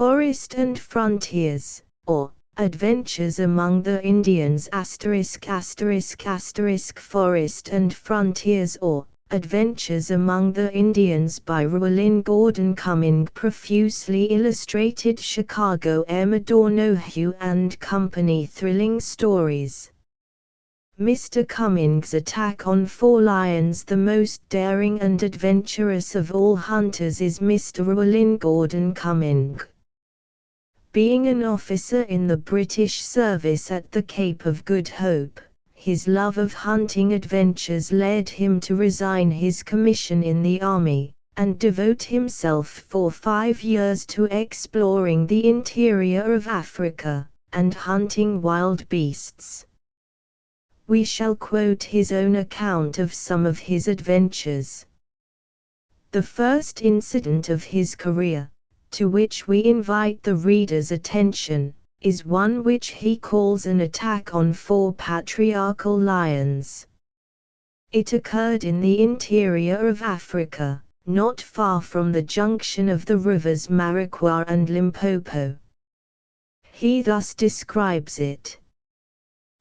Forest and Frontiers, or Adventures Among the Indians ***** Forest and Frontiers or Adventures Among the Indians by Llewellyn Gordon Cumming. Profusely illustrated Chicago M. Donohue and Company. Thrilling stories. Mr. Cumming's attack on 4 lions. The most daring and adventurous of all hunters is Mr. Llewellyn Gordon Cumming. Being an officer in the British service at the Cape of Good Hope, his love of hunting adventures led him to resign his commission in the army, and devote himself for 5 years to exploring the interior of Africa, and hunting wild beasts. We shall quote his own account of some of his adventures. The first incident of his career, to which we invite the reader's attention, is one which he calls an attack on 4 patriarchal lions. It occurred in the interior of Africa, not far from the junction of the rivers Marikwa and Limpopo. He thus describes it.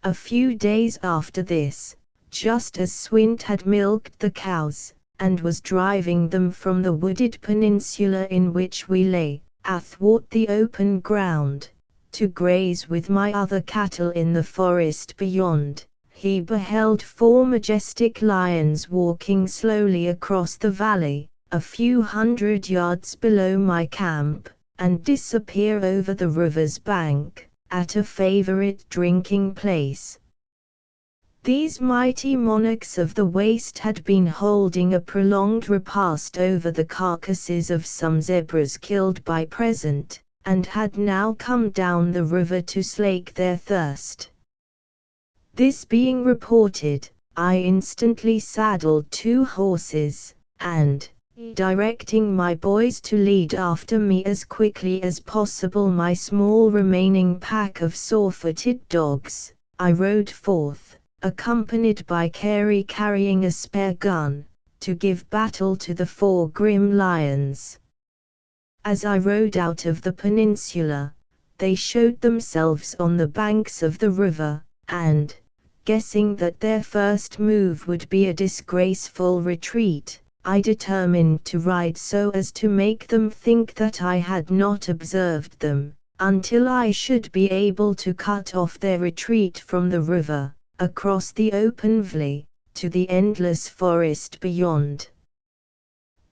A few days after this, just as Swint had milked the cows, and was driving them from the wooded peninsula in which we lay, athwart the open ground, to graze with my other cattle in the forest beyond, he beheld 4 majestic lions walking slowly across the valley, a few hundred yards below my camp, and disappear over the river's bank, at a favorite drinking place. These mighty monarchs of the waste had been holding a prolonged repast over the carcasses of some zebras killed by Present, and had now come down the river to slake their thirst. This being reported, I instantly saddled 2 horses, and, directing my boys to lead after me as quickly as possible my small remaining pack of sore-footed dogs, I rode forth, accompanied by Carey carrying a spare gun, to give battle to the 4 grim lions. As I rode out of the peninsula, they showed themselves on the banks of the river, and, guessing that their first move would be a disgraceful retreat, I determined to ride so as to make them think that I had not observed them, until I should be able to cut off their retreat from the river, across the open valley, to the endless forest beyond.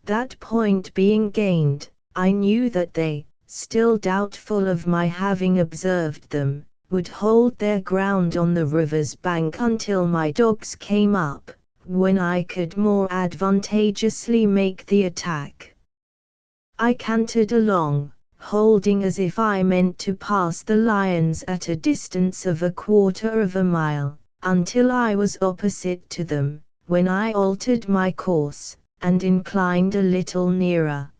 That point being gained, I knew that they, still doubtful of my having observed them, would hold their ground on the river's bank until my dogs came up, when I could more advantageously make the attack. I cantered along, holding as if I meant to pass the lions at a distance of 1/4 of a mile, until I was opposite to them, when I altered my course, and inclined a little nearer.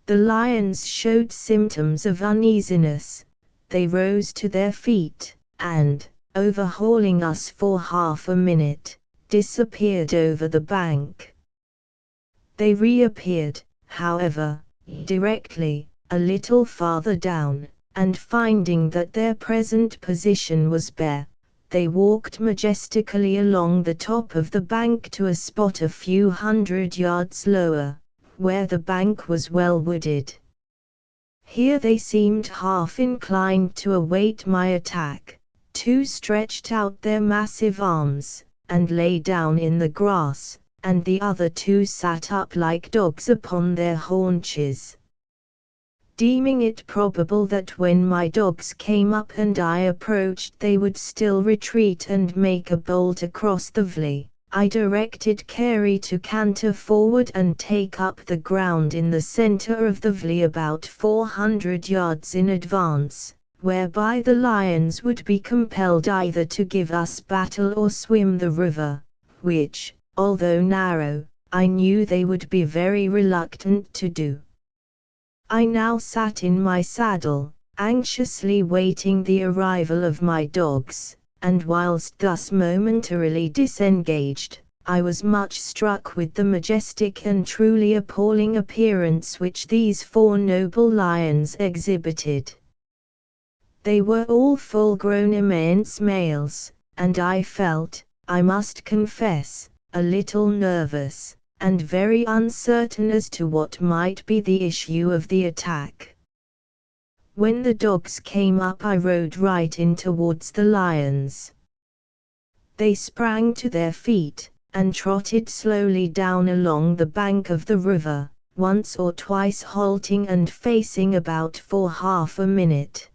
The lions showed symptoms of uneasiness. They rose to their feet, and, overhauling us for half a minute, disappeared over the bank. They reappeared, however, directly, a little farther down, and finding that their present position was bare, they walked majestically along the top of the bank to a spot a few hundred yards lower, where the bank was well wooded. Here they seemed half inclined to await my attack. 2 stretched out their massive arms, and lay down in the grass, and the other 2 sat up like dogs upon their haunches. Deeming it probable that when my dogs came up and I approached they would still retreat and make a bolt across the valley, I directed Carey to canter forward and take up the ground in the center of the valley about 400 yards in advance, whereby the lions would be compelled either to give us battle or swim the river, which, although narrow, I knew they would be very reluctant to do. I now sat in my saddle, anxiously waiting the arrival of my dogs, and whilst thus momentarily disengaged, I was much struck with the majestic and truly appalling appearance which these 4 noble lions exhibited. They were all full-grown immense males, and I felt, I must confess, a little nervous, and very uncertain as to what might be the issue of the attack. When the dogs came up, I rode right in towards the lions. They sprang to their feet, and trotted slowly down along the bank of the river, once or twice halting and facing about for half a minute.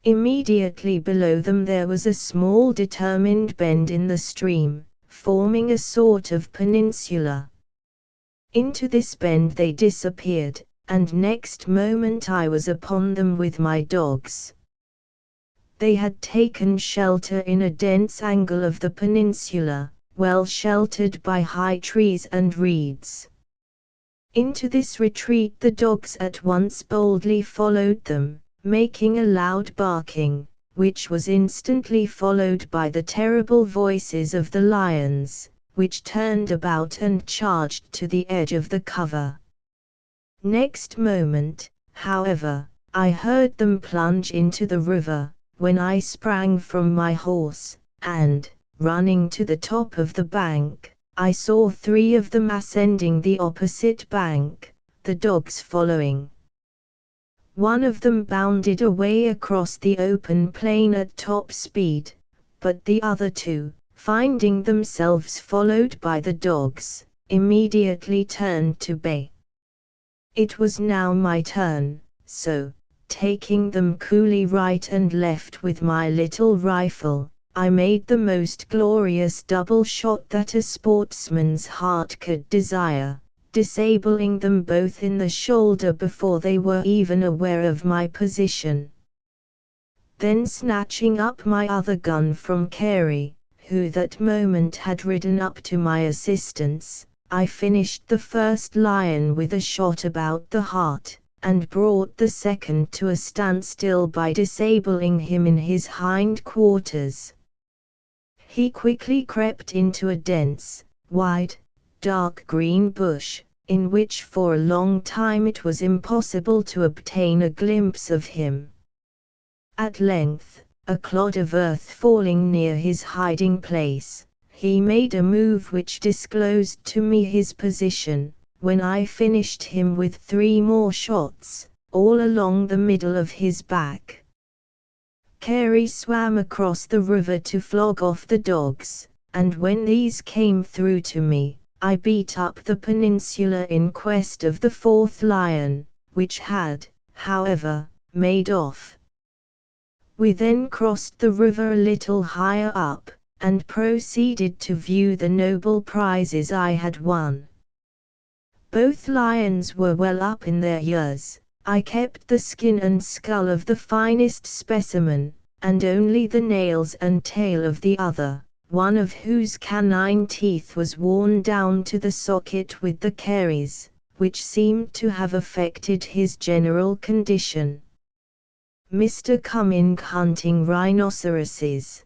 Immediately below them there was a small determined bend in the stream, forming a sort of peninsula. Into this bend they disappeared, and next moment I was upon them with my dogs. They had taken shelter in a dense angle of the peninsula, well sheltered by high trees and reeds. Into this retreat the dogs at once boldly followed them, making a loud barking, which was instantly followed by the terrible voices of the lions, which turned about and charged to the edge of the cover. Next moment, however, I heard them plunge into the river, when I sprang from my horse, and, running to the top of the bank, I saw 3 of them ascending the opposite bank, the dogs following. One of them bounded away across the open plain at top speed, but the other 2, finding themselves followed by the dogs, immediately turned to bay. It was now my turn, so, taking them coolly right and left with my little rifle, I made the most glorious double shot that a sportsman's heart could desire, disabling them both in the shoulder before they were even aware of my position. Then snatching up my other gun from Carey, who that moment had ridden up to my assistance, I finished the first lion with a shot about the heart, and brought the second to a standstill by disabling him in his hind quarters. He quickly crept into a dense, wide, dark green bush, in which for a long time it was impossible to obtain a glimpse of him. At length, a clod of earth falling near his hiding place, he made a move which disclosed to me his position, when I finished him with 3 more shots, all along the middle of his back. Carey swam across the river to flog off the dogs, and when these came through to me, I beat up the peninsula in quest of the 4th lion, which had, however, made off. We then crossed the river a little higher up, and proceeded to view the noble prizes I had won. Both lions were well up in their years. I kept the skin and skull of the finest specimen, and only the nails and tail of the other, one of whose canine teeth was worn down to the socket with the caries, which seemed to have affected his general condition. Mr. Cumming hunting rhinoceroses.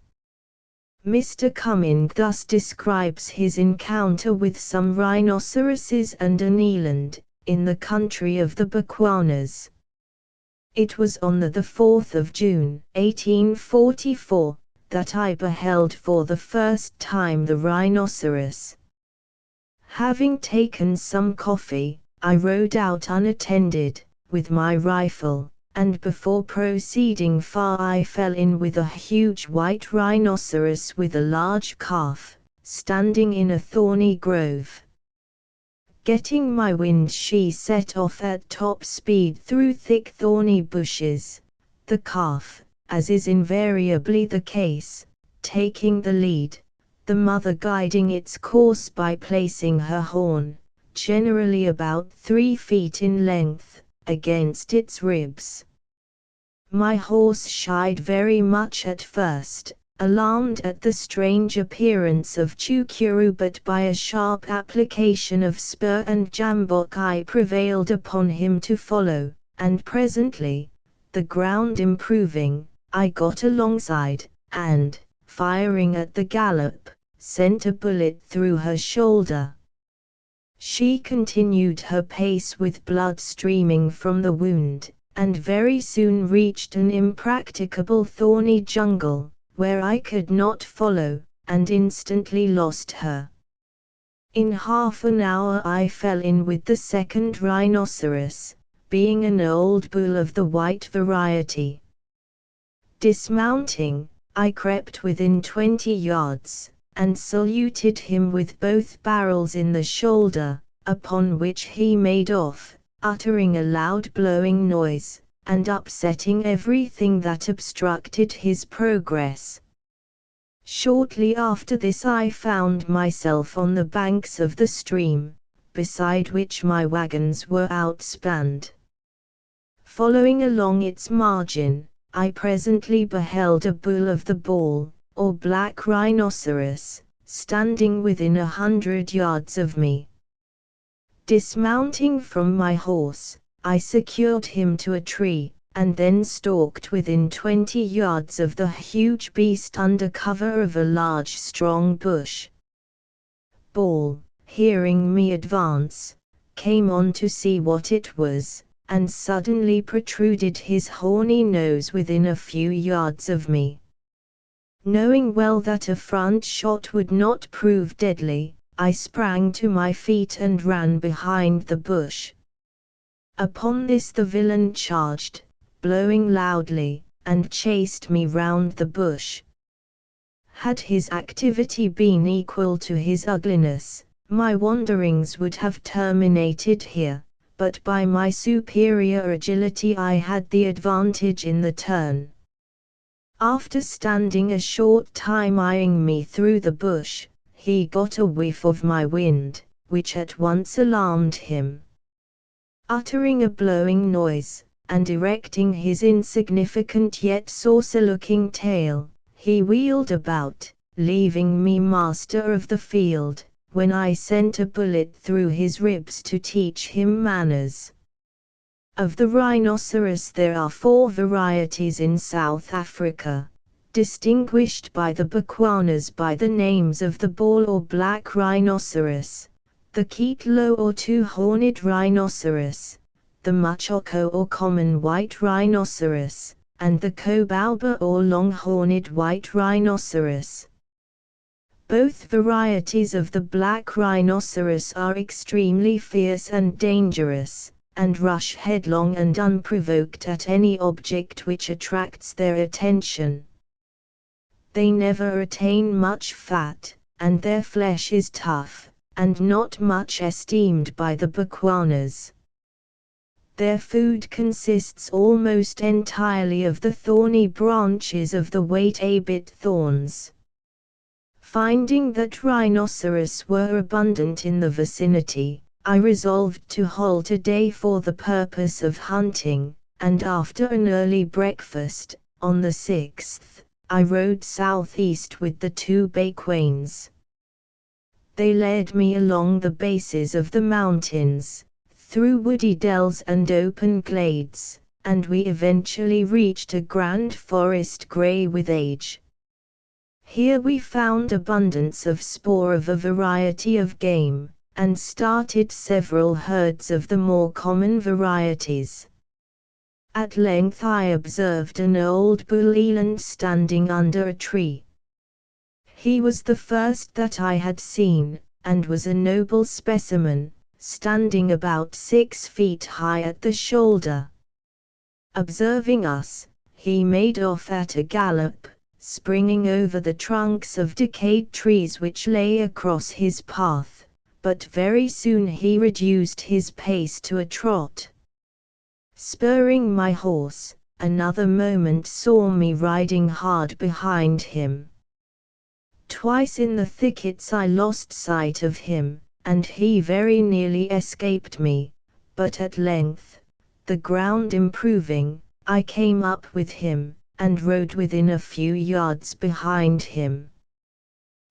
Mr. Cumming thus describes his encounter with some rhinoceroses and an eland, in the country of the Bechuanas. It was on the 4th of June, 1844, that I beheld for the first time the rhinoceros. Having taken some coffee, I rode out unattended, with my rifle, and before proceeding far I fell in with a huge white rhinoceros with a large calf, standing in a thorny grove. Getting my wind she set off at top speed through thick thorny bushes, the calf, as is invariably the case, taking the lead, the mother guiding its course by placing her horn, generally about 3 feet in length, against its ribs. My horse shied very much at first, alarmed at the strange appearance of Chukuru, but by a sharp application of spur and jambok I prevailed upon him to follow, and presently, the ground improving, I got alongside, and, firing at the gallop, sent a bullet through her shoulder. She continued her pace with blood streaming from the wound, and very soon reached an impracticable thorny jungle, where I could not follow, and instantly lost her. In half an hour I fell in with the second rhinoceros, being an old bull of the white variety. Dismounting, I crept within 20 yards, and saluted him with both barrels in the shoulder, upon which he made off, uttering a loud blowing noise, and upsetting everything that obstructed his progress. Shortly after this I found myself on the banks of the stream, beside which my wagons were outspanned. Following along its margin, I presently beheld a bull of the ball, or black rhinoceros, standing within 100 yards of me. Dismounting from my horse, I secured him to a tree, and then stalked within 20 yards of the huge beast under cover of a large strong bush. Ball, hearing me advance, came on to see what it was, and suddenly protruded his horny nose within a few yards of me. Knowing well that a front shot would not prove deadly, I sprang to my feet and ran behind the bush. Upon this the villain charged, blowing loudly, and chased me round the bush. Had his activity been equal to his ugliness, my wanderings would have terminated here, but by my superior agility I had the advantage in the turn. After standing a short time eyeing me through the bush, he got a whiff of my wind, which at once alarmed him. Uttering a blowing noise, and erecting his insignificant yet saucer-looking tail, he wheeled about, leaving me master of the field, when I sent a bullet through his ribs to teach him manners. Of the rhinoceros there are 4 varieties in South Africa, distinguished by the Botswanas by the names of the ball or black rhinoceros, the Kietlo or two-horned rhinoceros, the Machoko or common white rhinoceros, and the Kobauba or long-horned white rhinoceros. Both varieties of the black rhinoceros are extremely fierce and dangerous, and rush headlong and unprovoked at any object which attracts their attention. They never attain much fat, and their flesh is tough, and not much esteemed by the Botswanas. Their food consists almost entirely of the thorny branches of the wait-a-bit thorns. Finding that rhinoceros were abundant in the vicinity, I resolved to halt a day for the purpose of hunting, and after an early breakfast, on the 6th, I rode southeast with the 2 Bequains. They led me along the bases of the mountains, through woody dells and open glades, and we eventually reached a grand forest grey with age. Here we found abundance of spoor of a variety of game, and started several herds of the more common varieties. At length I observed an old bull eland standing under a tree. He was the first that I had seen, and was a noble specimen, standing about 6 feet high at the shoulder. Observing us, he made off at a gallop, springing over the trunks of decayed trees which lay across his path, but very soon he reduced his pace to a trot. Spurring my horse, another moment saw me riding hard behind him. Twice in the thickets I lost sight of him, and he very nearly escaped me, but at length, the ground improving, I came up with him, and rode within a few yards behind him.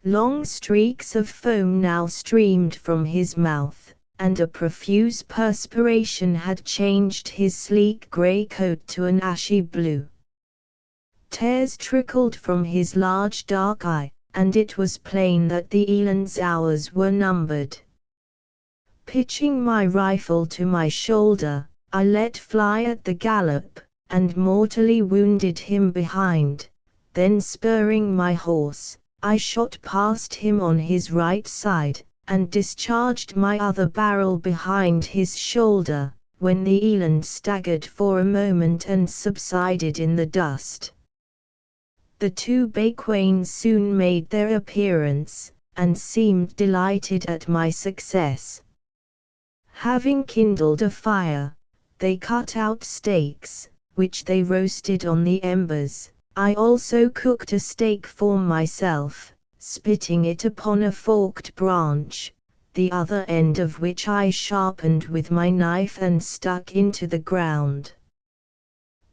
Long streaks of foam now streamed from his mouth, and a profuse perspiration had changed his sleek grey coat to an ashy blue. Tears trickled from his large dark eye, and it was plain that the eland's hours were numbered. Pitching my rifle to my shoulder, I let fly at the gallop, and mortally wounded him behind. Then spurring my horse, I shot past him on his right side, and discharged my other barrel behind his shoulder, when the eland staggered for a moment and subsided in the dust. The two Bequains soon made their appearance, and seemed delighted at my success. Having kindled a fire, they cut out steaks, which they roasted on the embers. I also cooked a steak for myself, spitting it upon a forked branch, the other end of which I sharpened with my knife and stuck into the ground.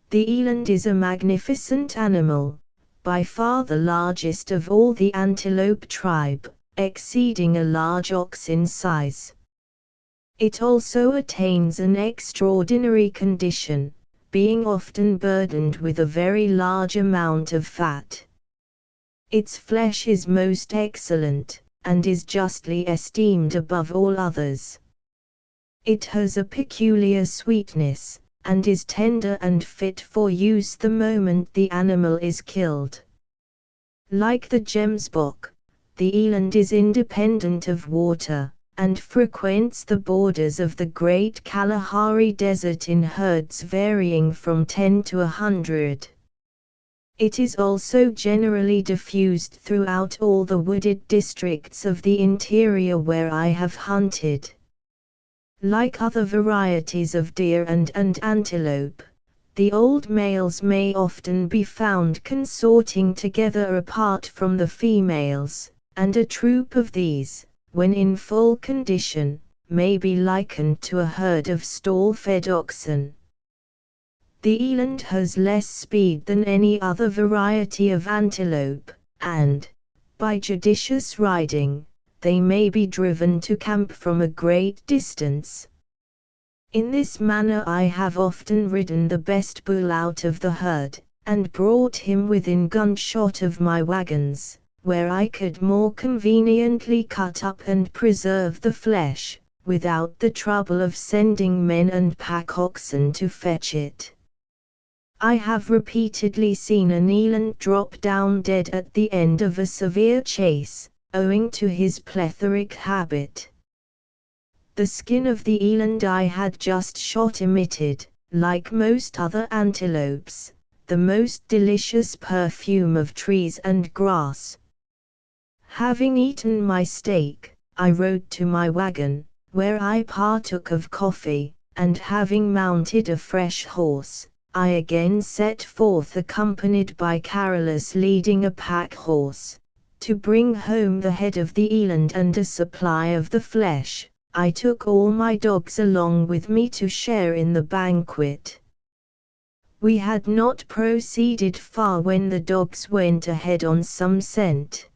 The eland is a magnificent animal, by far the largest of all the antelope tribe, exceeding a large ox in size. It also attains an extraordinary condition, being often burdened with a very large amount of fat. Its flesh is most excellent, and is justly esteemed above all others. It has a peculiar sweetness, and is tender and fit for use the moment the animal is killed. Like the gemsbok, the eland is independent of water, and frequents the borders of the Great Kalahari Desert in herds varying from 10 to 100. It is also generally diffused throughout all the wooded districts of the interior where I have hunted. Like other varieties of deer and antelope, the old males may often be found consorting together apart from the females, and a troop of these, when in full condition, may be likened to a herd of stall-fed oxen. The eland has less speed than any other variety of antelope, and, by judicious riding, they may be driven to camp from a great distance. In this manner I have often ridden the best bull out of the herd, and brought him within gunshot of my wagons, where I could more conveniently cut up and preserve the flesh, without the trouble of sending men and pack oxen to fetch it. I have repeatedly seen an eland drop down dead at the end of a severe chase, owing to his plethoric habit. The skin of the eland I had just shot emitted, like most other antelopes, the most delicious perfume of trees and grass. Having eaten my steak, I rode to my wagon, where I partook of coffee, and having mounted a fresh horse, I again set forth accompanied by Carolus leading a pack horse, to bring home the head of the eland and a supply of the flesh. I took all my dogs along with me to share in the banquet. We had not proceeded far when the dogs went ahead on some scent.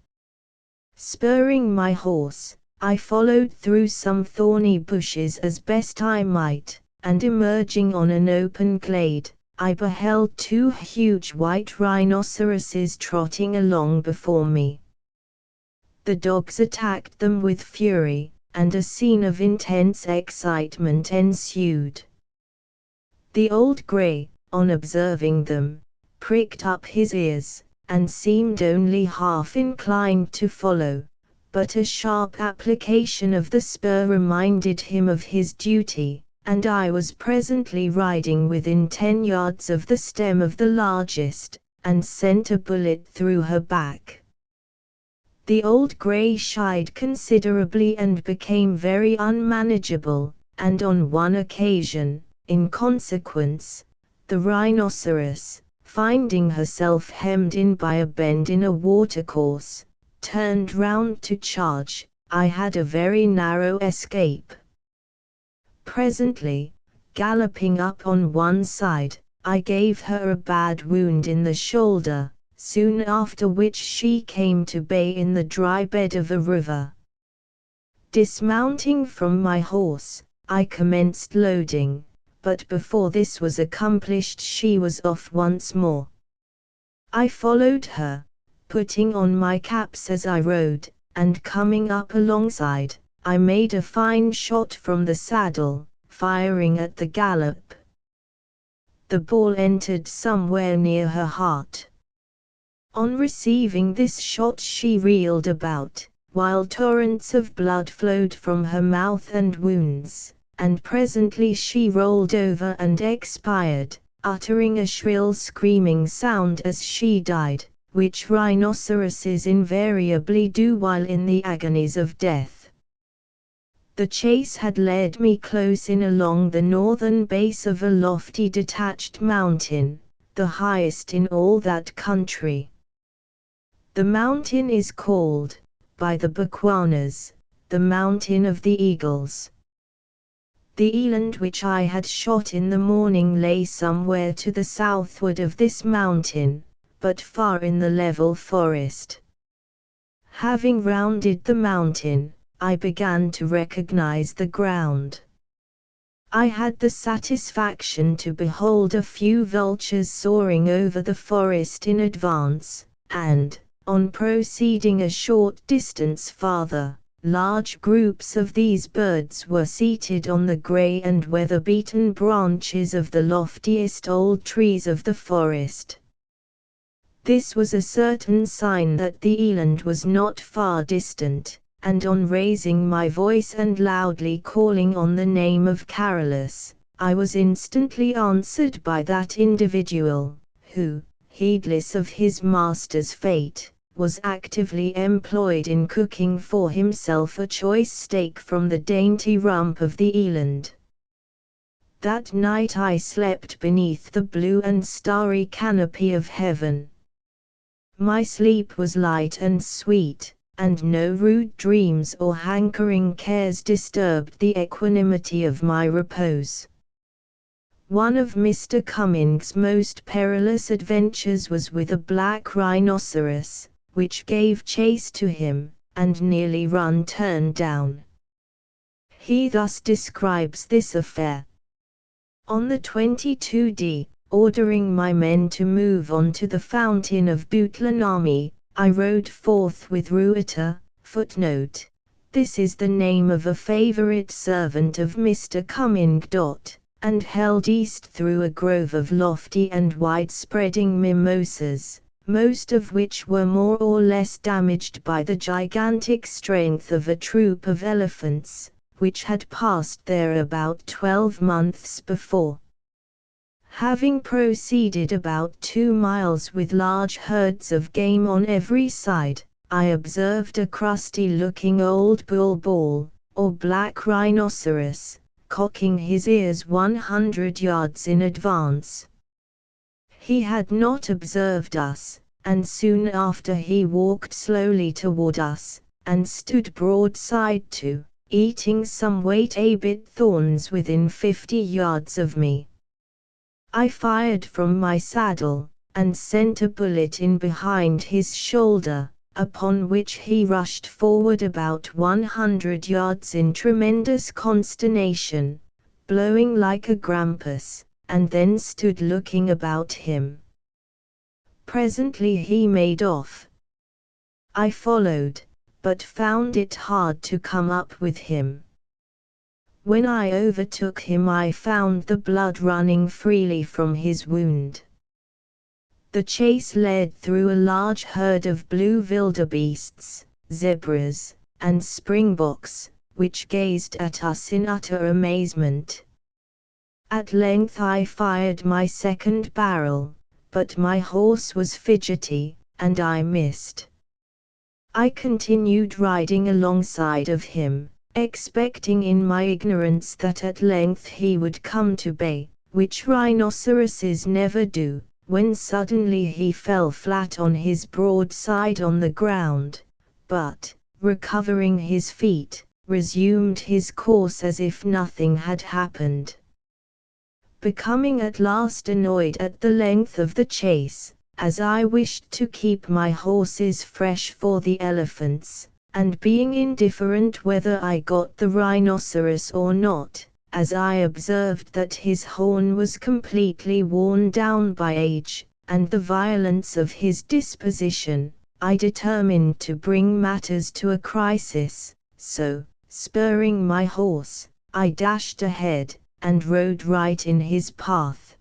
Spurring my horse, I followed through some thorny bushes as best I might, and emerging on an open glade, I beheld two huge white rhinoceroses trotting along before me. The dogs attacked them with fury, and a scene of intense excitement ensued. The old grey, on observing them, pricked up his ears, and seemed only half inclined to follow, but a sharp application of the spur reminded him of his duty, and I was presently riding within 10 yards of the stem of the largest, and sent a bullet through her back. The old grey shied considerably and became very unmanageable, and on one occasion, in consequence, the rhinoceros, finding herself hemmed in by a bend in a watercourse, turned round to charge. I had a very narrow escape. Presently, galloping up on one side, I gave her a bad wound in the shoulder, soon after which she came to bay in the dry bed of a river. Dismounting from my horse, I commenced loading, but before this was accomplished she was off once more. I followed her, putting on my caps as I rode, and coming up alongside, I made a fine shot from the saddle, firing at the gallop. The ball entered somewhere near her heart. On receiving this shot she reeled about, while torrents of blood flowed from her mouth and wounds, and presently she rolled over and expired, uttering a shrill screaming sound as she died, which rhinoceroses invariably do while in the agonies of death. The chase had led me close in along the northern base of a lofty detached mountain, the highest in all that country. The mountain is called, by the Bechuanas, the Mountain of the Eagles. The eland which I had shot in the morning lay somewhere to the southward of this mountain, but far in the level forest. Having rounded the mountain, I began to recognize the ground. I had the satisfaction to behold a few vultures soaring over the forest in advance, and, on proceeding a short distance farther, large groups of these birds were seated on the grey and weather-beaten branches of the loftiest old trees of the forest. This was a certain sign that the eland was not far distant, and on raising my voice and loudly calling on the name of Carolus, I was instantly answered by that individual, who, heedless of his master's fate, was actively employed in cooking for himself a choice steak from the dainty rump of the eland. That night I slept beneath the blue and starry canopy of heaven. My sleep was light and sweet, and no rude dreams or hankering cares disturbed the equanimity of my repose. One of Mr. Cumming's most perilous adventures was with a black rhinoceros, which gave chase to him, and nearly run turned down. He thus describes this affair. On the 22d, ordering my men to move on to the fountain of Boutlanami, I rode forth with Ruita, footnote. This is the name of a favorite servant of Mr. Cumming. And held east through a grove of lofty and wide-spreading mimosas, most of which were more or less damaged by the gigantic strength of a troop of elephants, which had passed there about 12 months before. Having proceeded about 2 miles with large herds of game on every side, I observed a crusty-looking old bull, or black rhinoceros, cocking his ears 100 yards in advance. He had not observed us, and soon after he walked slowly toward us, and stood broadside to, eating some wheat-abit thorns within 50 yards of me. I fired from my saddle, and sent a bullet in behind his shoulder, upon which he rushed forward about 100 yards in tremendous consternation, blowing like a grampus, and then stood looking about him. Presently he made off. I followed, but found it hard to come up with him. When I overtook him I found the blood running freely from his wound. The chase led through a large herd of blue wildebeests, zebras, and springboks, which gazed at us in utter amazement. At length I fired my second barrel, but my horse was fidgety, and I missed. I continued riding alongside of him, expecting in my ignorance that at length he would come to bay, which rhinoceroses never do, when suddenly he fell flat on his broadside on the ground, but, recovering his feet, resumed his course as if nothing had happened. Becoming at last annoyed at the length of the chase, as I wished to keep my horses fresh for the elephants, and being indifferent whether I got the rhinoceros or not, as I observed that his horn was completely worn down by age, and the violence of his disposition, I determined to bring matters to a crisis, so, spurring my horse, I dashed ahead, and rode right in his path.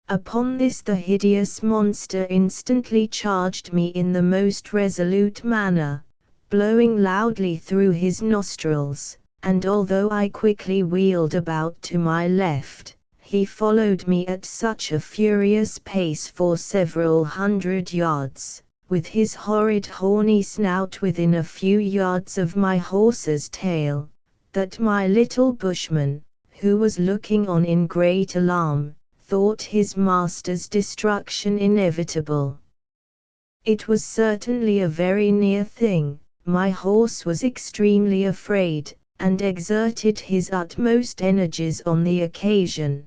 Upon this the hideous monster instantly charged me in the most resolute manner, blowing loudly through his nostrils, and although I quickly wheeled about to my left, he followed me at such a furious pace for several hundred yards, with his horrid horny snout within a few yards of my horse's tail, that my little bushman, who was looking on in great alarm, thought his master's destruction inevitable. It was certainly a very near thing. My horse was extremely afraid, and exerted his utmost energies on the occasion.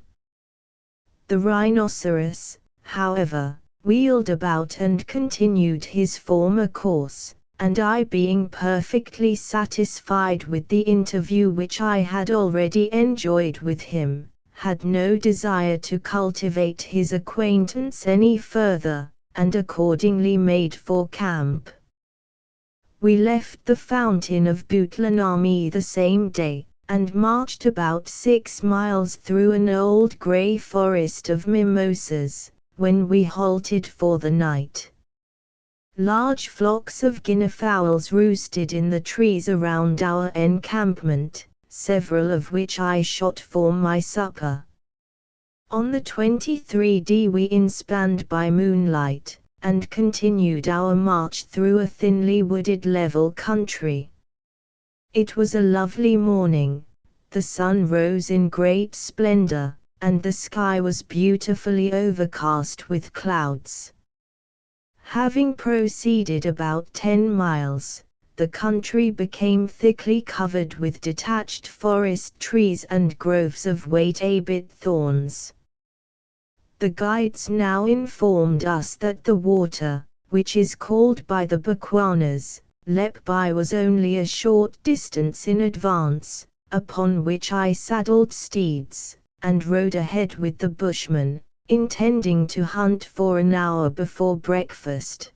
The rhinoceros, however, wheeled about and continued his former course, and I, being perfectly satisfied with the interview which I had already enjoyed with him, had no desire to cultivate his acquaintance any further, and accordingly made for camp. We left the fountain of Bootlanami the same day, and marched about 6 miles through an old grey forest of mimosas, when we halted for the night. Large flocks of guineafowls roosted in the trees around our encampment, several of which I shot for my supper. On the 23rd we inspanned by moonlight, and continued our march through a thinly wooded level country. It was a lovely morning, the sun rose in great splendor, and the sky was beautifully overcast with clouds. Having proceeded about 10 miles, the country became thickly covered with detached forest trees and groves of wait-a-bit thorns. The guides now informed us that the water, which is called by the Bechuanas, Lepbai, was only a short distance in advance, upon which I saddled steeds, and rode ahead with the bushman, intending to hunt for an hour before breakfast.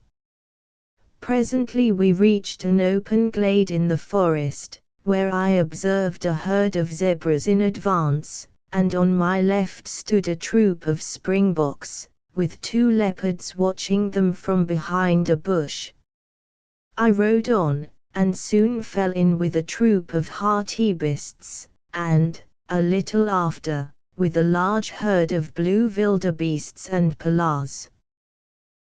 Presently we reached an open glade in the forest, where I observed a herd of zebras in advance, and on my left stood a troop of springboks, with 2 leopards watching them from behind a bush. I rode on, and soon fell in with a troop of hartebeests, and, a little after, with a large herd of blue wildebeests and pallas.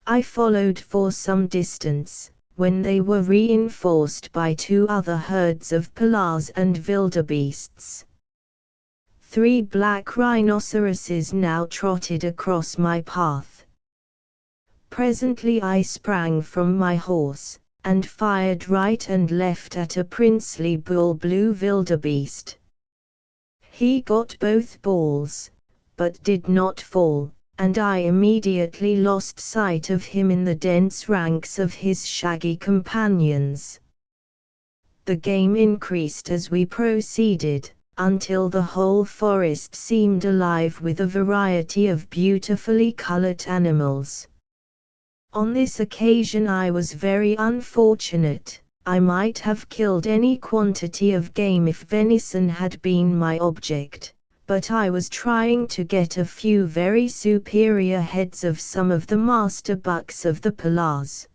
I followed for some distance, when they were reinforced by 2 other herds of pallas and wildebeests. 3 black rhinoceroses now trotted across my path. Presently I sprang from my horse, and fired right and left at a princely bull blue wildebeest. He got both balls, but did not fall, and I immediately lost sight of him in the dense ranks of his shaggy companions. The game increased as we proceeded, until the whole forest seemed alive with a variety of beautifully colored animals. On this occasion I was very unfortunate. I might have killed any quantity of game if venison had been my object, but I was trying to get a few very superior heads of some of the master bucks of the pallas.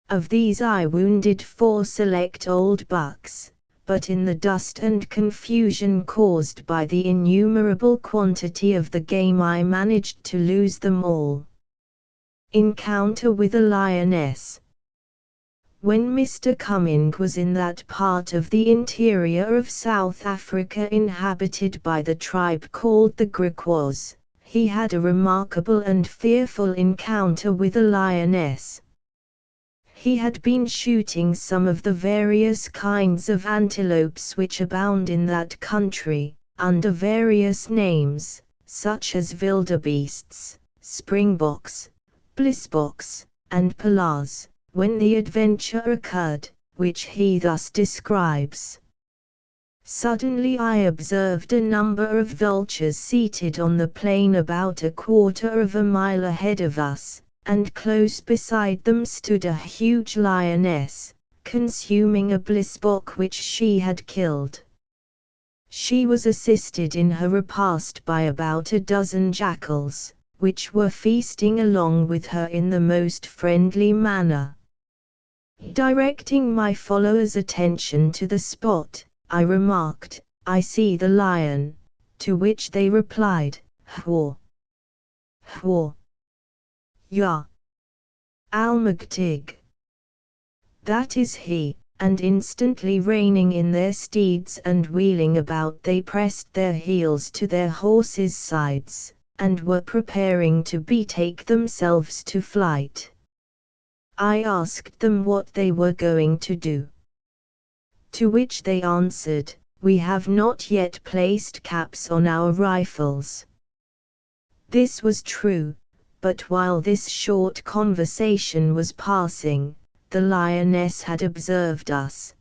Of these I wounded 4 select old bucks, but in the dust and confusion caused by the innumerable quantity of the game I managed to lose them all. Encounter with a lioness. When Mr. Cumming was in that part of the interior of South Africa inhabited by the tribe called the Griquas, he had a remarkable and fearful encounter with a lioness. He had been shooting some of the various kinds of antelopes which abound in that country, under various names, such as wildebeests, springboks, blissboks, and pallas, when the adventure occurred, which he thus describes. Suddenly I observed a number of vultures seated on the plain about a quarter of a mile ahead of us, and close beside them stood a huge lioness, consuming a blissbok which she had killed. She was assisted in her repast by about a dozen jackals, which were feasting along with her in the most friendly manner. Directing my followers' attention to the spot, I remarked, "I see the lion," to which they replied, "Hwa. Hwa. Ya. Almagtig. That is he," and instantly reining in their steeds and wheeling about they pressed their heels to their horses' sides, and were preparing to betake themselves to flight. I asked them what they were going to do. To which they answered, "We have not yet placed caps on our rifles." This was true, but while this short conversation was passing, the lioness had observed us.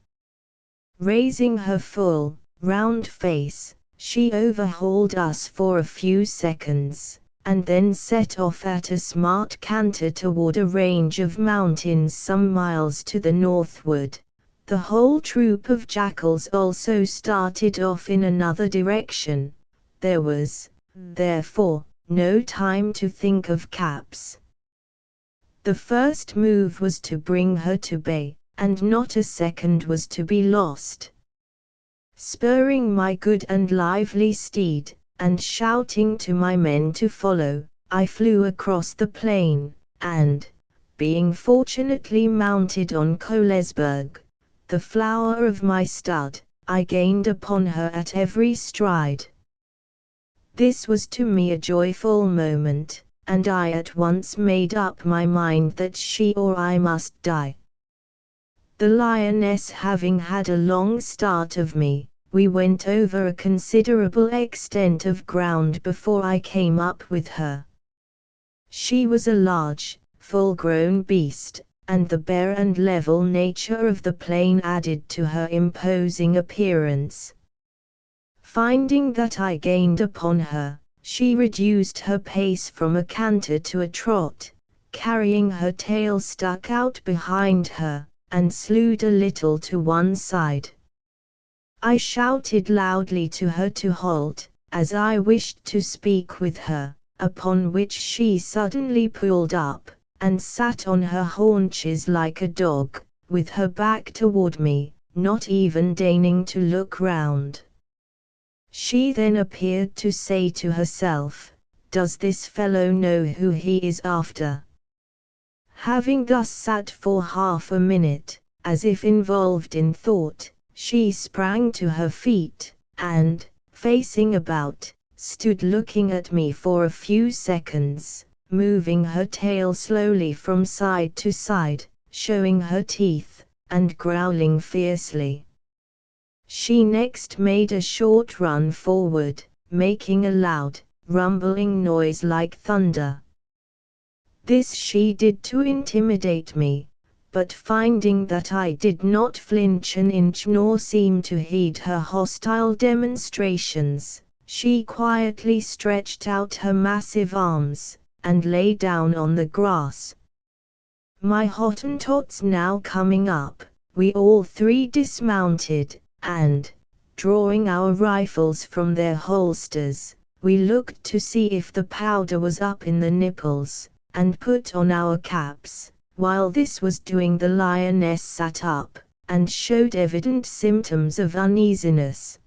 Raising her full, round face, she overhauled us for a few seconds, and then set off at a smart canter toward a range of mountains some miles to the northward. The whole troop of jackals also started off in another direction. There was, therefore, no time to think of caps. The first move was to bring her to bay, and not a second was to be lost. Spurring my good and lively steed, and shouting to my men to follow, I flew across the plain, and, being fortunately mounted on Kolesberg, the flower of my stud, I gained upon her at every stride. This was to me a joyful moment, and I at once made up my mind that she or I must die. The lioness having had a long start of me, we went over a considerable extent of ground before I came up with her. She was a large, full-grown beast, and the bare and level nature of the plain added to her imposing appearance. Finding that I gained upon her, she reduced her pace from a canter to a trot, carrying her tail stuck out behind her, and slewed a little to one side. I shouted loudly to her to halt, as I wished to speak with her, upon which she suddenly pulled up, and sat on her haunches like a dog, with her back toward me, not even deigning to look round. She then appeared to say to herself, "Does this fellow know who he is after?" Having thus sat for half a minute, as if involved in thought, she sprang to her feet, and, facing about, stood looking at me for a few seconds, moving her tail slowly from side to side, showing her teeth, and growling fiercely. She next made a short run forward, making a loud, rumbling noise like thunder. This she did to intimidate me, but finding that I did not flinch an inch nor seem to heed her hostile demonstrations, she quietly stretched out her massive arms, and lay down on the grass. My Hottentots now coming up, we all three dismounted, and, drawing our rifles from their holsters, we looked to see if the powder was up in the nipples, and put on our caps. While this was doing, the lioness sat up, and showed evident symptoms of uneasiness.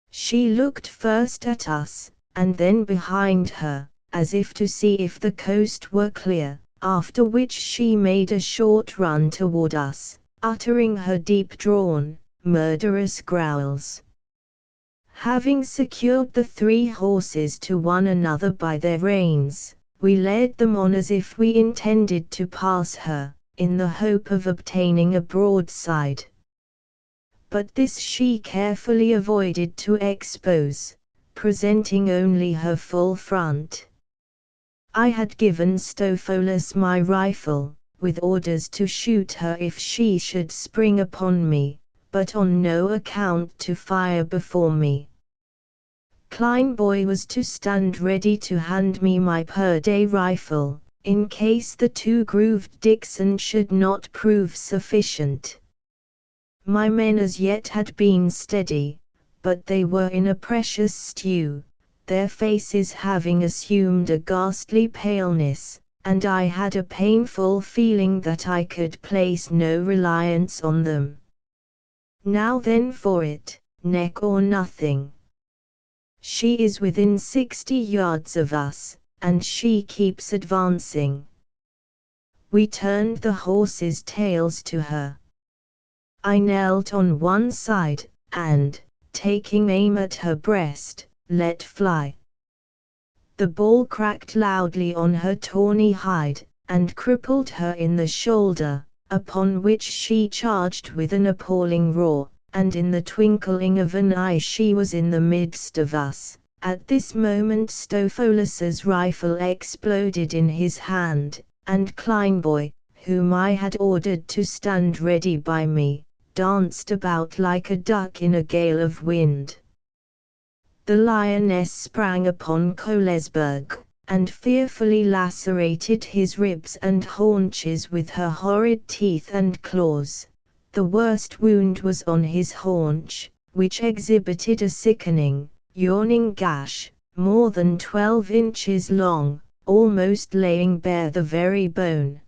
She looked first at us, and then behind her, as if to see if the coast were clear, after which she made a short run toward us, uttering her deep-drawn, murderous growls. Having secured the three horses to one another by their reins, we led them on as if we intended to pass her, in the hope of obtaining a broadside. But this she carefully avoided to expose, presenting only her full front. I had given Stopholus my rifle, with orders to shoot her if she should spring upon me, but on no account to fire before me. Kleinboy was to stand ready to hand me my per day rifle, in case the two-grooved Dixon should not prove sufficient. My men as yet had been steady, but they were in a precious stew, their faces having assumed a ghastly paleness, and I had a painful feeling that I could place no reliance on them. Now then for it, neck or nothing. She is within 60 yards of us, and she keeps advancing. We turned the horses' tails to her. I knelt on one side, and, taking aim at her breast, let fly. The ball cracked loudly on her tawny hide, and crippled her in the shoulder, upon which she charged with an appalling roar, and in the twinkling of an eye she was in the midst of us. At this moment Stopholus's rifle exploded in his hand, and Kleinboy, whom I had ordered to stand ready by me, danced about like a duck in a gale of wind. The lioness sprang upon Kohlesberg, and fearfully lacerated his ribs and haunches with her horrid teeth and claws. The worst wound was on his haunch, which exhibited a sickening, yawning gash, more than 12 inches long, almost laying bare the very bone.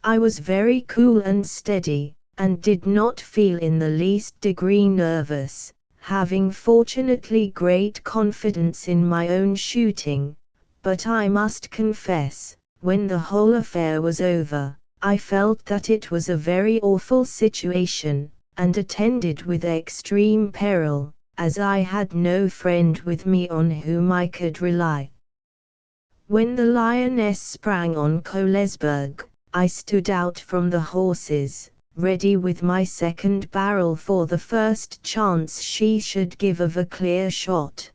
I was very cool and steady, and did not feel in the least degree nervous, having fortunately great confidence in my own shooting, but I must confess, when the whole affair was over, I felt that it was a very awful situation, and attended with extreme peril, as I had no friend with me on whom I could rely. When the lioness sprang on Kohlesberg, I stood out from the horses, ready with my second barrel for the first chance she should give of a clear shot.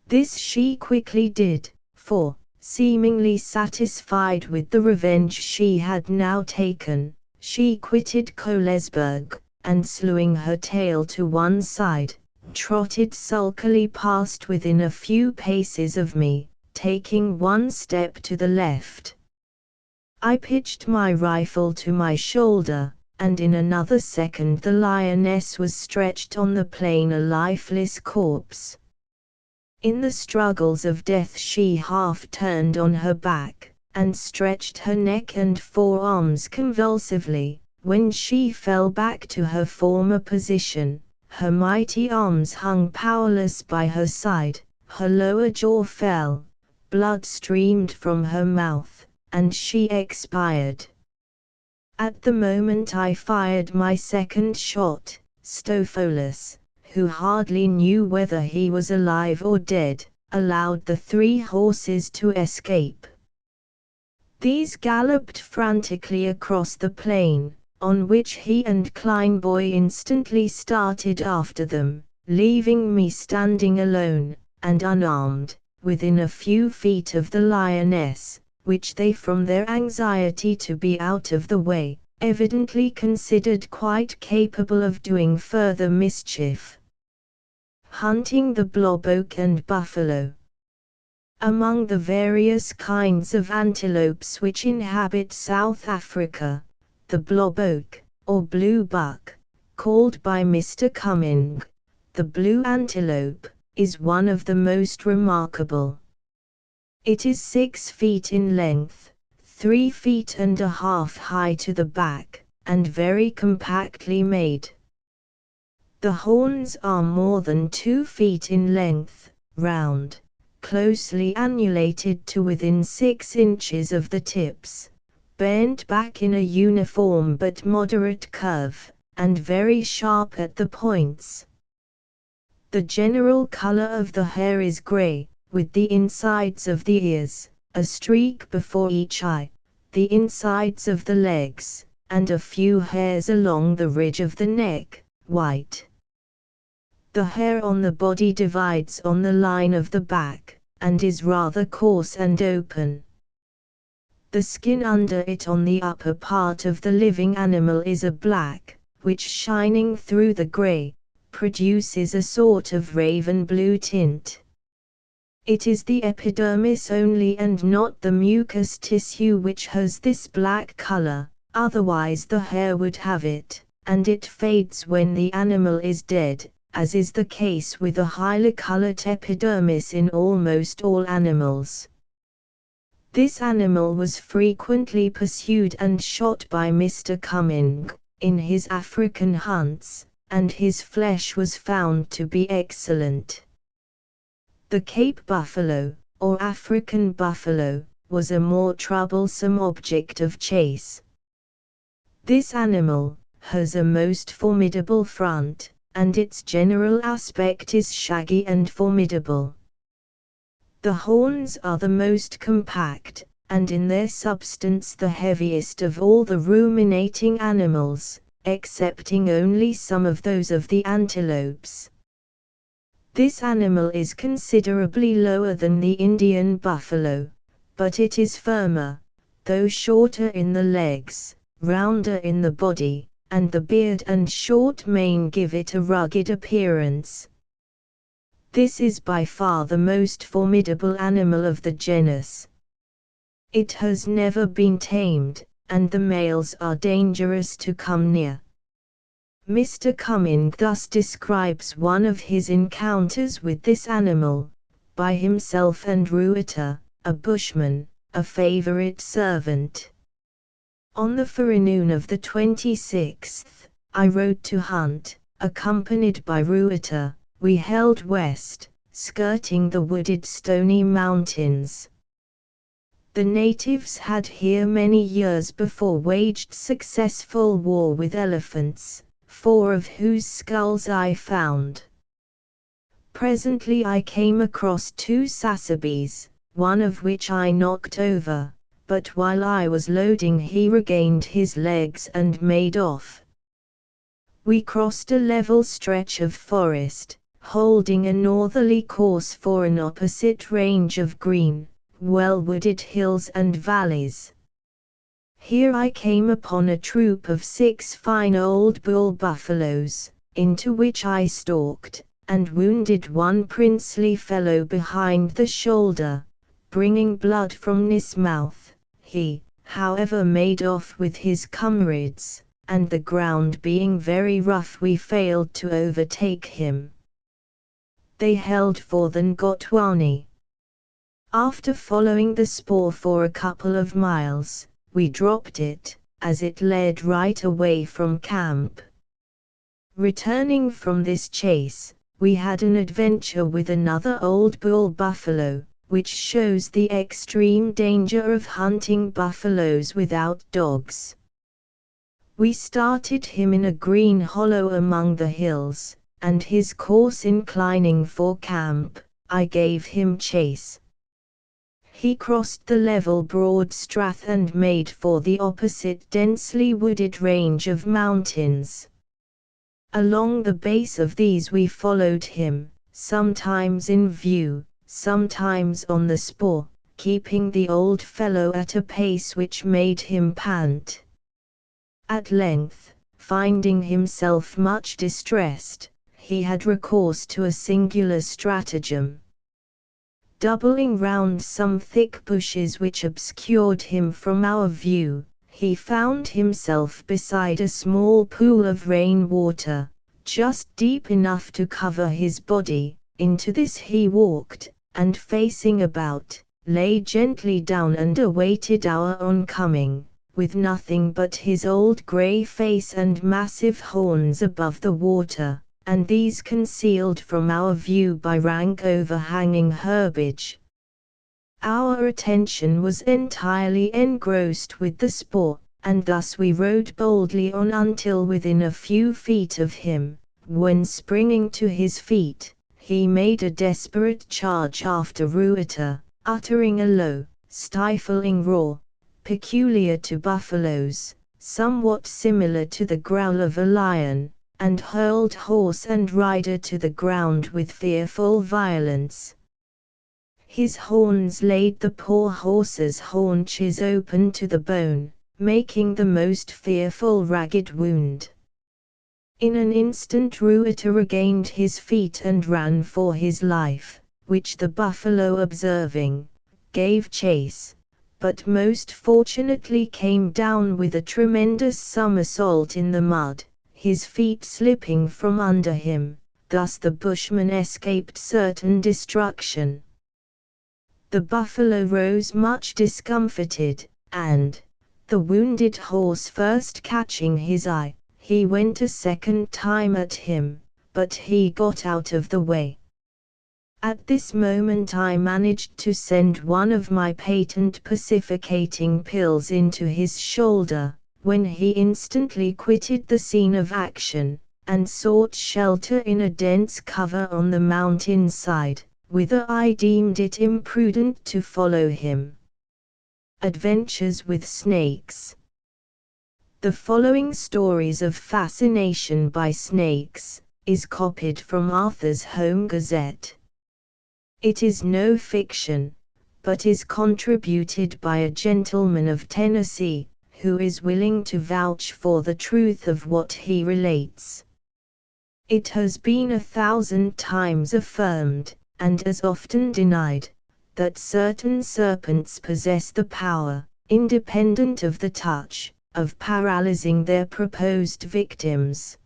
This she quickly did, for, seemingly satisfied with the revenge she had now taken, she quitted Kohlesberg, and slewing her tail to one side, trotted sulkily past within a few paces of me, taking one step to the left. I pitched my rifle to my shoulder, and in another second the lioness was stretched on the plain a lifeless corpse. In the struggles of death she half turned on her back, and stretched her neck and forearms convulsively. When she fell back to her former position, her mighty arms hung powerless by her side, her lower jaw fell, blood streamed from her mouth, and she expired. At the moment I fired my second shot, Stopholus, who hardly knew whether he was alive or dead, allowed the 3 horses to escape. These galloped frantically across the plain, on which he and Kleinboy instantly started after them, leaving me standing alone, and unarmed, within a few feet of the lioness, which they from their anxiety to be out of the way, evidently considered quite capable of doing further mischief. Hunting the blob-oak and buffalo. Among the various kinds of antelopes which inhabit South Africa, the blob-oak, or blue buck, called by Mr. Cumming, the blue antelope, is one of the most remarkable. It is 6 feet in length, 3 feet and a half high to the back, and very compactly made. The horns are more than 2 feet in length, round, closely annulated to within 6 inches of the tips, bent back in a uniform but moderate curve, and very sharp at the points. The general color of the hair is gray, with the insides of the ears, a streak before each eye, the insides of the legs, and a few hairs along the ridge of the neck, white. The hair on the body divides on the line of the back, and is rather coarse and open. The skin under it on the upper part of the living animal is a black, which shining through the gray, produces a sort of raven blue tint. It is the epidermis only and not the mucous tissue which has this black color, otherwise the hair would have it, and it fades when the animal is dead, as is the case with a highly colored epidermis in almost all animals. This animal was frequently pursued and shot by Mr. Cumming, in his African hunts, and his flesh was found to be excellent. The Cape buffalo, or African buffalo, was a more troublesome object of chase. This animal has a most formidable front, and its general aspect is shaggy and formidable. The horns are the most compact, and in their substance the heaviest of all the ruminating animals, excepting only some of those of the antelopes. This animal is considerably lower than the Indian buffalo, but it is firmer, though shorter in the legs, rounder in the body, and the beard and short mane give it a rugged appearance. This is by far the most formidable animal of the genus. It has never been tamed, and the males are dangerous to come near. Mr. Cumming thus describes one of his encounters with this animal, by himself and Ruiter, a bushman, a favorite servant. On the forenoon of the 26th, I rode to hunt, accompanied by Ruiter. We held west, skirting the wooded Stony Mountains. The natives had here many years before waged successful war with elephants, 4 of whose skulls I found. Presently I came across 2 Sasabis, one of which I knocked over, but while I was loading he regained his legs and made off. We crossed a level stretch of forest, holding a northerly course for an opposite range of green, well-wooded hills and valleys. Here I came upon a troop of 6 fine old bull buffaloes, into which I stalked, and wounded one princely fellow behind the shoulder, bringing blood from his mouth. He, however, made off with his comrades, and the ground being very rough we failed to overtake him. They held for the Ngotwani. After following the spoor for a couple of miles, we dropped it, as it led right away from camp. Returning from this chase, we had an adventure with another old bull buffalo, which shows the extreme danger of hunting buffaloes without dogs. We started him in a green hollow among the hills, and his course inclining for camp, I gave him chase. He crossed the level broad strath and made for the opposite densely wooded range of mountains. Along the base of these we followed him, sometimes in view, sometimes on the spoor, keeping the old fellow at a pace which made him pant. At length, finding himself much distressed, he had recourse to a singular stratagem. Doubling round some thick bushes which obscured him from our view, he found himself beside a small pool of rain water, just deep enough to cover his body. Into this he walked, and facing about, lay gently down and awaited our oncoming, with nothing but his old grey face and massive horns above the water, and these concealed from our view by rank overhanging herbage. Our attention was entirely engrossed with the spoor, and thus we rode boldly on until within a few feet of him, when springing to his feet, he made a desperate charge after Ruiter, uttering a low, stifling roar, peculiar to buffaloes, somewhat similar to the growl of a lion, and hurled horse and rider to the ground with fearful violence. His horns laid the poor horse's haunches open to the bone, making the most fearful ragged wound. In an instant Ruiter regained his feet and ran for his life, which the buffalo observing, gave chase, but most fortunately came down with a tremendous somersault in the mud, his feet slipping from under him. Thus the bushman escaped certain destruction. The buffalo rose much discomfited, and, the wounded horse first catching his eye, he went a second time at him, but he got out of the way. At this moment I managed to send one of my patent pacificating pills into his shoulder, when he instantly quitted the scene of action, and sought shelter in a dense cover on the mountain side, whither I deemed it imprudent to follow him. Adventures with Snakes. The following stories of fascination by snakes is copied from Arthur's Home Gazette. It is no fiction, but is contributed by a gentleman of Tennessee, who is willing to vouch for the truth of what he relates. It has been 1,000 times affirmed, and as often denied, that certain serpents possess the power, independent of the touch, of paralyzing their proposed victims.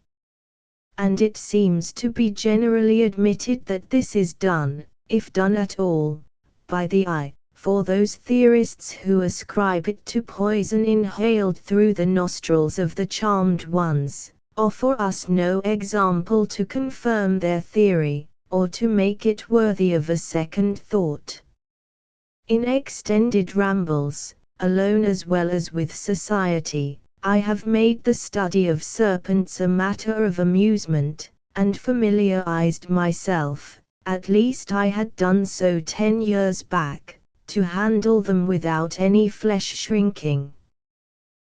And it seems to be generally admitted that this is done, if done at all, by the eye, for those theorists who ascribe it to poison inhaled through the nostrils of the charmed ones, offer us no example to confirm their theory, or to make it worthy of a second thought. In extended rambles, alone as well as with society, I have made the study of serpents a matter of amusement, and familiarized myself, at least I had done so 10 years back, to handle them without any flesh shrinking.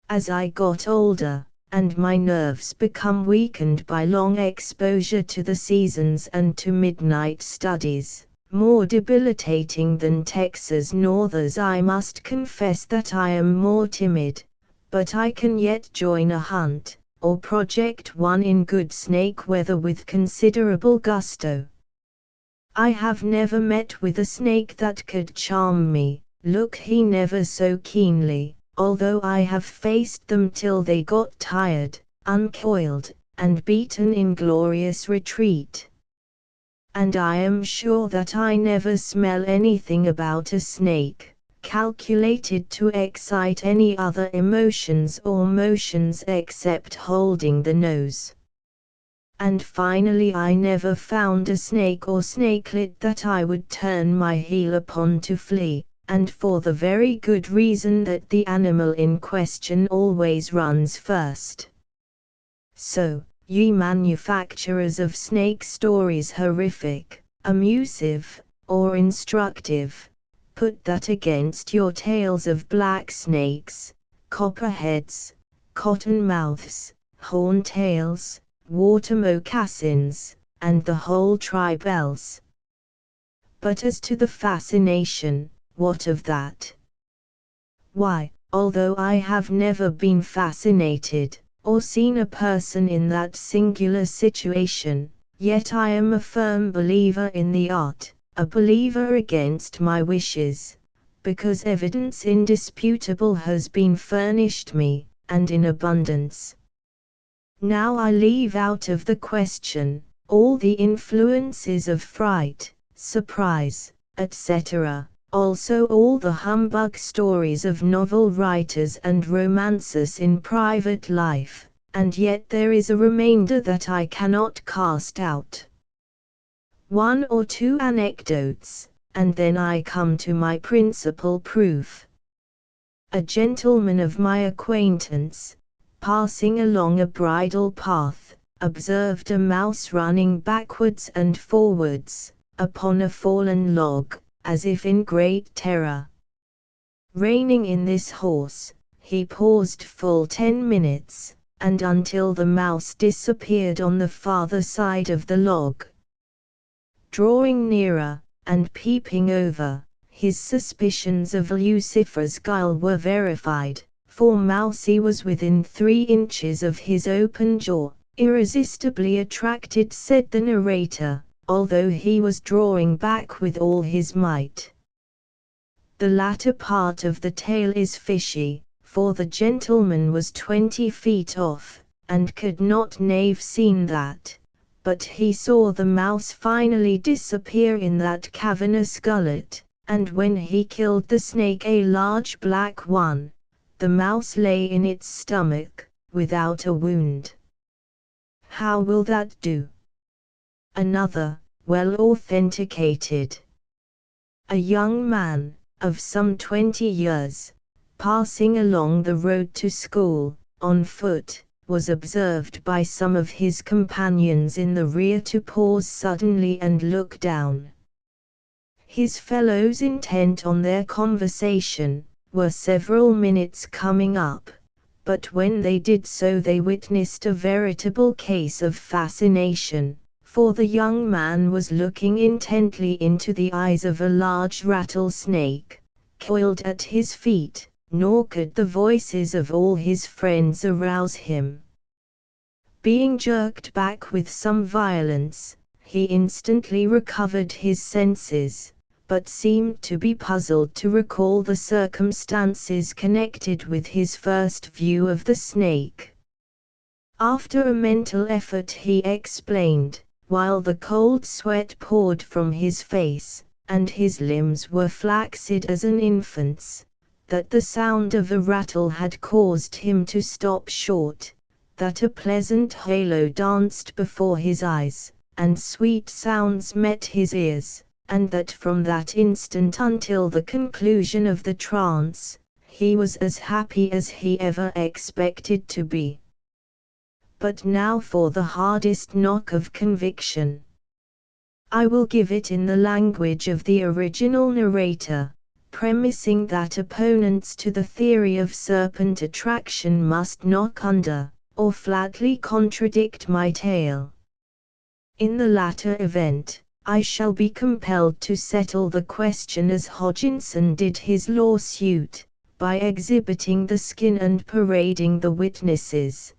As I got older, and my nerves become weakened by long exposure to the seasons and to midnight studies, more debilitating than Texas northers, I must confess that I am more timid, but I can yet join a hunt, or project one in good snake weather with considerable gusto. I have never met with a snake that could charm me, look he never so keenly, although I have faced them till they got tired, uncoiled, and beaten in glorious retreat. And I am sure that I never smell anything about a snake, calculated to excite any other emotions or motions except holding the nose. And finally I never found a snake or snakelet that I would turn my heel upon to flee, and for the very good reason that the animal in question always runs first. So, ye manufacturers of snake stories horrific, amusive, or instructive, put that against your tales of black snakes, copperheads, cottonmouths, horntails, water moccasins, and the whole tribe else. But as to the fascination, what of that? Why, although I have never been fascinated, or seen a person in that singular situation, yet I am a firm believer in the art, a believer against my wishes, because evidence indisputable has been furnished me, and in abundance. Now I leave out of the question all the influences of fright, surprise, etc., also all the humbug stories of novel writers and romancers in private life, and yet there is a remainder that I cannot cast out. 1 or 2 anecdotes, and then I come to my principal proof. A gentleman of my acquaintance, passing along a bridle path, observed a mouse running backwards and forwards, upon a fallen log, as if in great terror. Reining in this horse, he paused full 10 minutes, and until the mouse disappeared on the farther side of the log. Drawing nearer, and peeping over, his suspicions of Lucifer's guile were verified, for Mousie was within 3 inches of his open jaw. Irresistibly attracted, said the narrator, although he was drawing back with all his might. The latter part of the tale is fishy, for the gentleman was 20 feet off, and could not have seen that, but he saw the mouse finally disappear in that cavernous gullet, and when he killed the snake, a large black one, the mouse lay in its stomach, without a wound. How will that do? Another, well authenticated. A young man, of some 20 years, passing along the road to school, on foot, was observed by some of his companions in the rear to pause suddenly and look down. His fellows, intent on their conversation, were several minutes coming up, but when they did so they witnessed a veritable case of fascination, for the young man was looking intently into the eyes of a large rattlesnake, coiled at his feet, nor could the voices of all his friends arouse him. Being jerked back with some violence, he instantly recovered his senses, but seemed to be puzzled to recall the circumstances connected with his first view of the snake. After a mental effort he explained, while the cold sweat poured from his face, and his limbs were flaccid as an infant's, that the sound of a rattle had caused him to stop short, that a pleasant halo danced before his eyes, and sweet sounds met his ears, and that from that instant until the conclusion of the trance, he was as happy as he ever expected to be. But now for the hardest knock of conviction. I will give it in the language of the original narrator, premising that opponents to the theory of serpent attraction must knock under, or flatly contradict my tale. In the latter event, I shall be compelled to settle the question as Hodgkinson did his lawsuit, by exhibiting the skin and parading the witnesses.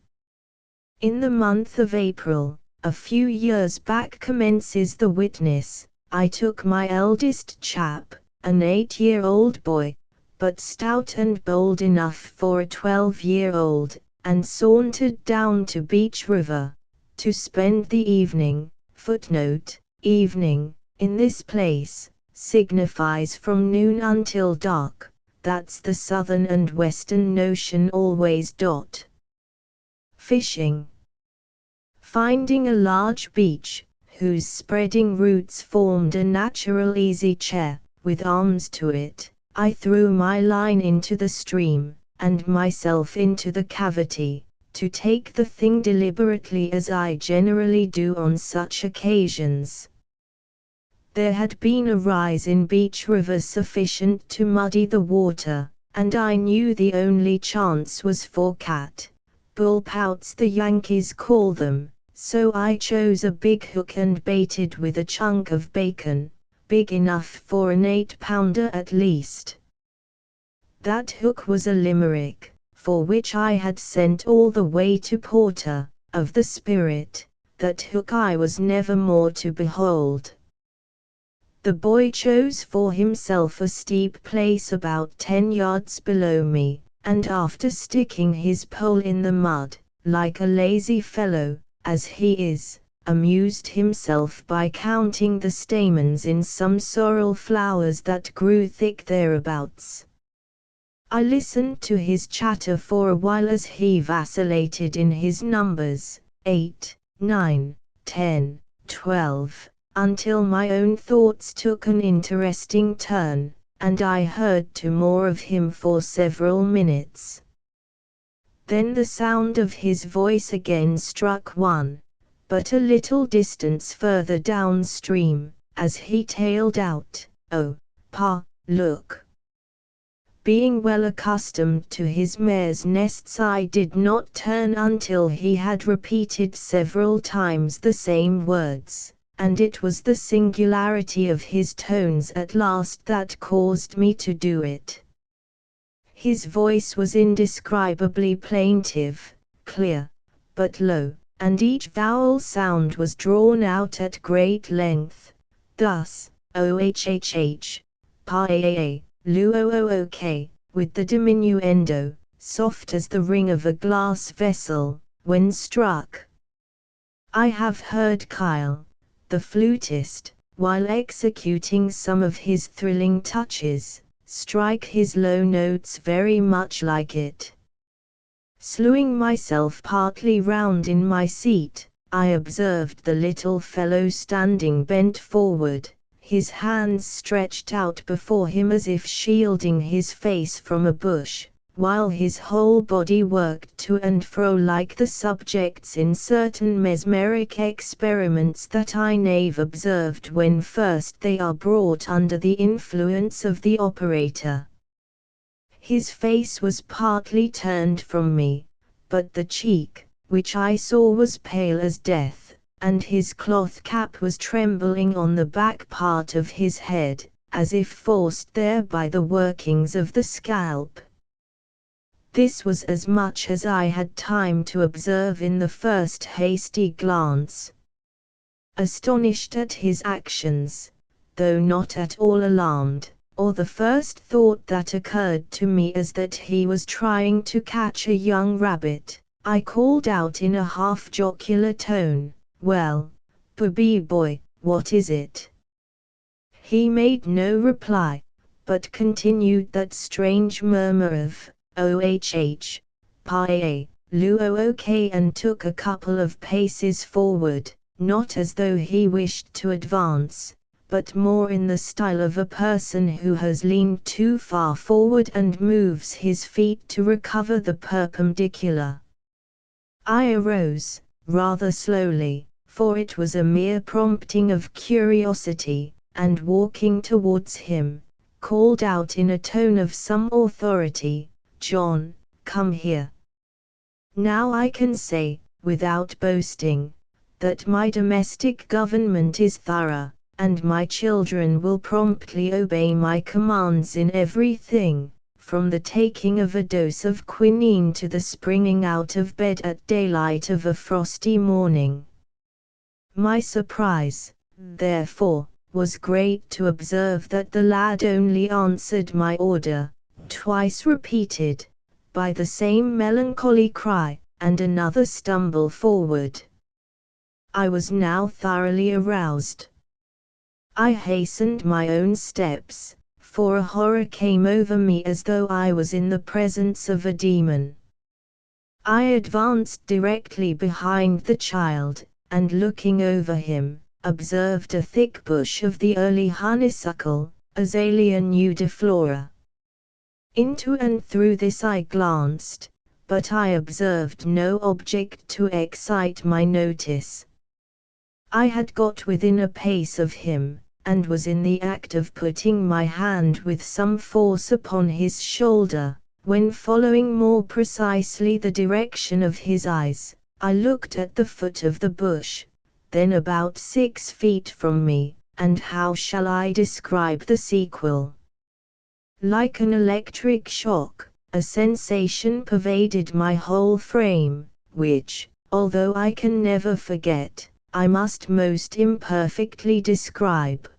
In the month of April, a few years back, commences the witness, I took my eldest chap, an 8-year-old boy, but stout and bold enough for a 12-year-old, and sauntered down to Beach River, to spend the evening. Footnote: evening, in this place, signifies from noon until dark, that's the southern and western notion always. Fishing. Finding a large beach, whose spreading roots formed a natural easy chair, with arms to it, I threw my line into the stream, and myself into the cavity, to take the thing deliberately as I generally do on such occasions. There had been a rise in Beach River sufficient to muddy the water, and I knew the only chance was for cat, bullpouts the Yankees call them, so I chose a big hook and baited with a chunk of bacon, big enough for an 8-pounder at least. That hook was a limerick, for which I had sent all the way to Porter, of the Spirit, that hook I was never more to behold. The boy chose for himself a steep place about 10 yards below me, and after sticking his pole in the mud, like a lazy fellow, as he is, amused himself by counting the stamens in some sorrel flowers that grew thick thereabouts. I listened to his chatter for a while as he vacillated in his numbers, 8, 9, 10, 12, until my own thoughts took an interesting turn, and I heard to more of him for several minutes. Then the sound of his voice again struck one, but a little distance further downstream, as he tailed out, "Oh, Pa, look." Being well accustomed to his mare's nests, I did not turn until he had repeated several times the same words, and it was the singularity of his tones at last that caused me to do it. His voice was indescribably plaintive, clear, but low, and each vowel sound was drawn out at great length, thus, ohhh, pa-a-a, luook, with the diminuendo, soft as the ring of a glass vessel, when struck. I have heard Kyle, the flutist, while executing some of his thrilling touches, strike his low notes very much like it. Slewing myself partly round in my seat, I observed the little fellow standing bent forward, his hands stretched out before him as if shielding his face from a bush, while his whole body worked to and fro like the subjects in certain mesmeric experiments that I have observed when first they are brought under the influence of the operator. His face was partly turned from me, but the cheek, which I saw was pale as death, and his cloth cap was trembling on the back part of his head, as if forced there by the workings of the scalp. This was as much as I had time to observe in the first hasty glance. Astonished at his actions, though not at all alarmed, or the first thought that occurred to me is that he was trying to catch a young rabbit, I called out in a half-jocular tone, "Well, Bobby boy, what is it?" He made no reply, but continued that strange murmur of "ohh, pa-a, luook," and took a couple of paces forward, not as though he wished to advance, but more in the style of a person who has leaned too far forward and moves his feet to recover the perpendicular. I arose, rather slowly, for it was a mere prompting of curiosity, and walking towards him, called out in a tone of some authority, "John, come here." Now I can say, without boasting, that my domestic government is thorough, and my children will promptly obey my commands in everything, from the taking of a dose of quinine to the springing out of bed at daylight of a frosty morning. My surprise, therefore, was great to observe that the lad only answered my order, twice repeated, by the same melancholy cry, and another stumble forward. I was now thoroughly aroused. I hastened my own steps, for a horror came over me as though I was in the presence of a demon. I advanced directly behind the child, and looking over him, observed a thick bush of the early honeysuckle, Azalea nudiflora. Into and through this I glanced, but I observed no object to excite my notice. I had got within a pace of him, and was in the act of putting my hand with some force upon his shoulder, when, following more precisely the direction of his eyes, I looked at the foot of the bush, then about 6 feet from me, and how shall I describe the sequel? Like an electric shock, a sensation pervaded my whole frame, which, although I can never forget, I must most imperfectly describe.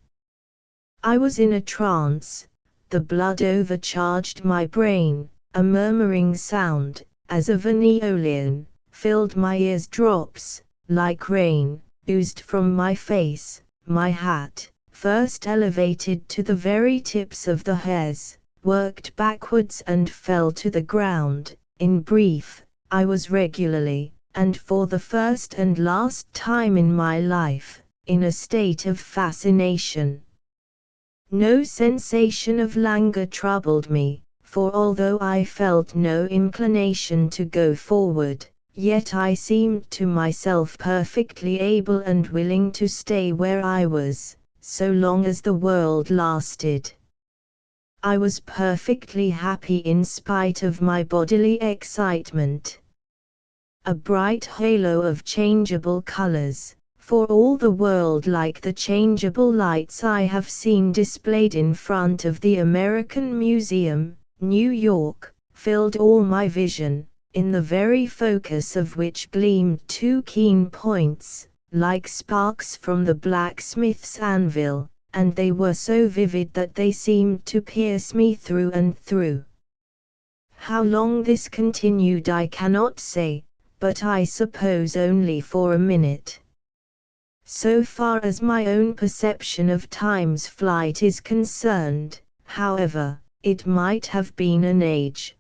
I was in a trance, the blood overcharged my brain, a murmuring sound, as of an aeolian, filled my ears, drops, like rain, oozed from my face, my hat, first elevated to the very tips of the hairs, worked backwards and fell to the ground. In brief, I was regularly, and for the first and last time in my life, in a state of fascination. No sensation of languor troubled me, for although I felt no inclination to go forward, yet I seemed to myself perfectly able and willing to stay where I was, so long as the world lasted. I was perfectly happy in spite of my bodily excitement. A bright halo of changeable colors, for all the world like the changeable lights I have seen displayed in front of the American Museum, New York, filled all my vision, in the very focus of which gleamed two keen points, like sparks from the blacksmith's anvil, and they were so vivid that they seemed to pierce me through and through. How long this continued I cannot say, but I suppose only for a minute. So far as my own perception of time's flight is concerned, however, it might have been an age.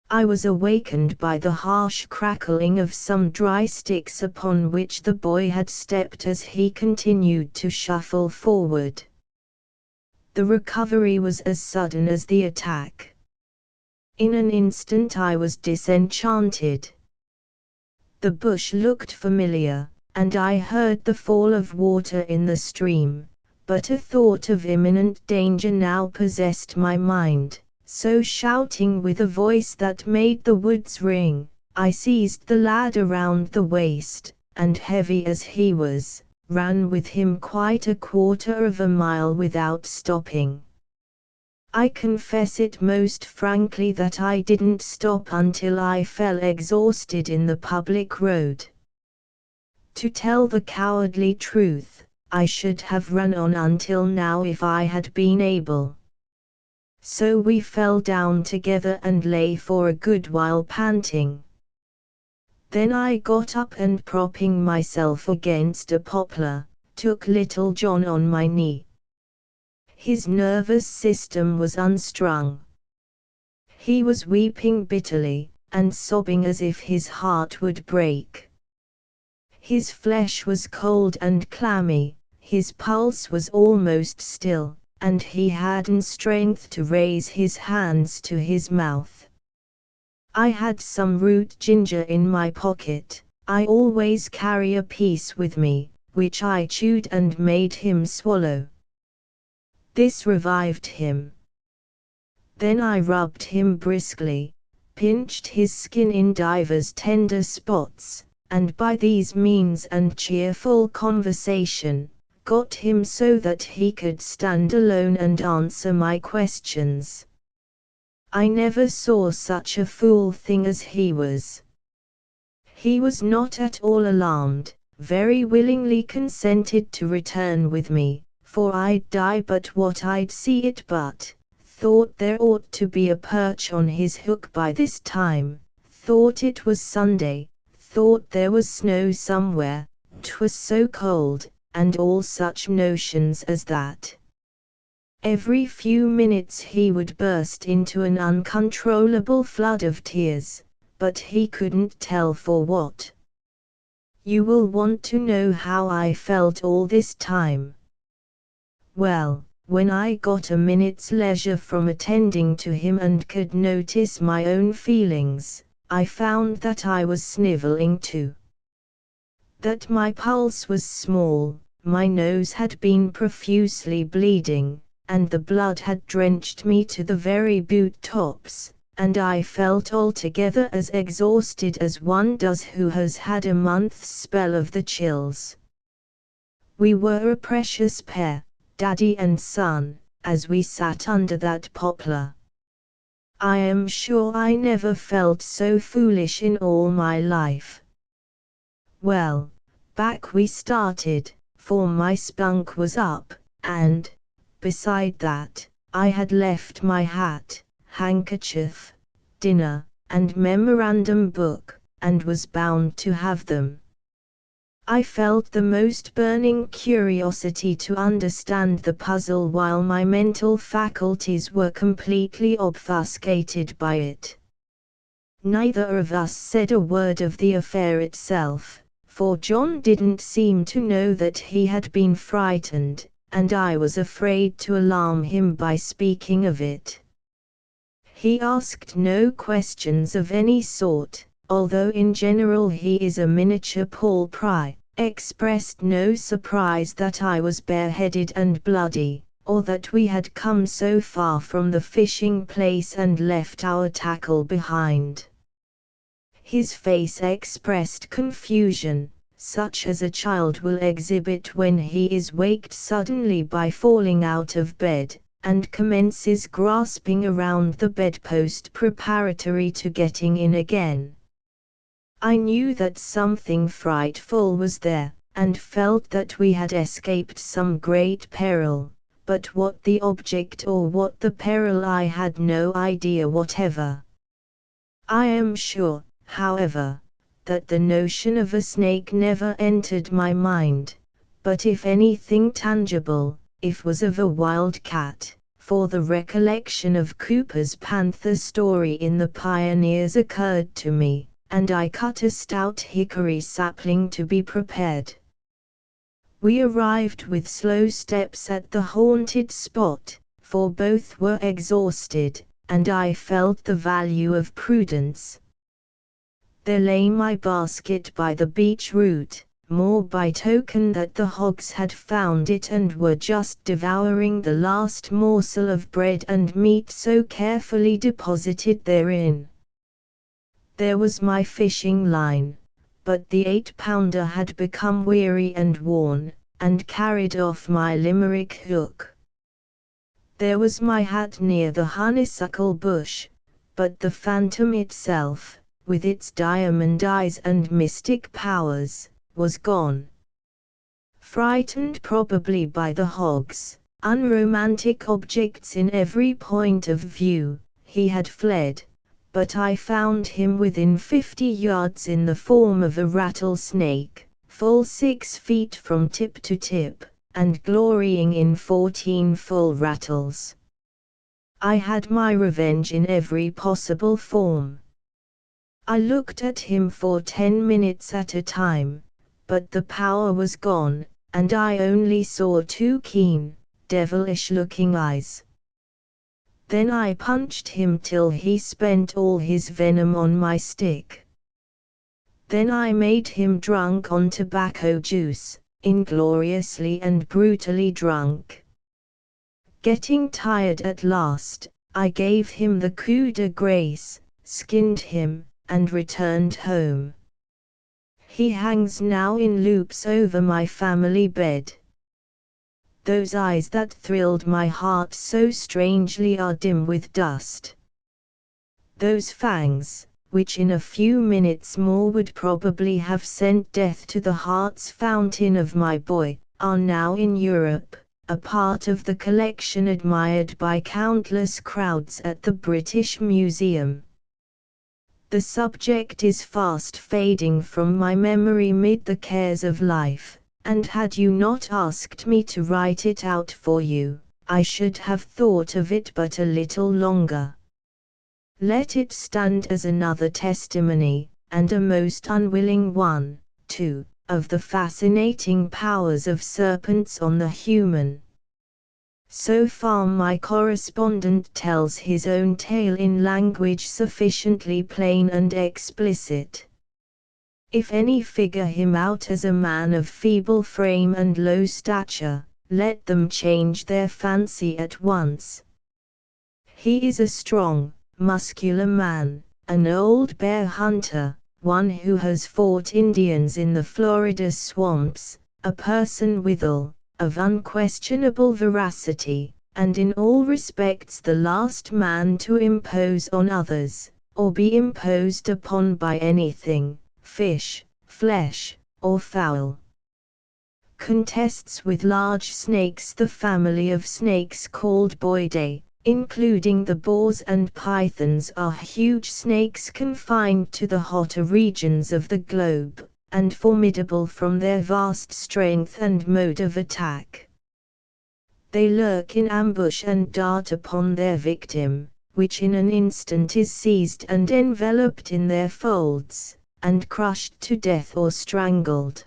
I was awakened by the harsh crackling of some dry sticks upon which the boy had stepped as he continued to shuffle forward. The recovery was as sudden as the attack. In an instant I was disenchanted. The bush looked familiar, and I heard the fall of water in the stream, but a thought of imminent danger now possessed my mind. So shouting with a voice that made the woods ring, I seized the lad around the waist, and heavy as he was, ran with him quite a quarter of a mile without stopping. I confess it most frankly that I didn't stop until I fell exhausted in the public road. To tell the cowardly truth, I should have run on until now if I had been able. So we fell down together and lay for a good while panting. Then I got up and propping myself against a poplar, took little John on my knee. His nervous system was unstrung. He was weeping bitterly, and sobbing as if his heart would break. His flesh was cold and clammy, his pulse was almost still, and he hadn't strength to raise his hands to his mouth. I had some root ginger in my pocket. I always carry a piece with me, which I chewed and made him swallow. This revived him. Then I rubbed him briskly, pinched his skin in divers tender spots, and by these means and cheerful conversation, got him so that he could stand alone and answer my questions. I never saw such a fool thing as he was. He was not at all alarmed, very willingly consented to return with me, for I'd die but what I'd see it but, thought there ought to be a perch on his hook by this time, thought it was Sunday, thought there was snow somewhere, 'twas so cold, and all such notions as that. Every few minutes he would burst into an uncontrollable flood of tears, but he couldn't tell for what. You will want to know how I felt all this time. Well, when I got a minute's leisure from attending to him and could notice my own feelings, I found that I was snivelling too. That my pulse was small, my nose had been profusely bleeding, and the blood had drenched me to the very boot tops, and I felt altogether as exhausted as one does who has had a month's spell of the chills. We were a precious pair, Daddy and son, as we sat under that poplar. I am sure I never felt so foolish in all my life. Well, back we started, for my spunk was up, and, beside that, I had left my hat, handkerchief, dinner, and memorandum book, and was bound to have them. I felt the most burning curiosity to understand the puzzle while my mental faculties were completely obfuscated by it. Neither of us said a word of the affair itself, for John didn't seem to know that he had been frightened, and I was afraid to alarm him by speaking of it. He asked no questions of any sort, although in general he is a miniature Paul Pry, expressed no surprise that I was bareheaded and bloody, or that we had come so far from the fishing place and left our tackle behind. His face expressed confusion, such as a child will exhibit when he is waked suddenly by falling out of bed, and commences grasping around the bedpost preparatory to getting in again. I knew that something frightful was there, and felt that we had escaped some great peril, but what the object or what the peril I had no idea whatever. I am sure, however, that the notion of a snake never entered my mind, but if anything tangible, it was of a wild cat, for the recollection of Cooper's panther story in the Pioneers occurred to me, and I cut a stout hickory sapling to be prepared. We arrived with slow steps at the haunted spot, for both were exhausted, and I felt the value of prudence. There lay my basket by the beech root, more by token that the hogs had found it and were just devouring the last morsel of bread and meat so carefully deposited therein. There was my fishing line, but the 8-pounder had become weary and worn, and carried off my limerick hook. There was my hat near the honeysuckle bush, but the phantom itself, with its diamond eyes and mystic powers, was gone. Frightened probably by the hogs, unromantic objects in every point of view, he had fled, but I found him within 50 yards in the form of a rattlesnake, full 6 feet from tip to tip, and glorying in 14 full rattles. I had my revenge in every possible form. I looked at him for 10 minutes at a time, but the power was gone, and I only saw 2 keen, devilish-looking eyes. Then I punched him till he spent all his venom on my stick. Then I made him drunk on tobacco juice, ingloriously and brutally drunk. Getting tired at last, I gave him the coup de grace, skinned him, and returned home. He hangs now in loops over my family bed. Those eyes that thrilled my heart so strangely are dim with dust. Those fangs, which in a few minutes more would probably have sent death to the heart's fountain of my boy, are now in Europe, a part of the collection admired by countless crowds at the British Museum. The subject is fast fading from my memory mid the cares of life, and had you not asked me to write it out for you, I should have thought of it but a little longer. Let it stand as another testimony, and a most unwilling one, too, of the fascinating powers of serpents on the human. So far my correspondent tells his own tale in language sufficiently plain and explicit. If any figure him out as a man of feeble frame and low stature, let them change their fancy at once. He is a strong, muscular man, an old bear hunter, one who has fought Indians in the Florida swamps, a person withal, of unquestionable veracity, and in all respects the last man to impose on others, or be imposed upon by anything, fish, flesh, or fowl. Contests with large snakes, the family of snakes called Boidae, including the boars and pythons, are huge snakes confined to the hotter regions of the globe, and formidable from their vast strength and mode of attack. They lurk in ambush and dart upon their victim, which in an instant is seized and enveloped in their folds, and crushed to death or strangled.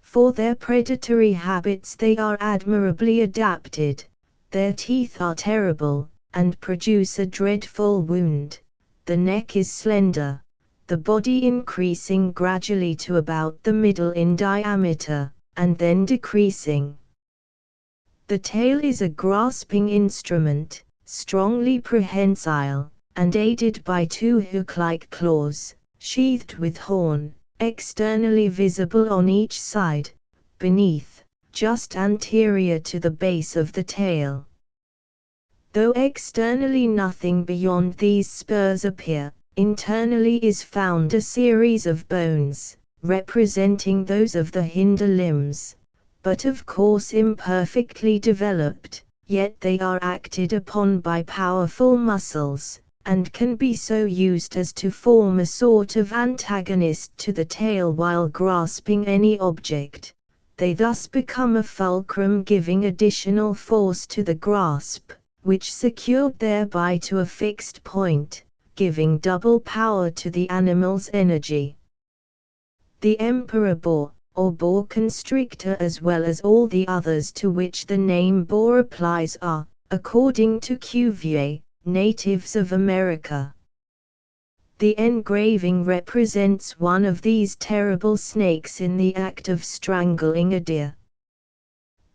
For their predatory habits they are admirably adapted. Their teeth are terrible, and produce a dreadful wound. The neck is slender, the body increasing gradually to about the middle in diameter, and then decreasing. The tail is a grasping instrument, strongly prehensile, and aided by 2 hook-like claws, sheathed with horn, externally visible on each side, beneath, just anterior to the base of the tail. Though externally nothing beyond these spurs appear, internally is found a series of bones, representing those of the hinder limbs, but of course imperfectly developed, yet they are acted upon by powerful muscles, and can be so used as to form a sort of antagonist to the tail while grasping any object. They thus become a fulcrum giving additional force to the grasp, which secured thereby to a fixed point, giving double power to the animal's energy. The emperor boar, or boa constrictor, as well as all the others to which the name boar applies, are, according to Cuvier, natives of America. The engraving represents one of these terrible snakes in the act of strangling a deer.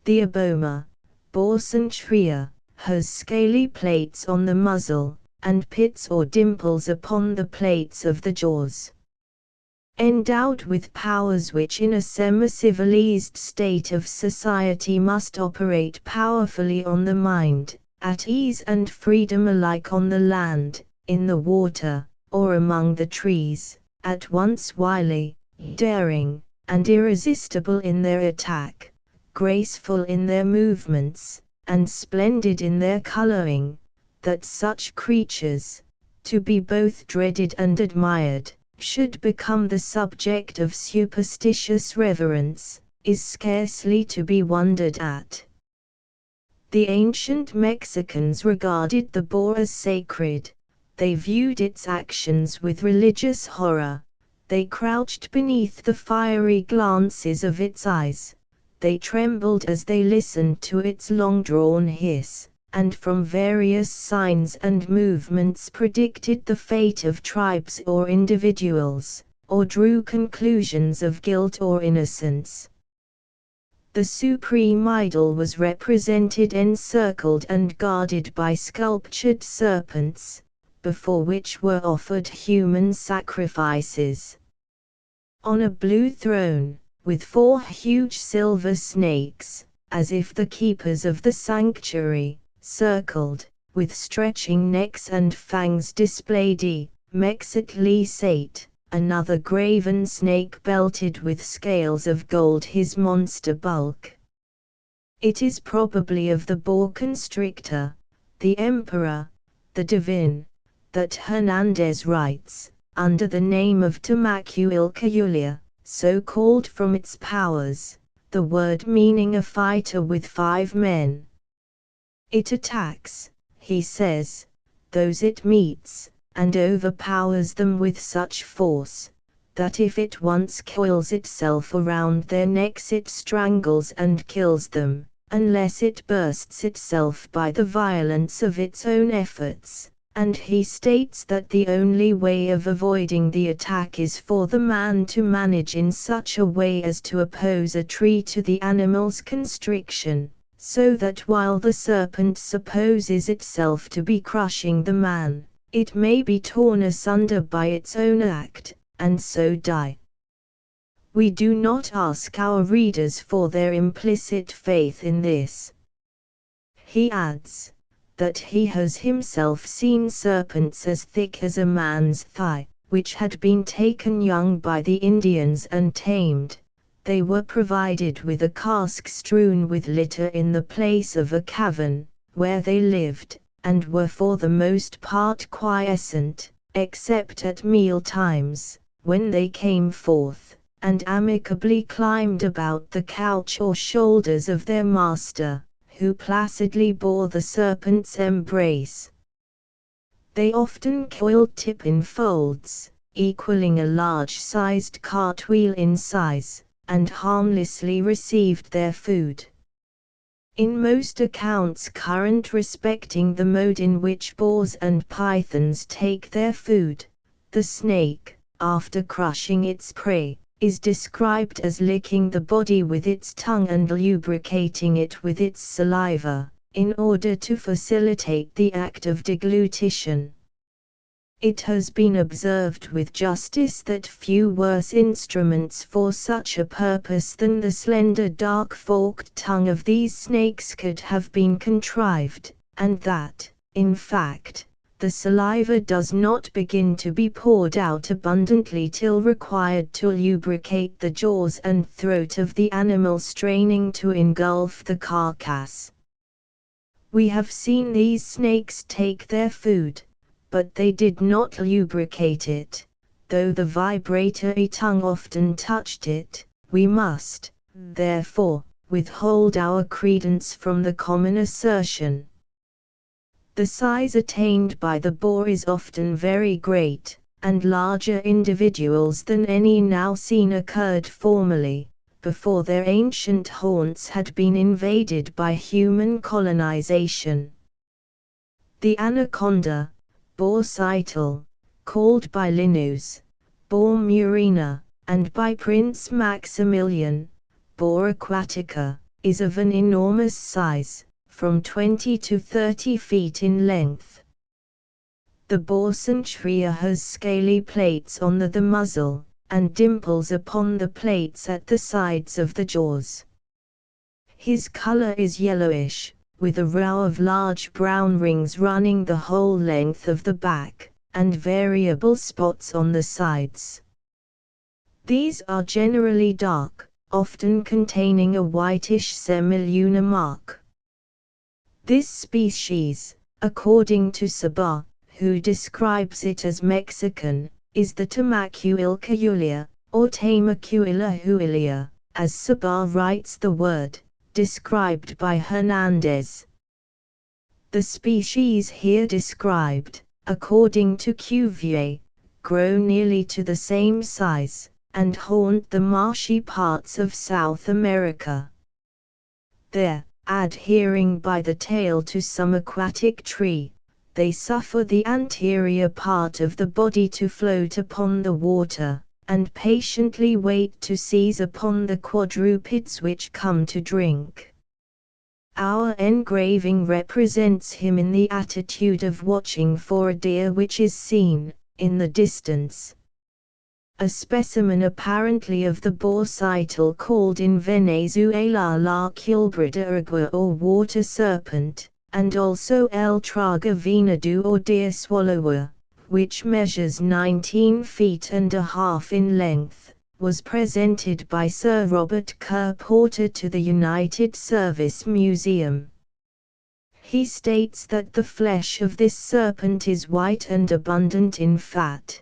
The aboma, boa centria, has scaly plates on the muzzle, and pits or dimples upon the plates of the jaws. Endowed with powers which in a semi-civilized state of society must operate powerfully on the mind, at ease and freedom alike on the land, in the water, or among the trees, at once wily, daring, and irresistible in their attack, graceful in their movements, and splendid in their coloring, that such creatures, to be both dreaded and admired, should become the subject of superstitious reverence, is scarcely to be wondered at. The ancient Mexicans regarded the boar as sacred. They viewed its actions with religious horror. They crouched beneath the fiery glances of its eyes. They trembled as they listened to its long-drawn hiss, and from various signs and movements predicted the fate of tribes or individuals, or drew conclusions of guilt or innocence. The supreme idol was represented encircled and guarded by sculptured serpents, before which were offered human sacrifices. On a blue throne, with 4 huge silver snakes, as if the keepers of the sanctuary, circled, with stretching necks and fangs displayed, Mexicali sate, another graven snake belted with scales of gold, his monster bulk. It is probably of the boa constrictor, the emperor, the divine, that Hernandez writes, under the name of Tamacuilcayulia, so called from its powers, the word meaning a fighter with 5 men. It attacks, he says, those it meets, and overpowers them with such force, that if it once coils itself around their necks it strangles and kills them, unless it bursts itself by the violence of its own efforts. And he states that the only way of avoiding the attack is for the man to manage in such a way as to oppose a tree to the animal's constriction, so that while the serpent supposes itself to be crushing the man, it may be torn asunder by its own act, and so die. We do not ask our readers for their implicit faith in this. He adds that he has himself seen serpents as thick as a man's thigh, which had been taken young by the Indians and tamed. They were provided with a cask strewn with litter in the place of a cavern, where they lived, and were for the most part quiescent, except at meal times, when they came forth, and amicably climbed about the couch or shoulders of their master, who placidly bore the serpent's embrace. They often coiled tip in folds, equaling a large-sized cartwheel in size, and harmlessly received their food. In most accounts current respecting the mode in which boars and pythons take their food, the snake, after crushing its prey, is described as licking the body with its tongue and lubricating it with its saliva, in order to facilitate the act of deglutition. It has been observed with justice that few worse instruments for such a purpose than the slender dark forked tongue of these snakes could have been contrived, and that, in fact, the saliva does not begin to be poured out abundantly till required to lubricate the jaws and throat of the animal straining to engulf the carcass. We have seen these snakes take their food, but they did not lubricate it. Though the vibratory tongue often touched it, we must, therefore, withhold our credence from the common assertion. The size attained by the boar is often very great, and larger individuals than any now seen occurred formerly, before their ancient haunts had been invaded by human colonization. The anaconda, Boar cytal, called by Linnaeus, Boar murina, and by Prince Maximilian, Boar aquatica, is of an enormous size, from 20 to 30 feet in length. The boar centuria has scaly plates on the muzzle, and dimples upon the plates at the sides of the jaws. His color is yellowish, with a row of large brown rings running the whole length of the back, and variable spots on the sides. These are generally dark, often containing a whitish semilunar mark. This species, according to Sabah, who describes it as Mexican, is the Tamacuilca huilia, or Tamacuila huilia, as Sabah writes the word, described by Hernandez. The species here described, according to Cuvier, grow nearly to the same size, and haunt the marshy parts of South America. There, adhering by the tail to some aquatic tree, they suffer the anterior part of the body to float upon the water, and patiently wait to seize upon the quadrupeds which come to drink. Our engraving represents him in the attitude of watching for a deer which is seen, in the distance. A specimen apparently of the boar cytal called in Venezuela la culebra de agua or water serpent, and also El traga venado or deer swallower, which measures 19 feet and a half in length, was presented by Sir Robert Kerr Porter to the United Service Museum. He states that the flesh of this serpent is white and abundant in fat.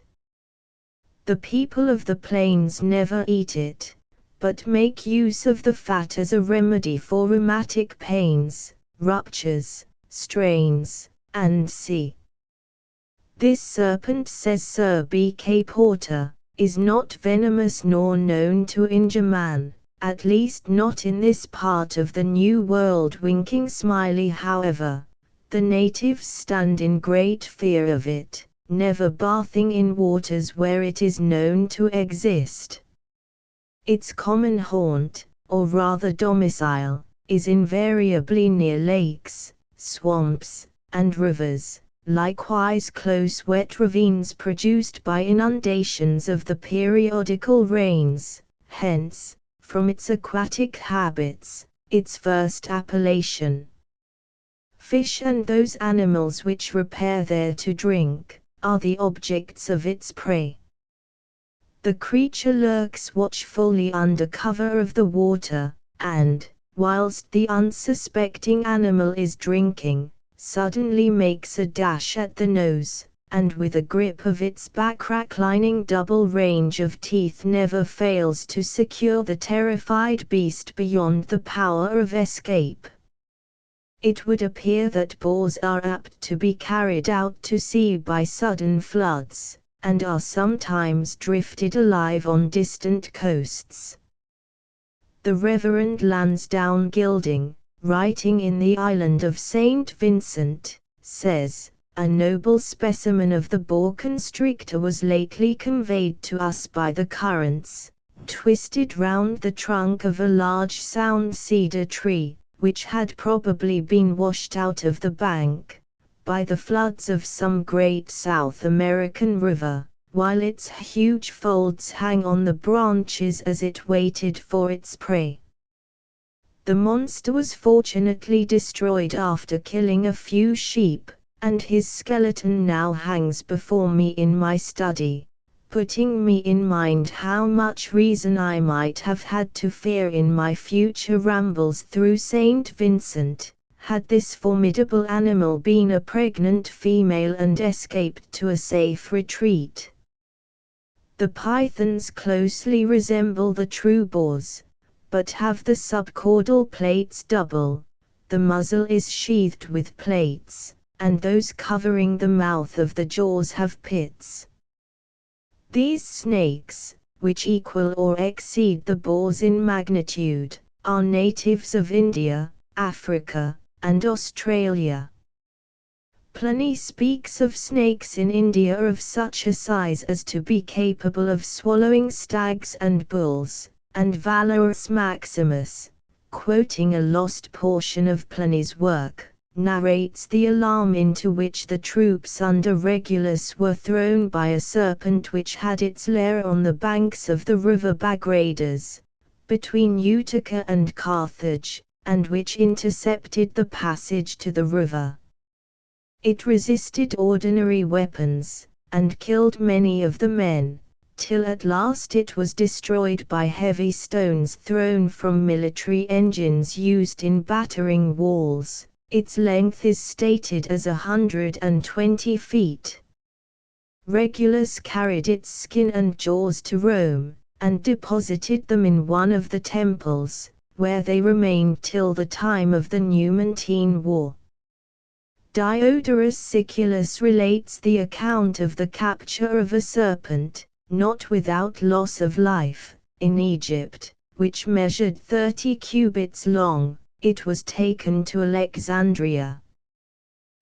The people of the plains never eat it, but make use of the fat as a remedy for rheumatic pains, ruptures, strains, and c. This serpent, says Sir B. K. Porter, is not venomous nor known to injure man, at least not in this part of the New World. Winking Smiley, however, the natives stand in great fear of it, never bathing in waters where it is known to exist. Its common haunt, or rather domicile, is invariably near lakes, swamps, and rivers, likewise close wet ravines produced by inundations of the periodical rains. Hence, from its aquatic habits, its first appellation. Fish and those animals which repair there to drink, are the objects of its prey. The creature lurks watchfully under cover of the water, and, whilst the unsuspecting animal is drinking, suddenly makes a dash at the nose, and with a grip of its back-reclining double range of teeth never fails to secure the terrified beast beyond the power of escape. It would appear that boars are apt to be carried out to sea by sudden floods, and are sometimes drifted alive on distant coasts. The Reverend Lansdowne Gilding, writing in the island of St. Vincent, says, "A noble specimen of the boa constrictor was lately conveyed to us by the currents, twisted round the trunk of a large sound cedar tree, which had probably been washed out of the bank by the floods of some great South American river, while its huge folds hang on the branches as it waited for its prey." The monster was fortunately destroyed after killing a few sheep, and his skeleton now hangs before me in my study, putting me in mind how much reason I might have had to fear in my future rambles through St. Vincent, had this formidable animal been a pregnant female and escaped to a safe retreat. The pythons closely resemble the true boars, but have the subcaudal plates double. The muzzle is sheathed with plates, and those covering the mouth of the jaws have pits. These snakes, which equal or exceed the boars in magnitude, are natives of India, Africa, and Australia. Pliny speaks of snakes in India of such a size as to be capable of swallowing stags and bulls, and Valorus Maximus, quoting a lost portion of Pliny's work, narrates the alarm into which the troops under Regulus were thrown by a serpent which had its lair on the banks of the river Bagradus, between Utica and Carthage, and which intercepted the passage to the river. It resisted ordinary weapons, and killed many of the men, till at last it was destroyed by heavy stones thrown from military engines used in battering walls. Its length is stated as 120 feet. Regulus carried its skin and jaws to Rome, and deposited them in one of the temples, where they remained till the time of the Numantine War. Diodorus Siculus relates the account of the capture of a serpent, not without loss of life, in Egypt, which measured 30 cubits long. It was taken to Alexandria.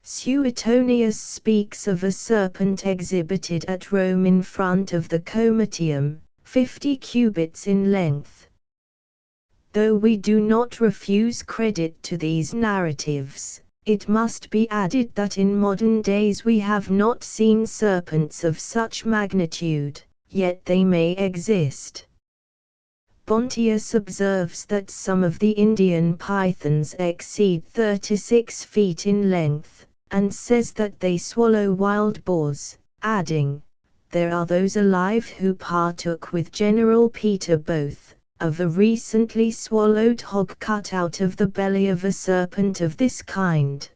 Suetonius speaks of a serpent exhibited at Rome in front of the Comitium, 50 cubits in length. Though we do not refuse credit to these narratives, it must be added that in modern days we have not seen serpents of such magnitude, yet they may exist. Bontius observes that some of the Indian pythons exceed 36 feet in length, and says that they swallow wild boars, adding, "There are those alive who partook with General Peter Both, of a recently swallowed hog cut out of the belly of a serpent of this kind."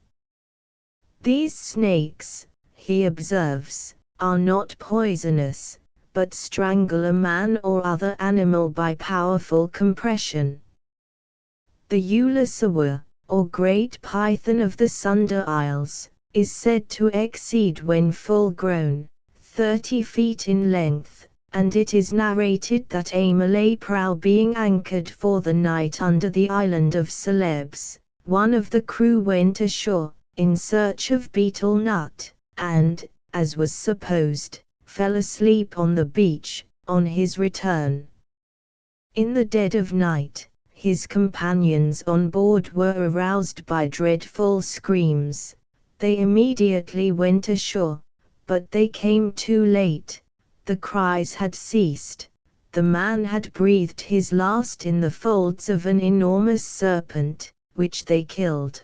These snakes, he observes, are not poisonous, but strangle a man or other animal by powerful compression. The Ulasawa, or great python of the Sunda Isles, is said to exceed when full grown, 30 feet in length, and it is narrated that a Malay prow being anchored for the night under the island of Celebes, one of the crew went ashore, in search of betel nut, and, as was supposed, fell asleep on the beach. On his return, in the dead of night, his companions on board were aroused by dreadful screams. They immediately went ashore, but they came too late. The cries had ceased. The man had breathed his last in the folds of an enormous serpent, which they killed.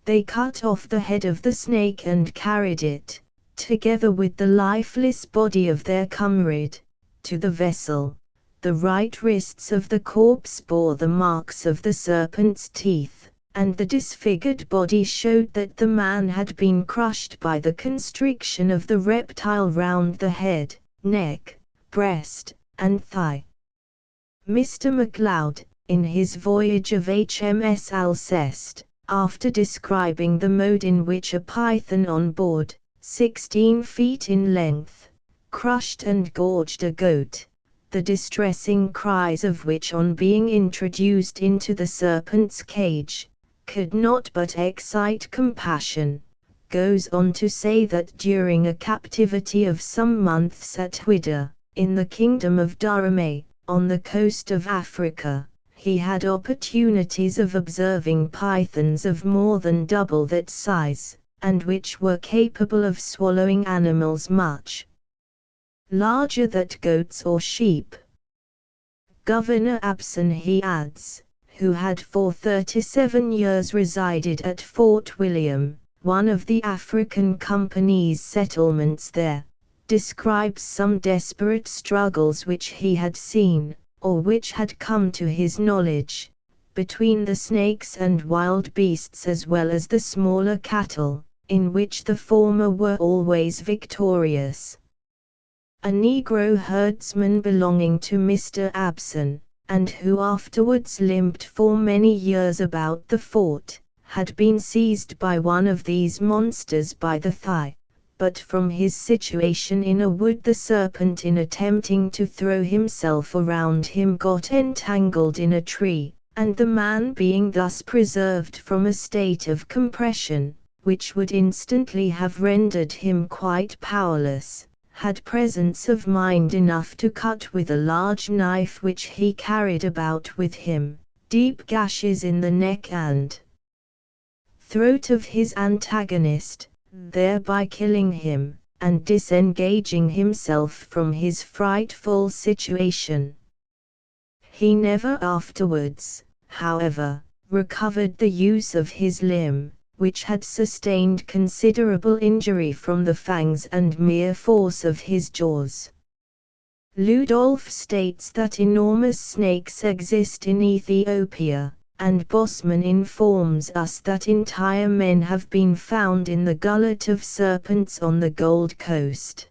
They cut off the head of the snake and carried it, together with the lifeless body of their comrade, to the vessel. The right wrists of the corpse bore the marks of the serpent's teeth, and the disfigured body showed that the man had been crushed by the constriction of the reptile round the head, neck, breast, and thigh. Mr. MacLeod, in his voyage of HMS Alceste, after describing the mode in which a python on board, 16 feet in length, crushed and gorged a goat, the distressing cries of which on being introduced into the serpent's cage, could not but excite compassion, goes on to say that during a captivity of some months at Huida, in the kingdom of Dahomey, on the coast of Africa, he had opportunities of observing pythons of more than double that size, and which were capable of swallowing animals much larger than goats or sheep. Governor Abson, he adds, who had for 37 years resided at Fort William, one of the African Company's settlements there, describes some desperate struggles which he had seen, or which had come to his knowledge, between the snakes and wild beasts as well as the smaller cattle, in which the former were always victorious. A Negro herdsman belonging to Mr. Abson, and who afterwards limped for many years about the fort, had been seized by one of these monsters by the thigh, but from his situation in a wood the serpent in attempting to throw himself around him got entangled in a tree, and the man being thus preserved from a state of compression, which would instantly have rendered him quite powerless, had presence of mind enough to cut with a large knife which he carried about with him, deep gashes in the neck and throat of his antagonist, thereby killing him, and disengaging himself from his frightful situation. He never afterwards, however, recovered the use of his limb, which had sustained considerable injury from the fangs and mere force of his jaws. Ludolf states that enormous snakes exist in Ethiopia, and Bosman informs us that entire men have been found in the gullet of serpents on the Gold Coast.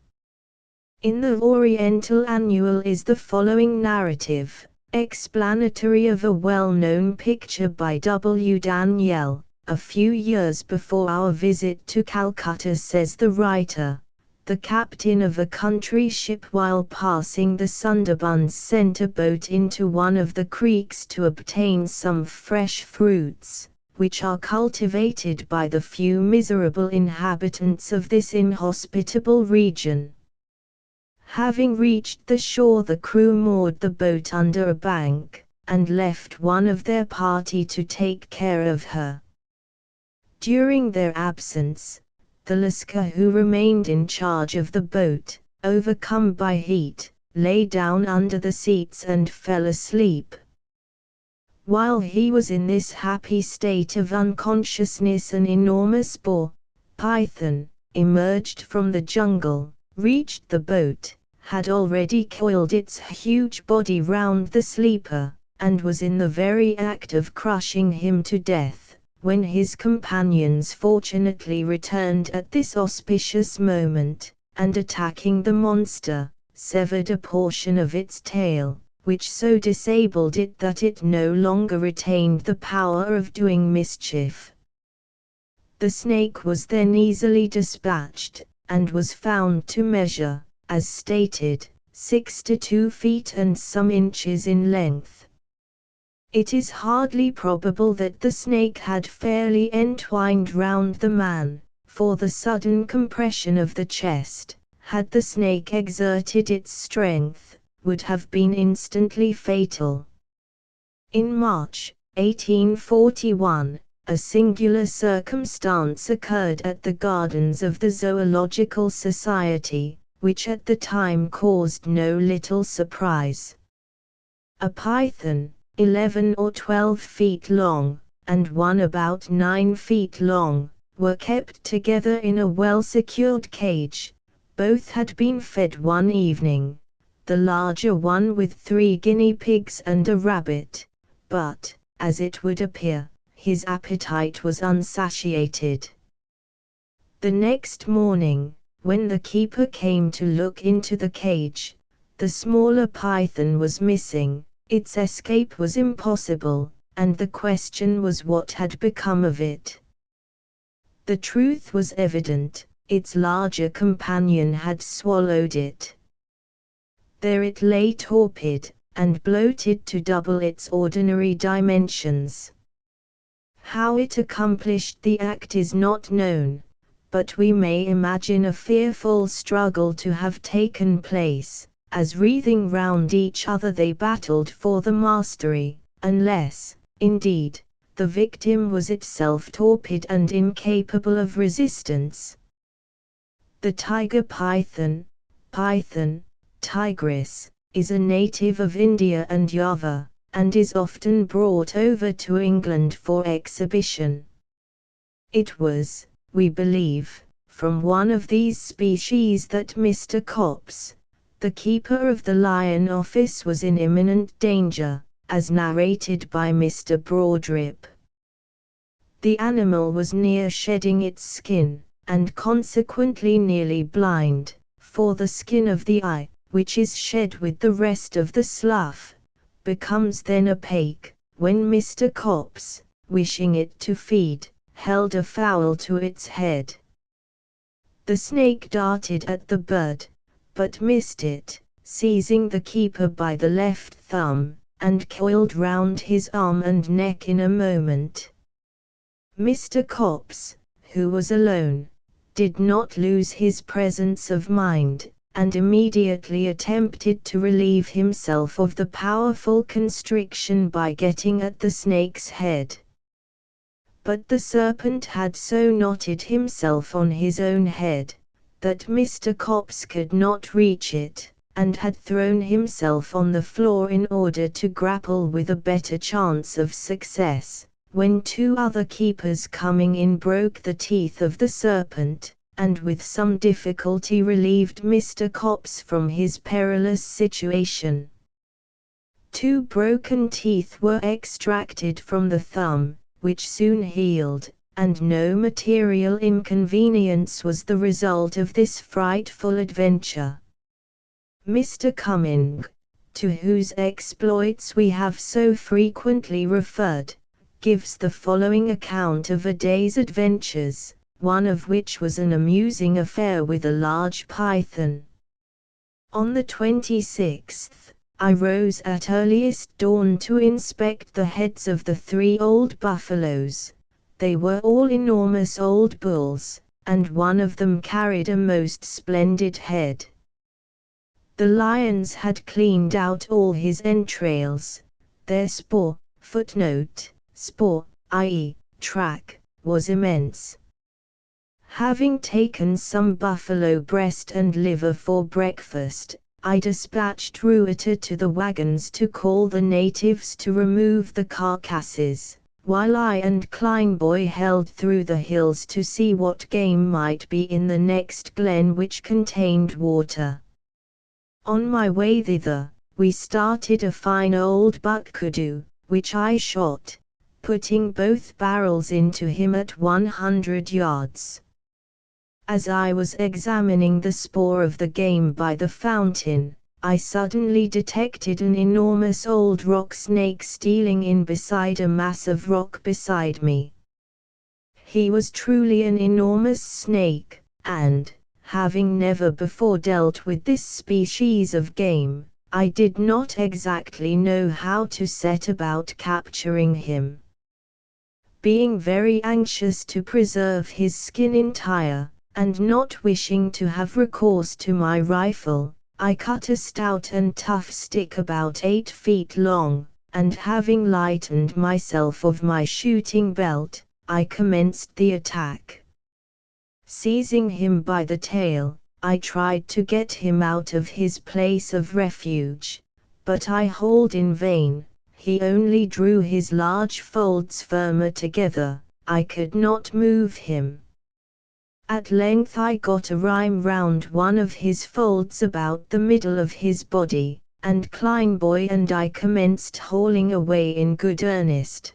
In the Oriental Annual is the following narrative, explanatory of a well-known picture by W. Daniel. A few years before our visit to Calcutta, says the writer, the captain of a country ship while passing the Sundarbans sent a boat into one of the creeks to obtain some fresh fruits, which are cultivated by the few miserable inhabitants of this inhospitable region. Having reached the shore, the crew moored the boat under a bank, and left one of their party to take care of her. During their absence, the Lascar who remained in charge of the boat, overcome by heat, lay down under the seats and fell asleep. While he was in this happy state of unconsciousness, an enormous boar, python, emerged from the jungle, reached the boat, had already coiled its huge body round the sleeper, and was in the very act of crushing him to death, when his companions fortunately returned at this auspicious moment, and attacking the monster, severed a portion of its tail, which so disabled it that it no longer retained the power of doing mischief. The snake was then easily dispatched, and was found to measure, as stated, 6 to 2 feet and some inches in length. It is hardly probable that the snake had fairly entwined round the man, for the sudden compression of the chest, had the snake exerted its strength, would have been instantly fatal. In March, 1841, a singular circumstance occurred at the gardens of the Zoological Society, which at the time caused no little surprise. A python, 11 or 12 feet long, and one about 9 feet long, were kept together in a well-secured cage. Both had been fed one evening, the larger one with 3 guinea pigs and a rabbit, but, as it would appear, his appetite was unsatiated. The next morning, when the keeper came to look into the cage, the smaller python was missing. Its escape was impossible, and the question was what had become of it. The truth was evident, its larger companion had swallowed it. There it lay torpid, and bloated to double its ordinary dimensions. How it accomplished the act is not known, but we may imagine a fearful struggle to have taken place, as wreathing round each other they battled for the mastery, unless, indeed, the victim was itself torpid and incapable of resistance. The tiger python, Python tigris, is a native of India and Java, and is often brought over to England for exhibition. It was, we believe, from one of these species that Mr. Copps, the keeper of the Lion Office, was in imminent danger, as narrated by Mr. Broadrip. The animal was near shedding its skin, and consequently nearly blind, for the skin of the eye, which is shed with the rest of the slough, becomes then opaque, when Mr. Copps, wishing it to feed, held a fowl to its head. The snake darted at the bird, but missed it, seizing the keeper by the left thumb, and coiled round his arm and neck in a moment. Mr. Copps, who was alone, did not lose his presence of mind, and immediately attempted to relieve himself of the powerful constriction by getting at the snake's head. But the serpent had so knotted himself on his own head, that Mr. Copps could not reach it, and had thrown himself on the floor in order to grapple with a better chance of success, when two other keepers coming in broke the teeth of the serpent, and with some difficulty relieved Mr. Copps from his perilous situation. 2 broken teeth were extracted from the thumb, which soon healed, and no material inconvenience was the result of this frightful adventure. Mr. Cumming, to whose exploits we have so frequently referred, gives the following account of a day's adventures, one of which was an amusing affair with a large python. On the 26th, I rose at earliest dawn to inspect the heads of the 3 old buffaloes. They were all enormous old bulls, and one of them carried a most splendid head. The lions had cleaned out all his entrails. Their spoor, i.e., track, was immense. Having taken some buffalo breast and liver for breakfast, I dispatched Ruiter to the wagons to call the natives to remove the carcasses, while I and Kleinboy held through the hills to see what game might be in the next glen which contained water. On my way thither, we started a fine old buck kudu, which I shot, putting both barrels into him at 100 yards. As I was examining the spoor of the game by the fountain, I suddenly detected an enormous old rock snake stealing in beside a mass of rock beside me. He was truly an enormous snake, and, having never before dealt with this species of game, I did not exactly know how to set about capturing him. Being very anxious to preserve his skin entire, and not wishing to have recourse to my rifle, I cut a stout and tough stick about 8 feet long, and having lightened myself of my shooting belt, I commenced the attack. Seizing him by the tail, I tried to get him out of his place of refuge, but I hauled in vain. He only drew his large folds firmer together. I could not move him. At length I got a rime round one of his folds about the middle of his body, and Kleinboy and I commenced hauling away in good earnest.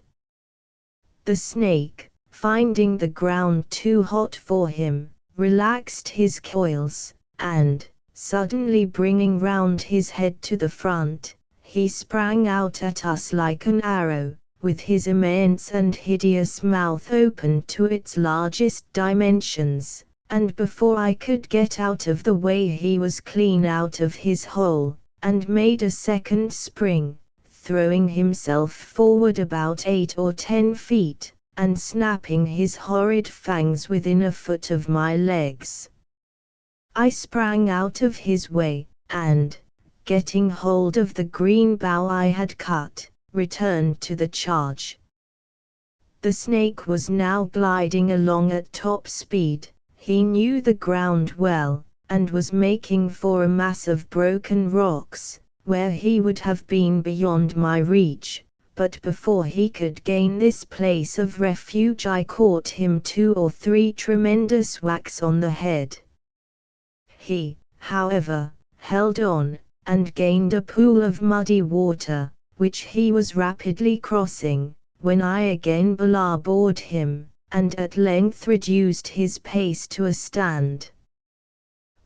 The snake, finding the ground too hot for him, relaxed his coils, and, suddenly bringing round his head to the front, he sprang out at us like an arrow, with his immense and hideous mouth opened to its largest dimensions, and before I could get out of the way he was clean out of his hole, and made a second spring, throwing himself forward about 8 or 10 feet, and snapping his horrid fangs within a foot of my legs. I sprang out of his way, and, getting hold of the green bough I had cut, returned to the charge. The snake was now gliding along at top speed. He knew the ground well, and was making for a mass of broken rocks, where he would have been beyond my reach, but before he could gain this place of refuge I caught him 2 or 3 tremendous whacks on the head. He, however, held on, and gained a pool of muddy water, which he was rapidly crossing, when I again belabored him, and at length reduced his pace to a stand.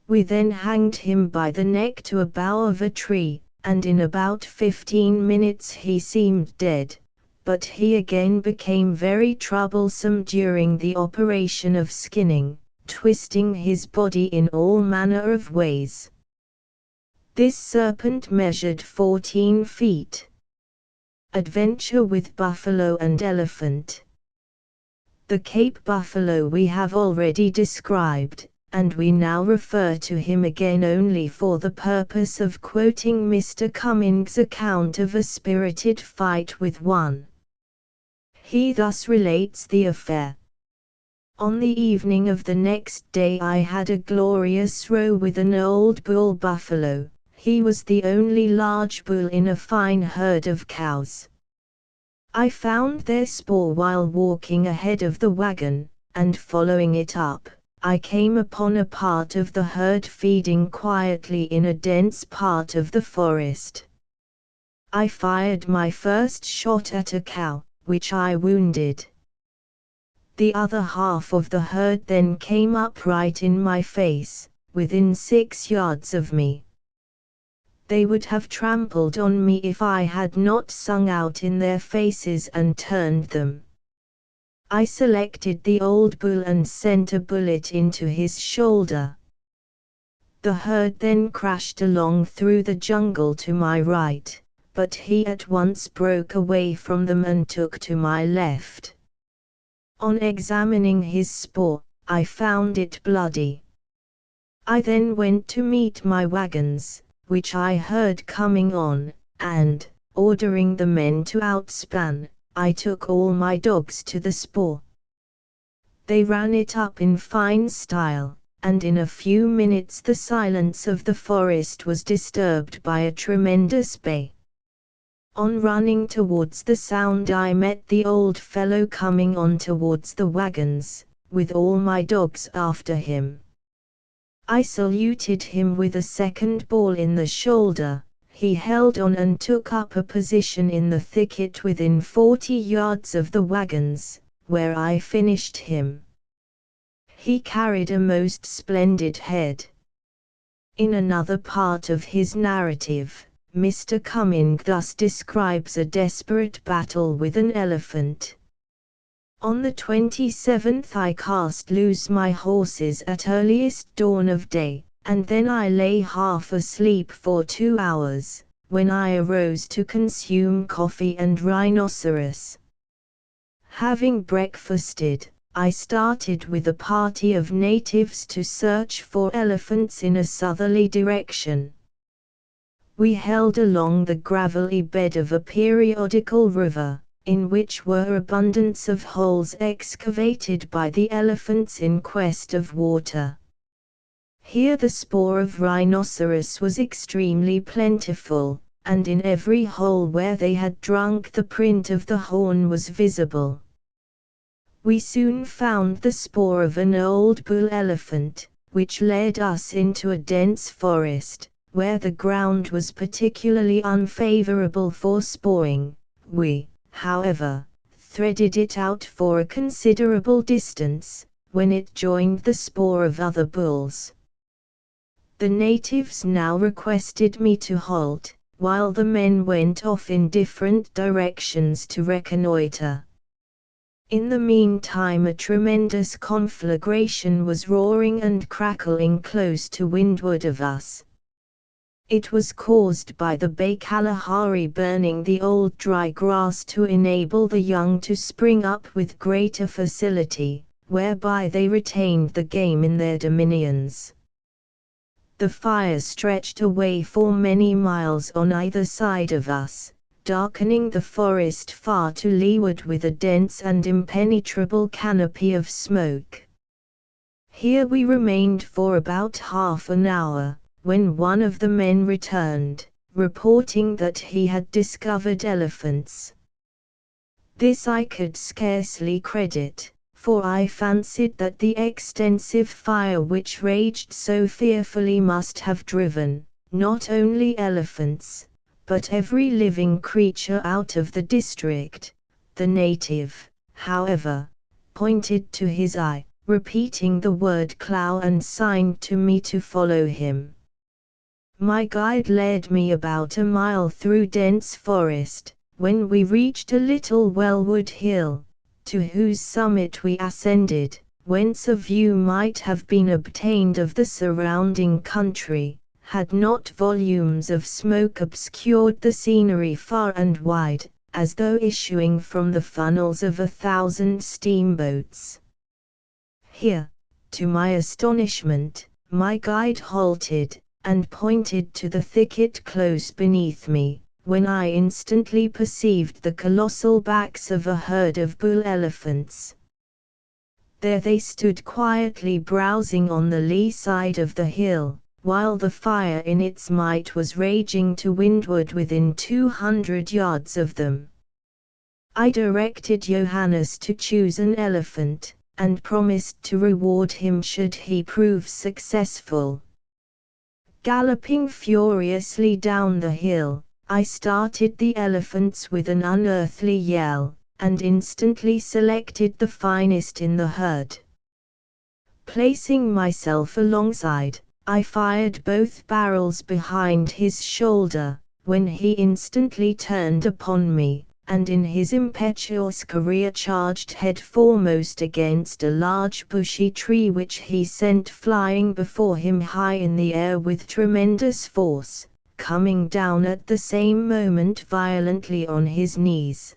We then hanged him by the neck to a bough of a tree, and in about 15 minutes he seemed dead, but he again became very troublesome during the operation of skinning, twisting his body in all manner of ways. This serpent measured 14 feet. Adventure with buffalo and elephant. The Cape buffalo we have already described, and we now refer to him again only for the purpose of quoting Mr. Cumming's account of a spirited fight with one. He thus relates the affair. On the evening of the next day I had a glorious row with an old bull buffalo. He was the only large bull in a fine herd of cows. I found their spoor while walking ahead of the wagon, and following it up, I came upon a part of the herd feeding quietly in a dense part of the forest. I fired my first shot at a cow, which I wounded. The other half of the herd then came up right in my face, within 6 yards of me. They would have trampled on me if I had not sung out in their faces and turned them. I selected the old bull and sent a bullet into his shoulder. The herd then crashed along through the jungle to my right, but he at once broke away from them and took to my left. On examining his spoor, I found it bloody. I then went to meet my wagons, which I heard coming on, and, ordering the men to outspan, I took all my dogs to the spoor. They ran it up in fine style, and in a few minutes the silence of the forest was disturbed by a tremendous bay. On running towards the sound I met the old fellow coming on towards the wagons, with all my dogs after him. I saluted him with a second ball in the shoulder. He held on and took up a position in the thicket within 40 yards of the wagons, where I finished him. He carried a most splendid head. In another part of his narrative, Mr. Cumming thus describes a desperate battle with an elephant. On the 27th I cast loose my horses at earliest dawn of day, and then I lay half asleep for 2 hours, when I arose to consume coffee and rhinoceros. Having breakfasted, I started with a party of natives to search for elephants in a southerly direction. We held along the gravelly bed of a periodical river, in which were abundance of holes excavated by the elephants in quest of water. Here the spoor of rhinoceros was extremely plentiful, and in every hole where they had drunk the print of the horn was visible. We soon found the spoor of an old bull elephant, which led us into a dense forest, where the ground was particularly unfavorable for sporing. We, however, threaded it out for a considerable distance, when it joined the spoor of other bulls. The natives now requested me to halt, while the men went off in different directions to reconnoiter. In the meantime a tremendous conflagration was roaring and crackling close to windward of us. It was caused by the Bay Kalahari burning the old dry grass to enable the young to spring up with greater facility, whereby they retained the game in their dominions. The fire stretched away for many miles on either side of us, darkening the forest far to leeward with a dense and impenetrable canopy of smoke. Here we remained for about half an hour, when one of the men returned, reporting that he had discovered elephants. This I could scarcely credit, for I fancied that the extensive fire which raged so fearfully must have driven, not only elephants, but every living creature out of the district. The native, however, pointed to his eye, repeating the word Clow, and signed to me to follow him. My guide led me about a mile through dense forest, when we reached a little well-wood hill, to whose summit we ascended, whence a view might have been obtained of the surrounding country, had not volumes of smoke obscured the scenery far and wide, as though issuing from the funnels of 1,000 steamboats. Here, to my astonishment, my guide halted, and pointed to the thicket close beneath me, when I instantly perceived the colossal backs of a herd of bull elephants. There they stood quietly browsing on the lee side of the hill, while the fire in its might was raging to windward within 200 yards of them. I directed Johannes to choose an elephant, and promised to reward him should he prove successful. Galloping furiously down the hill, I started the elephants with an unearthly yell, and instantly selected the finest in the herd. Placing myself alongside, I fired both barrels behind his shoulder, when he instantly turned upon me, and in his impetuous career charged head foremost against a large bushy tree which he sent flying before him high in the air with tremendous force, coming down at the same moment violently on his knees.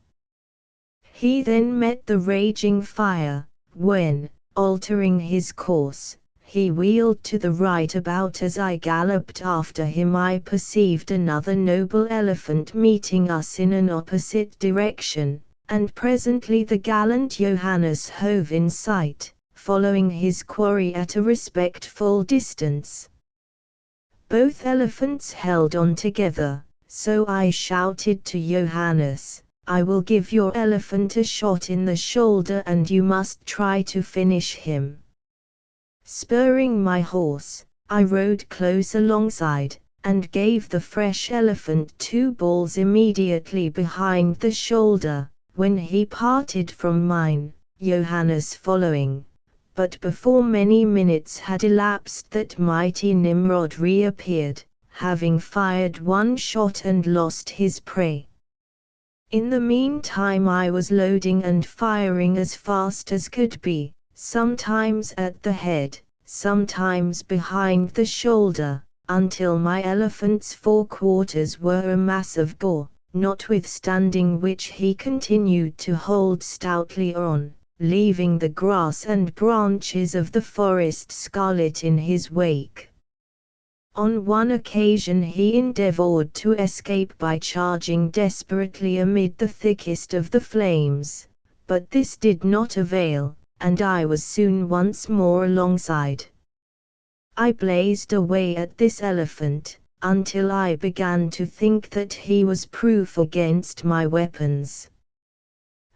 He then met the raging fire, when, altering his course, he wheeled to the right. About as I galloped after him I perceived another noble elephant meeting us in an opposite direction, and presently the gallant Johannes hove in sight, following his quarry at a respectful distance. Both elephants held on together, so I shouted to Johannes, "I will give your elephant a shot in the shoulder and you must try to finish him." Spurring my horse, I rode close alongside, and gave the fresh elephant 2 balls immediately behind the shoulder, when he parted from mine, Johannes following. But before many minutes had elapsed that mighty Nimrod reappeared, having fired 1 shot and lost his prey. In the meantime I was loading and firing as fast as could be, sometimes at the head, sometimes behind the shoulder, until my elephant's forequarters were a mass of gore, notwithstanding which he continued to hold stoutly on, leaving the grass and branches of the forest scarlet in his wake. On one occasion he endeavored to escape by charging desperately amid the thickest of the flames, but this did not avail, and I was soon once more alongside. I blazed away at this elephant, until I began to think that he was proof against my weapons.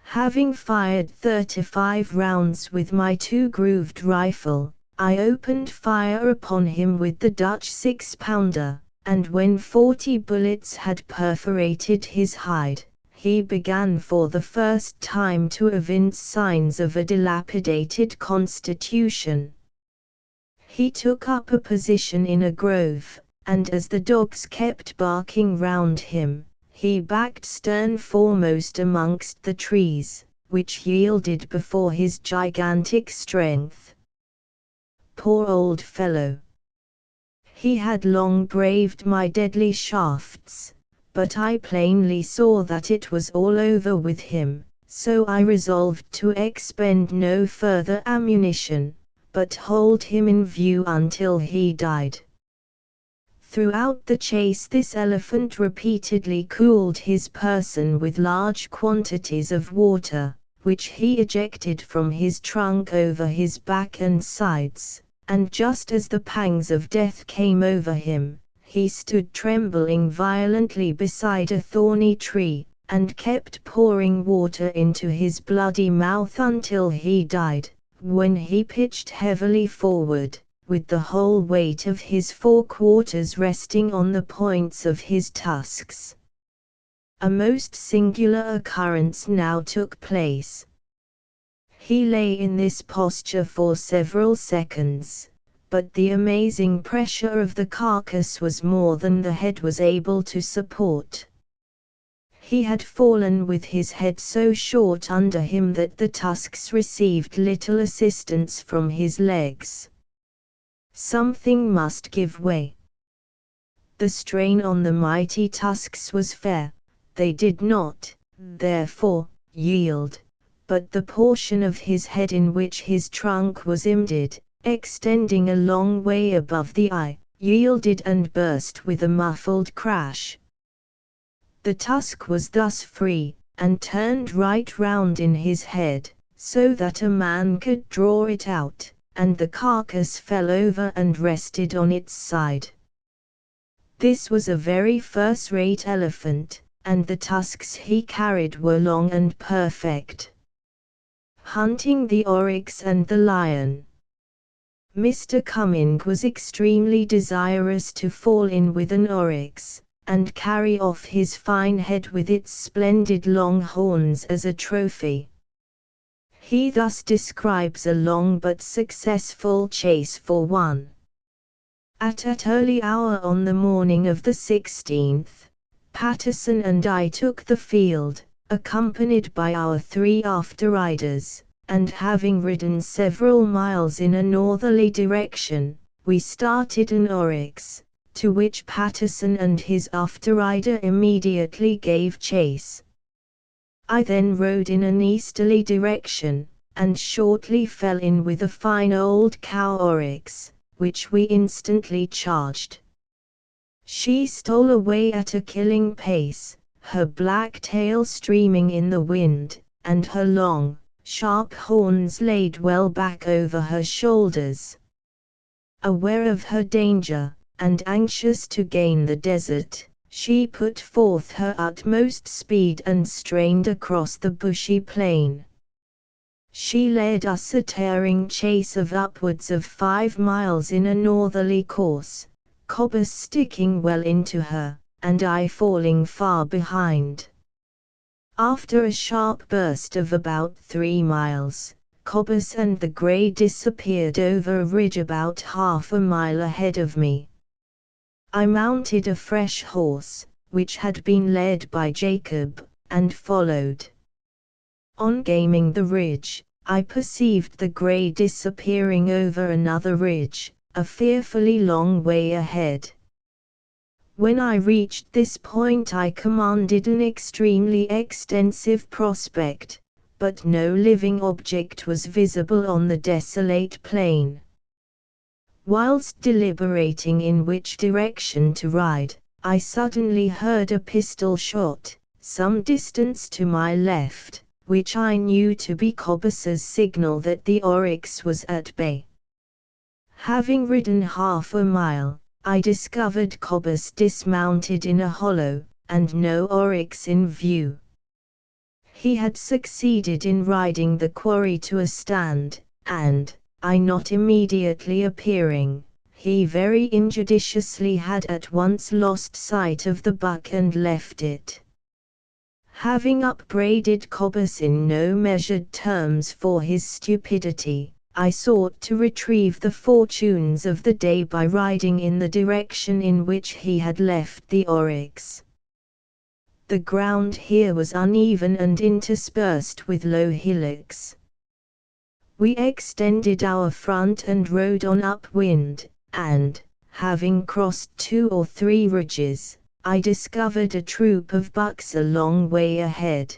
Having fired 35 rounds with my 2-grooved rifle, I opened fire upon him with the Dutch 6-pounder, and when 40 bullets had perforated his hide, he began for the first time to evince signs of a dilapidated constitution. He took up a position in a grove, and as the dogs kept barking round him, he backed stern foremost amongst the trees, which yielded before his gigantic strength. Poor old fellow! He had long braved my deadly shafts, but I plainly saw that it was all over with him, so I resolved to expend no further ammunition, but hold him in view until he died. Throughout the chase this elephant repeatedly cooled his person with large quantities of water, which he ejected from his trunk over his back and sides, and just as the pangs of death came over him, he stood trembling violently beside a thorny tree, and kept pouring water into his bloody mouth until he died, when he pitched heavily forward, with the whole weight of his forequarters resting on the points of his tusks. A most singular occurrence now took place. He lay in this posture for several seconds, but the amazing pressure of the carcass was more than the head was able to support. He had fallen with his head so short under him that the tusks received little assistance from his legs. Something must give way. The strain on the mighty tusks was fair, they did not, therefore, yield, but the portion of his head in which his trunk was imbedded, extending a long way above the eye, yielded and burst with a muffled crash. The tusk was thus free, and turned right round in his head, so that a man could draw it out, and the carcass fell over and rested on its side. This was a very first-rate elephant, and the tusks he carried were long and perfect. Hunting the oryx and the lion. Mr. Cumming was extremely desirous to fall in with an oryx, and carry off his fine head with its splendid long horns as a trophy. He thus describes a long but successful chase for one. At an early hour on the morning of the 16th, Patterson and I took the field, accompanied by our 3 after-riders, and having ridden several miles in a northerly direction, we started an oryx, to which Patterson and his after-rider immediately gave chase. I then rode in an easterly direction, and shortly fell in with a fine old cow oryx, which we instantly charged. She stole away at a killing pace, her black tail streaming in the wind, and her long, sharp horns laid well back over her shoulders. Aware of her danger, and anxious to gain the desert, she put forth her utmost speed and strained across the bushy plain. She led us a tearing chase of upwards of 5 miles in a northerly course, Cobbus sticking well into her, and I falling far behind. After a sharp burst of about 3 miles, Cobbus and the grey disappeared over a ridge about half a mile ahead of me. I mounted a fresh horse, which had been led by Jacob, and followed. On gaining the ridge, I perceived the grey disappearing over another ridge, a fearfully long way ahead. When I reached this point I commanded an extremely extensive prospect, but no living object was visible on the desolate plain. Whilst deliberating in which direction to ride, I suddenly heard a pistol shot, some distance to my left, which I knew to be Cobbus's signal that the oryx was at bay. Having ridden half a mile, I discovered Cobbus dismounted in a hollow, and no oryx in view. He had succeeded in riding the quarry to a stand, and, I not immediately appearing, he very injudiciously had at once lost sight of the buck and left it. Having upbraided Cobbus in no measured terms for his stupidity, I sought to retrieve the fortunes of the day by riding in the direction in which he had left the oryx. The ground here was uneven and interspersed with low hillocks. We extended our front and rode on upwind, and, having crossed 2 or 3 ridges, I discovered a troop of bucks a long way ahead.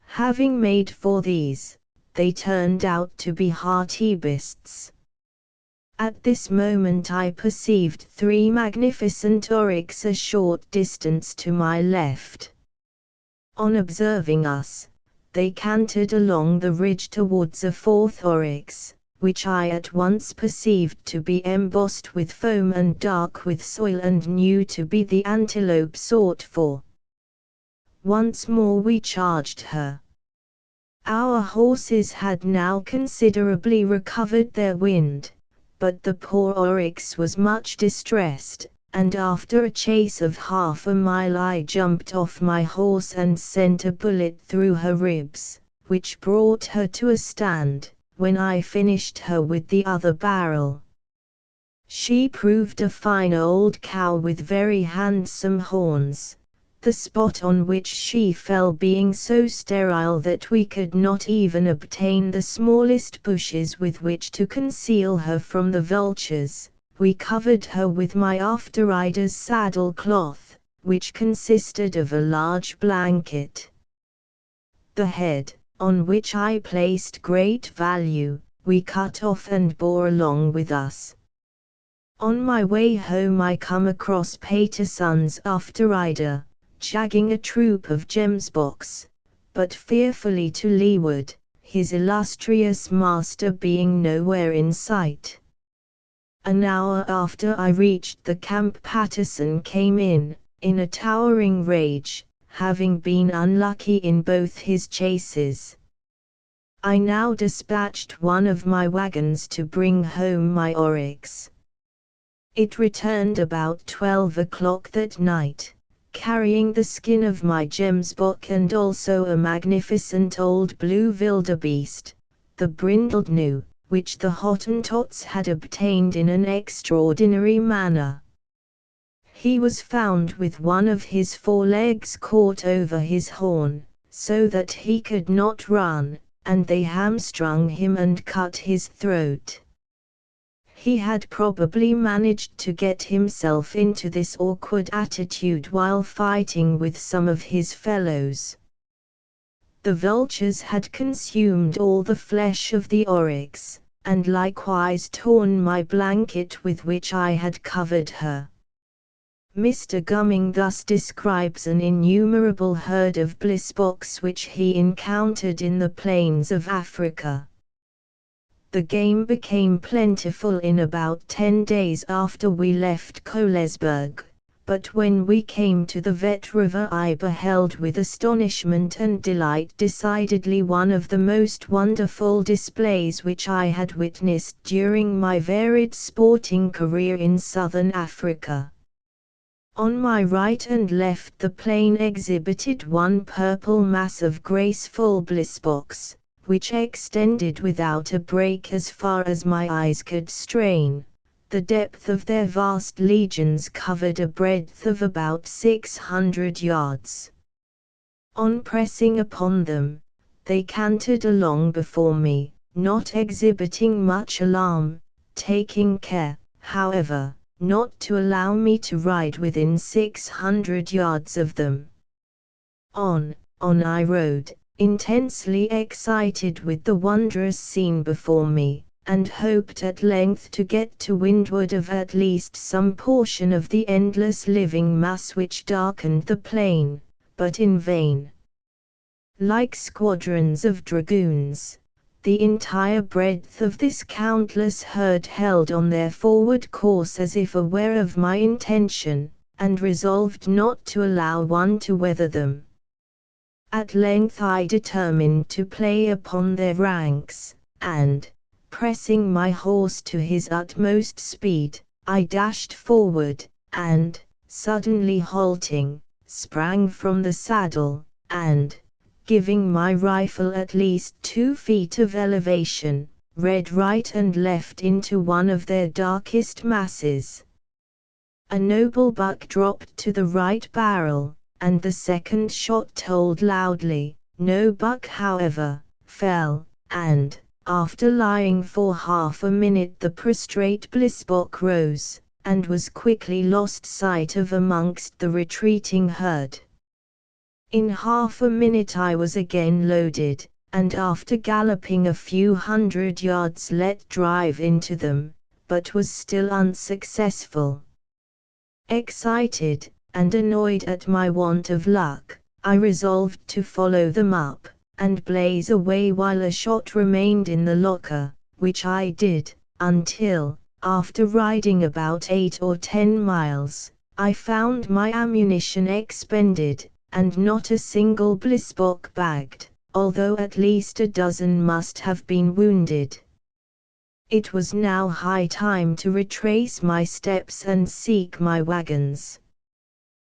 Having made for these, they turned out to be hartebeests. At this moment I perceived 3 magnificent oryx a short distance to my left. On observing us, they cantered along the ridge towards a 4th oryx, which I at once perceived to be embossed with foam and dark with soil and knew to be the antelope sought for. Once more we charged her. Our horses had now considerably recovered their wind, but the poor oryx was much distressed, and after a chase of half a mile I jumped off my horse and sent a bullet through her ribs, which brought her to a stand, when I finished her with the other barrel. She proved a fine old cow with very handsome horns, the spot on which she fell being so sterile that we could not even obtain the smallest bushes with which to conceal her from the vultures. We covered her with my after-rider's saddle cloth, which consisted of a large blanket. The head, on which I placed great value, we cut off and bore along with us. On my way home I come across Paterson's after-rider, jagging a troop of gemsboks, but fearfully to leeward, his illustrious master being nowhere in sight. An hour after I reached the camp Patterson came in a towering rage, having been unlucky in both his chases. I now dispatched one of my wagons to bring home my oryx. It returned about 12 o'clock that night, carrying the skin of my gemsbok and also a magnificent old blue wildebeest, the brindled gnu, which the Hottentots had obtained in an extraordinary manner. He was found with one of his forelegs caught over his horn, so that he could not run, and they hamstrung him and cut his throat. He had probably managed to get himself into this awkward attitude while fighting with some of his fellows. The vultures had consumed all the flesh of the oryx, and likewise torn my blanket with which I had covered her. Mr. Gumming thus describes an innumerable herd of blissboks which he encountered in the plains of Africa. The game became plentiful in about 10 days after we left Colesberg, but when we came to the Vet River I beheld with astonishment and delight decidedly one of the most wonderful displays which I had witnessed during my varied sporting career in southern Africa. On my right and left the plain exhibited one purple mass of graceful blissboks, which extended without a break as far as my eyes could strain. The depth of their vast legions covered a breadth of about 600 yards. On pressing upon them, they cantered along before me, not exhibiting much alarm, taking care, however, not to allow me to ride within 600 yards of them. On I rode, intensely excited with the wondrous scene before me, and hoped at length to get to windward of at least some portion of the endless living mass which darkened the plain, but in vain. Like squadrons of dragoons, the entire breadth of this countless herd held on their forward course as if aware of my intention, and resolved not to allow one to weather them. At length I determined to play upon their ranks, and, pressing my horse to his utmost speed, I dashed forward, and, suddenly halting, sprang from the saddle, and, giving my rifle at least 2 feet of elevation, read right and left into one of their darkest masses. A noble buck dropped to the right barrel, and the second shot told loudly. No buck, however, fell, and, after lying for half a minute, the prostrate blissbok rose, and was quickly lost sight of amongst the retreating herd. In half a minute I was again loaded, and after galloping a few hundred yards let drive into them, but was still unsuccessful. Excited, and annoyed at my want of luck, I resolved to follow them up, and blaze away while a shot remained in the locker, which I did, until, after riding about 8 or 10 miles, I found my ammunition expended, and not a single blissbock bagged, although at least a dozen must have been wounded. It was now high time to retrace my steps and seek my wagons.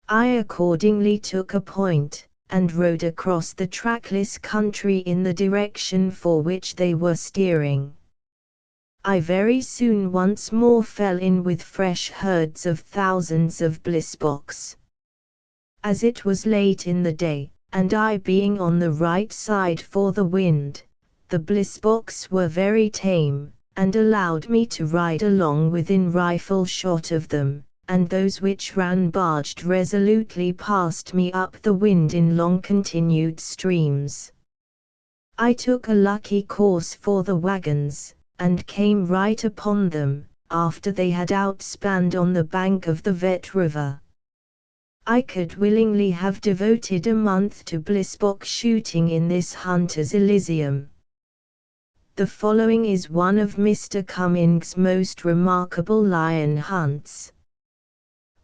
I accordingly took a point, and rode across the trackless country in the direction for which they were steering. I very soon once more fell in with fresh herds of thousands of blissbocks. As it was late in the day, and I being on the right side for the wind, the blissbocks were very tame, and allowed me to ride along within rifle shot of them, and those which ran barged resolutely past me up the wind in long-continued streams. I took a lucky course for the wagons, and came right upon them, after they had outspanned on the bank of the Vet River. I could willingly have devoted a month to blissbock shooting in this hunter's Elysium. The following is one of Mr. Cumming's most remarkable lion hunts.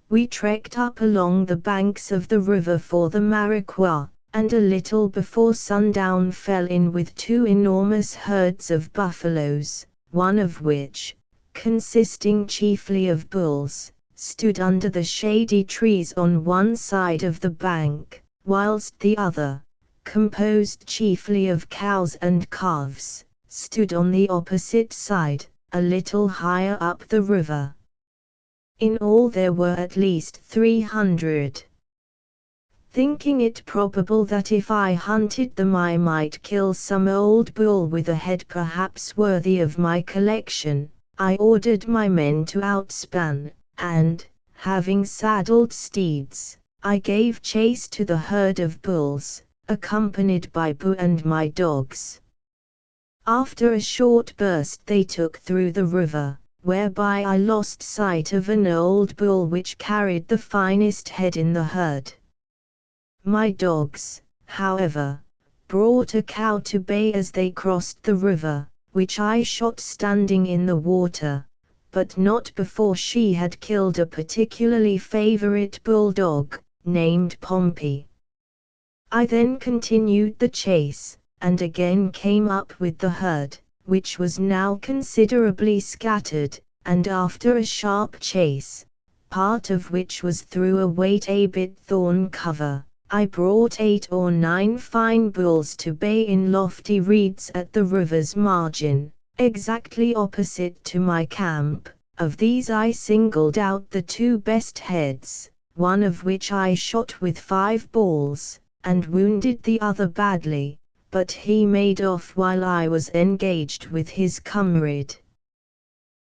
We trekked up along the banks of the river for the Mariquois, and a little before sundown fell in with 2 enormous herds of buffaloes, one of which, consisting chiefly of bulls, stood under the shady trees on one side of the bank, whilst the other, composed chiefly of cows and calves, stood on the opposite side, a little higher up the river. In all there were at least 300. Thinking it probable that if I hunted them I might kill some old bull with a head perhaps worthy of my collection, I ordered my men to outspan, and, having saddled steeds, I gave chase to the herd of bulls, accompanied by Boo and my dogs. After a short burst they took through the river, whereby I lost sight of an old bull which carried the finest head in the herd. My dogs, however, brought a cow to bay as they crossed the river, which I shot standing in the water, but not before she had killed a particularly favorite bulldog, named Pompey. I then continued the chase, and again came up with the herd, which was now considerably scattered, and after a sharp chase, part of which was through a wait-a-bit thorn cover, I brought 8 or 9 fine bulls to bay in lofty reeds at the river's margin, exactly opposite to my camp. Of these I singled out the 2 best heads, one of which I shot with 5 balls, and wounded the other badly, but he made off while I was engaged with his comrade.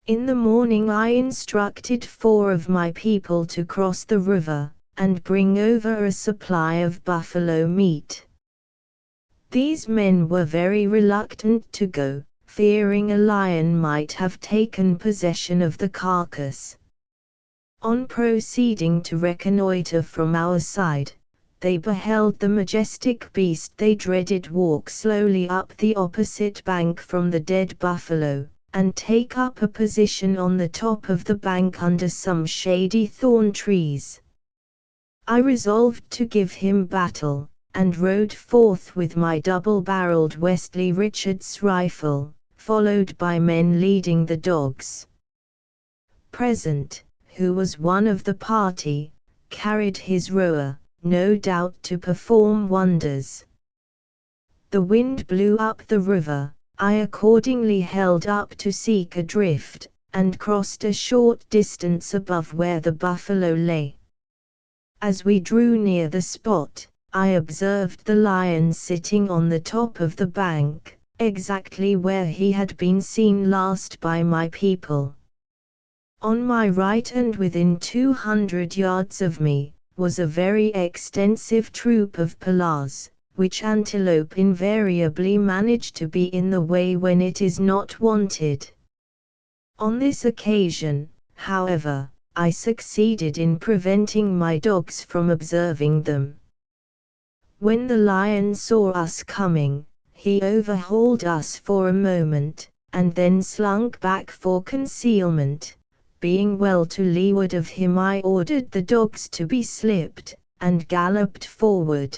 In the morning I instructed 4 of my people to cross the river, and bring over a supply of buffalo meat. These men were very reluctant to go, fearing a lion might have taken possession of the carcass. On proceeding to reconnoiter from our side, they beheld the majestic beast they dreaded walk slowly up the opposite bank from the dead buffalo, and take up a position on the top of the bank under some shady thorn trees. I resolved to give him battle, and rode forth with my double-barreled Westley Richards rifle, followed by men leading the dogs. Present, who was one of the party, carried his roer, no doubt to perform wonders. The wind blew up the river. I accordingly held up to seek a drift, and crossed a short distance above where the buffalo lay. As we drew near the spot, I observed the lion sitting on the top of the bank, exactly where he had been seen last by my people. On my right and within 200 yards of me, was a very extensive troop of pallars, which antelope invariably manage to be in the way when it is not wanted. On this occasion, however, I succeeded in preventing my dogs from observing them. When the lion saw us coming, he overhauled us for a moment, and then slunk back for concealment. Being well to leeward of him, I ordered the dogs to be slipped, and galloped forward.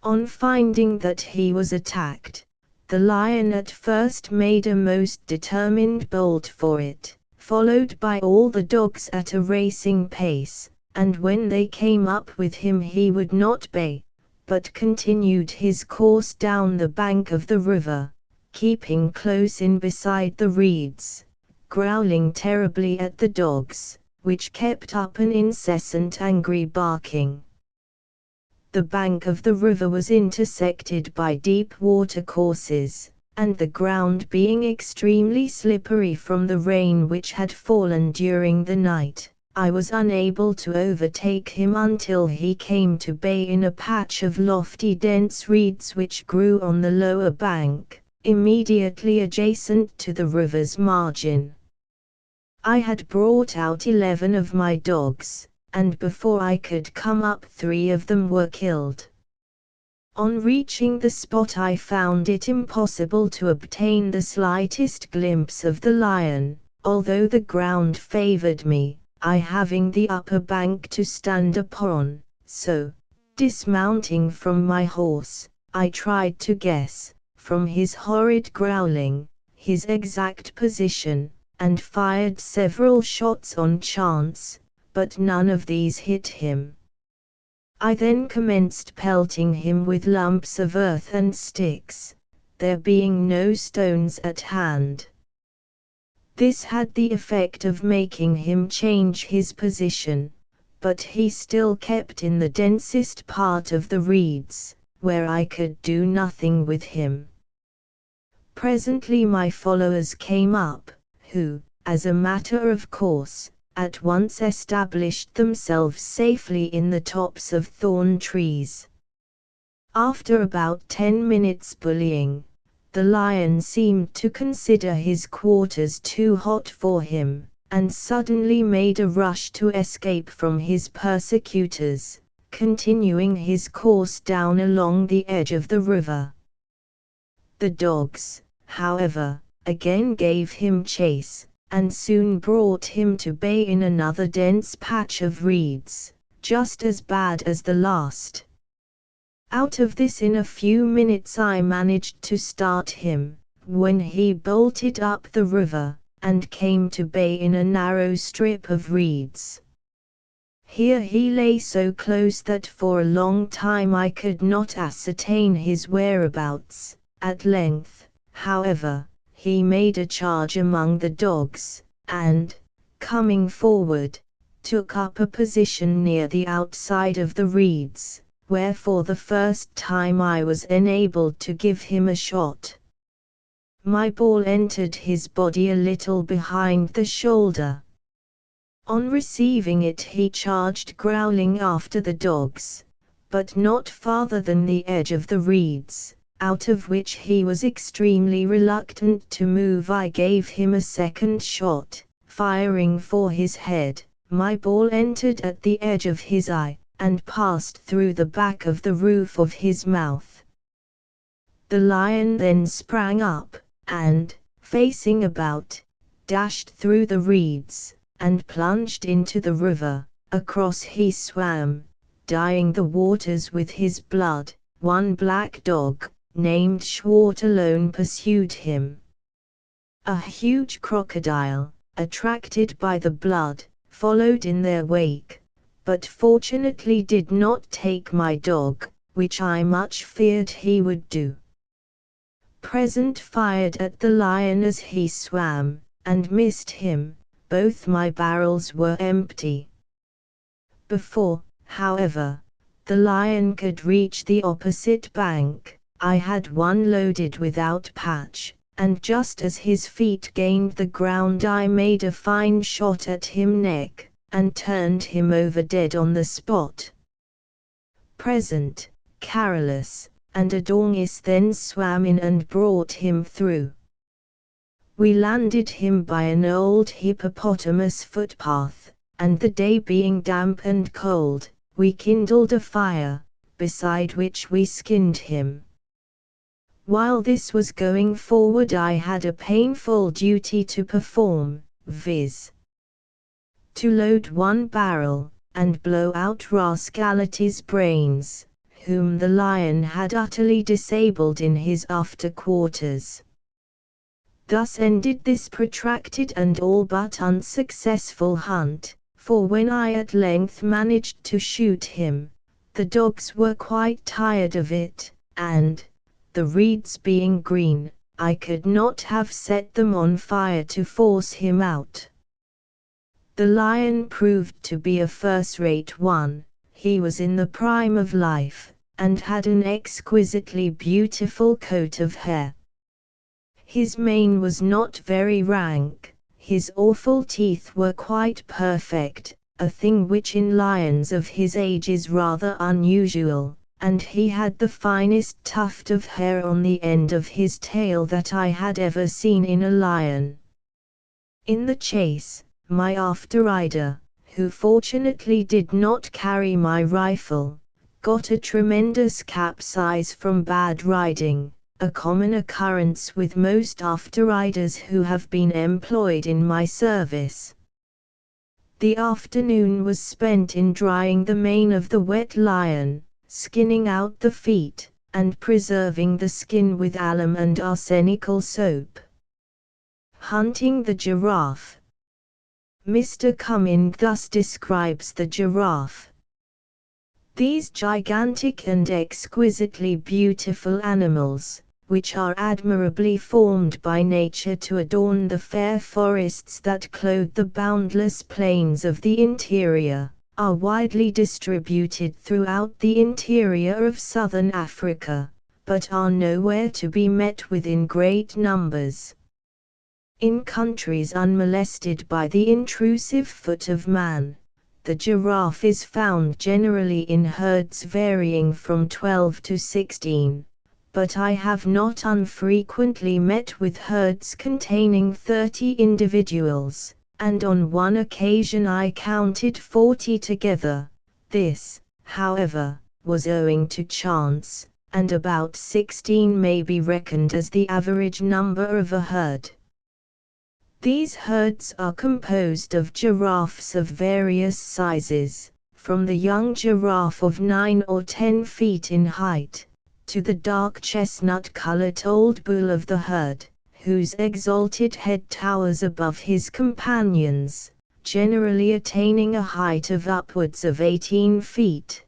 On finding that he was attacked, the lion at first made a most determined bolt for it, followed by all the dogs at a racing pace, and when they came up with him he would not bay, but continued his course down the bank of the river, keeping close in beside the reeds, growling terribly at the dogs, which kept up an incessant angry barking. The bank of the river was intersected by deep watercourses, and the ground being extremely slippery from the rain which had fallen during the night, I was unable to overtake him until he came to bay in a patch of lofty dense reeds which grew on the lower bank, immediately adjacent to the river's margin. I had brought out 11 of my dogs, and before I could come up 3 of them were killed. On reaching the spot I found it impossible to obtain the slightest glimpse of the lion, although the ground favored me, I having the upper bank to stand upon, so, dismounting from my horse, I tried to guess, from his horrid growling, his exact position, and fired several shots on chance, but none of these hit him. I then commenced pelting him with lumps of earth and sticks, there being no stones at hand. This had the effect of making him change his position, but he still kept in the densest part of the reeds, where I could do nothing with him. Presently my followers came up, who, as a matter of course, at once established themselves safely in the tops of thorn trees. After about 10 minutes bullying, the lion seemed to consider his quarters too hot for him, and suddenly made a rush to escape from his persecutors, continuing his course down along the edge of the river. The dogs, however, again gave him chase, and soon brought him to bay in another dense patch of reeds, just as bad as the last. Out of this in a few minutes I managed to start him, when he bolted up the river, and came to bay in a narrow strip of reeds. Here he lay so close that for a long time I could not ascertain his whereabouts. At length, however, he made a charge among the dogs, and, coming forward, took up a position near the outside of the reeds, where for the first time I was enabled to give him a shot. My ball entered his body a little behind the shoulder. On receiving it he charged growling after the dogs, but not farther than the edge of the reeds, out of which he was extremely reluctant to move. I gave him a second shot, firing for his head. My ball entered at the edge of his eye, and passed through the back of the roof of his mouth. The lion then sprang up, and, facing about, dashed through the reeds, and plunged into the river. Across he swam, dyeing the waters with his blood. One black dog, named Schwart, alone pursued him. A huge crocodile, attracted by the blood, followed in their wake, but fortunately did not take my dog, which I much feared he would do. Present fired at the lion as he swam, and missed him. Both my barrels were empty. Before, however, the lion could reach the opposite bank, I had one loaded without patch, and just as his feet gained the ground I made a fine shot at him neck, and turned him over dead on the spot. Present, Carolus, and Adornis then swam in and brought him through. We landed him by an old hippopotamus footpath, and the day being damp and cold, we kindled a fire, beside which we skinned him. While this was going forward, I had a painful duty to perform, viz. to load one barrel, and blow out Rascality's brains, whom the lion had utterly disabled in his after quarters. Thus ended this protracted and all but unsuccessful hunt, for when I at length managed to shoot him, the dogs were quite tired of it, and, the reeds being green, I could not have set them on fire to force him out. The lion proved to be a first-rate one. He was in the prime of life, and had an exquisitely beautiful coat of hair. His mane was not very rank, his awful teeth were quite perfect, a thing which in lions of his age is rather unusual, and he had the finest tuft of hair on the end of his tail that I had ever seen in a lion. In the chase, my after-rider, who fortunately did not carry my rifle, got a tremendous capsize from bad riding, a common occurrence with most after-riders who have been employed in my service. The afternoon was spent in drying the mane of the wet lion, skinning out the feet, and preserving the skin with alum and arsenical soap. Hunting the giraffe. Mr. Cumming thus describes the giraffe. These gigantic and exquisitely beautiful animals, which are admirably formed by nature to adorn the fair forests that clothe the boundless plains of the interior, are widely distributed throughout the interior of southern Africa, but are nowhere to be met with in great numbers. In countries unmolested by the intrusive foot of man, the giraffe is found generally in herds varying from 12 to 16. But I have not unfrequently met with herds containing 30 individuals, and on one occasion I counted 40 together. This, however, was owing to chance, and about 16 may be reckoned as the average number of a herd. These herds are composed of giraffes of various sizes, from the young giraffe of 9 or 10 feet in height, to the dark chestnut-colored old bull of the herd, whose exalted head towers above his companions, generally attaining a height of upwards of 18 feet.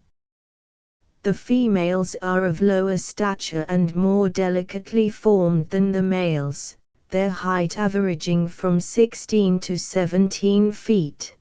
The females are of lower stature and more delicately formed than the males, their height averaging from 16 to 17 feet.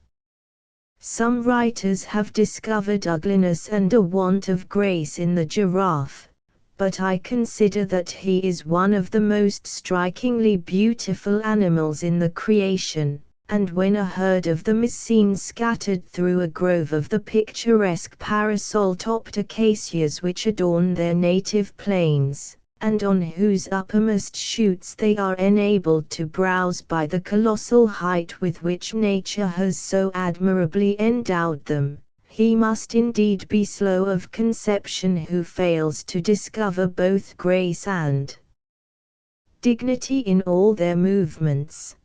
Some writers have discovered ugliness and a want of grace in the giraffe, but I consider that he is one of the most strikingly beautiful animals in the creation, and when a herd of them is seen scattered through a grove of the picturesque parasol-topped acacias which adorn their native plains, and on whose uppermost shoots they are enabled to browse by the colossal height with which nature has so admirably endowed them, he must indeed be slow of conception who fails to discover both grace and dignity in all their movements.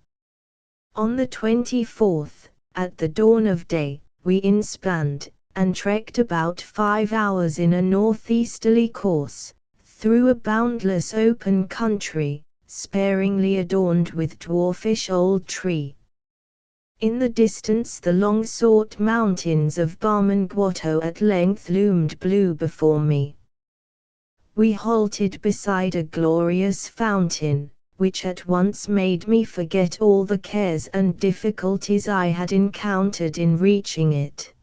On the 24th, at the dawn of day, we inspanned, and trekked about 5 hours in a northeasterly course, through a boundless open country, sparingly adorned with dwarfish old tree. In the distance the long-sought mountains of Bamangwato at length loomed blue before me. We halted beside a glorious fountain, which at once made me forget all the cares and difficulties I had encountered in reaching it.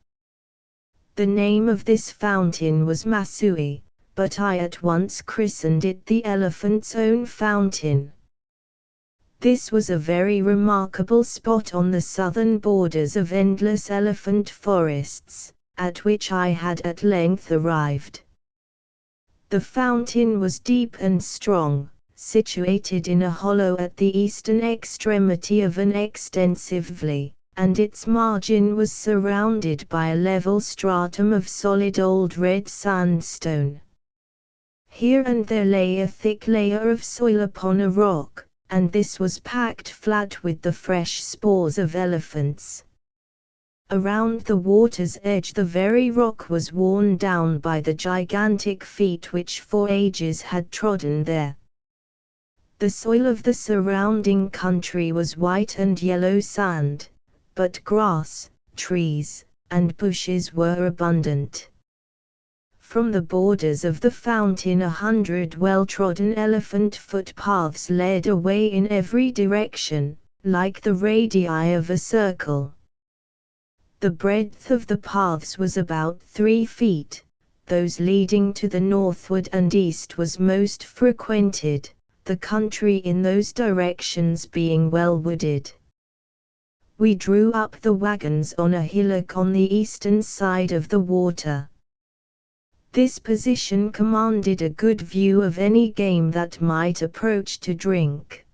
The name of this fountain was Masui, but I at once christened it the Elephant's Own Fountain. This was a very remarkable spot on the southern borders of endless elephant forests, at which I had at length arrived. The fountain was deep and strong, situated in a hollow at the eastern extremity of an extensive valley, and its margin was surrounded by a level stratum of solid old red sandstone. Here and there lay a thick layer of soil upon a rock, and this was packed flat with the fresh spores of elephants. Around the water's edge the very rock was worn down by the gigantic feet which for ages had trodden there. The soil of the surrounding country was white and yellow sand, but grass, trees, and bushes were abundant. From the borders of the fountain 100 well-trodden elephant footpaths led away in every direction, like the radii of a circle. The breadth of the paths was about 3 feet, those leading to the northward and east was most frequented, the country in those directions being well wooded. We drew up the wagons on a hillock on the eastern side of the water. This position commanded a good view of any game that might approach to drink.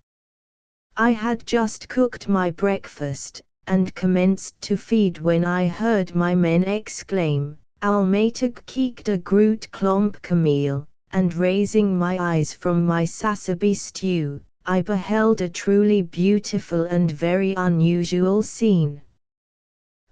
I had just cooked my breakfast, and commenced to feed when I heard my men exclaim, "Almatig kiek de groot klomp kameel," and raising my eyes from my sasaby stew, I beheld a truly beautiful and very unusual scene.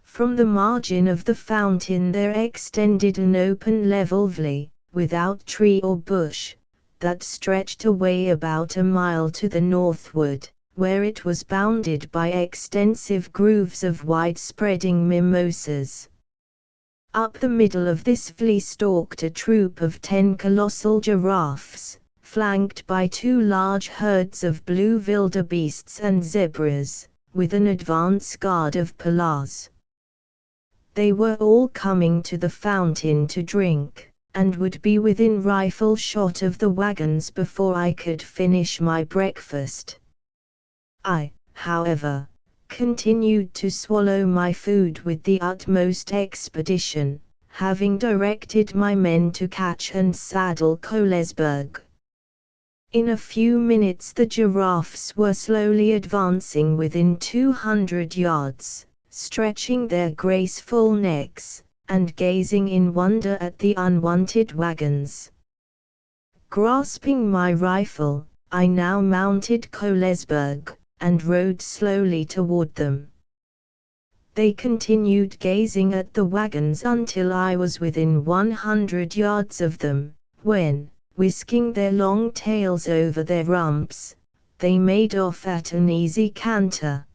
From the margin of the fountain there extended an open level valley, without tree or bush, that stretched away about a mile to the northward, where it was bounded by extensive groves of wide-spreading mimosas. Up the middle of this valley stalked a troop of 10 colossal giraffes, flanked by 2 large herds of blue wildebeests and zebras, with an advance guard of pallas. They were all coming to the fountain to drink, and would be within rifle shot of the wagons before I could finish my breakfast. I, however, continued to swallow my food with the utmost expedition, having directed my men to catch and saddle Kohlesberg. In a few minutes the giraffes were slowly advancing within 200 yards. Stretching their graceful necks, and gazing in wonder at the unwanted wagons. Grasping my rifle, I now mounted Kohlesberg, and rode slowly toward them. They continued gazing at the wagons until I was within 100 yards of them, when, whisking their long tails over their rumps, they made off at an easy canter.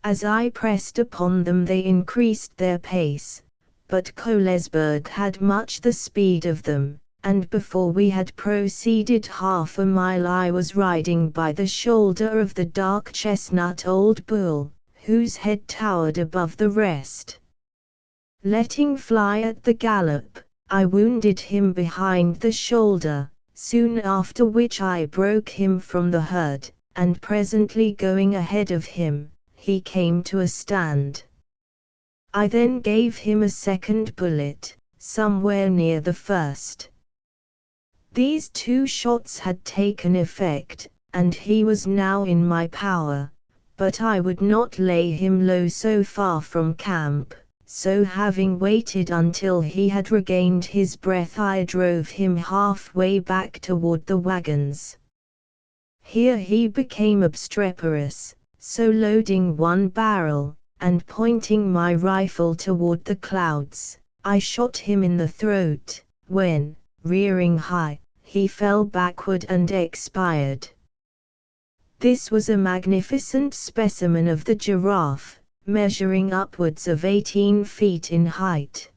As I pressed upon them they increased their pace, but Kohlesberg had much the speed of them, and before we had proceeded half a mile I was riding by the shoulder of the dark chestnut old bull, whose head towered above the rest. Letting fly at the gallop, I wounded him behind the shoulder, soon after which I broke him from the herd, and presently going ahead of him, he came to a stand. I then gave him a second bullet, somewhere near the first. These 2 shots had taken effect, and he was now in my power, but I would not lay him low so far from camp, so having waited until he had regained his breath I drove him halfway back toward the wagons. Here he became obstreperous, so loading one barrel, and pointing my rifle toward the clouds, I shot him in the throat, when, rearing high, he fell backward and expired. This was a magnificent specimen of the giraffe, measuring upwards of 18 feet in height.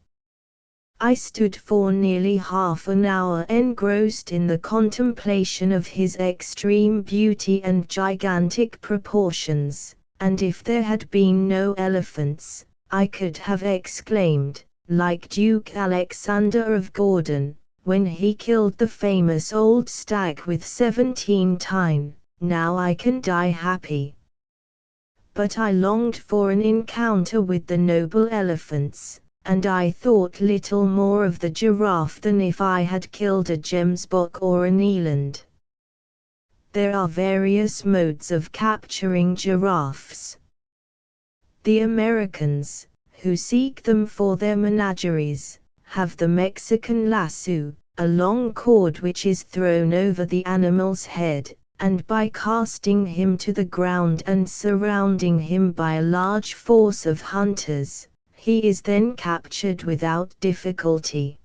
I stood for nearly half an hour engrossed in the contemplation of his extreme beauty and gigantic proportions, and if there had been no elephants, I could have exclaimed, like Duke Alexander of Gordon, when he killed the famous old stag with 17 tine, "Now I can die happy." But I longed for an encounter with the noble elephants, and I thought little more of the giraffe than if I had killed a gemsbok or an eland. There are various modes of capturing giraffes. The Americans, who seek them for their menageries, have the Mexican lasso, a long cord which is thrown over the animal's head, and by casting him to the ground and surrounding him by a large force of hunters, he is then captured without difficulty.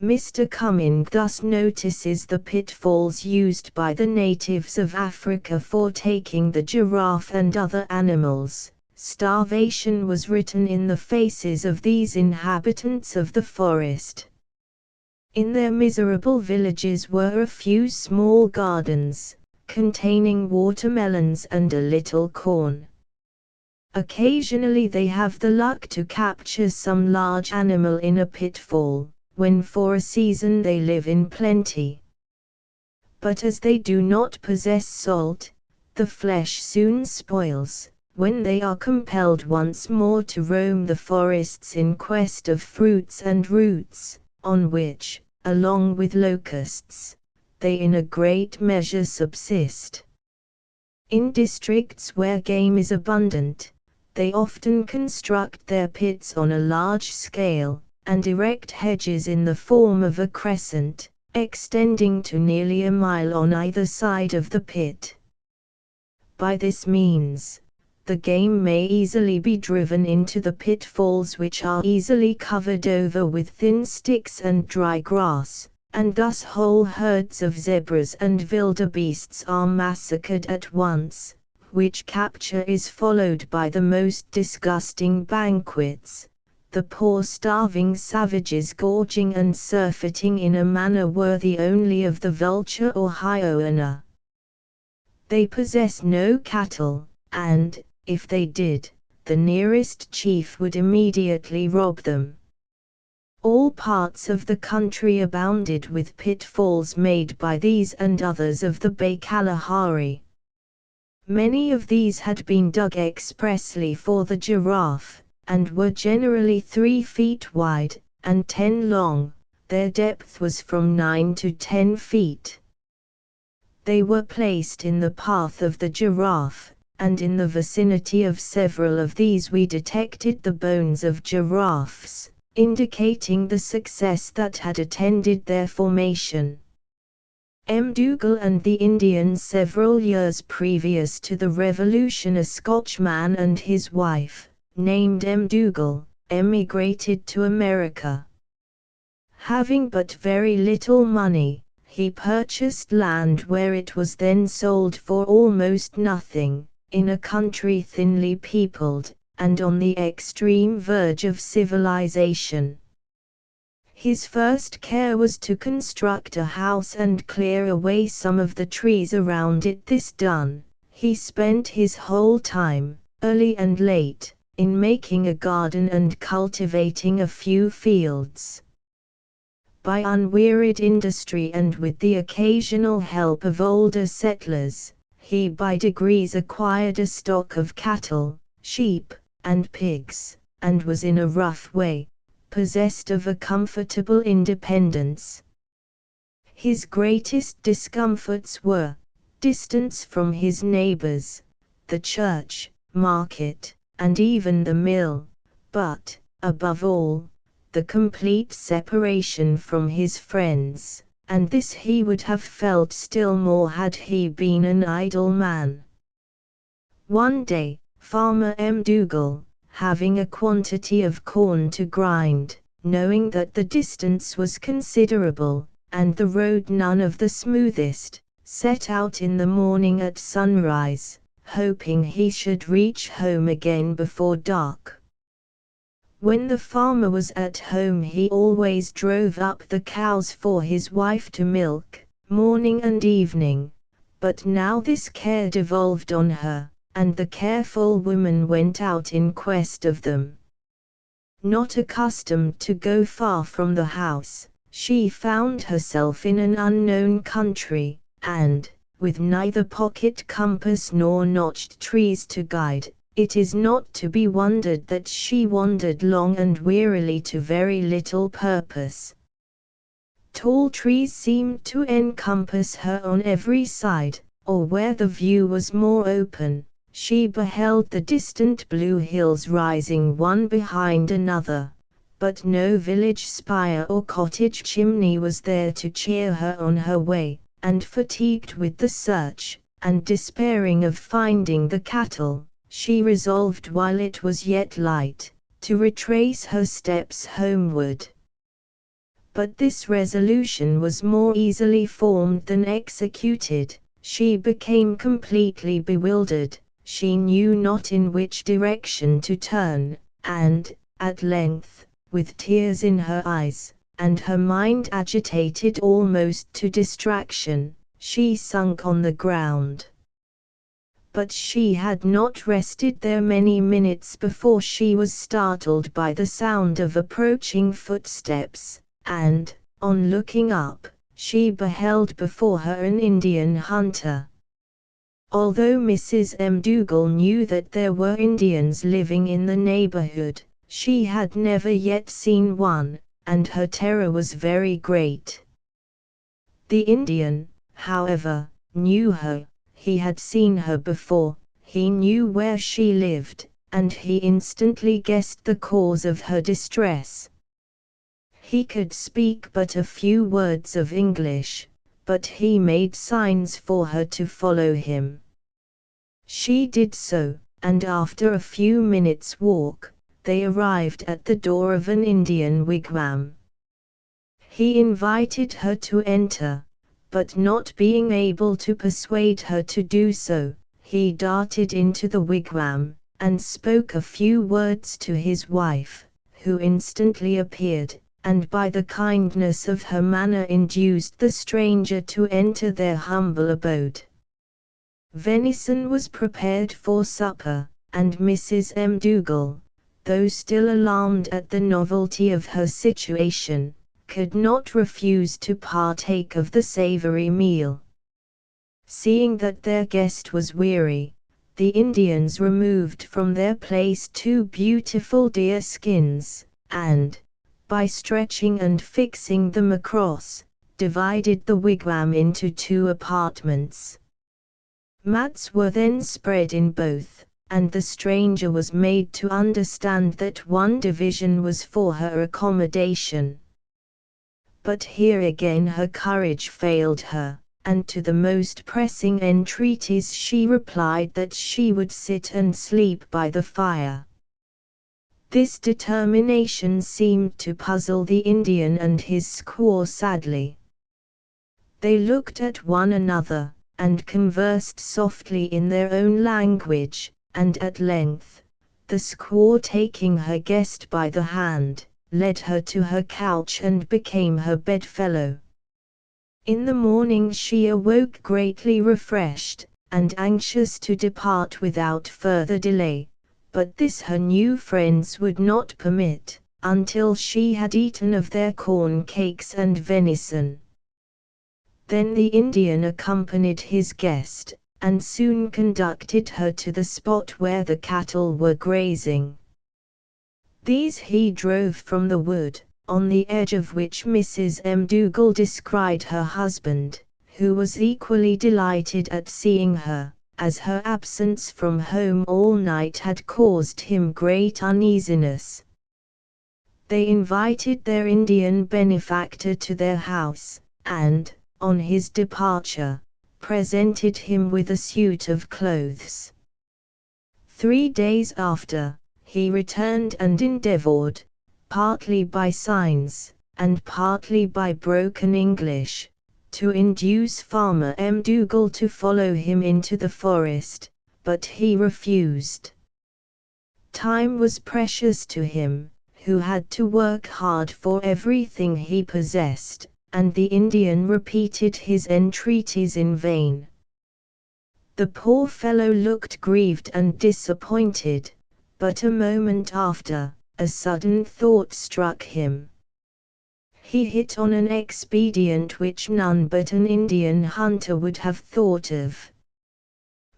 Mr. Cumming thus notices the pitfalls used by the natives of Africa for taking the giraffe and other animals. Starvation was written in the faces of these inhabitants of the forest. In their miserable villages were a few small gardens, containing watermelons and a little corn. Occasionally they have the luck to capture some large animal in a pitfall, when for a season they live in plenty. But as they do not possess salt, the flesh soon spoils, when they are compelled once more to roam the forests in quest of fruits and roots, on which, along with locusts, they in a great measure subsist. In districts where game is abundant, they often construct their pits on a large scale, and erect hedges in the form of a crescent, extending to nearly a mile on either side of the pit. By this means, the game may easily be driven into the pitfalls, which are easily covered over with thin sticks and dry grass, and thus whole herds of zebras and wildebeests are massacred at once, which capture is followed by the most disgusting banquets, the poor starving savages gorging and surfeiting in a manner worthy only of the vulture or hyena. They possess no cattle, and, if they did, the nearest chief would immediately rob them. All parts of the country abounded with pitfalls made by these and others of the Bay Kalahari. Many of these had been dug expressly for the giraffe, and were generally 3 feet wide, and 10 long. Their depth was from 9 to 10 feet. They were placed in the path of the giraffe, and in the vicinity of several of these we detected the bones of giraffes, indicating the success that had attended their formation. M'Dougall and the Indians several years previous to the Revolution, a Scotchman and his wife, named M'Dougall, emigrated to America. Having but very little money, he purchased land where it was then sold for almost nothing, in a country thinly peopled, and on the extreme verge of civilization. His first care was to construct a house and clear away some of the trees around it. This done, he spent his whole time, early and late, in making a garden and cultivating a few fields. By unwearied industry and with the occasional help of older settlers, he by degrees acquired a stock of cattle, sheep, and pigs, and was in a rough way possessed of a comfortable independence. His greatest discomforts were distance from his neighbors, the church, market, and even the mill, but, above all, the complete separation from his friends, and this he would have felt still more had he been an idle man. One day, Farmer M'Dougall, having a quantity of corn to grind, knowing that the distance was considerable, and the road none of the smoothest, set out in the morning at sunrise, hoping he should reach home again before dark. When the farmer was at home he always drove up the cows for his wife to milk, morning and evening, but now this care devolved on her, and the careful woman went out in quest of them. Not accustomed to go far from the house, she found herself in an unknown country, and, with neither pocket compass nor notched trees to guide, it is not to be wondered that she wandered long and wearily to very little purpose. Tall trees seemed to encompass her on every side, or where the view was more open, she beheld the distant blue hills rising one behind another, but no village spire or cottage chimney was there to cheer her on her way, and fatigued with the search, and despairing of finding the cattle, she resolved while it was yet light, to retrace her steps homeward. But this resolution was more easily formed than executed. She became completely bewildered, she knew not in which direction to turn, and, at length, with tears in her eyes, and her mind agitated almost to distraction, she sunk on the ground. But she had not rested there many minutes before she was startled by the sound of approaching footsteps, and, on looking up, she beheld before her an Indian hunter. Although Mrs. McDougall knew that there were Indians living in the neighborhood, she had never yet seen one, and her terror was very great. The Indian, however, knew her. He had seen her before, he knew where she lived, and he instantly guessed the cause of her distress. He could speak but a few words of English, but he made signs for her to follow him. She did so, and after a few minutes' walk, they arrived at the door of an Indian wigwam. He invited her to enter, but not being able to persuade her to do so, he darted into the wigwam, and spoke a few words to his wife, who instantly appeared, and by the kindness of her manner induced the stranger to enter their humble abode. Venison was prepared for supper, and Mrs. McDougall, though still alarmed at the novelty of her situation, could not refuse to partake of the savory meal. Seeing that their guest was weary, the Indians removed from their place 2 beautiful deer skins, and, by stretching and fixing them across, divided the wigwam into 2 apartments. Mats were then spread in both, and the stranger was made to understand that one division was for her accommodation. But here again her courage failed her, and to the most pressing entreaties she replied that she would sit and sleep by the fire. This determination seemed to puzzle the Indian and his squaw sadly. They looked at one another, and conversed softly in their own language, and at length, the squaw taking her guest by the hand, led her to her couch and became her bedfellow. In the morning she awoke greatly refreshed, and anxious to depart without further delay, but this her new friends would not permit, until she had eaten of their corn cakes and venison. Then the Indian accompanied his guest, and soon conducted her to the spot where the cattle were grazing. These he drove from the wood, on the edge of which Mrs. McDougall descried her husband, who was equally delighted at seeing her, as her absence from home all night had caused him great uneasiness. They invited their Indian benefactor to their house, and, on his departure, presented him with a suit of clothes. 3 days after, he returned and endeavored, partly by signs, and partly by broken English, to induce Farmer McDougall to follow him into the forest, but he refused. Time was precious to him, who had to work hard for everything he possessed, and the Indian repeated his entreaties in vain. The poor fellow looked grieved and disappointed, but a moment after, a sudden thought struck him. He hit on an expedient which none but an Indian hunter would have thought of.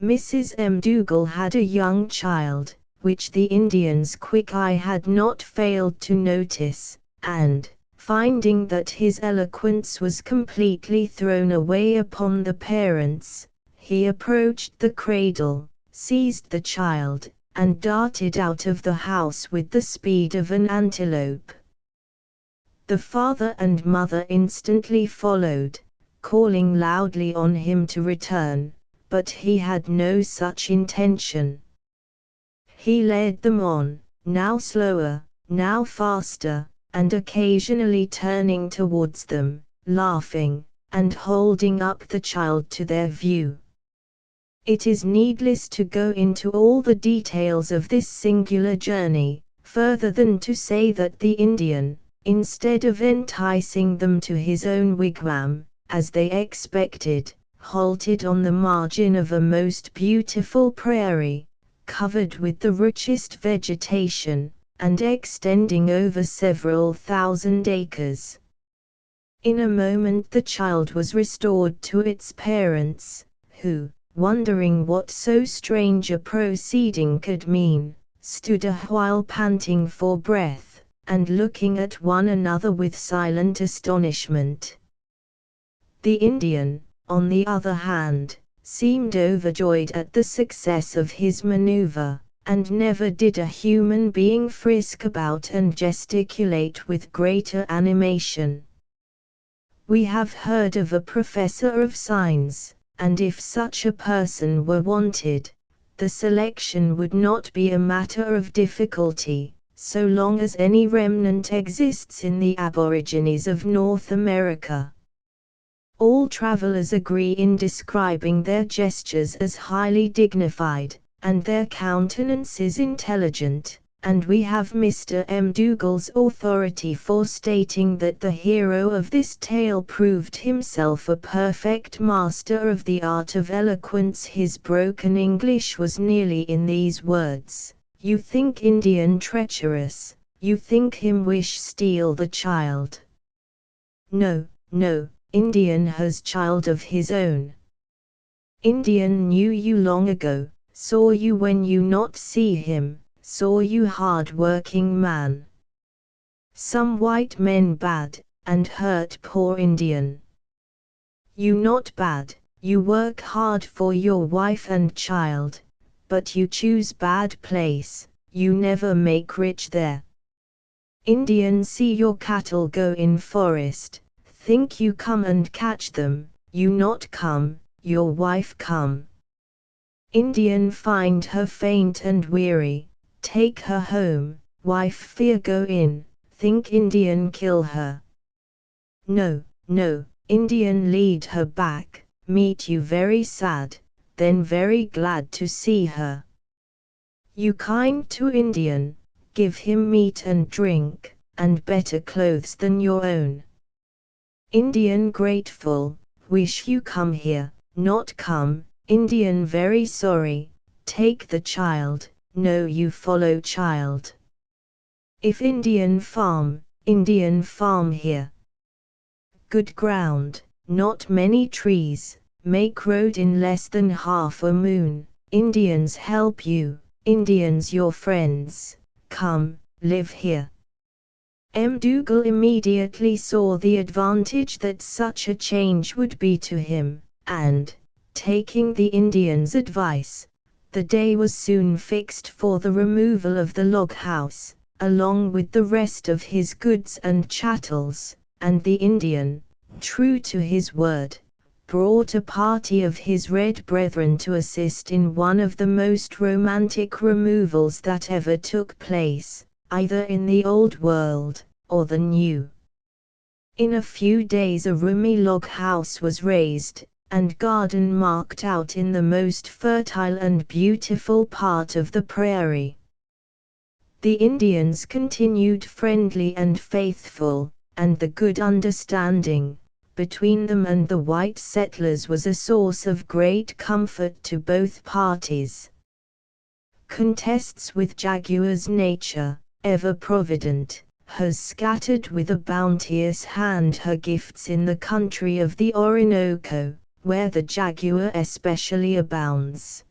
Mrs. McDougall had a young child, which the Indian's quick eye had not failed to notice, and, finding that his eloquence was completely thrown away upon the parents, he approached the cradle, seized the child, and darted out of the house with the speed of an antelope, The father and mother instantly followed, calling loudly on him to return, but he had no such intention. He led them on, now slower, now faster, and occasionally turning towards them, laughing, and holding up the child to their view. It is needless to go into all the details of this singular journey, further than to say that the Indian, instead of enticing them to his own wigwam, as they expected, halted on the margin of a most beautiful prairie, covered with the richest vegetation, and extending over several thousand acres. In a moment the child was restored to its parents, who, wondering what so strange a proceeding could mean, stood a while panting for breath, and looking at one another with silent astonishment. The Indian, on the other hand, seemed overjoyed at the success of his maneuver, and never did a human being frisk about and gesticulate with greater animation. We have heard of a professor of signs, and if such a person were wanted, the selection would not be a matter of difficulty, so long as any remnant exists in the aborigines of North America. All travelers agree in describing their gestures as highly dignified, and their countenances intelligent, and we have Mr. M. Dougal's authority for stating that the hero of this tale proved himself a perfect master of the art of eloquence. His broken English was nearly in these words: "You think Indian treacherous, you think him wish steal the child. No, no, Indian has child of his own. Indian knew you long ago, saw you when you not see him, saw you hard-working man. Some white men bad, and hurt poor Indian. You not bad, you work hard for your wife and child, but you choose bad place, you never make rich there. Indian see your cattle go in forest, think you come and catch them, you not come, your wife come. Indian find her faint and weary, take her home, wife fear go in, think Indian kill her. No, no, Indian lead her back, meet you very sad, then very glad to see her. You kind to Indian, give him meat and drink, and better clothes than your own. Indian grateful, wish you come here, not come, Indian very sorry, take the child, no you follow child. If Indian farm here. Good ground, not many trees, make road in less than half a moon, Indians help you, Indians your friends, come, live here. M. Dougal immediately saw the advantage that such a change would be to him, and, taking the Indian's advice, the day was soon fixed for the removal of the log house, along with the rest of his goods and chattels, and the Indian, true to his word, brought a party of his red brethren to assist in one of the most romantic removals that ever took place, either in the Old World, or the New. In a few days a roomy log house was raised, and garden marked out in the most fertile and beautiful part of the prairie. The Indians continued friendly and faithful, and the good understanding between them and the white settlers was a source of great comfort to both parties. Contests with Jaguar's nature, ever provident, has scattered with a bounteous hand her gifts in the country of the Orinoco, where the jaguar especially abounds.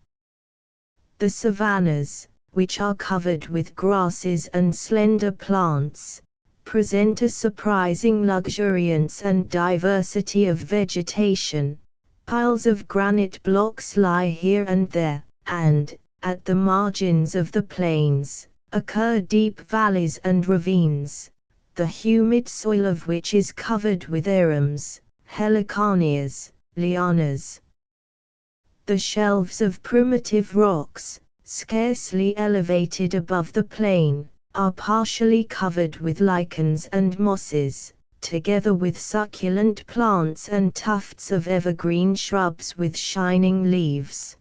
The savannas, which are covered with grasses and slender plants, present a surprising luxuriance and diversity of vegetation. Piles of granite blocks lie here and there, and, at the margins of the plains, occur deep valleys and ravines, the humid soil of which is covered with arums, heliconias, lianas. The shelves of primitive rocks, scarcely elevated above the plain, are partially covered with lichens and mosses, together with succulent plants and tufts of evergreen shrubs with shining leaves.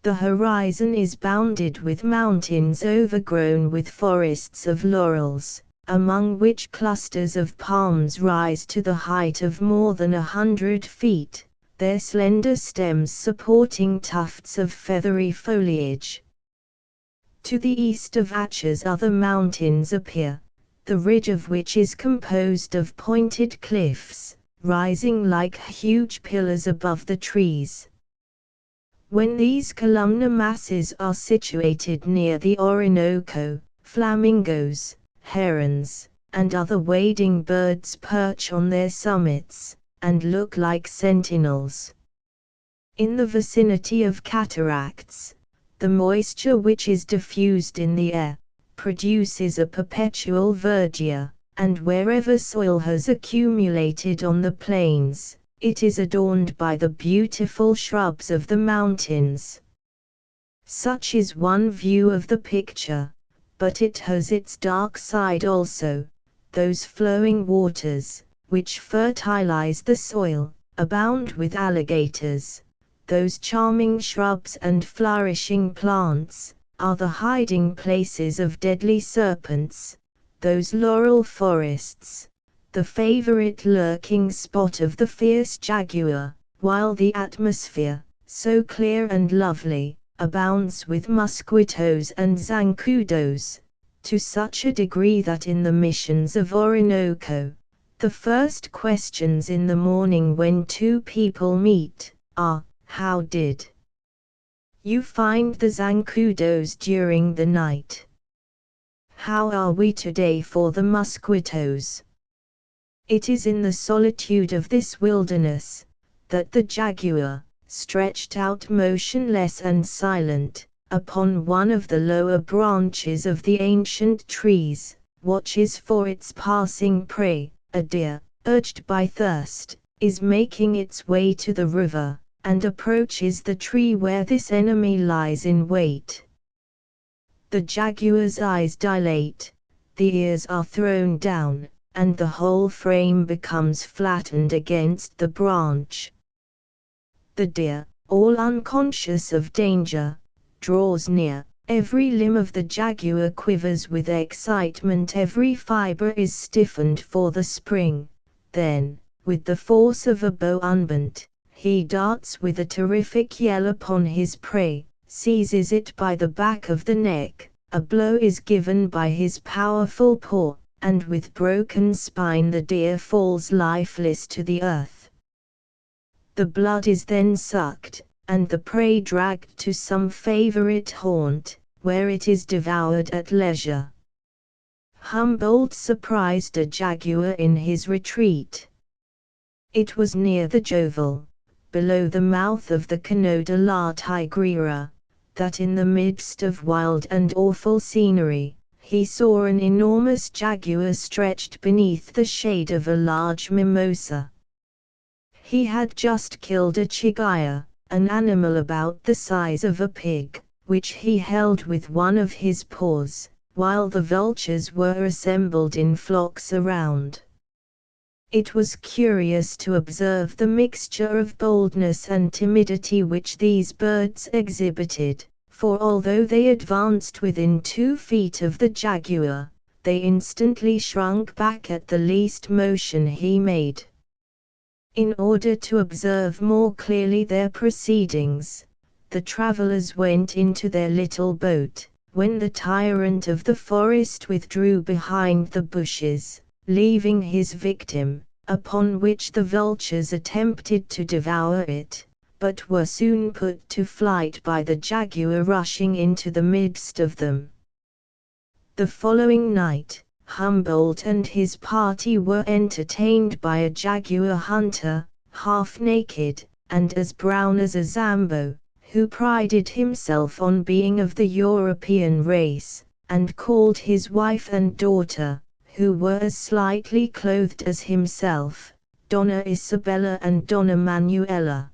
The horizon is bounded with mountains overgrown with forests of laurels, among which clusters of palms rise to the height of more than 100 feet, their slender stems supporting tufts of feathery foliage. To the east of Atches other mountains appear, the ridge of which is composed of pointed cliffs, rising like huge pillars above the trees. When these columnar masses are situated near the Orinoco, flamingos, herons, and other wading birds perch on their summits, and look like sentinels. In the vicinity of cataracts, the moisture which is diffused in the air, produces a perpetual verdure, and wherever soil has accumulated on the plains, it is adorned by the beautiful shrubs of the mountains. Such is one view of the picture, but it has its dark side also. Those flowing waters, which fertilize the soil, abound with alligators. Those charming shrubs and flourishing plants are the hiding places of deadly serpents. Those laurel forests, the favorite lurking spot of the fierce jaguar, while the atmosphere, so clear and lovely, abounds with mosquitoes and zancudos, to such a degree that in the missions of Orinoco, the first questions in the morning when two people meet, are, "How did you find the zancudos during the night? How are we today for the mosquitoes?" It is in the solitude of this wilderness, that the jaguar, stretched out motionless and silent, upon one of the lower branches of the ancient trees, watches for its passing prey. A deer, urged by thirst, is making its way to the river, and approaches the tree where this enemy lies in wait. The jaguar's eyes dilate, the ears are thrown down, and the whole frame becomes flattened against the branch. The deer, all unconscious of danger, draws near. Every limb of the jaguar quivers with excitement, every fiber is stiffened for the spring. Then, with the force of a bow unbent, he darts with a terrific yell upon his prey, seizes it by the back of the neck, a blow is given by his powerful paw, and with broken spine the deer falls lifeless to the earth. The blood is then sucked, and the prey dragged to some favorite haunt, where it is devoured at leisure. Humboldt surprised a jaguar in his retreat. It was near the Jovel, below the mouth of the Cano de la Tigrera, that in the midst of wild and awful scenery, he saw an enormous jaguar stretched beneath the shade of a large mimosa. He had just killed a chigaya, an animal about the size of a pig, which he held with one of his paws, while the vultures were assembled in flocks around. It was curious to observe the mixture of boldness and timidity which these birds exhibited, for although they advanced within 2 feet of the jaguar, they instantly shrunk back at the least motion he made. In order to observe more clearly their proceedings, the travelers went into their little boat, when the tyrant of the forest withdrew behind the bushes, leaving his victim, upon which the vultures attempted to devour it, but were soon put to flight by the jaguar rushing into the midst of them. The following night, Humboldt and his party were entertained by a jaguar hunter, half naked, and as brown as a Zambo, who prided himself on being of the European race, and called his wife and daughter, who were as slightly clothed as himself, Donna Isabella and Donna Manuela.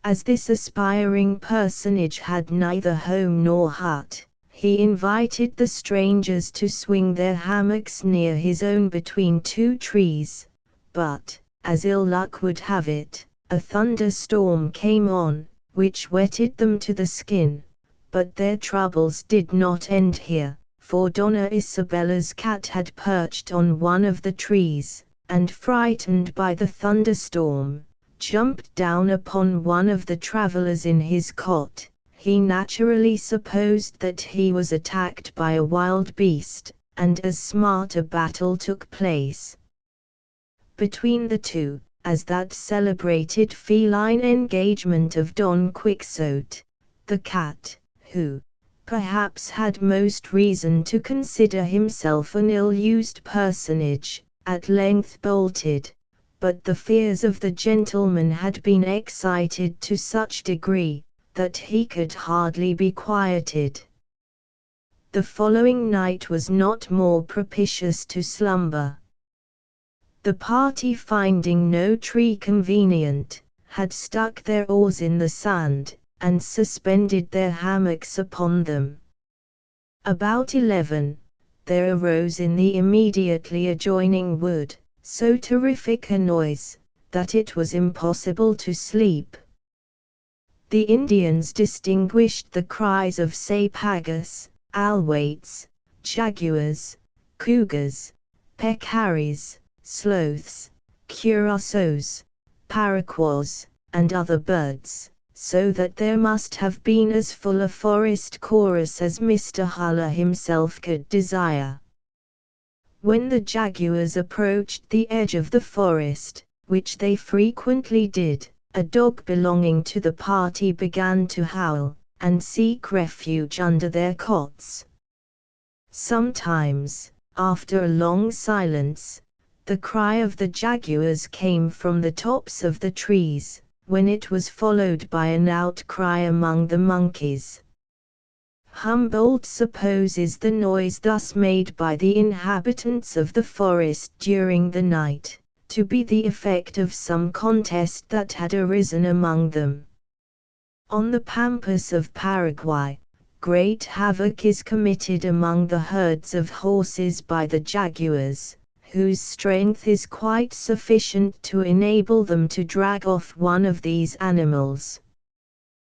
As this aspiring personage had neither home nor hut, he invited the strangers to swing their hammocks near his own between two trees, but, as ill luck would have it, a thunderstorm came on, which wetted them to the skin. But their troubles did not end here, for Donna Isabella's cat had perched on one of the trees, and frightened by the thunderstorm, jumped down upon one of the travelers in his cot. He naturally supposed that he was attacked by a wild beast, and as smart a battle took place between the two, as that celebrated feline engagement of Don Quixote. The cat, who, perhaps had most reason to consider himself an ill-used personage, at length bolted, but the fears of the gentleman had been excited to such degree, that he could hardly be quieted. The following night was not more propitious to slumber. The party, finding no tree convenient, had stuck their oars in the sand, and suspended their hammocks upon them. About 11, there arose in the immediately adjoining wood so terrific a noise, that it was impossible to sleep. The Indians distinguished the cries of sapagas, alwaits, jaguars, cougars, peccaries, sloths, curassows, paraquos, and other birds, so that there must have been as full a forest chorus as Mr. Huller himself could desire. When the jaguars approached the edge of the forest, which they frequently did, a dog belonging to the party began to howl, and seek refuge under their cots. Sometimes, after a long silence, the cry of the jaguars came from the tops of the trees, when it was followed by an outcry among the monkeys. Humboldt supposes the noise thus made by the inhabitants of the forest during the night, to be the effect of some contest that had arisen among them. On the pampas of Paraguay, great havoc is committed among the herds of horses by the jaguars, whose strength is quite sufficient to enable them to drag off one of these animals.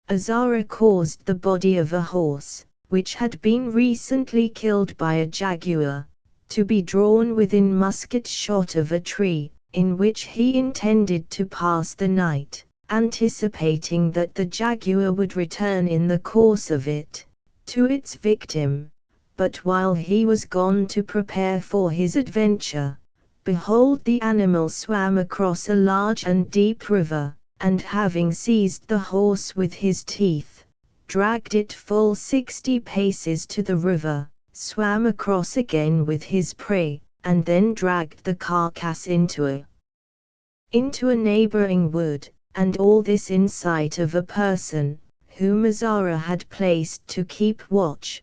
Azara caused the body of a horse, which had been recently killed by a jaguar, to be drawn within musket shot of a tree, in which he intended to pass the night, anticipating that the jaguar would return in the course of it to its victim. But while he was gone to prepare for his adventure, behold, the animal swam across a large and deep river, and having seized the horse with his teeth, dragged it full 60 paces to the river, swam across again with his prey, and then dragged the carcass into a neighboring wood, and all this in sight of a person, whom Azara had placed to keep watch.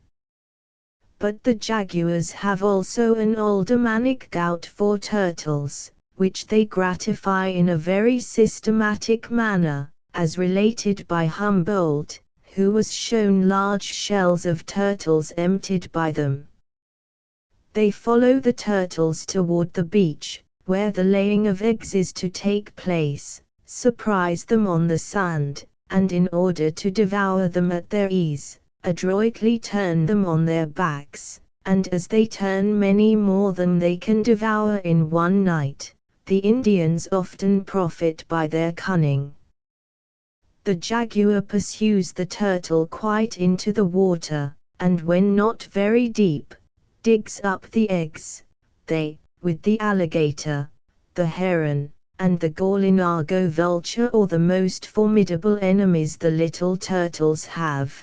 But the jaguars have also an aldermanic gout for turtles, which they gratify in a very systematic manner, as related by Humboldt, who was shown large shells of turtles emptied by them. They follow the turtles toward the beach, where the laying of eggs is to take place, surprise them on the sand, and in order to devour them at their ease, adroitly turn them on their backs, and as they turn many more than they can devour in one night, the Indians often profit by their cunning. The jaguar pursues the turtle quite into the water, and when not very deep, digs up the eggs. They, with the alligator, the heron, and the gallinago vulture, are the most formidable enemies the little turtles have.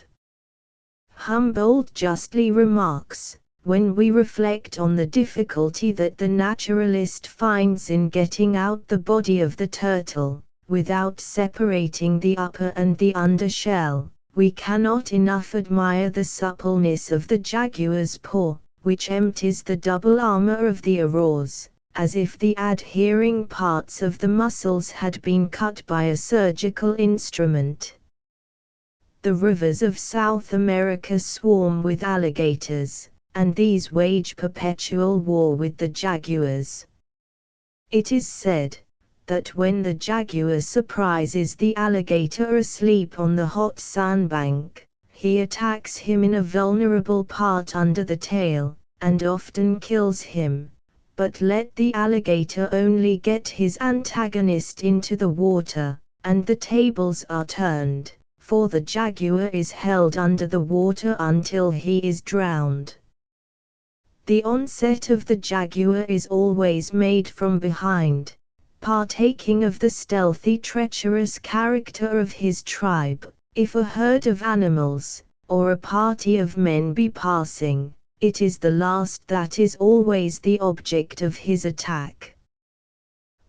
Humboldt justly remarks, when we reflect on the difficulty that the naturalist finds in getting out the body of the turtle, without separating the upper and the under shell, we cannot enough admire the suppleness of the jaguar's paw, which empties the double armor of the arrows, as if the adhering parts of the muscles had been cut by a surgical instrument. The rivers of South America swarm with alligators, and these wage perpetual war with the jaguars. It is said that when the jaguar surprises the alligator asleep on the hot sandbank, he attacks him in a vulnerable part under the tail, and often kills him. But let the alligator only get his antagonist into the water, and the tables are turned, for the jaguar is held under the water until he is drowned. The onset of the jaguar is always made from behind, partaking of the stealthy, treacherous character of his tribe. If a herd of animals, or a party of men be passing, it is the last that is always the object of his attack.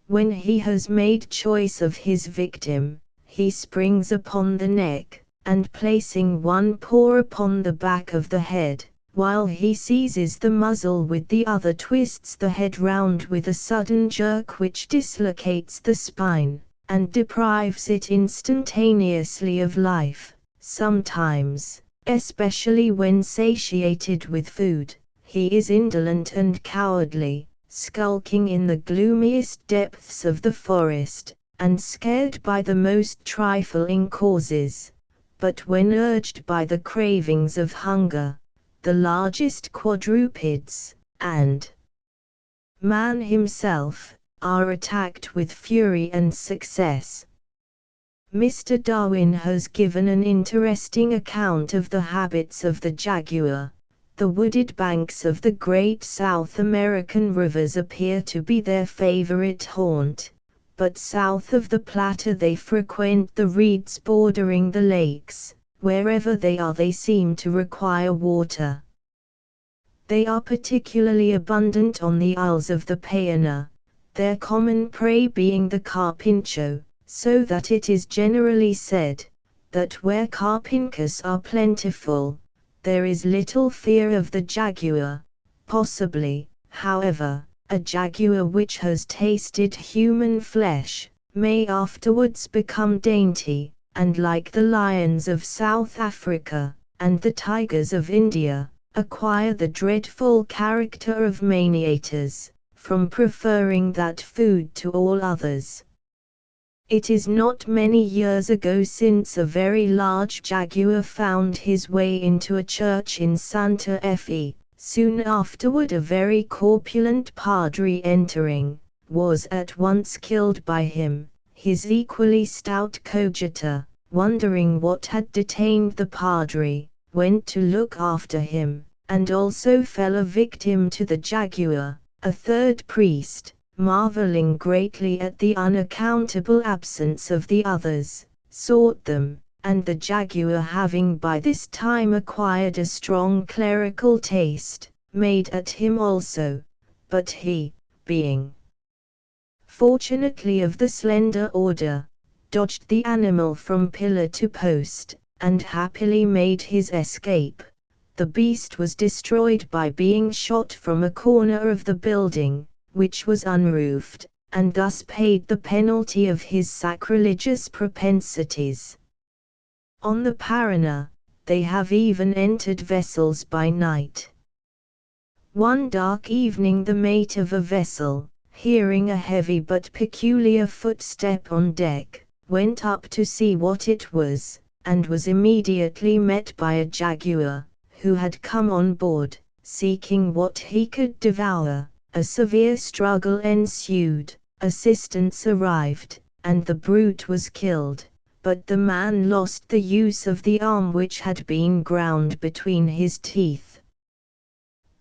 When he has made choice of his victim, he springs upon the neck, and placing one paw upon the back of the head, while he seizes the muzzle with the other, twists the head round with a sudden jerk which dislocates the spine, and deprives it instantaneously of life. Sometimes, especially when satiated with food, he is indolent and cowardly, skulking in the gloomiest depths of the forest, and scared by the most trifling causes. But when urged by the cravings of hunger, the largest quadrupeds, and man himself, are attacked with fury and success. Mr. Darwin has given an interesting account of the habits of the jaguar. The wooded banks of the great South American rivers appear to be their favorite haunt, but south of the Plata they frequent the reeds bordering the lakes. Wherever they are, they seem to require water. They are particularly abundant on the Isles of the Payana, their common prey being the carpincho, so that it is generally said that where carpincas are plentiful, there is little fear of the jaguar. Possibly, however, a jaguar which has tasted human flesh may afterwards become dainty, and like the lions of South Africa, and the tigers of India, acquire the dreadful character of maniators, from preferring that food to all others. It is not many years ago since a very large jaguar found his way into a church in Santa Fe. Soon afterward a very corpulent padre entering, was at once killed by him. His equally stout coadjutor, wondering what had detained the padre, went to look after him, and also fell a victim to the jaguar. A third priest, marveling greatly at the unaccountable absence of the others, sought them, and the jaguar, having by this time acquired a strong clerical taste, made at him also, but he, being fortunately of the slender order, dodged the animal from pillar to post, and happily made his escape. The beast was destroyed by being shot from a corner of the building, which was unroofed, and thus paid the penalty of his sacrilegious propensities. On the Parana, they have even entered vessels by night. One dark evening the mate of a vessel, hearing a heavy but peculiar footstep on deck, went up to see what it was, and was immediately met by a jaguar, who had come on board, seeking what he could devour. A severe struggle ensued, assistance arrived, and the brute was killed, but the man lost the use of the arm which had been ground between his teeth.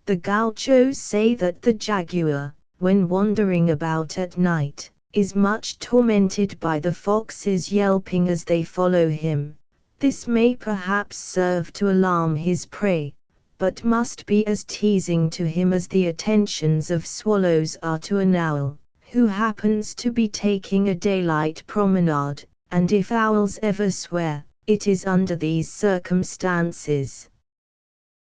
The gauchos say that the jaguar, when wandering about at night, is much tormented by the foxes yelping as they follow him. This may perhaps serve to alarm his prey, but must be as teasing to him as the attentions of swallows are to an owl, who happens to be taking a daylight promenade, and if owls ever swear, it is under these circumstances.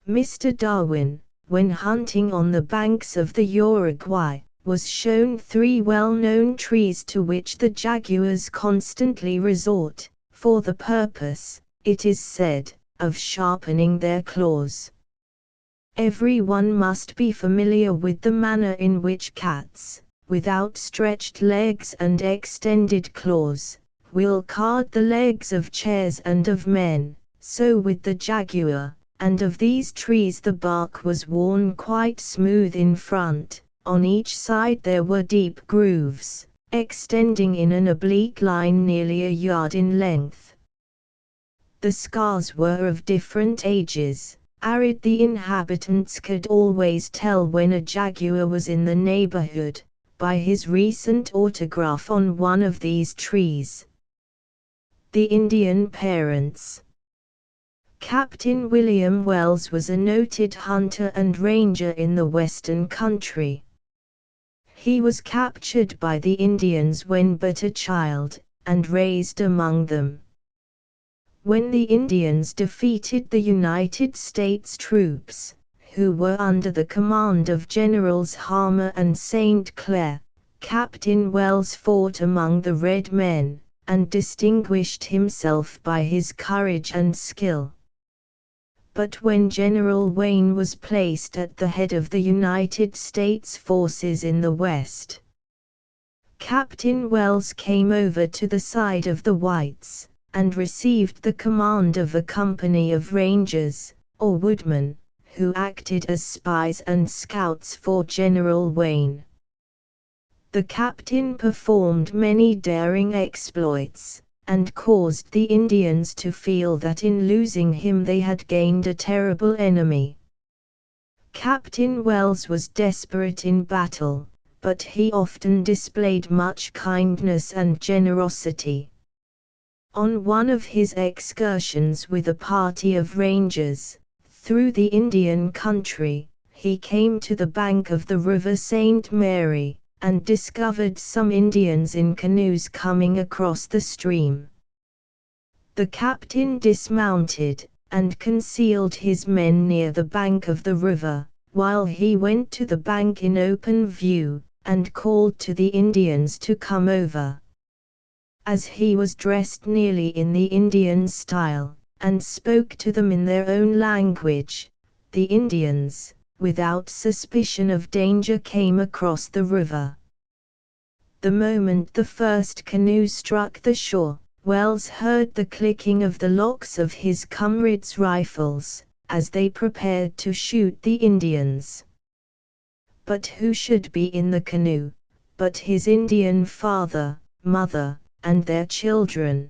Mr. Darwin, when hunting on the banks of the Uruguay, was shown 3 well-known trees to which the jaguars constantly resort, for the purpose, it is said, of sharpening their claws. Everyone must be familiar with the manner in which cats, with outstretched legs and extended claws, will card the legs of chairs and of men, so with the jaguar, and of these trees the bark was worn quite smooth in front, on each side there were deep grooves, extending in an oblique line nearly a yard in length. The scars were of different ages. The inhabitants could always tell when a jaguar was in the neighborhood, by his recent autograph on one of these trees. The Indian parents. Captain William Wells was a noted hunter and ranger in the western country. He was captured by the Indians when but a child, and raised among them. When the Indians defeated the United States troops, who were under the command of Generals Harmer and St. Clair, Captain Wells fought among the red men, and distinguished himself by his courage and skill. But when General Wayne was placed at the head of the United States forces in the West, Captain Wells came over to the side of the whites, and received the command of a company of rangers, or woodmen, who acted as spies and scouts for General Wayne. The captain performed many daring exploits, and caused the Indians to feel that in losing him they had gained a terrible enemy. Captain Wells was desperate in battle, but he often displayed much kindness and generosity. On one of his excursions with a party of rangers, through the Indian country, he came to the bank of the River St. Mary, and discovered some Indians in canoes coming across the stream. The captain dismounted, and concealed his men near the bank of the river, while he went to the bank in open view, and called to the Indians to come over. As he was dressed nearly in the Indian style, and spoke to them in their own language, the Indians, without suspicion of danger, came across the river. The moment the first canoe struck the shore, Wells heard the clicking of the locks of his comrades' rifles, as they prepared to shoot the Indians. But who should be in the canoe, but his Indian father, mother, and their children?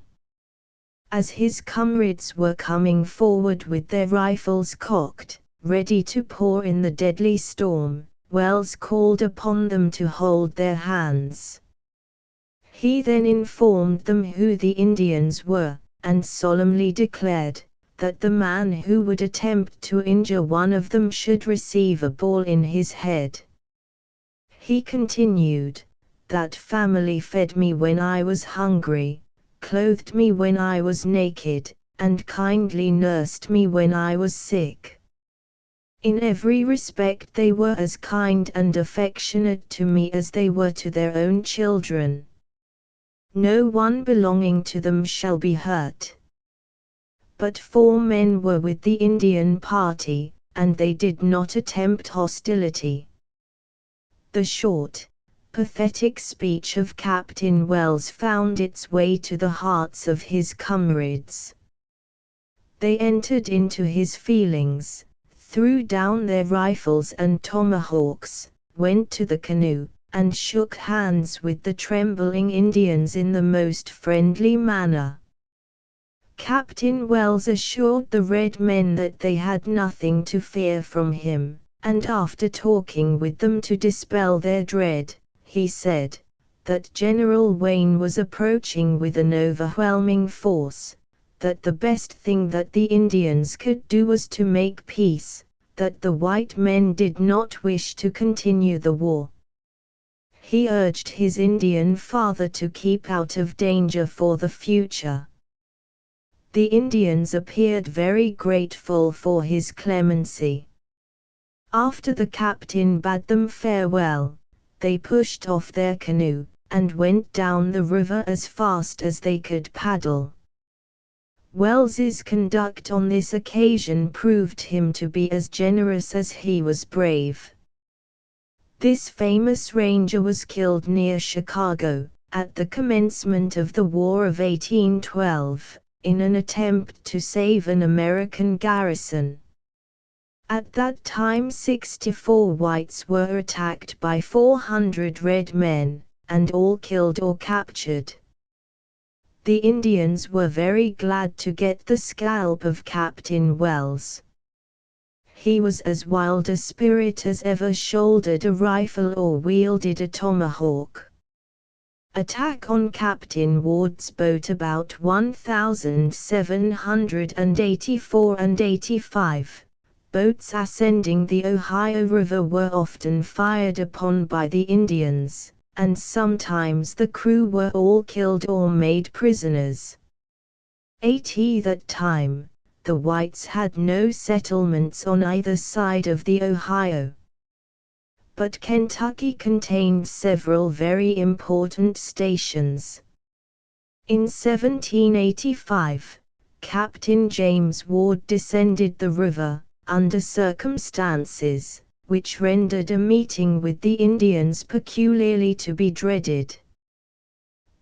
As his comrades were coming forward with their rifles cocked, ready to pour in the deadly storm, Wells called upon them to hold their hands. He then informed them who the Indians were, and solemnly declared that the man who would attempt to injure one of them should receive a ball in his head. He continued, "That family fed me when I was hungry, clothed me when I was naked, and kindly nursed me when I was sick. In every respect they were as kind and affectionate to me as they were to their own children. No one belonging to them shall be hurt." But 4 men were with the Indian party, and they did not attempt hostility. The short, pathetic speech of Captain Wells found its way to the hearts of his comrades. They entered into his feelings, threw down their rifles and tomahawks, went to the canoe, and shook hands with the trembling Indians in the most friendly manner. Captain Wells assured the red men that they had nothing to fear from him, and after talking with them to dispel their dread, he said that General Wayne was approaching with an overwhelming force, that the best thing that the Indians could do was to make peace, that the white men did not wish to continue the war. He urged his Indian father to keep out of danger for the future. The Indians appeared very grateful for his clemency. After the captain bade them farewell, they pushed off their canoe, and went down the river as fast as they could paddle. Wells's conduct on this occasion proved him to be as generous as he was brave. This famous ranger was killed near Chicago, at the commencement of the War of 1812, in an attempt to save an American garrison. At that time 64 whites were attacked by 400 red men, and all killed or captured. The Indians were very glad to get the scalp of Captain Wells. He was as wild a spirit as ever shouldered a rifle or wielded a tomahawk. Attack on Captain Ward's boat about 1784 and 85. Boats ascending the Ohio River were often fired upon by the Indians, and sometimes the crew were all killed or made prisoners. At that time, the whites had no settlements on either side of the Ohio. But Kentucky contained several very important stations. In 1785, Captain James Ward descended the river, under circumstances which rendered a meeting with the Indians peculiarly to be dreaded.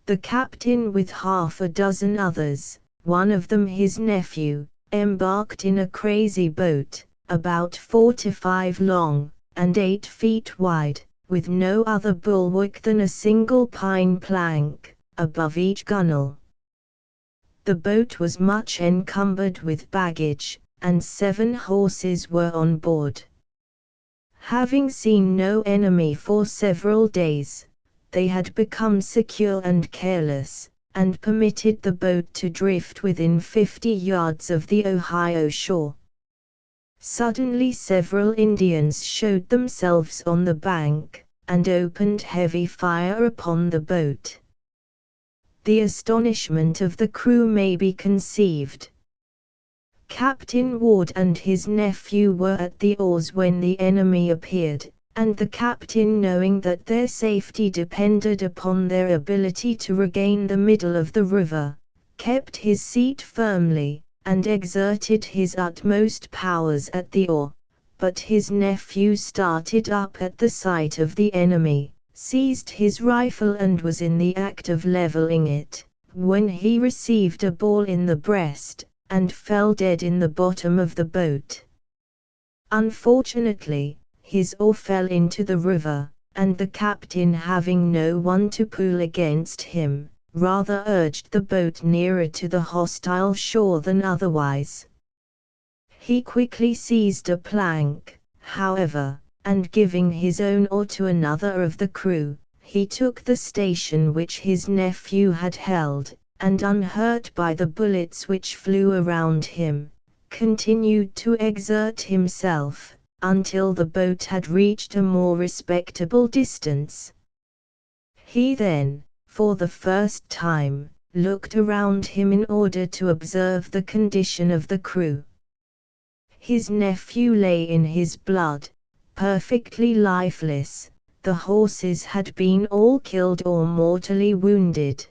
The captain with half a dozen others, one of them his nephew, embarked in a crazy boat, about 4 to 5 long, and 8 feet wide, with no other bulwark than a single pine plank, above each gunwale. The boat was much encumbered with baggage, and 7 horses were on board. Having seen no enemy for several days, they had become secure and careless, and permitted the boat to drift within 50 yards of the Ohio shore. Suddenly several Indians showed themselves on the bank, and opened heavy fire upon the boat. The astonishment of the crew may be conceived. Captain Ward and his nephew were at the oars when the enemy appeared, and the captain, knowing that their safety depended upon their ability to regain the middle of the river, kept his seat firmly, and exerted his utmost powers at the oar. But his nephew started up at the sight of the enemy, seized his rifle and was in the act of leveling it, when he received a ball in the breast, and fell dead in the bottom of the boat. Unfortunately, his oar fell into the river, and the captain, having no one to pull against him, rather urged the boat nearer to the hostile shore than otherwise. He quickly seized a plank, however, and giving his own oar to another of the crew, he took the station which his nephew had held, and unhurt by the bullets which flew around him, continued to exert himself, until the boat had reached a more respectable distance. He then, for the first time, looked around him in order to observe the condition of the crew. His nephew lay in his blood, perfectly lifeless. The horses had been all killed or mortally wounded.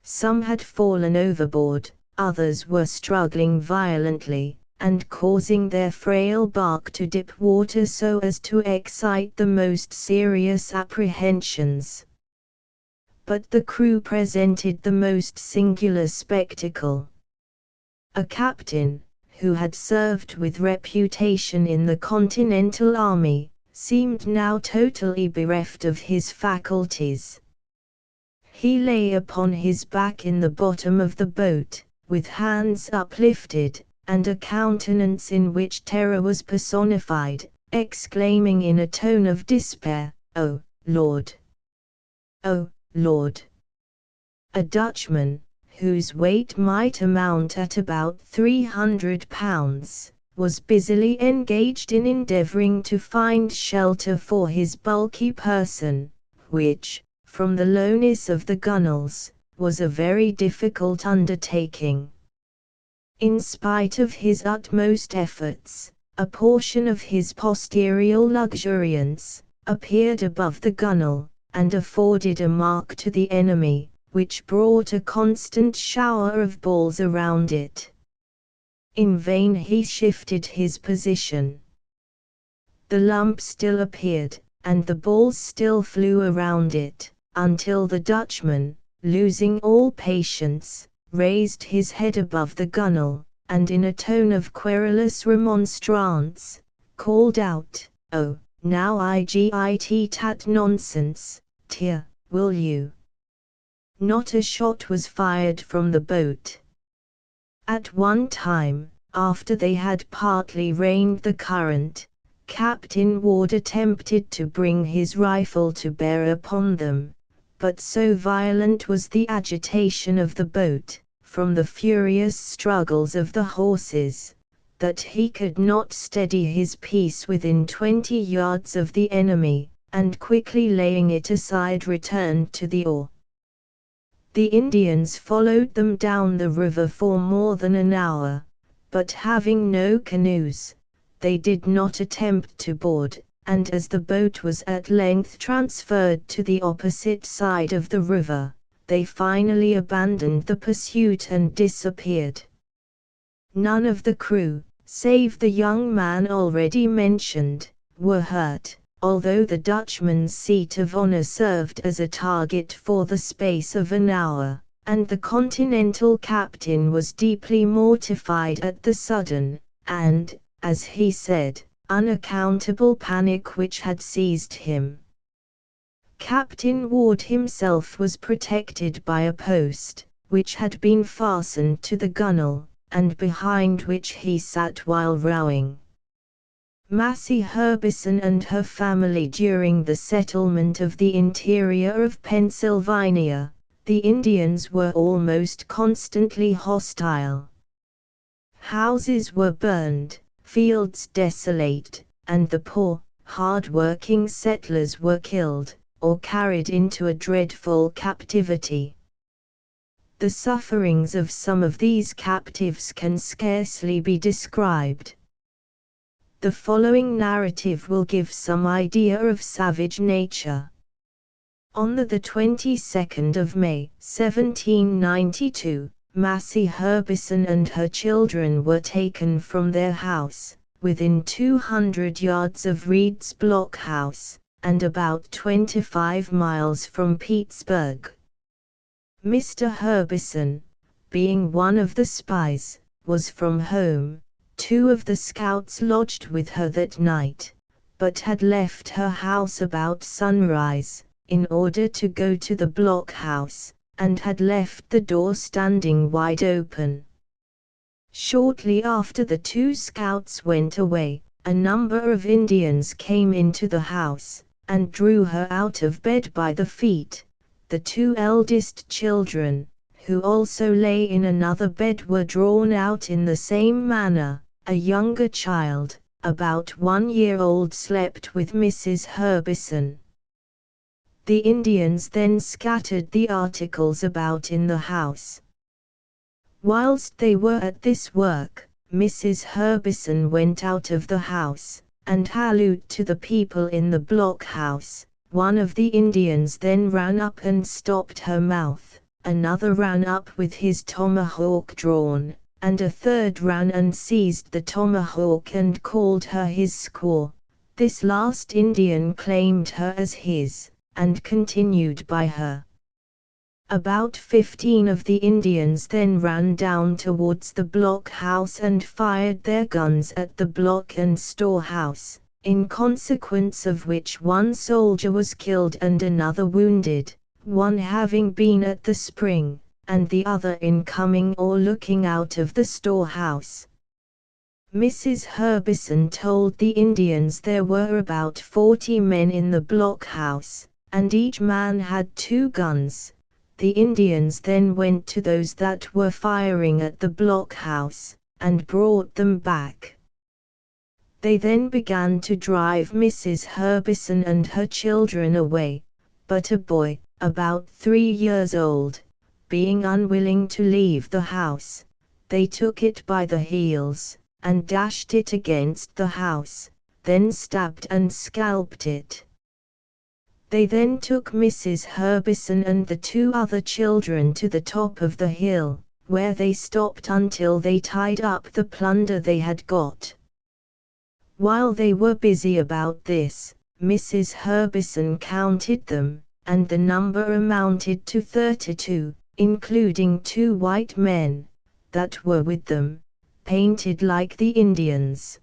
Some had fallen overboard, others were struggling violently, and causing their frail bark to dip water so as to excite the most serious apprehensions. But the crew presented the most singular spectacle. A captain, who had served with reputation in the Continental Army, seemed now totally bereft of his faculties. He lay upon his back in the bottom of the boat, with hands uplifted, and a countenance in which terror was personified, exclaiming in a tone of despair, "Oh, Lord! Oh, Lord!" A Dutchman, whose weight might amount at about 300 pounds, was busily engaged in endeavoring to find shelter for his bulky person, which, from the lowness of the gunwales, was a very difficult undertaking. In spite of his utmost efforts, a portion of his posterior luxuriance, appeared above the gunwale, and afforded a mark to the enemy, which brought a constant shower of balls around it. In vain he shifted his position. The lump still appeared, and the balls still flew around it, until the Dutchman, losing all patience, raised his head above the gunwale, and in a tone of querulous remonstrance, called out, "Oh, now I git tat nonsense, dear, will you?" Not a shot was fired from the boat. At one time, after they had partly reined the current, Captain Ward attempted to bring his rifle to bear upon them, but so violent was the agitation of the boat, from the furious struggles of the horses, that he could not steady his piece within 20 yards of the enemy, and quickly laying it aside returned to the oar. The Indians followed them down the river for more than an hour, but having no canoes, they did not attempt to board, and as the boat was at length transferred to the opposite side of the river, they finally abandoned the pursuit and disappeared. None of the crew, save the young man already mentioned, were hurt, although the Dutchman's seat of honor served as a target for the space of an hour, and the Continental captain was deeply mortified at the sudden, and, as he said, unaccountable panic which had seized him. Captain Ward himself was protected by a post, which had been fastened to the gunwale, and behind which he sat while rowing. Massey Harbison and her family during the settlement of the interior of Pennsylvania, the Indians were almost constantly hostile. Houses were burned, fields desolate, and the poor, hard-working settlers were killed, or carried into a dreadful captivity. The sufferings of some of these captives can scarcely be described. The following narrative will give some idea of savage nature. On the 22nd of May, 1792, Massey Harbison and her children were taken from their house, within 200 yards of Reed's Block House, and about 25 miles from Pittsburgh. Mr. Harbison, being one of the spies, was from home. 2 of the scouts lodged with her that night, but had left her house about sunrise, in order to go to the blockhouse, and had left the door standing wide open. Shortly after the 2 scouts went away, a number of Indians came into the house, and drew her out of bed by the feet. The 2 eldest children, who also lay in another bed, were drawn out in the same manner. A younger child, about 1 year old, slept with Mrs. Harbison. The Indians then scattered the articles about in the house. Whilst they were at this work, Mrs. Harbison went out of the house, and hallooed to the people in the blockhouse. One of the Indians then ran up and stopped her mouth, another ran up with his tomahawk drawn, and a third ran and seized the tomahawk and called her his squaw. This last Indian claimed her as his, and continued by her. About 15 of the Indians then ran down towards the blockhouse and fired their guns at the block and storehouse, in consequence of which 1 soldier was killed and another wounded, one having been at the spring, and the other in coming or looking out of the storehouse. Mrs. Harbison told the Indians there were about 40 men in the blockhouse, and each man had 2 guns. The Indians then went to those that were firing at the blockhouse, and brought them back. They then began to drive Mrs. Harbison and her children away, but a boy, about 3 years old, being unwilling to leave the house, they took it by the heels, and dashed it against the house, then stabbed and scalped it. They then took Mrs. Herbison and the 2 other children to the top of the hill, where they stopped until they tied up the plunder they had got. While they were busy about this, Mrs. Herbison counted them, and the number amounted to 32, including 2 white men that were with them, painted like the Indians.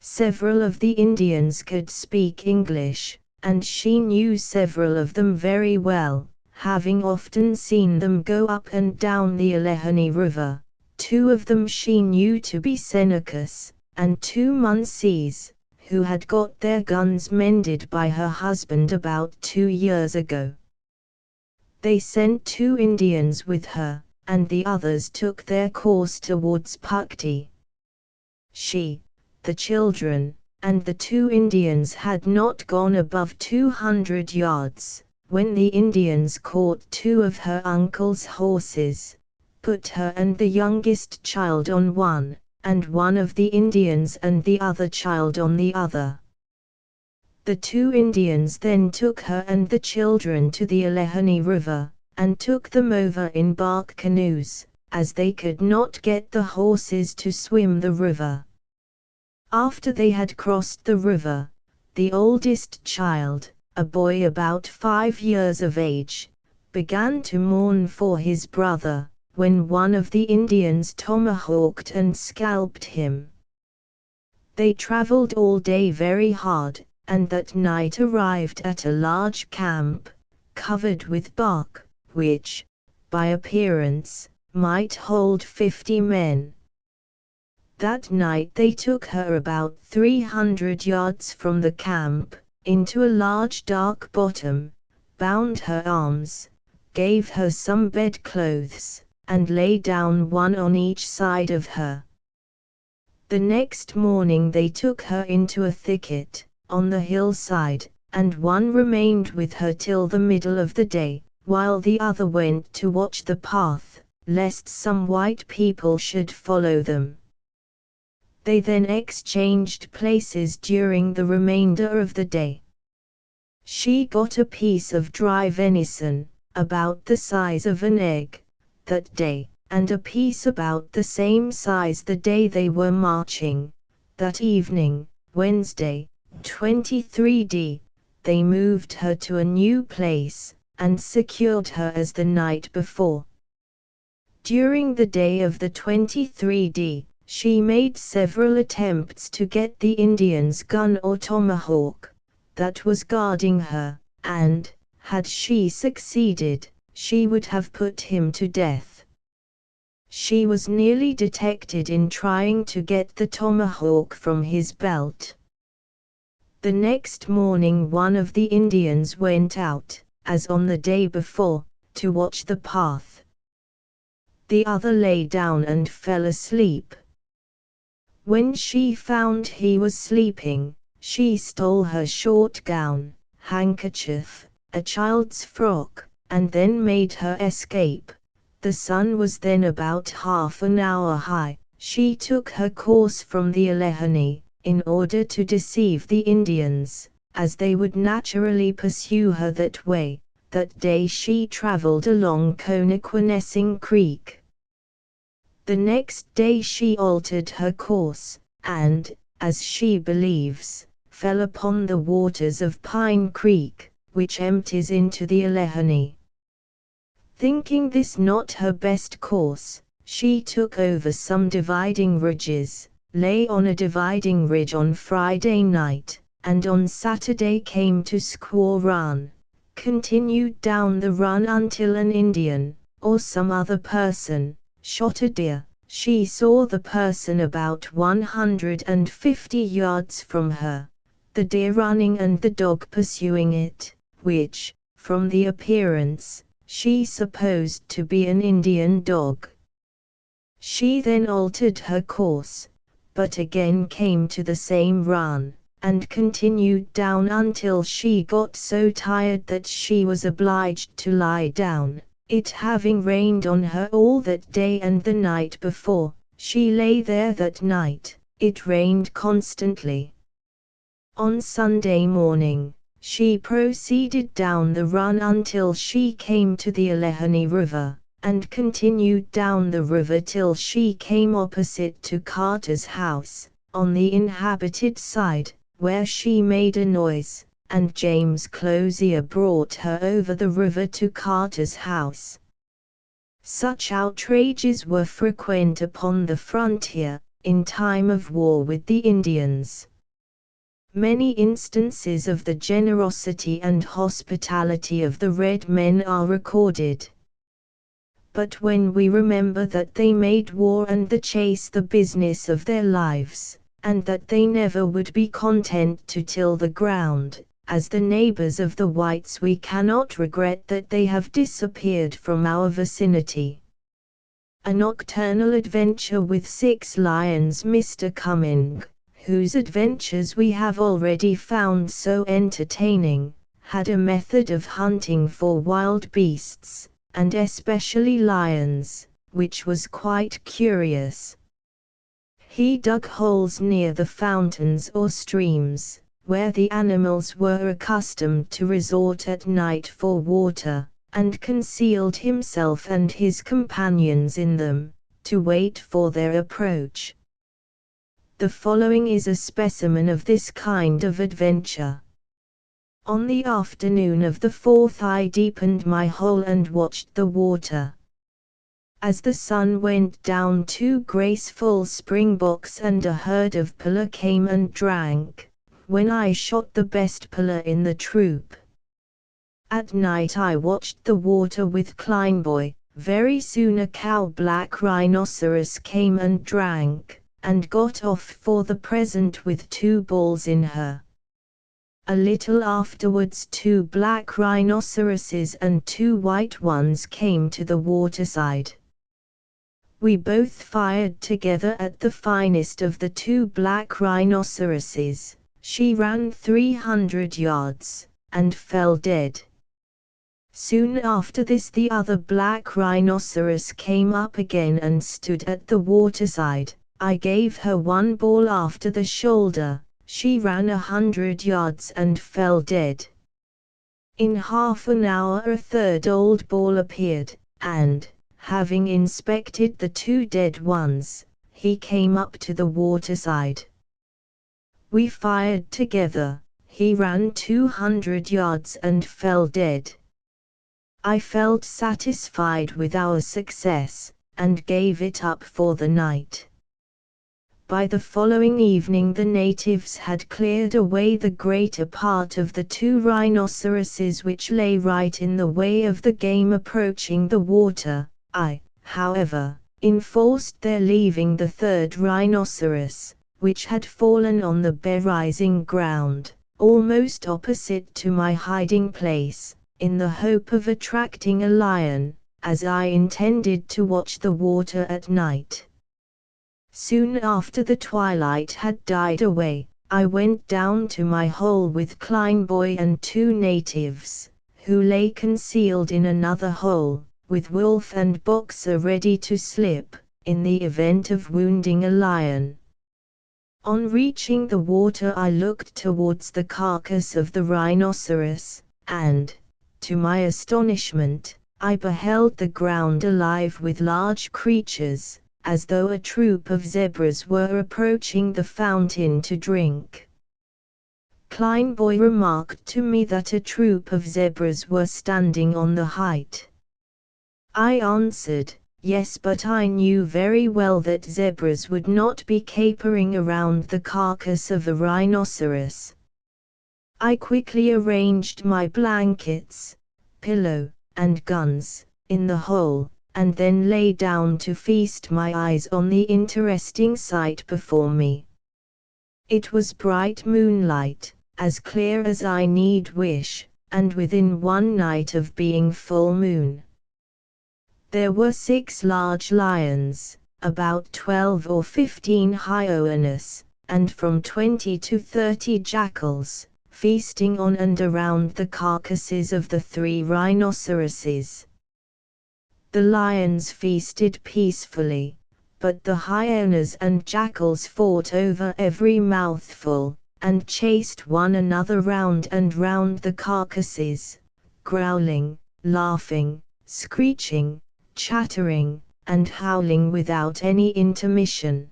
Several of the Indians could speak English, and she knew several of them very well, having often seen them go up and down the Allegheny River. 2 of them she knew to be Senecas, and 2 Munsees, who had got their guns mended by her husband about 2 years ago. They sent 2 Indians with her, and the others took their course towards Pukti. She, the children, and the 2 Indians had not gone above 200 yards, when the Indians caught 2 of her uncle's horses, put her and the youngest child on one, and one of the Indians and the other child on the other. The 2 Indians then took her and the children to the Allegheny River, and took them over in bark canoes, as they could not get the horses to swim the river. After they had crossed the river, the oldest child, a boy about 5 years of age, began to mourn for his brother, when one of the Indians tomahawked and scalped him. They traveled all day very hard, and that night arrived at a large camp, covered with bark, which, by appearance, might hold 50 men. That night they took her about 300 yards from the camp, into a large dark bottom, bound her arms, gave her some bedclothes, and lay down one on each side of her. The next morning they took her into a thicket, on the hillside, and one remained with her till the middle of the day, while the other went to watch the path, lest some white people should follow them. They then exchanged places during the remainder of the day. She got a piece of dry venison, about the size of an egg, that day, and a piece about the same size the day they were marching. That evening, Wednesday, 23d, they moved her to a new place, and secured her as the night before. During the day of the 23d, she made several attempts to get the Indian's gun or tomahawk that was guarding her, and, had she succeeded, she would have put him to death. She was nearly detected in trying to get the tomahawk from his belt. The next morning one of the Indians went out, as on the day before, to watch the path. The other lay down and fell asleep. When she found he was sleeping, she stole her short gown, handkerchief, a child's frock, and then made her escape. The sun was then about half an hour high. She took her course from the Allegheny, in order to deceive the Indians, as they would naturally pursue her that way. That day she traveled along Connoquenessing Creek. The next day she altered her course, and, as she believes, fell upon the waters of Pine Creek, which empties into the Allegheny. Thinking this not her best course, she took over some dividing ridges, lay on a dividing ridge on Friday night, and on Saturday came to Squaw Run, continued down the run until an Indian, or some other person, shot a deer. She saw the person about 150 yards from her, the deer running and the dog pursuing it, which, from the appearance, she supposed to be an Indian dog. She then altered her course, but again came to the same run, and continued down until she got so tired that she was obliged to lie down, it having rained on her all that day and the night before. She lay there that night. It rained constantly. On Sunday morning, she proceeded down the run until she came to the Allegheny River, and continued down the river till she came opposite to Carter's house, on the inhabited side, where she made a noise, and James Closier brought her over the river to Carter's house. Such outrages were frequent upon the frontier, in time of war with the Indians. Many instances of the generosity and hospitality of the red men are recorded. But when we remember that they made war and the chase the business of their lives, and that they never would be content to till the ground, as the neighbors of the whites, we cannot regret that they have disappeared from our vicinity. A nocturnal adventure with 6 lions. Mr. Cumming, whose adventures we have already found so entertaining, had a method of hunting for wild beasts, and especially lions, which was quite curious. He dug holes near the fountains or streams, where the animals were accustomed to resort at night for water, and concealed himself and his companions in them, to wait for their approach. The following is a specimen of this kind of adventure. On the afternoon of the 4th I deepened my hole and watched the water. As the sun went down, 2 graceful springboks and a herd of pula came and drank, when I shot the best pula in the troop. At night I watched the water with Kleinboy. Very soon a cow-black rhinoceros came and drank, and got off for the present with 2 balls in her. A little afterwards 2 black rhinoceroses and 2 white ones came to the waterside. We both fired together at the finest of the 2 black rhinoceroses. She ran 300 yards, and fell dead. Soon after this the other black rhinoceros came up again and stood at the waterside. I gave her 1 ball after the shoulder. She ran 100 yards and fell dead. In half an hour a 3rd old ball appeared, and, having inspected the 2 dead ones, he came up to the waterside. We fired together. He ran 200 yards and fell dead. I felt satisfied with our success, and gave it up for the night. By the following evening the natives had cleared away the greater part of the 2 rhinoceroses which lay right in the way of the game approaching the water. I, however, enforced their leaving the 3rd rhinoceros, which had fallen on the bare rising ground, almost opposite to my hiding place, in the hope of attracting a lion, as I intended to watch the water at night. Soon after the twilight had died away, I went down to my hole with Kleinboy and 2 natives, who lay concealed in another hole, with Wolf and Boxer ready to slip, in the event of wounding a lion. On reaching the water I looked towards the carcass of the rhinoceros, and, to my astonishment, I beheld the ground alive with large creatures, as though a troop of zebras were approaching the fountain to drink. Kleinboy remarked to me that a troop of zebras were standing on the height. I answered, yes, but I knew very well that zebras would not be capering around the carcass of the rhinoceros. I quickly arranged my blankets, pillow, and guns, in the hole, and then lay down to feast my eyes on the interesting sight before me. It was bright moonlight, as clear as I need wish, and within 1 night of being full moon. There were 6 large lions, about 12 or 15 hyenas, and from 20 to 30 jackals, feasting on and around the carcasses of the 3 rhinoceroses. The lions feasted peacefully, but the hyenas and jackals fought over every mouthful, and chased one another round and round the carcasses, growling, laughing, screeching, chattering, and howling without any intermission.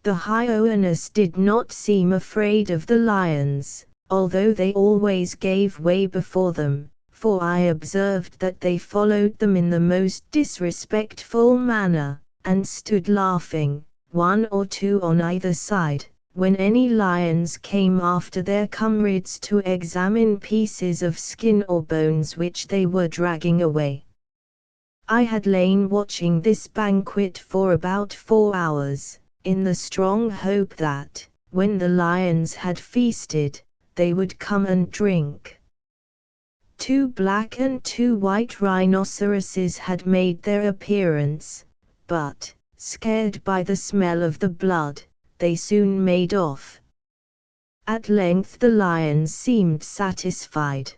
The hyenas did not seem afraid of the lions, although they always gave way before them, for I observed that they followed them in the most disrespectful manner, and stood laughing, one or two on either side, when any lions came after their comrades to examine pieces of skin or bones which they were dragging away. I had lain watching this banquet for about 4 hours, in the strong hope that, when the lions had feasted, they would come and drink. 2 black and 2 white rhinoceroses had made their appearance, but, scared by the smell of the blood, they soon made off. At length the lions seemed satisfied.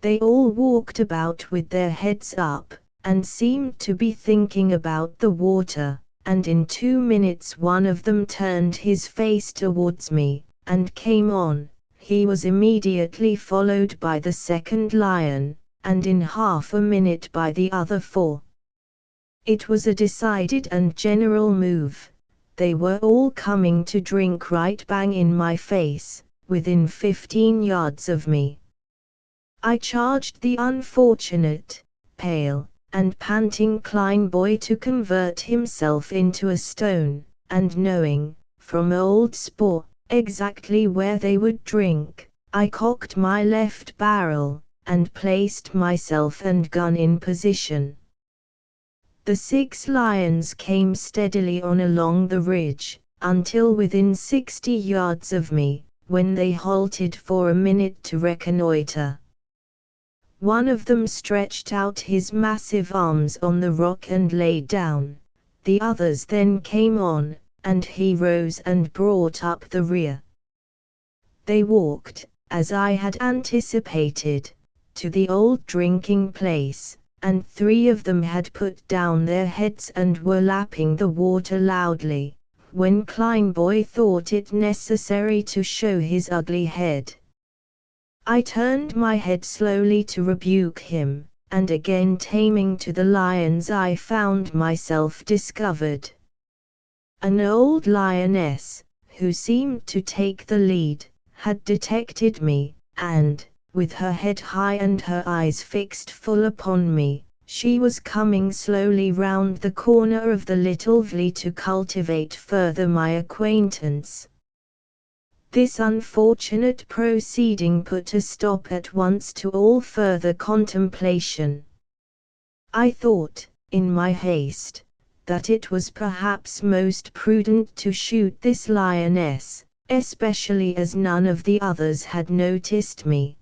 They all walked about with their heads up, and seemed to be thinking about the water, and in 2 minutes one of them turned his face towards me, and came on. He was immediately followed by the second lion, and in half a minute by the other 4. It was a decided and general move. They were all coming to drink right bang in my face, within 15 yards of me. I charged the unfortunate, pale, and panting Klein boy to convert himself into a stone, and knowing, from old sport, exactly where they would drink, I cocked my left barrel, and placed myself and gun in position. The 6 lions came steadily on along the ridge, until within 60 yards of me, when they halted for a minute to reconnoiter. One of them stretched out his massive arms on the rock and lay down. The others then came on, and he rose and brought up the rear. They walked, as I had anticipated, to the old drinking place, and 3 of them had put down their heads and were lapping the water loudly, when Klein boy thought it necessary to show his ugly head. I turned my head slowly to rebuke him, and again taming to the lions I found myself discovered. An old lioness, who seemed to take the lead, had detected me, and, with her head high and her eyes fixed full upon me, she was coming slowly round the corner of the little valley to cultivate further my acquaintance. This unfortunate proceeding put a stop at once to all further contemplation. I thought, in my haste, that it was perhaps most prudent to shoot this lioness, especially as none of the others had noticed me.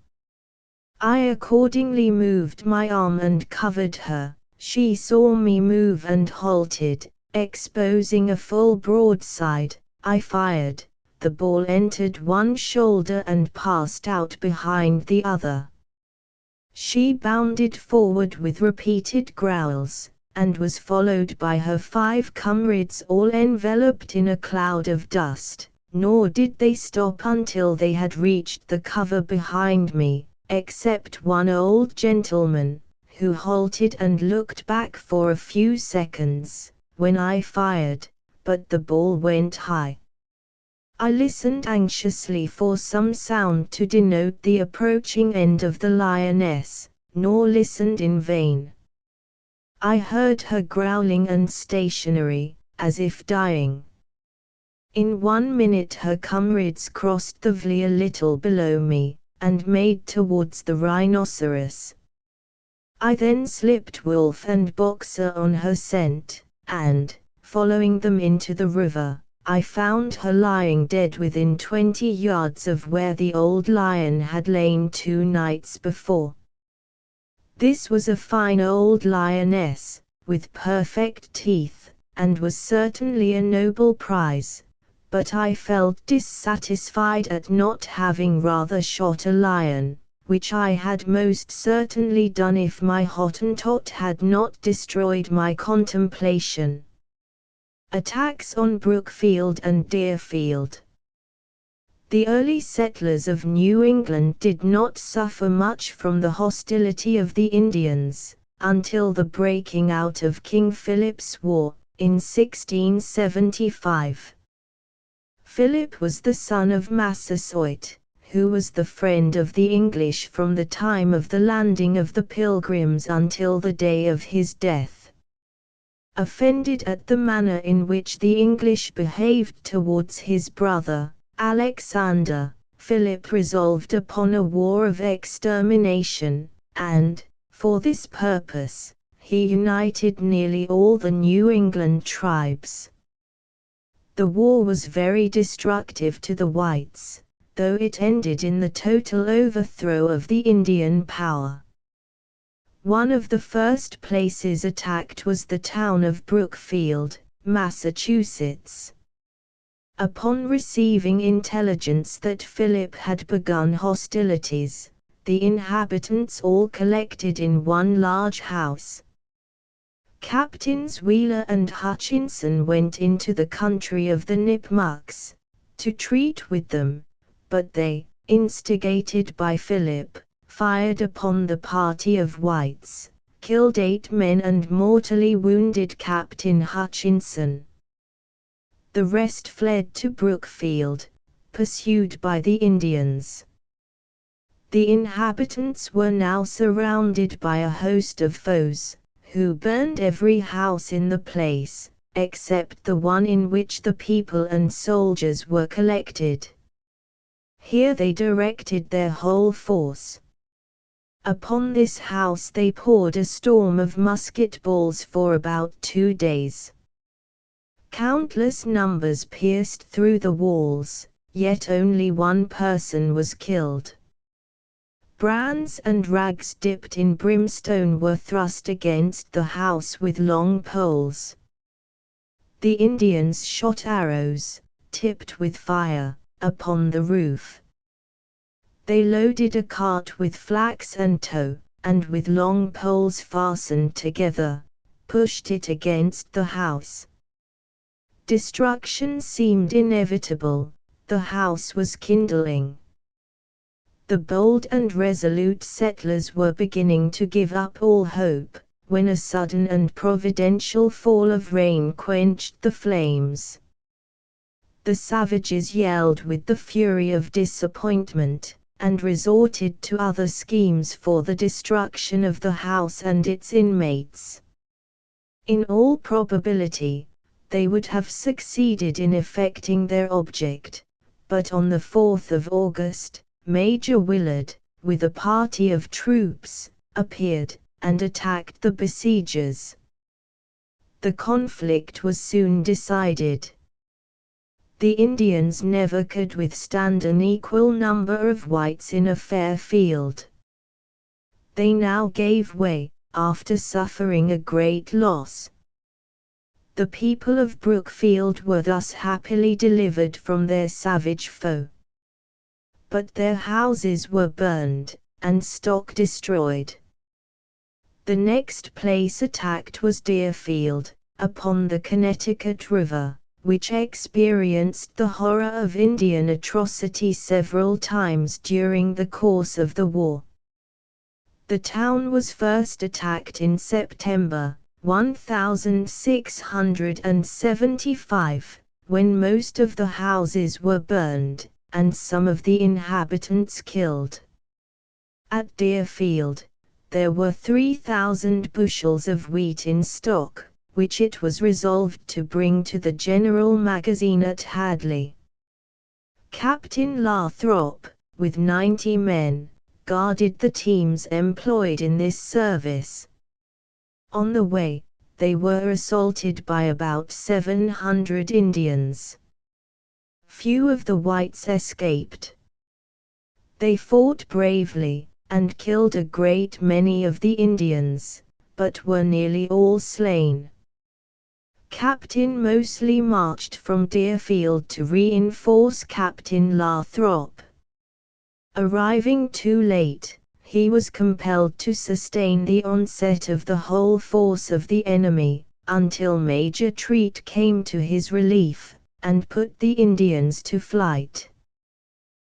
I accordingly moved my arm and covered her. She saw me move and halted, exposing a full broadside. I fired. The ball entered one shoulder and passed out behind the other. She bounded forward with repeated growls, and was followed by her 5 comrades all enveloped in a cloud of dust, nor did they stop until they had reached the cover behind me, except one old gentleman, who halted and looked back for a few seconds, when I fired, but the ball went high. I listened anxiously for some sound to denote the approaching end of the lioness, nor listened in vain. I heard her growling and stationary, as if dying. In 1 minute her comrades crossed the valley a little below me, and made towards the rhinoceros. I then slipped Wolf and Boxer on her scent, and, following them into the river, I found her lying dead within 20 yards of where the old lion had lain 2 nights before. This was a fine old lioness, with perfect teeth, and was certainly a noble prize, but I felt dissatisfied at not having rather shot a lion, which I had most certainly done if my Hottentot had not destroyed my contemplation. Attacks on Brookfield and Deerfield. The early settlers of New England did not suffer much from the hostility of the Indians, until the breaking out of King Philip's War, in 1675. Philip was the son of Massasoit, who was the friend of the English from the time of the landing of the Pilgrims until the day of his death. Offended at the manner in which the English behaved towards his brother, Alexander, Philip resolved upon a war of extermination, and, for this purpose, he united nearly all the New England tribes. The war was very destructive to the whites, though it ended in the total overthrow of the Indian power. One of the first places attacked was the town of Brookfield, Massachusetts. Upon receiving intelligence that Philip had begun hostilities, the inhabitants all collected in one large house. Captains Wheeler and Hutchinson went into the country of the Nipmucks, to treat with them, but they, instigated by Philip, fired upon the party of whites, killed 8 men and mortally wounded Captain Hutchinson. The rest fled to Brookfield, pursued by the Indians. The inhabitants were now surrounded by a host of foes, who burned every house in the place, except the one in which the people and soldiers were collected. Here they directed their whole force. Upon this house they poured a storm of musket balls for about 2 days. Countless numbers pierced through the walls, yet only one person was killed. Brands and rags dipped in brimstone were thrust against the house with long poles. The Indians shot arrows, tipped with fire, upon the roof. They loaded a cart with flax and tow, and with long poles fastened together, pushed it against the house. Destruction seemed inevitable, the house was kindling. The bold and resolute settlers were beginning to give up all hope, when a sudden and providential fall of rain quenched the flames. The savages yelled with the fury of disappointment, and resorted to other schemes for the destruction of the house and its inmates. In all probability, they would have succeeded in effecting their object, but on the 4th of August, Major Willard, with a party of troops, appeared, and attacked the besiegers. The conflict was soon decided. The Indians never could withstand an equal number of whites in a fair field. They now gave way, after suffering a great loss. The people of Brookfield were thus happily delivered from their savage foe. But their houses were burned, and stock destroyed. The next place attacked was Deerfield, upon the Connecticut River, which experienced the horror of Indian atrocity several times during the course of the war. The town was first attacked in September 1675, when most of the houses were burned, and some of the inhabitants killed. At Deerfield, there were 3,000 bushels of wheat in stock, which it was resolved to bring to the general magazine at Hadley. Captain Lathrop, with 90 men, guarded the teams employed in this service. On the way, they were assaulted by about 700 Indians. Few of the whites escaped. They fought bravely, and killed a great many of the Indians, but were nearly all slain. Captain Moseley marched from Deerfield to reinforce Captain Lathrop. Arriving too late, he was compelled to sustain the onset of the whole force of the enemy, until Major Treat came to his relief, and put the Indians to flight.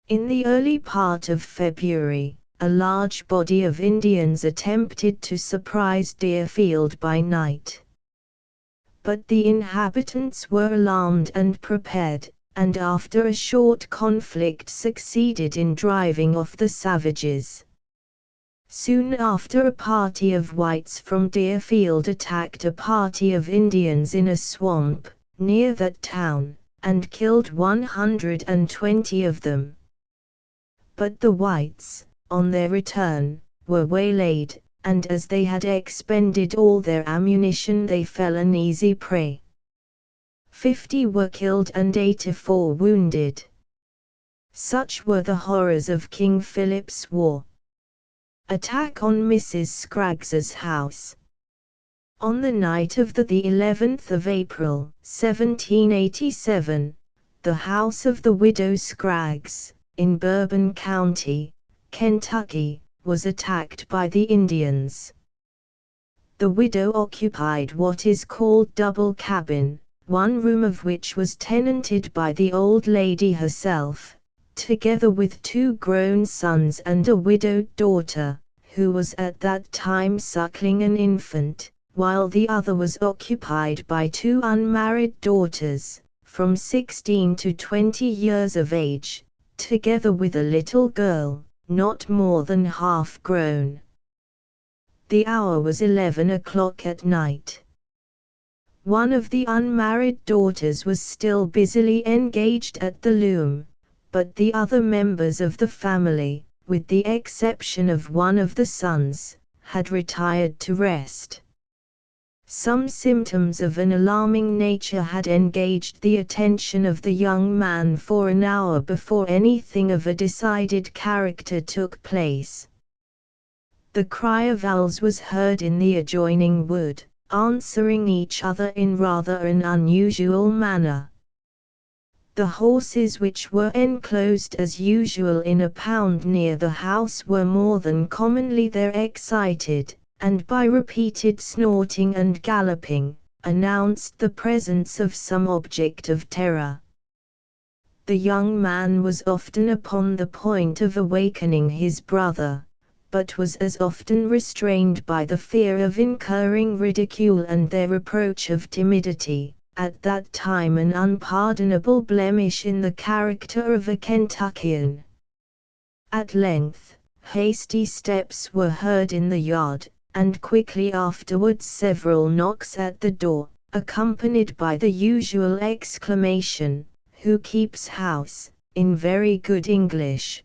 In the early part of February, a large body of Indians attempted to surprise Deerfield by night. But the inhabitants were alarmed and prepared, and after a short conflict succeeded in driving off the savages. Soon after, a party of whites from Deerfield attacked a party of Indians in a swamp near that town, and killed 120 of them. But the whites, on their return, were waylaid, and as they had expended all their ammunition, they fell an easy prey. 50 were killed and 84 wounded. Such were the horrors of King Philip's War. Attack on Mrs. Scraggs's house. On the night of the 11th of April, 1787, the house of the widow Scraggs, in Bourbon County, Kentucky, was attacked by the Indians. The widow occupied what is called double cabin, one room of which was tenanted by the old lady herself, together with 2 grown sons and a widowed daughter, who was at that time suckling an infant, while the other was occupied by 2 unmarried daughters, from 16 to 20 years of age, together with a little girl, not more than half grown. The hour was 11 o'clock at night. One of the unmarried daughters was still busily engaged at the loom, but the other members of the family, with the exception of one of the sons, had retired to rest. Some symptoms of an alarming nature had engaged the attention of the young man for an hour before anything of a decided character took place. The cry of owls was heard in the adjoining wood, answering each other in rather an unusual manner. The horses, which were enclosed as usual in a pound near the house, were more than commonly there excited, and by repeated snorting and galloping, announced the presence of some object of terror. The young man was often upon the point of awakening his brother, but was as often restrained by the fear of incurring ridicule and their reproach of timidity, at that time an unpardonable blemish in the character of a Kentuckian. At length, hasty steps were heard in the yard, and quickly afterwards several knocks at the door, accompanied by the usual exclamation, "Who keeps house?" in very good English.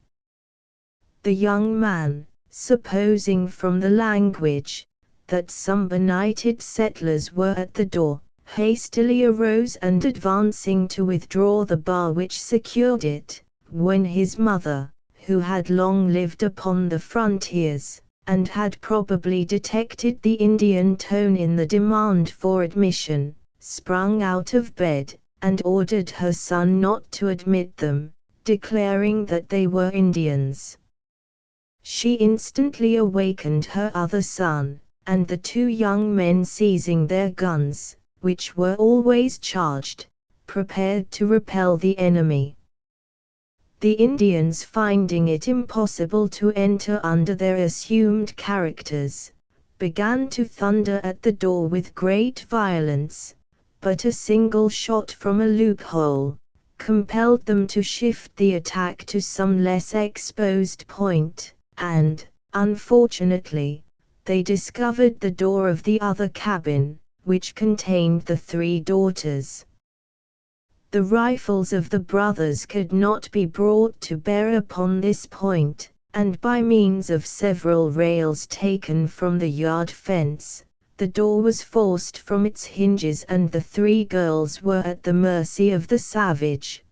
The young man, supposing from the language, that some benighted settlers were at the door, hastily arose and advancing to withdraw the bar which secured it, when his mother, who had long lived upon the frontiers, and had probably detected the Indian tone in the demand for admission, sprung out of bed, and ordered her son not to admit them, declaring that they were Indians. She instantly awakened her other son, and the 2 young men, seizing their guns, which were always charged, prepared to repel the enemy. The Indians, finding it impossible to enter under their assumed characters, began to thunder at the door with great violence, but a single shot from a loophole compelled them to shift the attack to some less exposed point, and, unfortunately, they discovered the door of the other cabin, which contained the 3 daughters. The rifles of the brothers could not be brought to bear upon this point, and by means of several rails taken from the yard fence, the door was forced from its hinges and the 3 girls were at the mercy of the savage.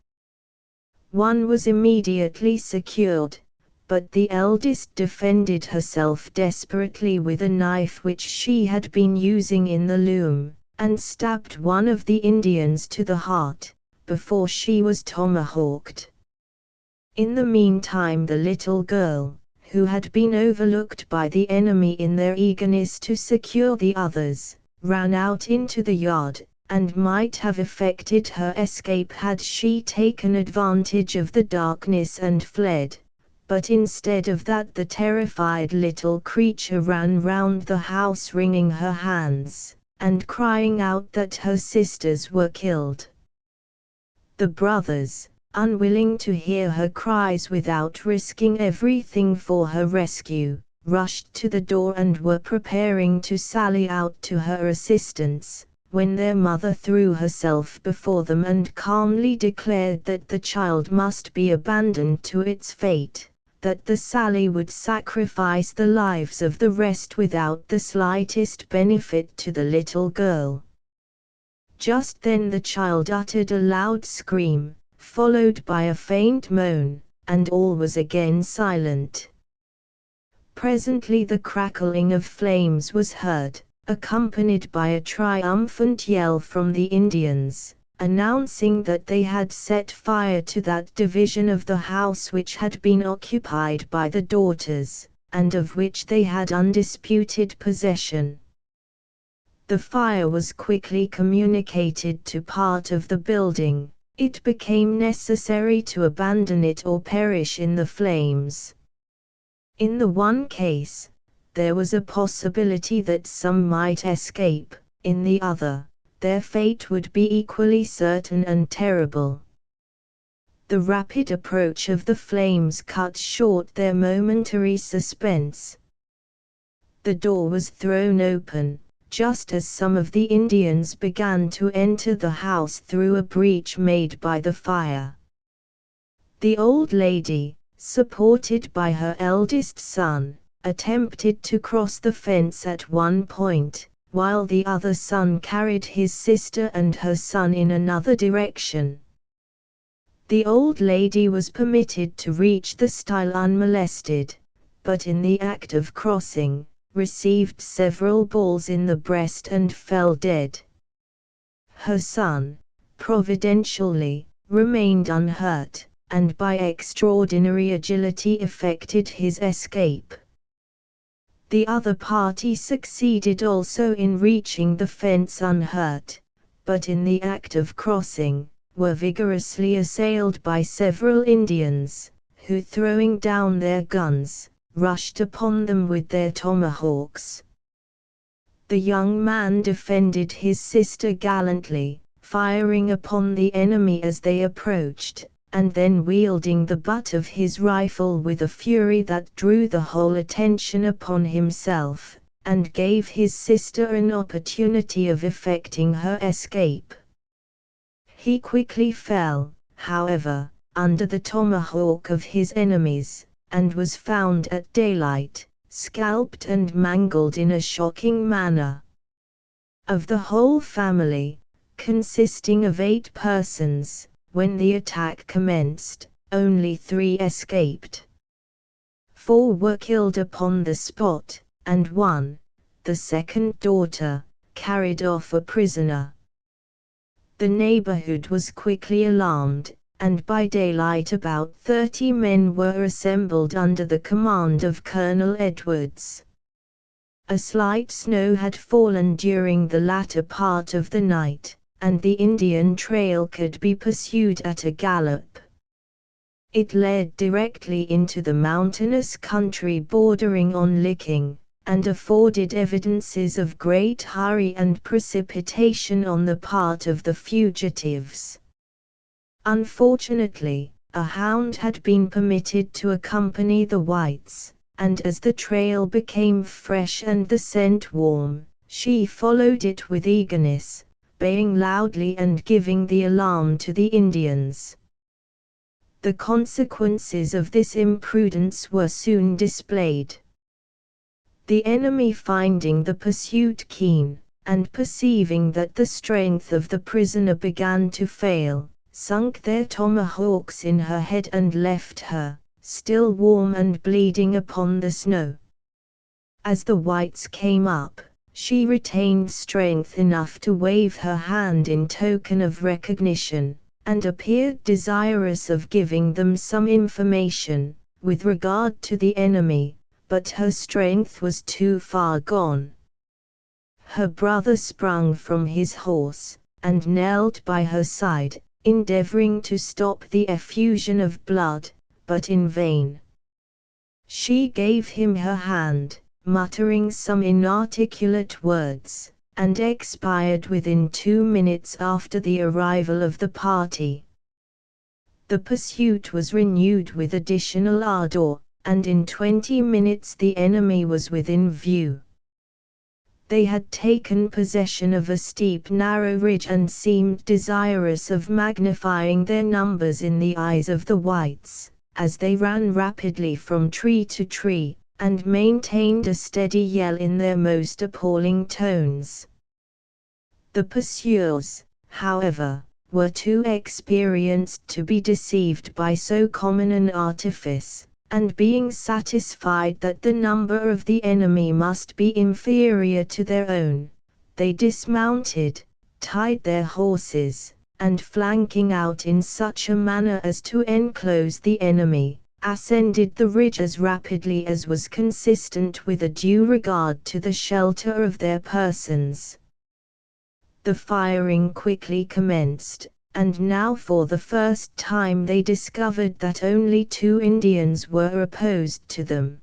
One was immediately secured, but the eldest defended herself desperately with a knife which she had been using in the loom, and stabbed one of the Indians to the heart, before she was tomahawked. In the meantime the little girl, who had been overlooked by the enemy in their eagerness to secure the others, ran out into the yard, and might have effected her escape had she taken advantage of the darkness and fled. But instead of that, the terrified little creature ran round the house wringing her hands, and crying out that her sisters were killed. The brothers, unwilling to hear her cries without risking everything for her rescue, rushed to the door and were preparing to sally out to her assistance, when their mother threw herself before them and calmly declared that the child must be abandoned to its fate, that the sally would sacrifice the lives of the rest without the slightest benefit to the little girl. Just then the child uttered a loud scream, followed by a faint moan, and all was again silent. Presently the crackling of flames was heard, accompanied by a triumphant yell from the Indians, announcing that they had set fire to that division of the house which had been occupied by the daughters, and of which they had undisputed possession. The fire was quickly communicated to part of the building. It became necessary to abandon it or perish in the flames. In the one case, there was a possibility that some might escape; in the other, their fate would be equally certain and terrible. The rapid approach of the flames cut short their momentary suspense. The door was thrown open, just as some of the Indians began to enter the house through a breach made by the fire. The old lady, supported by her eldest son, attempted to cross the fence at one point, while the other son carried his sister and her son in another direction. The old lady was permitted to reach the stile unmolested, but in the act of crossing, received several balls in the breast and fell dead. Her son, providentially, remained unhurt, and by extraordinary agility effected his escape. The other party succeeded also in reaching the fence unhurt, but in the act of crossing, were vigorously assailed by several Indians, who, throwing down their guns, rushed upon them with their tomahawks. The young man defended his sister gallantly, firing upon the enemy as they approached, and then wielding the butt of his rifle with a fury that drew the whole attention upon himself, and gave his sister an opportunity of effecting her escape. He quickly fell, however, under the tomahawk of his enemies, and was found at daylight, scalped and mangled in a shocking manner. Of the whole family, consisting of 8 persons, when the attack commenced, only 3 escaped. 4 were killed upon the spot, and 1, the second daughter, carried off a prisoner. The neighborhood was quickly alarmed, and by daylight about 30 men were assembled under the command of Colonel Edwards. A slight snow had fallen during the latter part of the night, and the Indian trail could be pursued at a gallop. It led directly into the mountainous country bordering on Licking, and afforded evidences of great hurry and precipitation on the part of the fugitives. Unfortunately, a hound had been permitted to accompany the whites, and as the trail became fresh and the scent warm, she followed it with eagerness, baying loudly and giving the alarm to the Indians. The consequences of this imprudence were soon displayed. The enemy, finding the pursuit keen, and perceiving that the strength of the prisoner began to fail, sunk their tomahawks in her head and left her, still warm and bleeding, upon the snow. As the whites came up, she retained strength enough to wave her hand in token of recognition, and appeared desirous of giving them some information with regard to the enemy, but her strength was too far gone. Her brother sprung from his horse, and knelt by her side, endeavoring to stop the effusion of blood, but in vain. She gave him her hand, muttering some inarticulate words, and expired within 2 minutes after the arrival of the party. The pursuit was renewed with additional ardor, and in 20 minutes the enemy was within view. They had taken possession of a steep narrow ridge and seemed desirous of magnifying their numbers in the eyes of the whites, as they ran rapidly from tree to tree, and maintained a steady yell in their most appalling tones. The pursuers, however, were too experienced to be deceived by so common an artifice, and being satisfied that the number of the enemy must be inferior to their own, they dismounted, tied their horses, and flanking out in such a manner as to enclose the enemy, ascended the ridge as rapidly as was consistent with a due regard to the shelter of their persons. The firing quickly commenced, and now for the first time they discovered that only 2 Indians were opposed to them.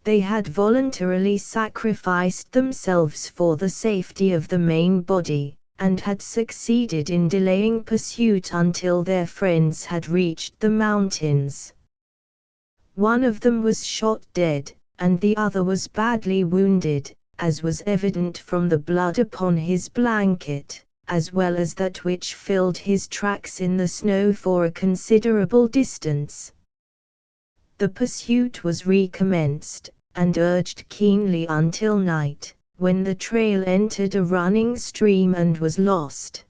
They had voluntarily sacrificed themselves for the safety of the main body, and had succeeded in delaying pursuit until their friends had reached the mountains. One of them was shot dead, and the other was badly wounded, as was evident from the blood upon his blanket, as well as that which filled his tracks in the snow for a considerable distance. The pursuit was recommenced, and urged keenly until night, when the trail entered a running stream and was lost.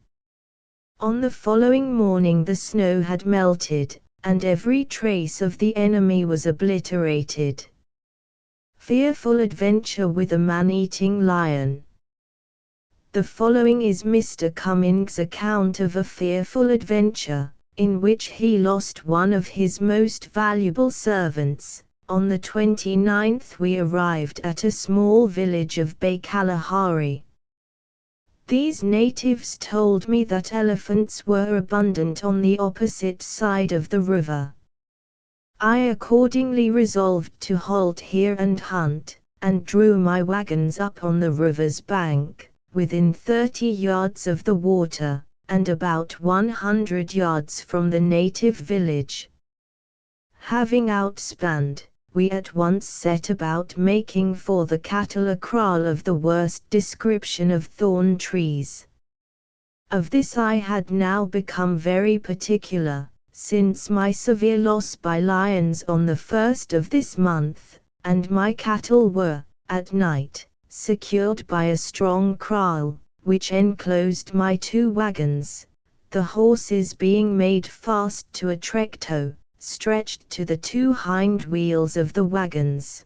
On the following morning the snow had melted, and every trace of the enemy was obliterated. Fearful adventure with a man-eating lion. The following is Mr. Cummings' account of a fearful adventure, in which he lost one of his most valuable servants. On the 29th we arrived at a small village of Bay Kalahari. These natives told me that elephants were abundant on the opposite side of the river. I accordingly resolved to halt here and hunt, and drew my wagons up on the river's bank, within 30 yards of the water, and about 100 yards from the native village. Having outspanned, we at once set about making for the cattle a kraal of the worst description of thorn trees. Of this I had now become very particular, since my severe loss by lions on the 1st of this month, and my cattle were, at night, secured by a strong kraal, which enclosed my 2 wagons, the horses being made fast to a trektoe, stretched to the 2 hind wheels of the wagons.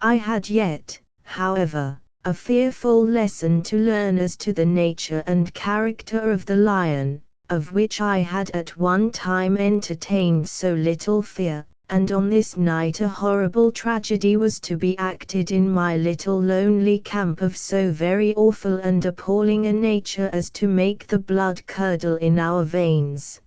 I had yet, however, a fearful lesson to learn as to the nature and character of the lion, of which I had at one time entertained so little fear, and on this night a horrible tragedy was to be acted in my little lonely camp of so very awful and appalling a nature as to make the blood curdle in our veins.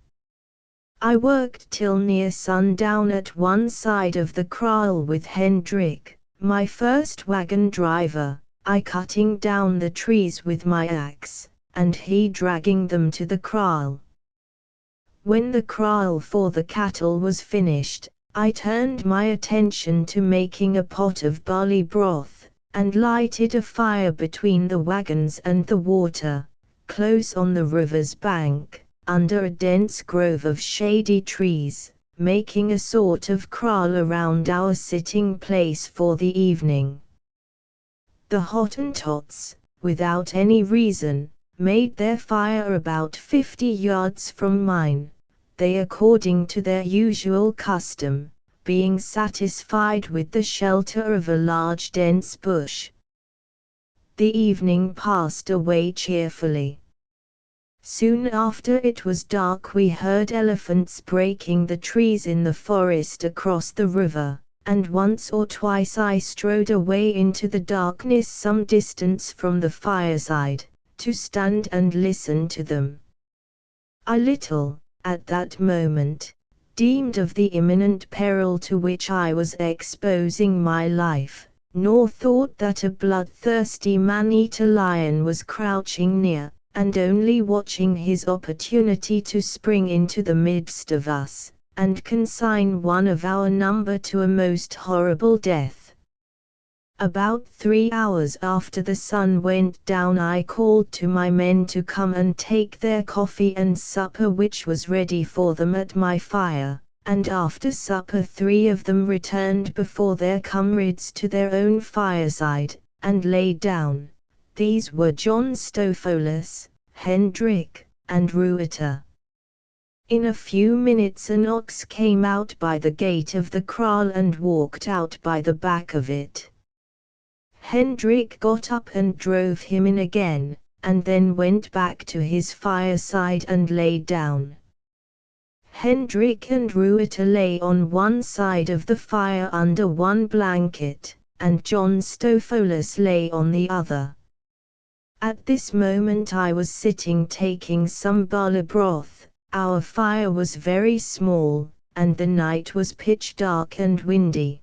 I worked till near sundown at one side of the kraal with Hendrik, my first wagon driver, I cutting down the trees with my axe, and he dragging them to the kraal. When the kraal for the cattle was finished, I turned my attention to making a pot of barley broth, and lighted a fire between the wagons and the water, close on the river's bank, under a dense grove of shady trees, making a sort of kraal around our sitting place for the evening. The Hottentots, without any reason, made their fire about 50 yards from mine, they according to their usual custom, being satisfied with the shelter of a large dense bush. The evening passed away cheerfully. Soon after it was dark we heard elephants breaking the trees in the forest across the river, and once or twice I strode away into the darkness some distance from the fireside, to stand and listen to them. I little, at that moment, deemed of the imminent peril to which I was exposing my life, nor thought that a bloodthirsty man-eater lion was crouching near, and only watching his opportunity to spring into the midst of us, and consign one of our number to a most horrible death. About 3 hours after the sun went down I called to my men to come and take their coffee and supper which was ready for them at my fire, and after supper 3 of them returned before their comrades to their own fireside, and lay down. These were John Stopholus, Hendrik, and Ruiter. In a few minutes an ox came out by the gate of the kraal and walked out by the back of it. Hendrik got up and drove him in again, and then went back to his fireside and lay down. Hendrik and Ruiter lay on one side of the fire under one blanket, and John Stopholus lay on the other. At this moment I was sitting taking some bala broth. Our fire was very small, and the night was pitch dark and windy.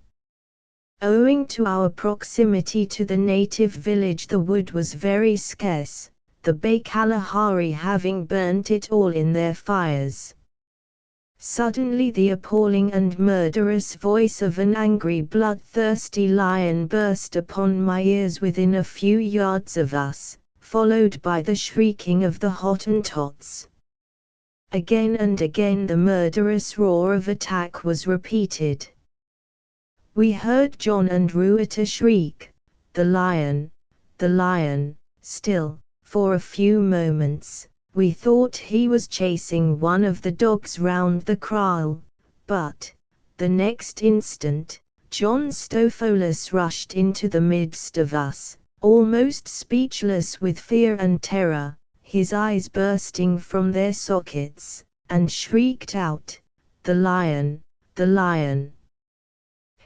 Owing to our proximity to the native village the wood was very scarce, the Bay Kalahari having burnt it all in their fires. Suddenly the appalling and murderous voice of an angry bloodthirsty lion burst upon my ears within a few yards of us, followed by the shrieking of the Hottentots. Again and again the murderous roar of attack was repeated. We heard John and Ruiter shriek, the lion, still, for a few moments, we thought he was chasing one of the dogs round the kraal, but, the next instant, John Stopholus rushed into the midst of us, almost speechless with fear and terror, his eyes bursting from their sockets, and shrieked out, the lion, the lion.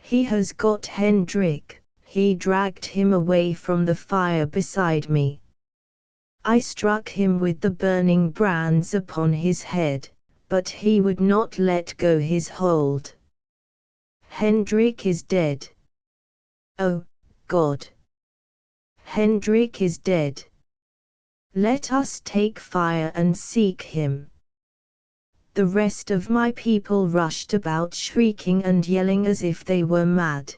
He has got Hendrik. He dragged him away from the fire beside me. I struck him with the burning brands upon his head, but he would not let go his hold. Hendrik is dead. Oh, God! Hendrik is dead. Let us take fire and seek him. The rest of my people rushed about shrieking and yelling as if they were mad.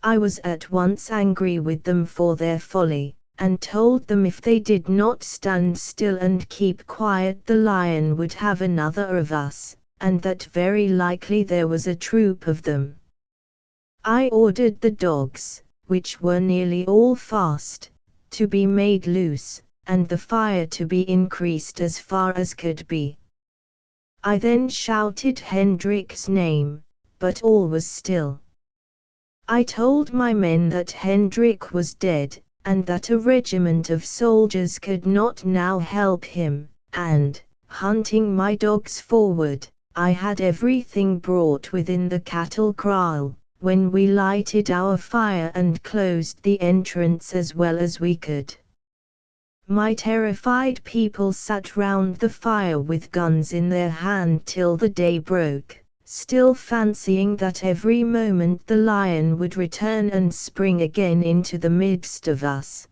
I was at once angry with them for their folly, and told them if they did not stand still and keep quiet the lion would have another of us, and that very likely there was a troop of them. I ordered the dogs, which were nearly all fast, to be made loose, and the fire to be increased as far as could be. I then shouted Hendrik's name, but all was still. I told my men that Hendrik was dead, and that a regiment of soldiers could not now help him, and, hunting my dogs forward, I had everything brought within the cattle kraal, when we lighted our fire and closed the entrance as well as we could. My terrified people sat round the fire with guns in their hand till the day broke, still fancying that every moment the lion would return and spring again into the midst of us.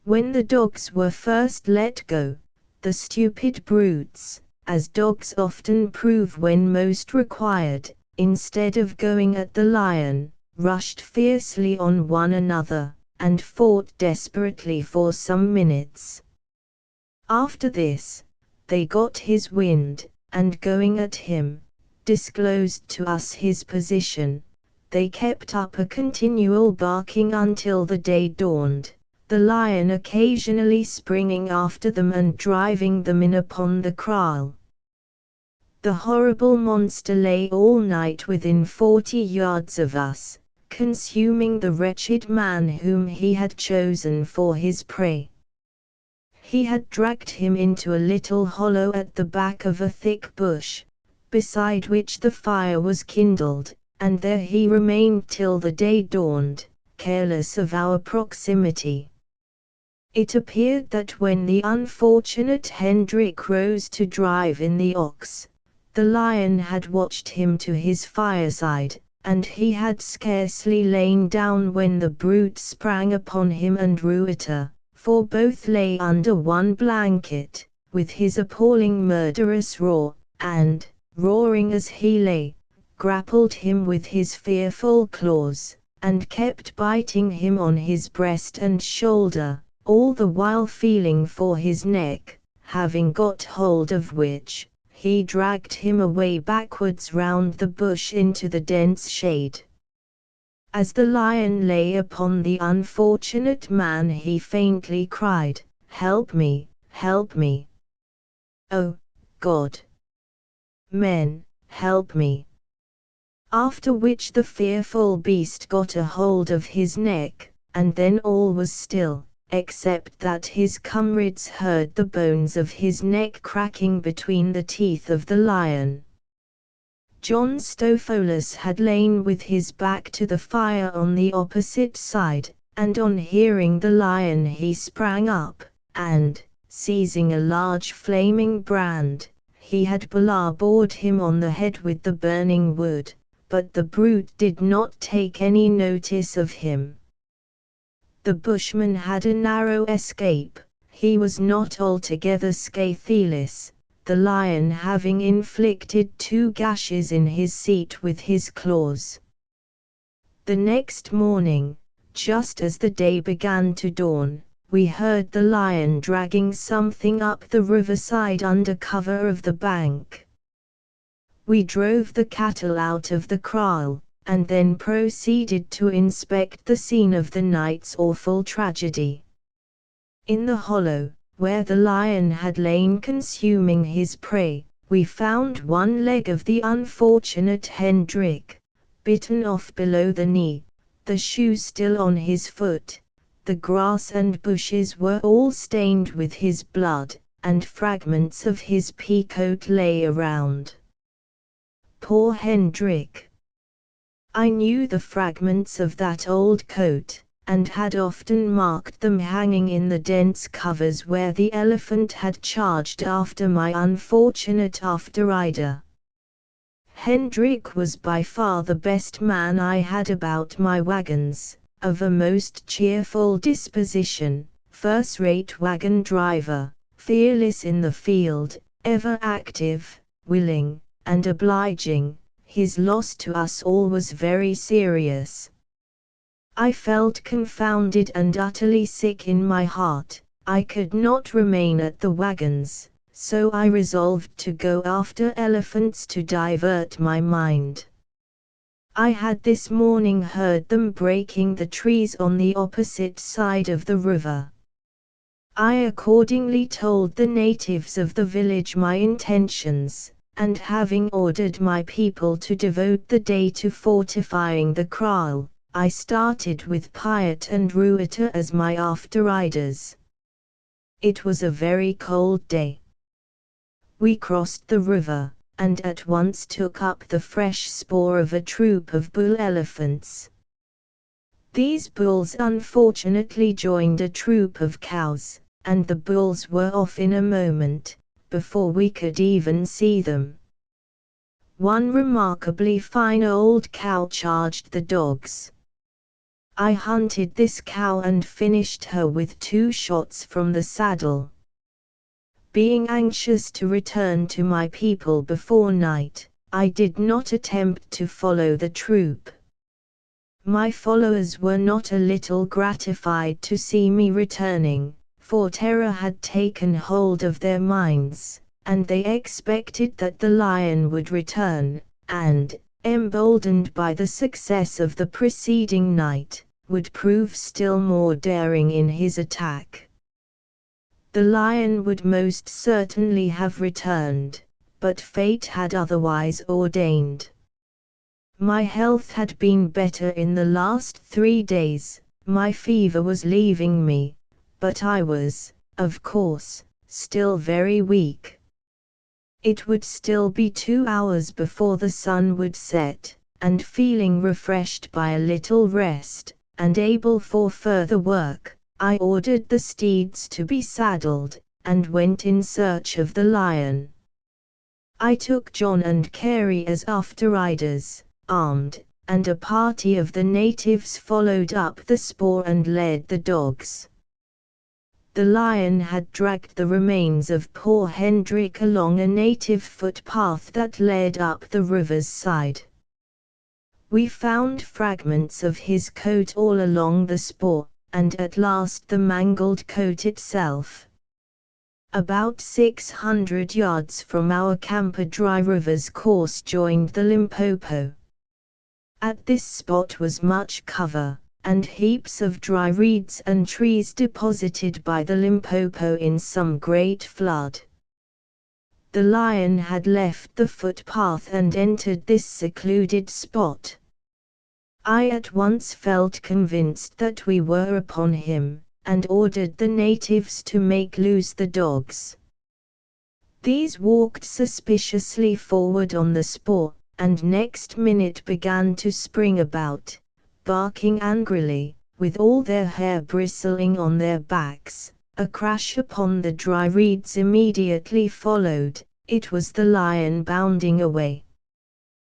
When the dogs were first let go, the stupid brutes, as dogs often prove when most required, instead of going at the lion, rushed fiercely on one another, and fought desperately for some minutes. After this, they got his wind, and going at him, disclosed to us his position. They kept up a continual barking until the day dawned, the lion occasionally springing after them and driving them in upon the kraal. The horrible monster lay all night within 40 yards of us, consuming the wretched man whom he had chosen for his prey. He had dragged him into a little hollow at the back of a thick bush, beside which the fire was kindled, and there he remained till the day dawned, careless of our proximity. It appeared that when the unfortunate Hendrik rose to drive in the ox, the lion had watched him to his fireside, and he had scarcely lain down when the brute sprang upon him and Ruiter, for both lay under one blanket, with his appalling murderous roar, and, roaring as he lay, grappled him with his fearful claws, and kept biting him on his breast and shoulder, all the while feeling for his neck, having got hold of which, he dragged him away backwards round the bush into the dense shade. As the lion lay upon the unfortunate man he faintly cried, "Help me, help me! Oh, God! Men, help me!" After which the fearful beast got a hold of his neck, and then all was still, except that his comrades heard the bones of his neck cracking between the teeth of the lion. John Stopholus had lain with his back to the fire on the opposite side, and on hearing the lion he sprang up, and, seizing a large flaming brand, he had bored him on the head with the burning wood, but the brute did not take any notice of him. The bushman had a narrow escape. He was not altogether scatheless, the lion having inflicted 2 gashes in his seat with his claws. The next morning, just as the day began to dawn, we heard the lion dragging something up the riverside under cover of the bank. We drove the cattle out of the kraal, and then proceeded to inspect the scene of the night's awful tragedy. In the hollow, where the lion had lain consuming his prey, we found one leg of the unfortunate Hendrik, bitten off below the knee, the shoe still on his foot. The grass and bushes were all stained with his blood, and fragments of his peacoat lay around. Poor Hendrik! I knew the fragments of that old coat, and had often marked them hanging in the dense covers where the elephant had charged after my unfortunate after-rider. Hendrik was by far the best man I had about my wagons, of a most cheerful disposition, first-rate wagon driver, fearless in the field, ever active, willing, and obliging. His loss to us all was very serious. I felt confounded and utterly sick in my heart. I could not remain at the wagons, so I resolved to go after elephants to divert my mind. I had this morning heard them breaking the trees on the opposite side of the river. I accordingly told the natives of the village my intentions, and having ordered my people to devote the day to fortifying the kraal, I started with Piot and Ruiter as my after-riders. It was a very cold day. We crossed the river, and at once took up the fresh spoor of a troop of bull elephants. These bulls unfortunately joined a troop of cows, and the bulls were off in a moment, before we could even see them. One remarkably fine old cow charged the dogs. I hunted this cow and finished her with 2 shots from the saddle. Being anxious to return to my people before night, I did not attempt to follow the troop. My followers were not a little gratified to see me returning, for terror had taken hold of their minds, and they expected that the lion would return, and, emboldened by the success of the preceding night, would prove still more daring in his attack. The lion would most certainly have returned, but fate had otherwise ordained. My health had been better in the last 3 days, my fever was leaving me, but I was, of course, still very weak. It would still be 2 hours before the sun would set, and feeling refreshed by a little rest, and able for further work, I ordered the steeds to be saddled, and went in search of the lion. I took John and Carey as after-riders, armed, and a party of the natives followed up the spoor and led the dogs. The lion had dragged the remains of poor Hendrik along a native footpath that led up the river's side. We found fragments of his coat all along the spoor, and at last the mangled coat itself. About 600 yards from our camp a dry river's course joined the Limpopo. At this spot was much cover, and heaps of dry reeds and trees deposited by the Limpopo in some great flood. The lion had left the footpath and entered this secluded spot. I at once felt convinced that we were upon him, and ordered the natives to make loose the dogs. These walked suspiciously forward on the spoor, and next minute began to spring about, barking angrily, with all their hair bristling on their backs. A crash upon the dry reeds immediately followed. It was the lion bounding away.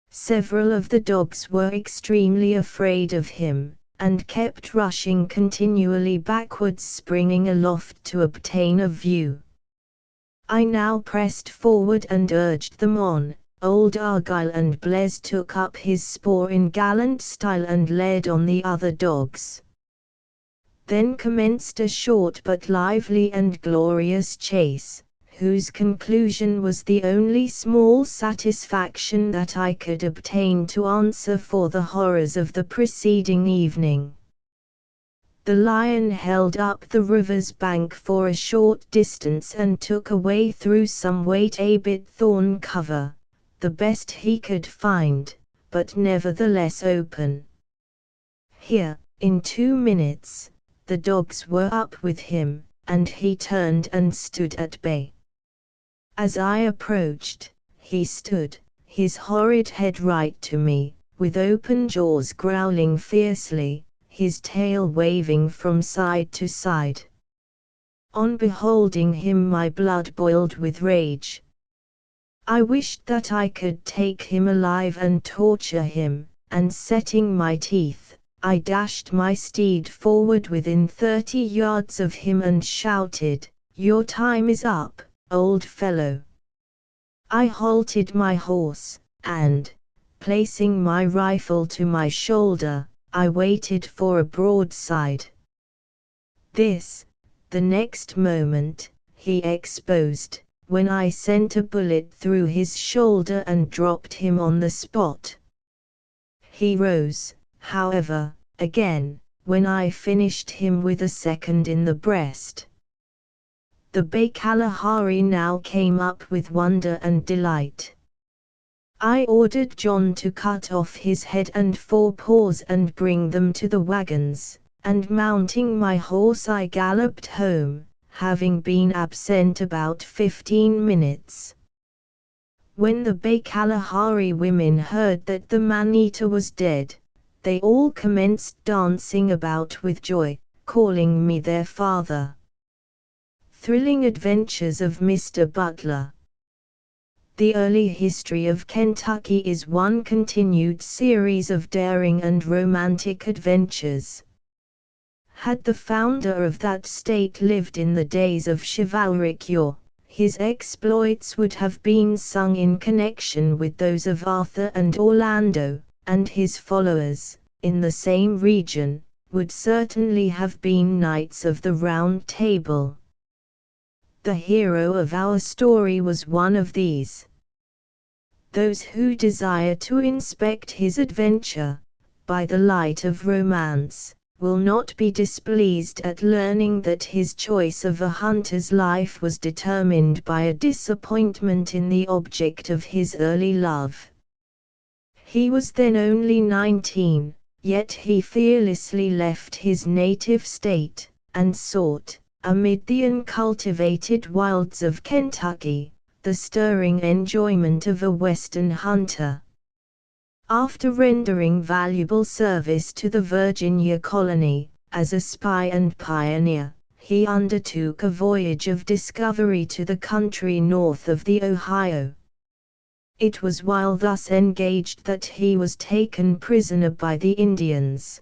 Several of the dogs were extremely afraid of him, and kept rushing continually backwards, springing aloft to obtain a view. I now pressed forward and urged them on. Old Argyle and Blaise took up his spoor in gallant style and led on the other dogs. Then commenced a short but lively and glorious chase, whose conclusion was the only small satisfaction that I could obtain to answer for the horrors of the preceding evening. The lion held up the river's bank for a short distance and took a way through some wait-a-bit thorn cover, the best he could find, but nevertheless open. Here, in 2 minutes, the dogs were up with him, and he turned and stood at bay. As I approached, he stood, his horrid head right to me, with open jaws growling fiercely, his tail waving from side to side. On beholding him my blood boiled with rage. I wished that I could take him alive and torture him, and setting my teeth, I dashed my steed forward within 30 yards of him and shouted, "Your time is up, old fellow." I halted my horse, and, placing my rifle to my shoulder, I waited for a broadside. This, the next moment, he exposed, when I sent a bullet through his shoulder and dropped him on the spot. He rose, however, again, when I finished him with a second in the breast. The Bay Kalahari now came up with wonder and delight. I ordered John to cut off his head and 4 paws and bring them to the wagons, and mounting my horse I galloped home, having been absent about 15 minutes. When the Bay Kalahari women heard that the man-eater was dead, they all commenced dancing about with joy, calling me their father. Thrilling Adventures of Mr. Butler. The early history of Kentucky is one continued series of daring and romantic adventures. Had the founder of that state lived in the days of chivalric yore, his exploits would have been sung in connection with those of Arthur and Orlando, and his followers, in the same region, would certainly have been Knights of the Round Table. The hero of our story was one of these. Those who desire to inspect his adventure, by the light of romance, will not be displeased at learning that his choice of a hunter's life was determined by a disappointment in the object of his early love. He was then only 19, yet he fearlessly left his native state, and sought, amid the uncultivated wilds of Kentucky, the stirring enjoyment of a Western hunter. After rendering valuable service to the Virginia colony, as a spy and pioneer, he undertook a voyage of discovery to the country north of the Ohio. It was while thus engaged that he was taken prisoner by the Indians.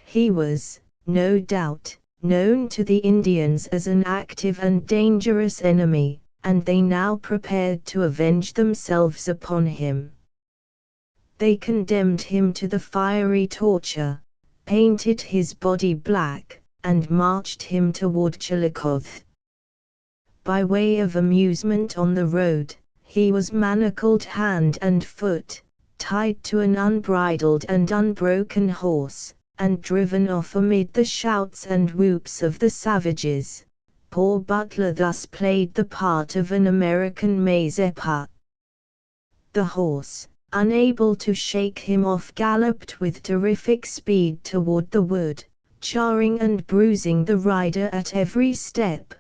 He was, no doubt, known to the Indians as an active and dangerous enemy, and they now prepared to avenge themselves upon him. They condemned him to the fiery torture, painted his body black, and marched him toward Chillicothe. By way of amusement on the road, he was manacled hand and foot, tied to an unbridled and unbroken horse, and driven off amid the shouts and whoops of the savages. Poor Butler thus played the part of an American Mazeppa. The horse, unable to shake him off, galloped with terrific speed toward the wood, charring and bruising the rider at every step,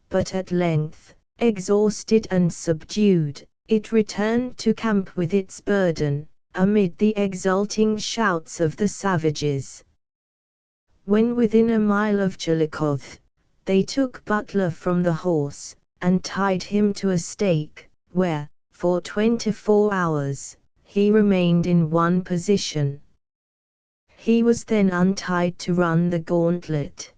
but at length, exhausted and subdued, it returned to camp with its burden, amid the exulting shouts of the savages. When within a mile of Chillicothe, they took Butler from the horse, and tied him to a stake, where, for 24 hours, he remained in one position. He was then untied to run the gauntlet.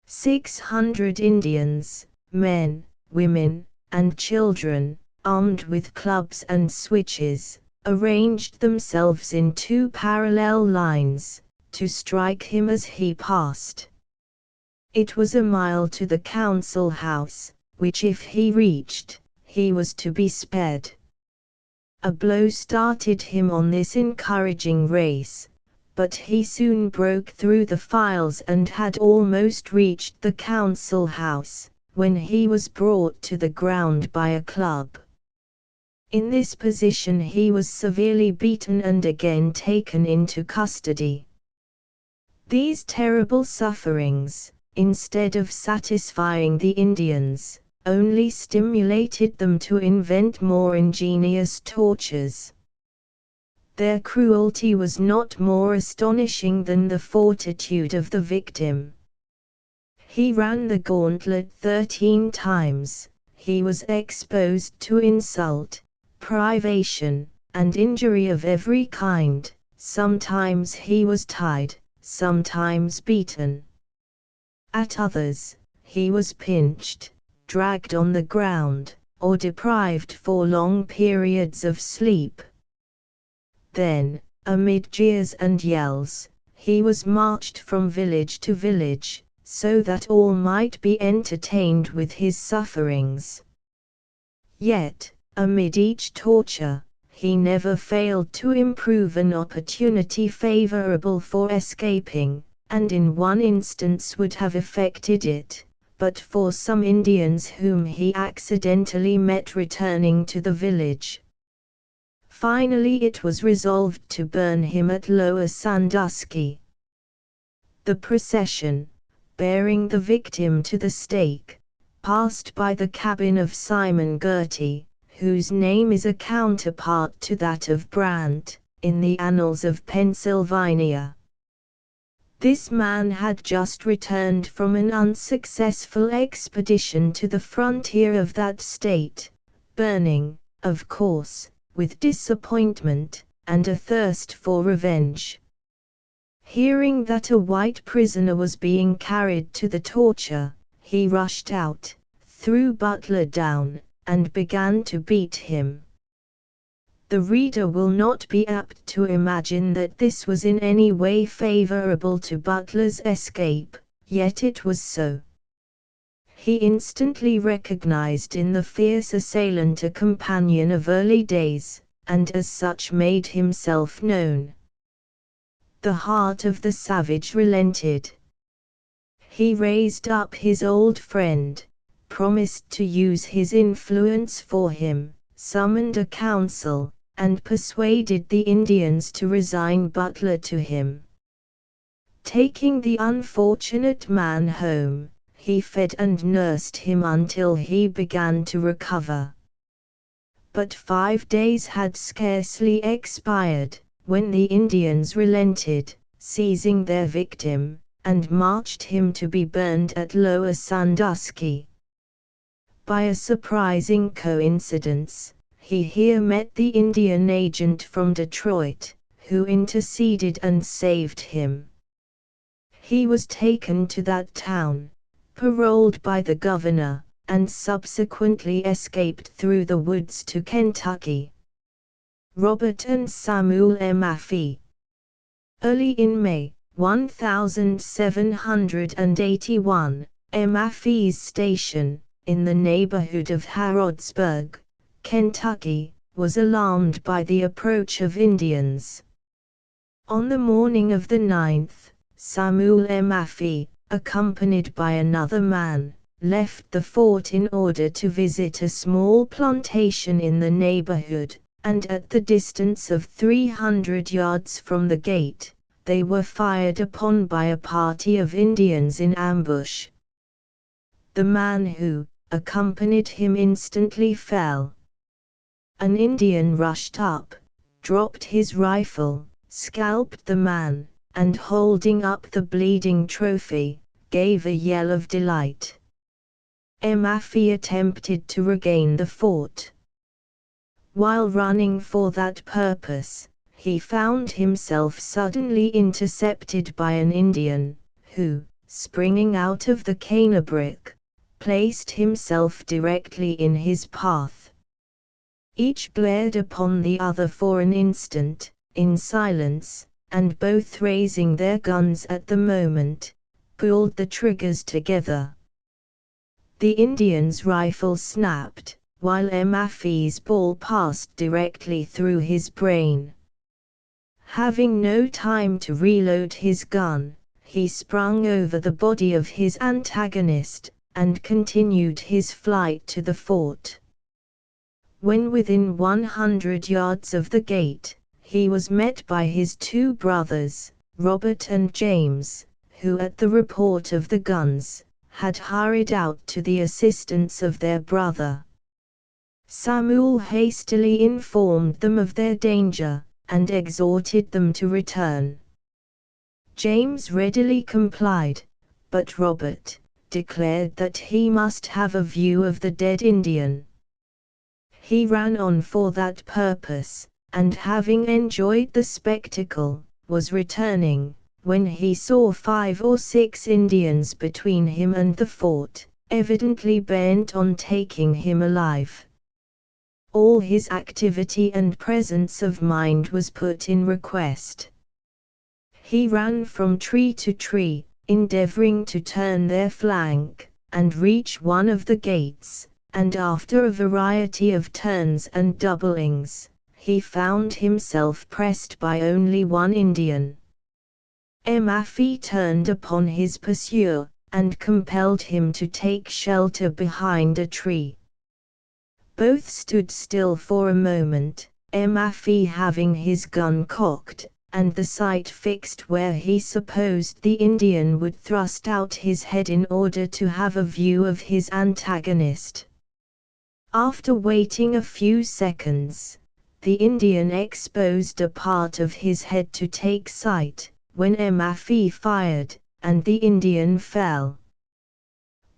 600 Indians, men, women, and children, armed with clubs and switches, arranged themselves in 2 parallel lines, to strike him as he passed. It was a mile to the council house, which if he reached, he was to be spared. A blow started him on this encouraging race, but he soon broke through the files and had almost reached the council house, when he was brought to the ground by a club. In this position he was severely beaten and again taken into custody. These terrible sufferings, instead of satisfying the Indians, only stimulated them to invent more ingenious tortures. Their cruelty was not more astonishing than the fortitude of the victim. He ran the gauntlet 13 times, he was exposed to insult, privation, and injury of every kind, sometimes he was tied, sometimes beaten. At others, he was pinched, dragged on the ground, or deprived for long periods of sleep. Then, amid jeers and yells, he was marched from village to village, so that all might be entertained with his sufferings. Yet, amid each torture, he never failed to improve an opportunity favorable for escaping, and in one instance would have effected it, but for some Indians whom he accidentally met returning to the village. Finally it was resolved to burn him at Lower Sandusky. The procession, bearing the victim to the stake, passed by the cabin of Simon Girty, whose name is a counterpart to that of Brant, in the annals of Pennsylvania. This man had just returned from an unsuccessful expedition to the frontier of that state, burning, of course, with disappointment, and a thirst for revenge. Hearing that a white prisoner was being carried to the torture, he rushed out, threw Butler down, and began to beat him. The reader will not be apt to imagine that this was in any way favorable to Butler's escape, yet it was so. He instantly recognized in the fierce assailant a companion of early days, and as such made himself known. The heart of the savage relented. He raised up his old friend, promised to use his influence for him, summoned a council, and persuaded the Indians to resign Butler to him. Taking the unfortunate man home, he fed and nursed him until he began to recover. But 5 days had scarcely expired, when the Indians relented, seizing their victim, and marched him to be burned at Lower Sandusky. By a surprising coincidence, he here met the Indian agent from Detroit, who interceded and saved him. He was taken to that town, paroled by the governor, and subsequently escaped through the woods to Kentucky. Robert and Samuel Maffei. Early in May 1781, Maffei's station, in the neighborhood of Harrodsburg, Kentucky, was alarmed by the approach of Indians. On the morning of the 9th, Samuel Maffei, accompanied by another man, left the fort in order to visit a small plantation in the neighborhood, and at the distance of 300 yards from the gate, they were fired upon by a party of Indians in ambush. The man who accompanied him instantly fell. An Indian rushed up, dropped his rifle, scalped the man, and holding up the bleeding trophy, gave a yell of delight. Maffei attempted to regain the fort. While running for that purpose, he found himself suddenly intercepted by an Indian, who, springing out of the canebrake, placed himself directly in his path. Each glared upon the other for an instant, in silence, and both raising their guns at the moment, pulled the triggers together. The Indian's rifle snapped, while Maffei's ball passed directly through his brain. Having no time to reload his gun, he sprung over the body of his antagonist, and continued his flight to the fort. When within 100 yards of the gate, he was met by his two brothers, Robert and James, who at the report of the guns, had hurried out to the assistance of their brother. Samuel hastily informed them of their danger, and exhorted them to return. James readily complied, but Robert declared that he must have a view of the dead Indian. He ran on for that purpose, and having enjoyed the spectacle, was returning, when he saw 5 or 6 Indians between him and the fort, evidently bent on taking him alive. All his activity and presence of mind was put in request. He ran from tree to tree, endeavoring to turn their flank, and reach one of the gates, and after a variety of turns and doublings, he found himself pressed by only one Indian. Maffei turned upon his pursuer, and compelled him to take shelter behind a tree. Both stood still for a moment, Maffei having his gun cocked, and the sight fixed where he supposed the Indian would thrust out his head in order to have a view of his antagonist. After waiting a few seconds, the Indian exposed a part of his head to take sight, when Maffei fired, and the Indian fell.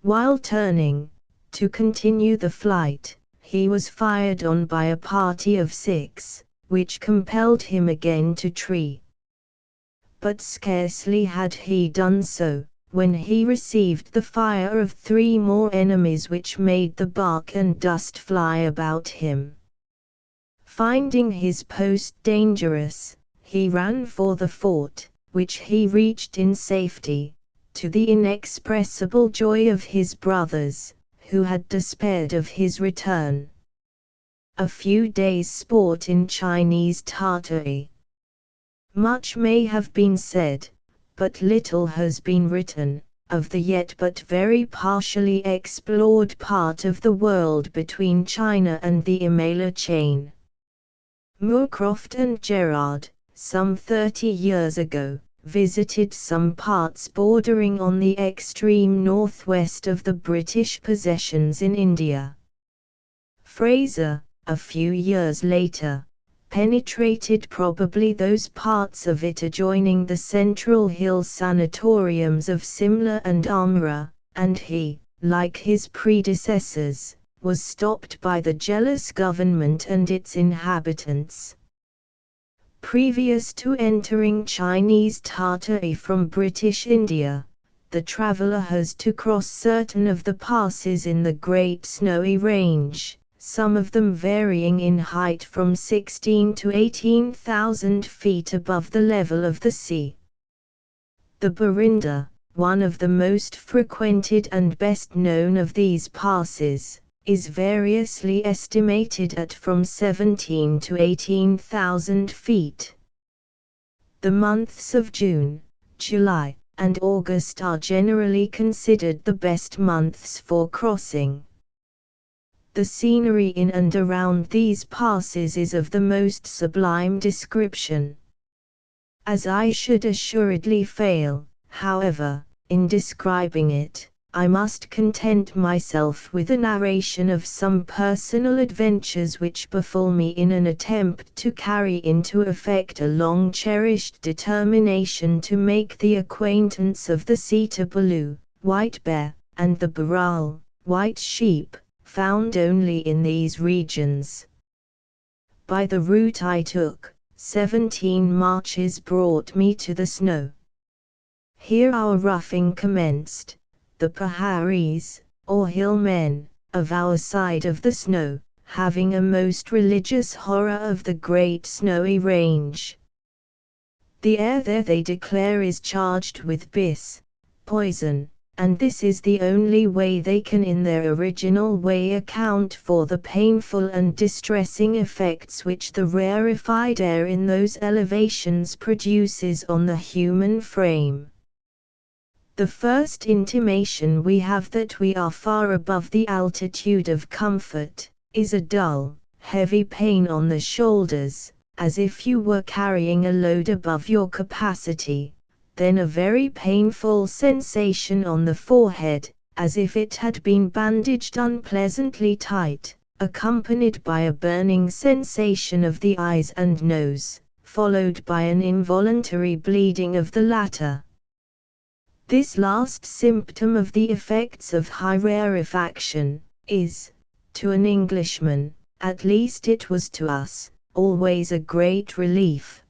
While turning, to continue the flight, he was fired on by a party of 6, which compelled him again to tree. But scarcely had he done so, when he received the fire of 3 more enemies which made the bark and dust fly about him. Finding his post dangerous, he ran for the fort, which he reached in safety, to the inexpressible joy of his brothers, who had despaired of his return. A few days' sport in Chinese Tartary. Much may have been said, but little has been written, of the yet but very partially explored part of the world between China and the Himalaya chain. Moorcroft and Gerard, some 30 years ago, visited some parts bordering on the extreme northwest of the British possessions in India. Fraser, a few years later, penetrated probably those parts of it adjoining the Central Hill sanatoriums of Simla and Amra, and he, like his predecessors, was stopped by the jealous government and its inhabitants. Previous to entering Chinese Tartary from British India, the traveller has to cross certain of the passes in the Great Snowy Range, some of them varying in height from 16 to 18,000 feet above the level of the sea. The Barinda, one of the most frequented and best known of these passes, is variously estimated at from 17 to 18,000 feet. The months of June, July, and August are generally considered the best months for crossing. The scenery in and around these passes is of the most sublime description. As I should assuredly fail, however, in describing it, I must content myself with a narration of some personal adventures which befall me in an attempt to carry into effect a long-cherished determination to make the acquaintance of the Sita-Baloo, white bear, and the Baral, white sheep, found only in these regions. By the route I took, 17 marches brought me to the snow. Here our roughing commenced. The Paharis, or hillmen, of our side of the snow, having a most religious horror of the great snowy range. The air there they declare is charged with poison, and this is the only way they can in their original way account for the painful and distressing effects which the rarefied air in those elevations produces on the human frame. The first intimation we have that we are far above the altitude of comfort, is a dull, heavy pain on the shoulders, as if you were carrying a load above your capacity, then a very painful sensation on the forehead, as if it had been bandaged unpleasantly tight, accompanied by a burning sensation of the eyes and nose, followed by an involuntary bleeding of the latter. This last symptom of the effects of high rarefaction, is, to an Englishman, at least it was to us, always a great relief.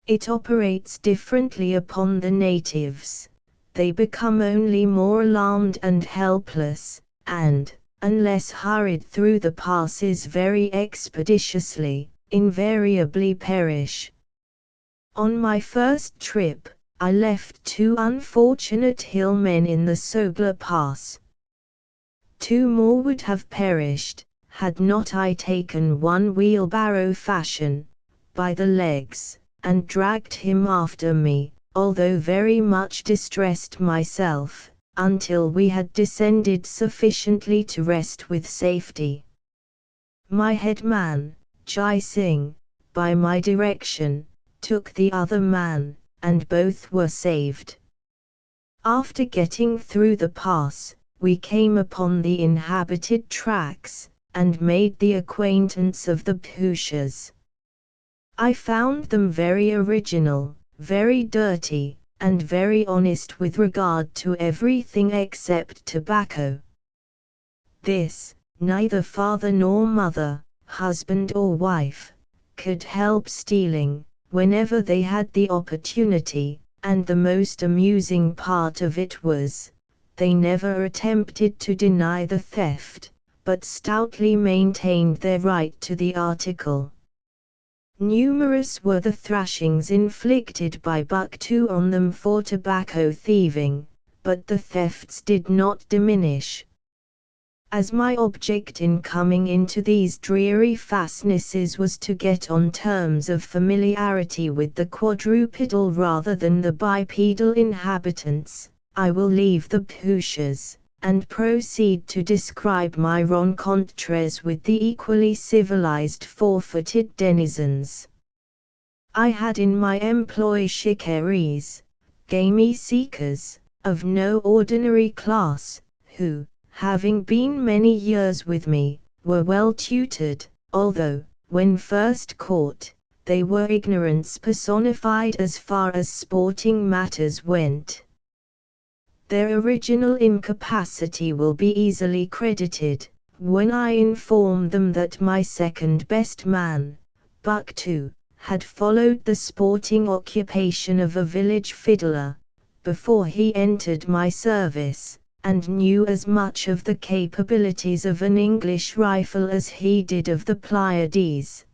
It operates differently upon the natives. They become only more alarmed and helpless, and, unless hurried through the passes very expeditiously, invariably perish. On my first trip, I left 2 unfortunate hillmen in the Sogla Pass. 2 more would have perished, had not I taken one wheelbarrow fashion, by the legs, and dragged him after me, although very much distressed myself, until we had descended sufficiently to rest with safety. My head man, Jai Singh, by my direction, took the other man, and both were saved. After getting through the pass, we came upon the inhabited tracks, and made the acquaintance of the Bhushas. I found them very original, very dirty, and very honest with regard to everything except tobacco. This, neither father nor mother, husband or wife, could help stealing, whenever they had the opportunity, and the most amusing part of it was, they never attempted to deny the theft, but stoutly maintained their right to the article. Numerous were the thrashings inflicted by Bucktu on them for tobacco thieving, but the thefts did not diminish. As my object in coming into these dreary fastnesses was to get on terms of familiarity with the quadrupedal rather than the bipedal inhabitants, I will leave the Bhushas, and proceed to describe my rencontres with the equally civilized four-footed denizens. I had in my employ shikaris, gamey seekers, of no ordinary class, who, having been many years with me, were well tutored, although, when first caught, they were ignorance personified as far as sporting matters went. Their original incapacity will be easily credited, when I inform them that my second best man, Buck 2, had followed the sporting occupation of a village fiddler, before he entered my service, and knew as much of the capabilities of an English rifle as he did of the Pleiades.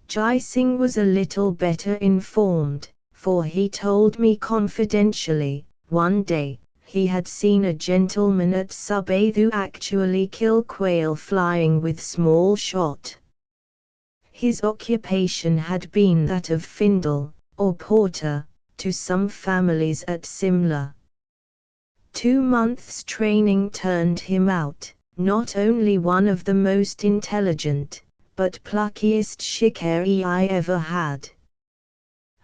Jai Singh was a little better informed, for he told me confidentially, one day, he had seen a gentleman at Subathu actually kill quail flying with small shot. His occupation had been that of Findle, or porter, to some families at Simla. 2 months' training turned him out, not only one of the most intelligent, but pluckiest shikari I ever had.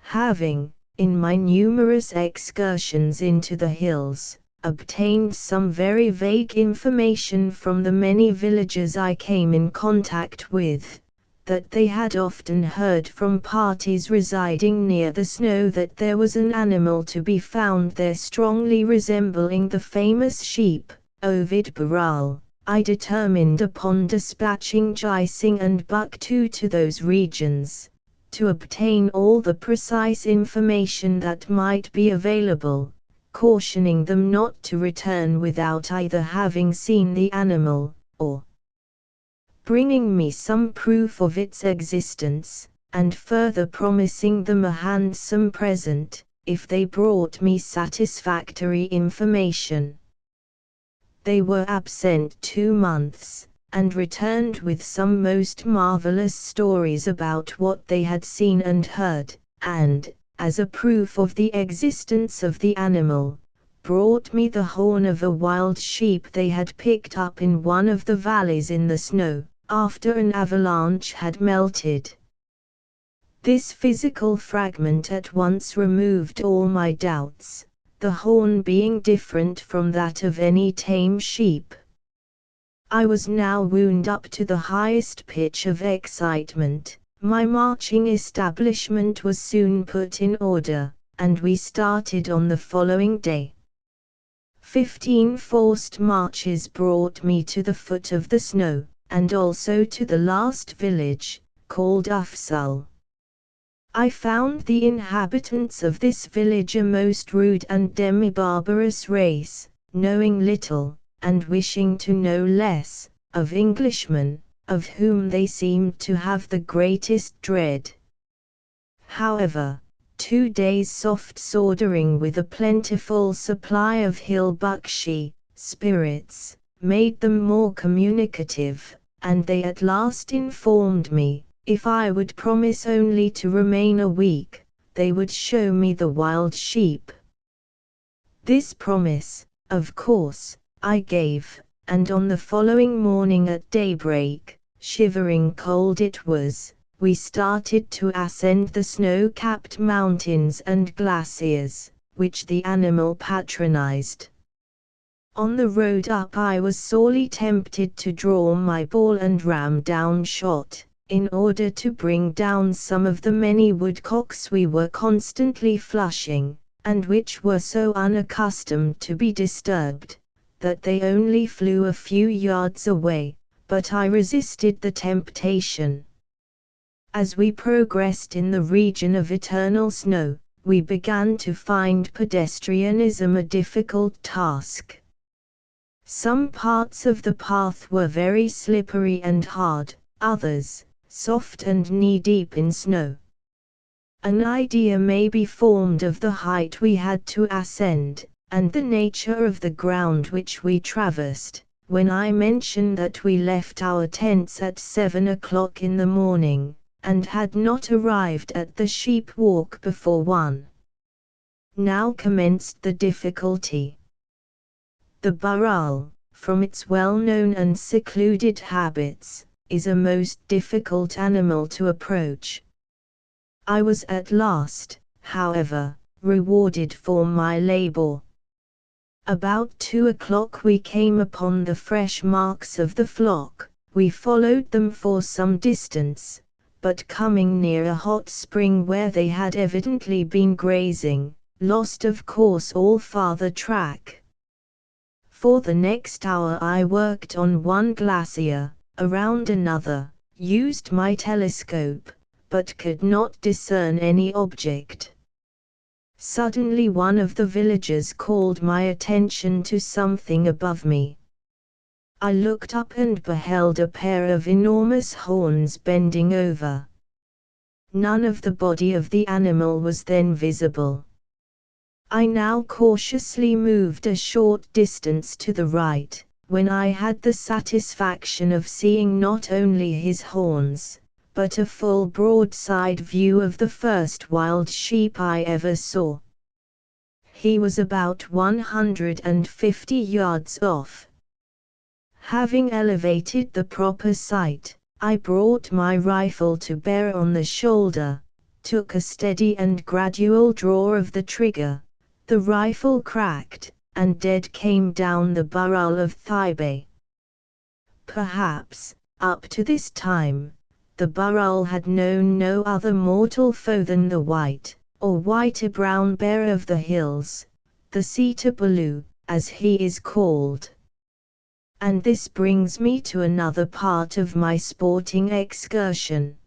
Having, in my numerous excursions into the hills, obtained some very vague information from the many villagers I came in contact with, that they had often heard from parties residing near the snow that there was an animal to be found there strongly resembling the famous sheep, Ovid Baral, I determined upon dispatching Jai Singh and Buck 2 to those regions, to obtain all the precise information that might be available, cautioning them not to return without either having seen the animal, or bringing me some proof of its existence, and further promising them a handsome present, if they brought me satisfactory information. They were absent 2 months, and returned with some most marvelous stories about what they had seen and heard, and, as a proof of the existence of the animal, brought me the horn of a wild sheep they had picked up in one of the valleys in the snow, after an avalanche had melted. This physical fragment at once removed all my doubts, the horn being different from that of any tame sheep. I was now wound up to the highest pitch of excitement. My marching establishment was soon put in order, and we started on the following day. 15 forced marches brought me to the foot of the snow, and also to the last village, called Ufsul. I found the inhabitants of this village a most rude and demi-barbarous race, knowing little, and wishing to know less, of Englishmen, of whom they seemed to have the greatest dread. However, 2 days' soft soldering with a plentiful supply of hill bakshi, spirits, made them more communicative, and they at last informed me, if I would promise only to remain a week, they would show me the wild sheep. This promise, of course, I gave, and on the following morning at daybreak, shivering cold it was, we started to ascend the snow-capped mountains and glaciers, which the animal patronized. On the road up I was sorely tempted to draw my ball and ram down shot, in order to bring down some of the many woodcocks we were constantly flushing, and which were so unaccustomed to be disturbed, that they only flew a few yards away, but I resisted the temptation. As we progressed in the region of eternal snow, we began to find pedestrianism a difficult task. Some parts of the path were very slippery and hard, others, soft and knee-deep in snow. An idea may be formed of the height we had to ascend, and the nature of the ground which we traversed, when I mention that we left our tents at 7 o'clock in the morning, and had not arrived at the sheep walk before 1. Now commenced the difficulty. The Baral, from its well-known and secluded habits, is a most difficult animal to approach. I was at last, however, rewarded for my labor. About 2 o'clock we came upon the fresh marks of the flock, We followed them for some distance, but coming near a hot spring where they had evidently been grazing, lost of course all farther track. For the next hour I worked on one glacier, around another, used my telescope, but could not discern any object. Suddenly one of the villagers called my attention to something above me. I looked up and beheld a pair of enormous horns bending over. None of the body of the animal was then visible. I now cautiously moved a short distance to the right, when I had the satisfaction of seeing not only his horns, but a full broadside view of the first wild sheep I ever saw. He was about 150 yards off. Having elevated the proper sight, I brought my rifle to bear on the shoulder, took a steady and gradual draw of the trigger. The rifle cracked, and dead came down the barrel of Thibet. Perhaps, up to this time, the burrell had known no other mortal foe than the white, or white-brown bear of the hills, the Sitapulu, as he is called. And this brings me to another part of my sporting excursion.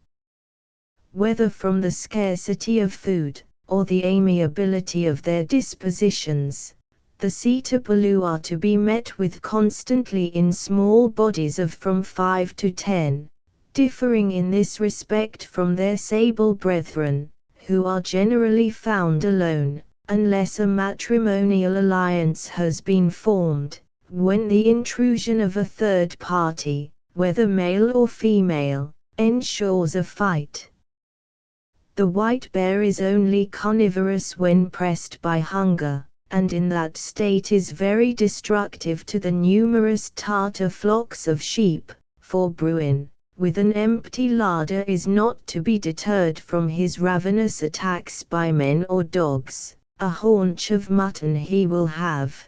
Whether from the scarcity of food, or the amiability of their dispositions, the Sitapulu are to be met with constantly in small bodies of from 5 to 10, differing in this respect from their sable brethren, who are generally found alone, unless a matrimonial alliance has been formed, when the intrusion of a third party, whether male or female, ensures a fight. The white bear is only carnivorous when pressed by hunger, and in that state is very destructive to the numerous Tartar flocks of sheep, for Bruin, with an empty larder, is not to be deterred from his ravenous attacks by men or dogs. A haunch of mutton he will have.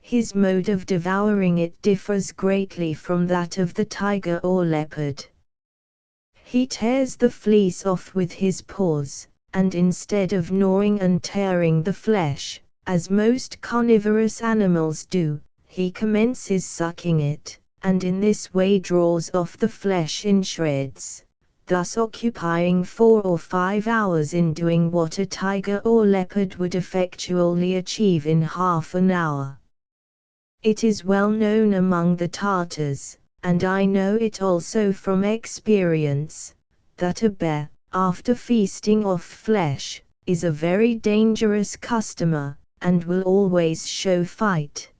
His mode of devouring it differs greatly from that of the tiger or leopard. He tears the fleece off with his paws, and instead of gnawing and tearing the flesh, as most carnivorous animals do, he commences sucking it, and in this way draws off the flesh in shreds, thus occupying 4 or 5 hours in doing what a tiger or leopard would effectually achieve in half an hour. It is well known among the Tartars, and I know it also from experience, that a bear, after feasting off flesh, is a very dangerous customer, and will always show fight.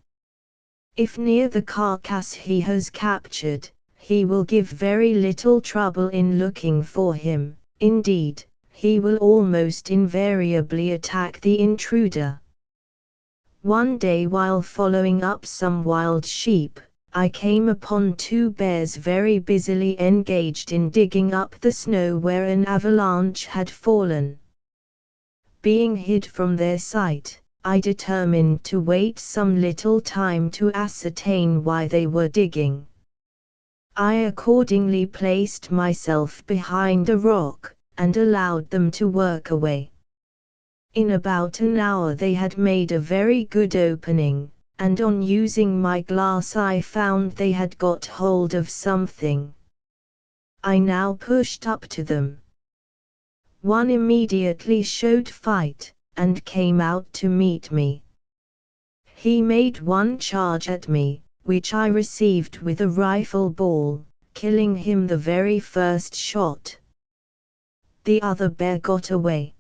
If near the carcass he has captured, he will give very little trouble in looking for him. Indeed, he will almost invariably attack the intruder. One day while following up some wild sheep, I came upon 2 bears very busily engaged in digging up the snow where an avalanche had fallen. Being hid from their sight, I determined to wait some little time to ascertain why they were digging. I accordingly placed myself behind a rock, and allowed them to work away. In about an hour they had made a very good opening, and on using my glass I found they had got hold of something. I now pushed up to them. One immediately showed fight, and came out to meet me. He made one charge at me, which I received with a rifle ball, killing him the very first shot. The other bear got away.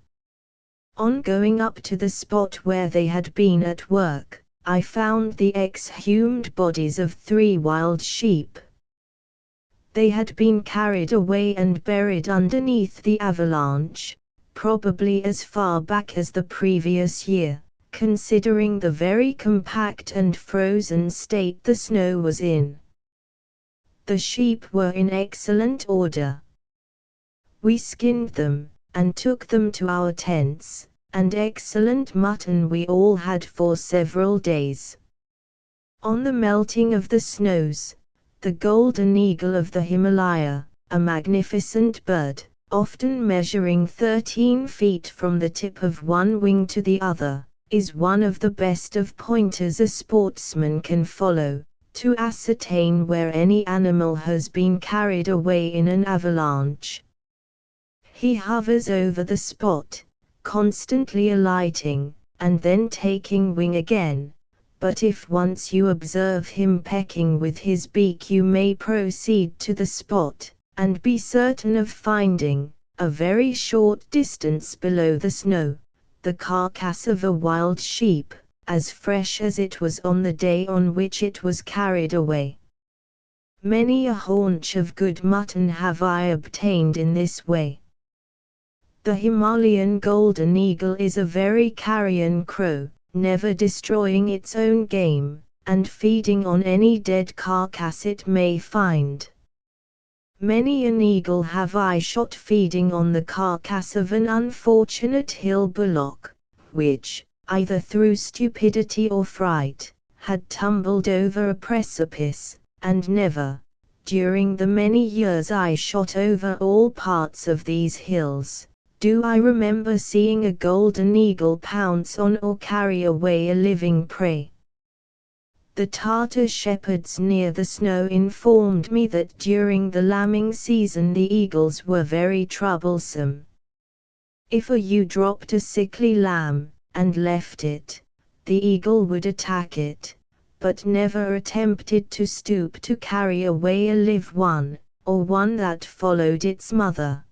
On going up to the spot where they had been at work, I found the exhumed bodies of 3 wild sheep. They had been carried away and buried underneath the avalanche, probably as far back as the previous year, considering the very compact and frozen state the snow was in. The sheep were in excellent order. We skinned them, and took them to our tents, and excellent mutton we all had for several days. On the melting of the snows, the golden eagle of the Himalaya, a magnificent bird, often measuring 13 feet from the tip of one wing to the other, is one of the best of pointers a sportsman can follow, to ascertain where any animal has been carried away in an avalanche. He hovers over the spot, constantly alighting, and then taking wing again, but if once you observe him pecking with his beak you may proceed to the spot, and be certain of finding, a very short distance below the snow, the carcass of a wild sheep, as fresh as it was on the day on which it was carried away. Many a haunch of good mutton have I obtained in this way. The Himalayan golden eagle is a very carrion crow, never destroying its own game, and feeding on any dead carcass it may find. Many an eagle have I shot feeding on the carcass of an unfortunate hill bullock, which, either through stupidity or fright, had tumbled over a precipice, and never, during the many years I shot over all parts of these hills, do I remember seeing a golden eagle pounce on or carry away a living prey. The Tartar shepherds near the snow informed me that during the lambing season the eagles were very troublesome. If a ewe dropped a sickly lamb, and left it, the eagle would attack it, but never attempted to stoop to carry away a live one, or one that followed its mother.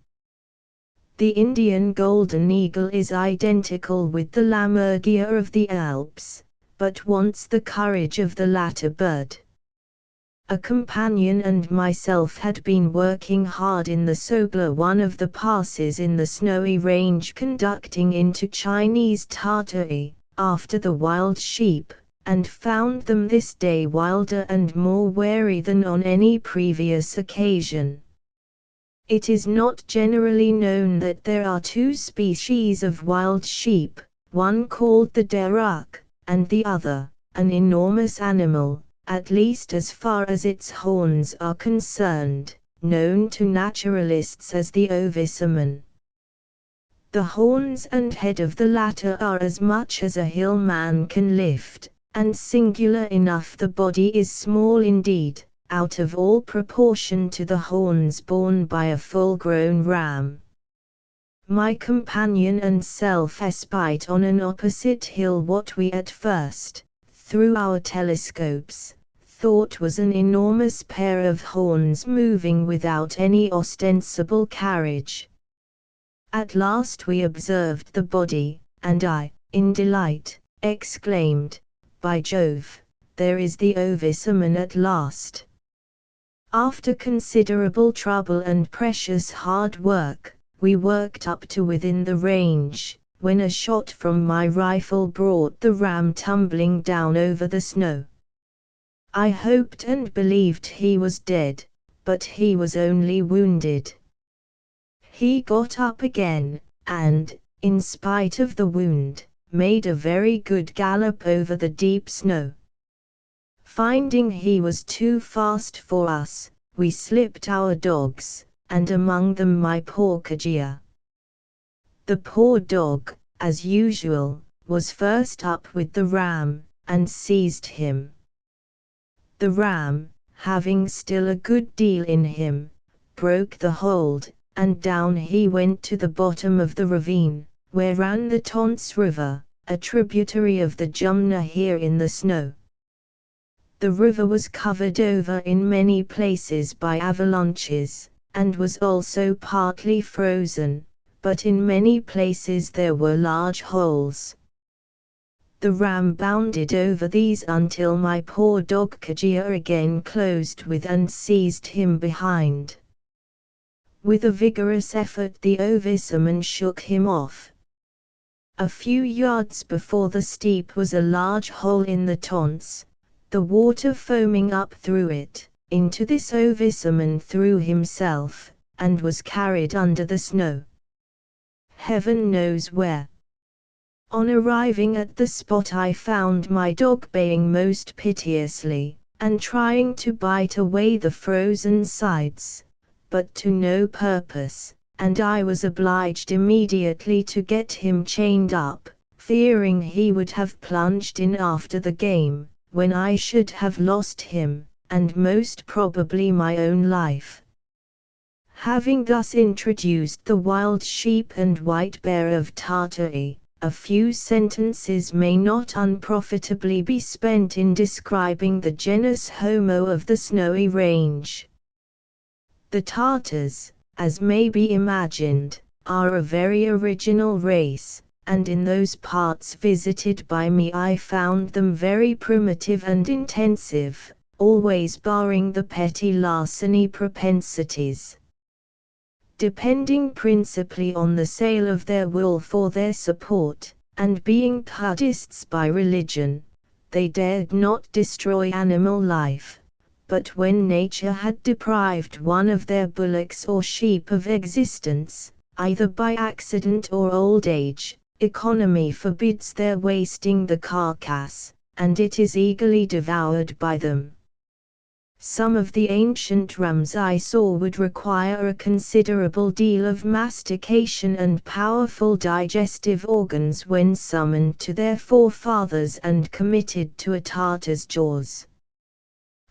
The Indian golden eagle is identical with the lammergeier of the Alps, but wants the courage of the latter bird. A companion and myself had been working hard in the Sogla, one of the passes in the snowy range conducting into Chinese Tartary, after the wild sheep, and found them this day wilder and more wary than on any previous occasion. It is not generally known that there are two species of wild sheep, one called the Deruk, and the other, an enormous animal, at least as far as its horns are concerned, known to naturalists as the Ovissaman. The horns and head of the latter are as much as a hill man can lift, and singular enough the body is small indeed, out of all proportion to the horns borne by a full-grown ram. My companion and self espied on an opposite hill what we at first, through our telescopes, thought was an enormous pair of horns moving without any ostensible carriage. At last we observed the body, and I, in delight, exclaimed, "By Jove, there is the Ovissaman at last!" After considerable trouble and precious hard work, we worked up to within the range, when a shot from my rifle brought the ram tumbling down over the snow. I hoped and believed he was dead, but he was only wounded. He got up again, and, in spite of the wound, made a very good gallop over the deep snow. Finding he was too fast for us, we slipped our dogs, and among them my poor Kajia. The poor dog, as usual, was first up with the ram, and seized him. The ram, having still a good deal in him, broke the hold, and down he went to the bottom of the ravine, where ran the Tons River, a tributary of the Jumna here in the snow. The river was covered over in many places by avalanches, and was also partly frozen, but in many places there were large holes. The ram bounded over these until my poor dog Kajia again closed with and seized him behind. With a vigorous effort the Ovissaman shook him off. A few yards before the steep was a large hole in the Tons, the water foaming up through it. Into this Ovissaman threw himself, and was carried under the snow. Heaven knows where. On arriving at the spot I found my dog baying most piteously, and trying to bite away the frozen sides, but to no purpose, and I was obliged immediately to get him chained up, fearing he would have plunged in after the game, when I should have lost him, and most probably my own life. Having thus introduced the wild sheep and white bear of Tartary, a few sentences may not unprofitably be spent in describing the genus Homo of the Snowy Range. The Tartars, as may be imagined, are a very original race, and in those parts visited by me I found them very primitive and intensive, always barring the petty larceny propensities. Depending principally on the sale of their wool for their support, and being Buddhists by religion, they dared not destroy animal life, but when nature had deprived one of their bullocks or sheep of existence, either by accident or old age, economy forbids their wasting the carcass, and it is eagerly devoured by them. Some of the ancient rams I saw would require a considerable deal of mastication and powerful digestive organs when summoned to their forefathers and committed to a Tartar's jaws.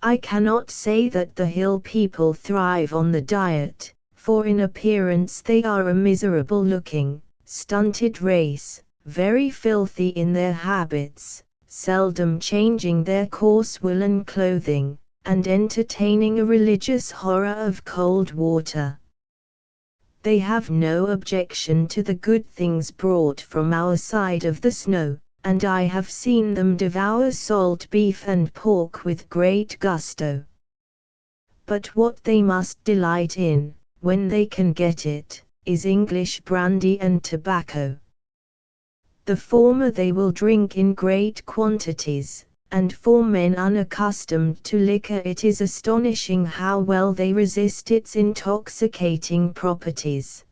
I cannot say that the hill people thrive on the diet, for in appearance they are a miserable-looking, stunted race, very filthy in their habits, seldom changing their coarse woolen clothing, and entertaining a religious horror of cold water. They have no objection to the good things brought from our side of the snow, and I have seen them devour salt beef and pork with great gusto. But what they must delight in, when they can get it, is English brandy and tobacco. The former they will drink in great quantities, and for men unaccustomed to liquor it is astonishing how well they resist its intoxicating properties.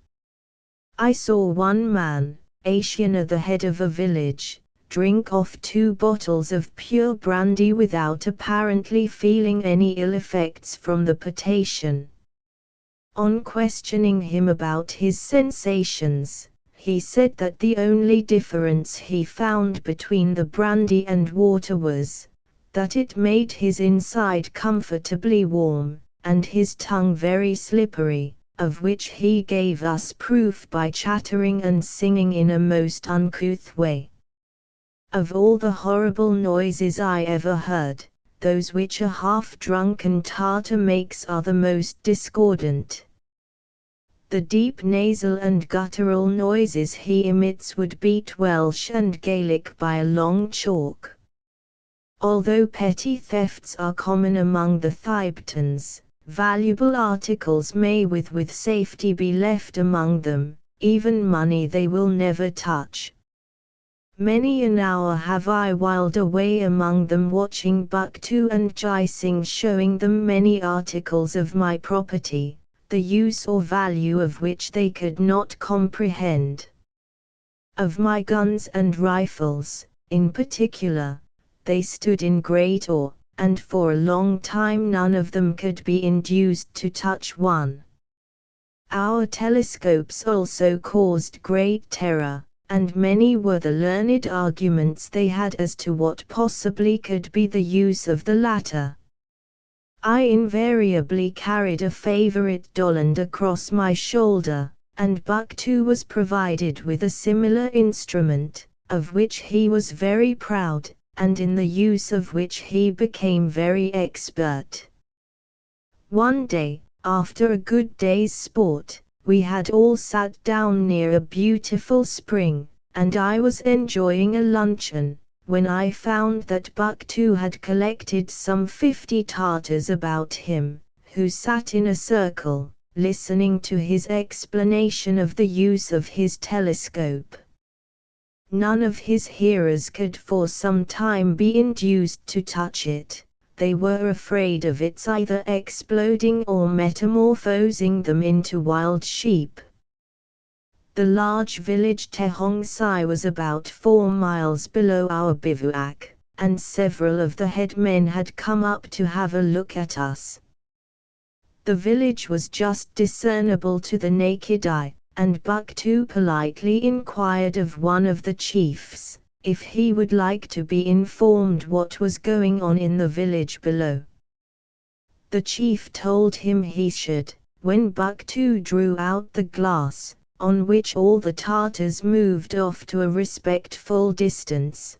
I saw one man, Ashina the head of a village, drink off 2 bottles of pure brandy without apparently feeling any ill effects from the potation. On questioning him about his sensations, he said that the only difference he found between the brandy and water was, that it made his inside comfortably warm, and his tongue very slippery, of which he gave us proof by chattering and singing in a most uncouth way. Of all the horrible noises I ever heard, those which a half-drunken Tartar makes are the most discordant. The deep nasal and guttural noises he emits would beat Welsh and Gaelic by a long chalk. Although petty thefts are common among the Thibetans, valuable articles may with safety be left among them, even money they will never touch. Many an hour have I whiled away among them watching Bucktu and Jising, showing them many articles of my property, the use or value of which they could not comprehend. Of my guns and rifles, in particular, they stood in great awe, and for a long time none of them could be induced to touch one. Our telescopes also caused great terror, and many were the learned arguments they had as to what possibly could be the use of the latter. I invariably carried a favorite Dollond across my shoulder, and Bucktu was provided with a similar instrument, of which he was very proud, and in the use of which he became very expert. One day, after a good day's sport, we had all sat down near a beautiful spring, and I was enjoying a luncheon, when I found that Bucktu had collected some 50 Tartars about him, who sat in a circle, listening to his explanation of the use of his telescope. None of his hearers could for some time be induced to touch it. They were afraid of its either exploding or metamorphosing them into wild sheep. The large village Tehongsai was about 4 miles below our bivouac, and several of the headmen had come up to have a look at us. The village was just discernible to the naked eye, and Bucktu politely inquired of one of the chiefs, if he would like to be informed what was going on in the village below. The chief told him he should, when Bucktu drew out the glass, on which all the Tartars moved off to a respectful distance.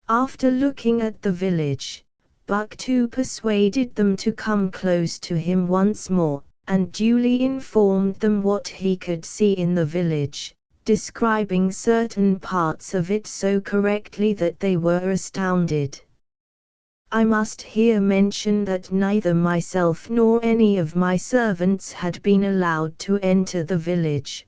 After looking at the village, Bucktu persuaded them to come close to him once more, and duly informed them what he could see in the village, describing certain parts of it so correctly that they were astounded. I must here mention that neither myself nor any of my servants had been allowed to enter the village.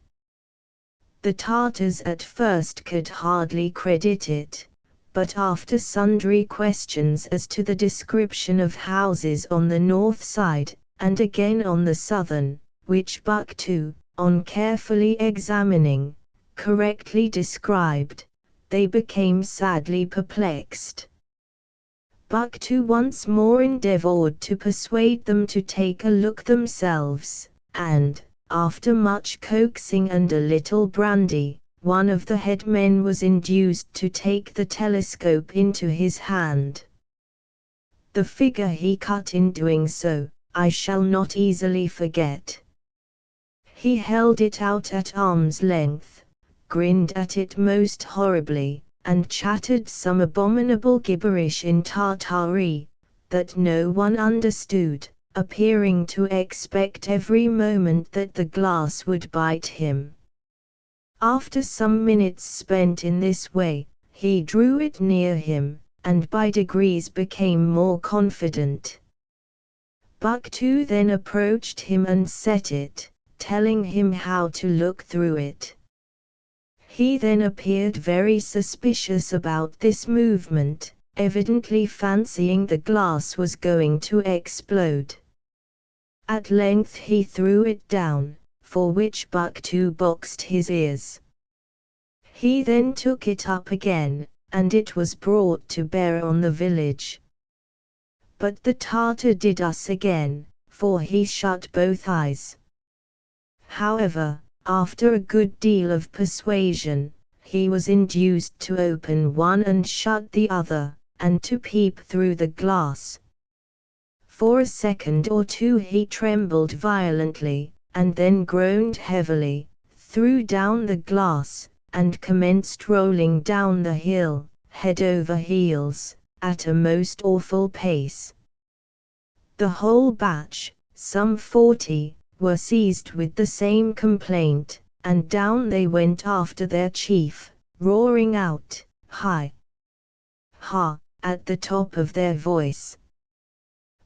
The Tartars at first could hardly credit it, but after sundry questions as to the description of houses on the north side, and again on the southern, which Bucktu, on carefully examining, correctly described, they became sadly perplexed. Bucktu once more endeavored to persuade them to take a look themselves, and, after much coaxing and a little brandy, one of the headmen was induced to take the telescope into his hand. The figure he cut in doing so, I shall not easily forget. He held it out at arm's length, grinned at it most horribly, and chattered some abominable gibberish in Tartary, that no one understood, appearing to expect every moment that the glass would bite him. After some minutes spent in this way, he drew it near him, and by degrees became more confident. Bucktu then approached him and set it, telling him how to look through it. He then appeared very suspicious about this movement, evidently fancying the glass was going to explode. At length he threw it down, for which Bucktu boxed his ears. He then took it up again, and it was brought to bear on the village. But the Tartar did us again, for he shut both eyes. However, after a good deal of persuasion, he was induced to open one and shut the other, and to peep through the glass. For a second or two he trembled violently, and then groaned heavily, threw down the glass, and commenced rolling down the hill, head over heels, at a most awful pace. The whole batch, some 40, were seized with the same complaint, and down they went after their chief, roaring out, "Hi! Ha!" at the top of their voice.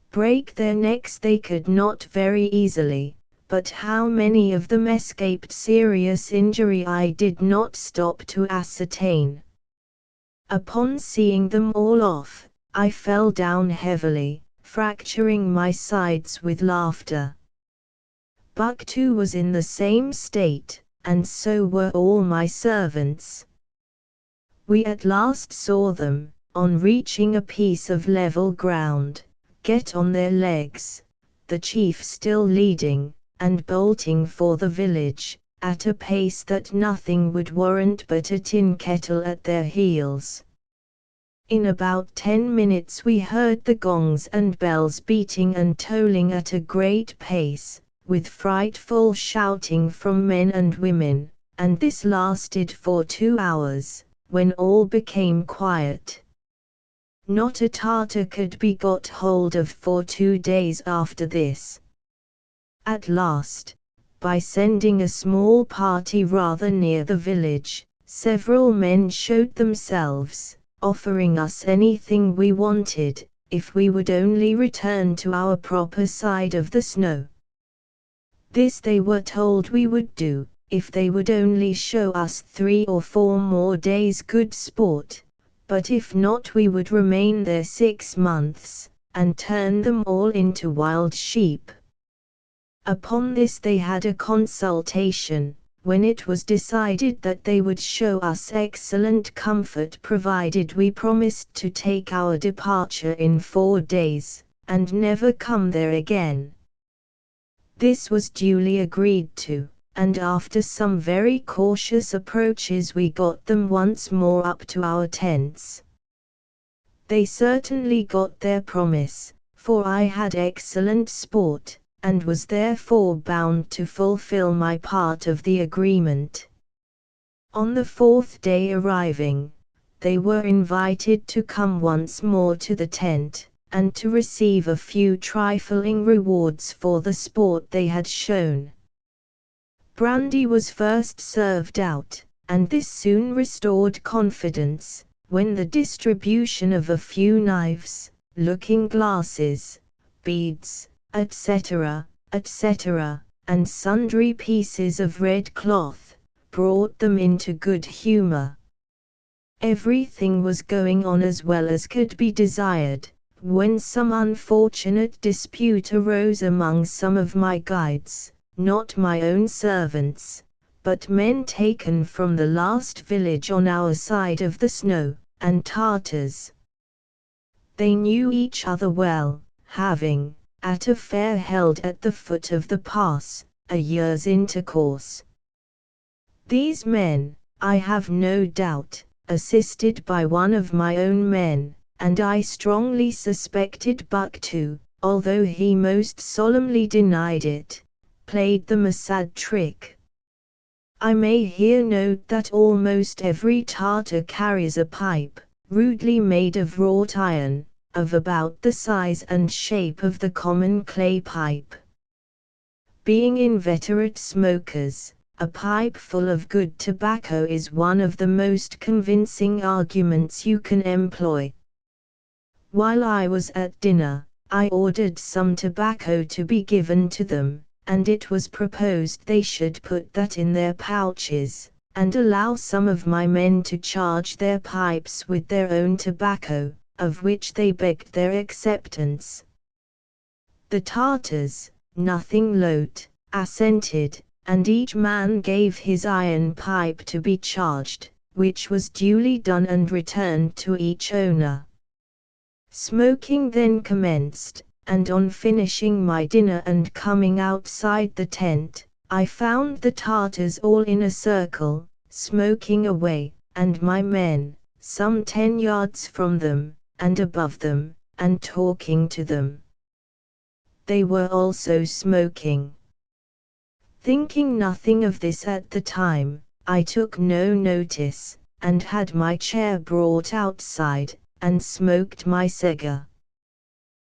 Break their necks they could not very easily, but how many of them escaped serious injury I did not stop to ascertain. Upon seeing them all off, I fell down heavily, fracturing my sides with laughter. Bucktu was in the same state, and so were all my servants. We at last saw them, on reaching a piece of level ground, get on their legs, the chief still leading, and bolting for the village, at a pace that nothing would warrant but a tin kettle at their heels. In about 10 minutes we heard the gongs and bells beating and tolling at a great pace, with frightful shouting from men and women, and this lasted for 2 hours, when all became quiet. Not a Tartar could be got hold of for 2 days after this. At last, by sending a small party rather near the village, several men showed themselves, offering us anything we wanted, if we would only return to our proper side of the snow. This they were told we would do, if they would only show us 3 or 4 more days good sport, but if not we would remain there 6 months, and turn them all into wild sheep. Upon this they had a consultation, when it was decided that they would show us excellent comfort provided we promised to take our departure in 4 days, and never come there again. This was duly agreed to, and after some very cautious approaches we got them once more up to our tents. They certainly got their promise, for I had excellent sport, and was therefore bound to fulfill my part of the agreement. On the 4th day arriving, they were invited to come once more to the tent, and to receive a few trifling rewards for the sport they had shown. Brandy was first served out, and this soon restored confidence, when the distribution of a few knives, looking-glasses, beads, etc., etc., and sundry pieces of red cloth, brought them into good humor. Everything was going on as well as could be desired, when some unfortunate dispute arose among some of my guides, not my own servants, but men taken from the last village on our side of the snow, and Tartars. They knew each other well, having, at a fair held at the foot of the pass, a year's intercourse. These men, I have no doubt, assisted by one of my own men, and I strongly suspected Buck too, although he most solemnly denied it, played them a sad trick. I may here note that almost every Tartar carries a pipe, rudely made of wrought iron, of about the size and shape of the common clay pipe. Being inveterate smokers, a pipe full of good tobacco is one of the most convincing arguments you can employ. While I was at dinner, I ordered some tobacco to be given to them, and it was proposed they should put that in their pouches, and allow some of my men to charge their pipes with their own tobacco, of which they begged their acceptance. The Tartars, nothing loath, assented, and each man gave his iron pipe to be charged, which was duly done and returned to each owner. Smoking then commenced, and on finishing my dinner and coming outside the tent, I found the Tartars all in a circle, smoking away, and my men, some 10 yards from them, and above them, and talking to them. They were also smoking. Thinking nothing of this at the time, I took no notice, and had my chair brought outside, and smoked my cigar.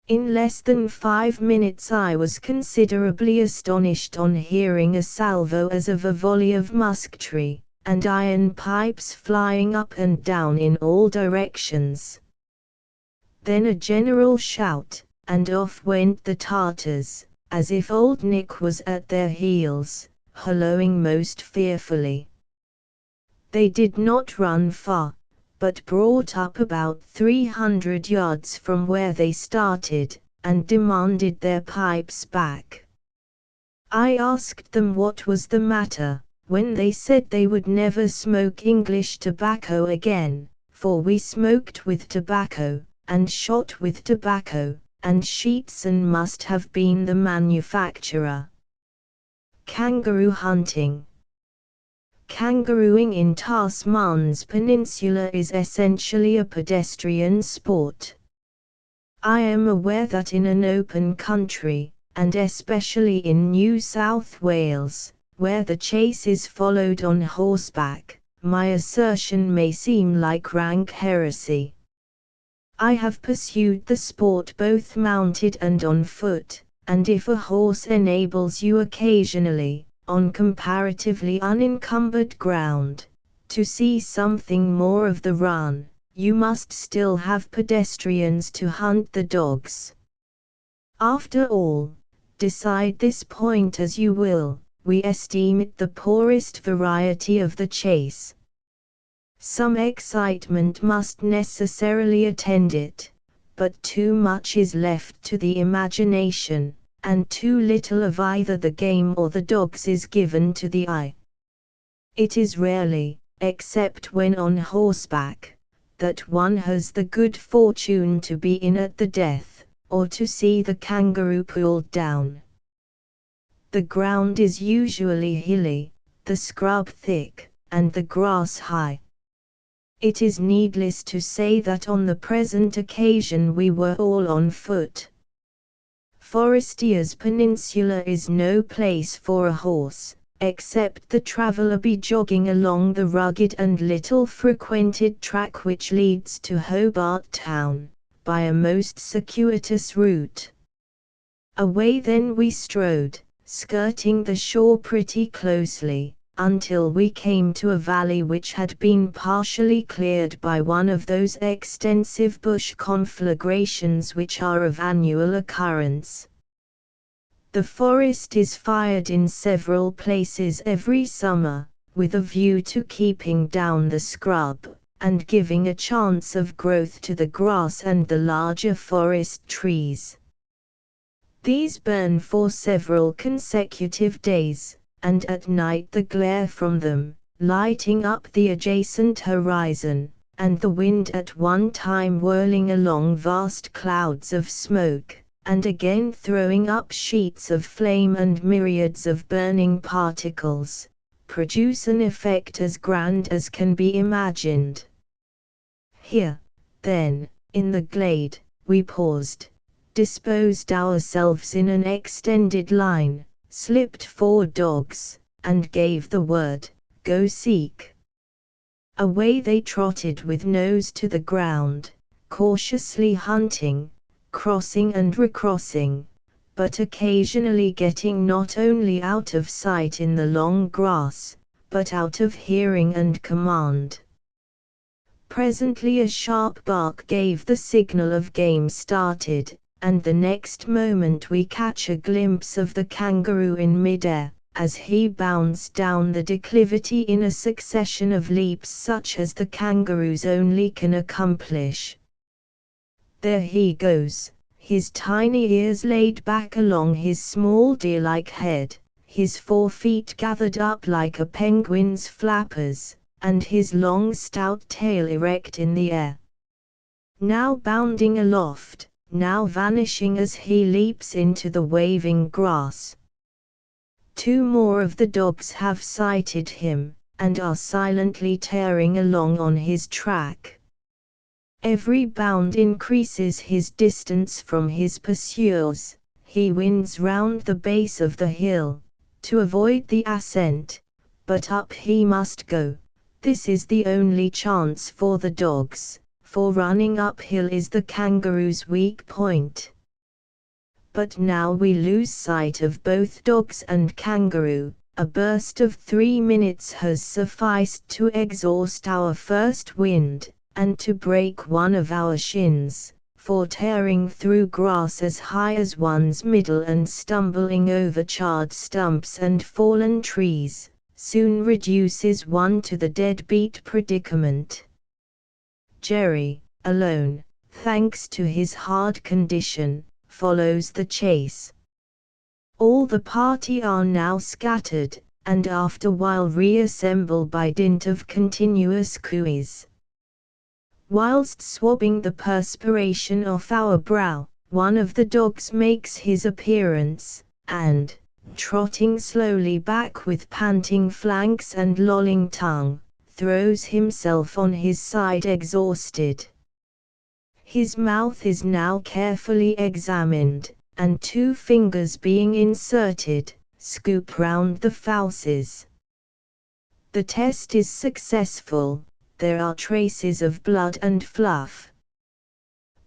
In less than 5 minutes I was considerably astonished on hearing a salvo as of a volley of musketry, and iron pipes flying up and down in all directions. Then a general shout, and off went the Tartars, as if Old Nick was at their heels, hallooing most fearfully. They did not run far, but brought up about 300 yards from where they started, and demanded their pipes back. I asked them what was the matter, when they said they would never smoke English tobacco again, for we smoked with tobacco, and shot with tobacco, and Sheetson must have been the manufacturer. Kangaroo hunting. Kangarooing in Tasman's peninsula is essentially a pedestrian sport. I am aware that in an open country, and especially in New South Wales, where the chase is followed on horseback, my assertion may seem like rank heresy. I have pursued the sport both mounted and on foot, and if a horse enables you occasionally, on comparatively unencumbered ground, to see something more of the run, you must still have pedestrians to hunt the dogs. After all, decide this point as you will, we esteem it the poorest variety of the chase. Some excitement must necessarily attend it, but too much is left to the imagination, and too little of either the game or the dogs is given to the eye. It is rarely, except when on horseback, that one has the good fortune to be in at the death, or to see the kangaroo pulled down. The ground is usually hilly, the scrub thick, and the grass high. It is needless to say that on the present occasion we were all on foot. Forestiers Peninsula is no place for a horse, except the traveller be jogging along the rugged and little frequented track which leads to Hobart Town, by a most circuitous route. Away then we strode, skirting the shore pretty closely, until we came to a valley which had been partially cleared by one of those extensive bush conflagrations which are of annual occurrence. The forest is fired in several places every summer, with a view to keeping down the scrub, and giving a chance of growth to the grass and the larger forest trees. These burn for several consecutive days, and at night the glare from them, lighting up the adjacent horizon, and the wind at one time whirling along vast clouds of smoke, and again throwing up sheets of flame and myriads of burning particles, produce an effect as grand as can be imagined. Here, then, in the glade, we paused, disposed ourselves in an extended line, slipped 4 dogs, and gave the word, "Go seek." Away they trotted with nose to the ground, cautiously hunting, crossing and recrossing, but occasionally getting not only out of sight in the long grass, but out of hearing and command. Presently a sharp bark gave the signal of game started, and the next moment we catch a glimpse of the kangaroo in mid-air, as he bounds down the declivity in a succession of leaps such as the kangaroos only can accomplish. There he goes, his tiny ears laid back along his small deer-like head, his 4 feet gathered up like a penguin's flappers, and his long stout tail erect in the air. Now bounding aloft, now vanishing as he leaps into the waving grass. 2 more of the dogs have sighted him, and are silently tearing along on his track. Every bound increases his distance from his pursuers, he winds round the base of the hill, to avoid the ascent, but up he must go. This is the only chance for the dogs, for running uphill is the kangaroo's weak point. But now we lose sight of both dogs and kangaroo. A burst of 3 minutes has sufficed to exhaust our first wind, and to break one of our shins, for tearing through grass as high as one's middle and stumbling over charred stumps and fallen trees, soon reduces one to the deadbeat predicament. Jerry, alone, thanks to his hard condition, follows the chase. All the party are now scattered, and after while reassemble by dint of continuous cooeys. Whilst swabbing the perspiration off our brow, one of the dogs makes his appearance, and, trotting slowly back with panting flanks and lolling tongue, throws himself on his side exhausted. His mouth is now carefully examined, and 2 fingers being inserted, scoop round the fauces. The test is successful, there are traces of blood and fluff.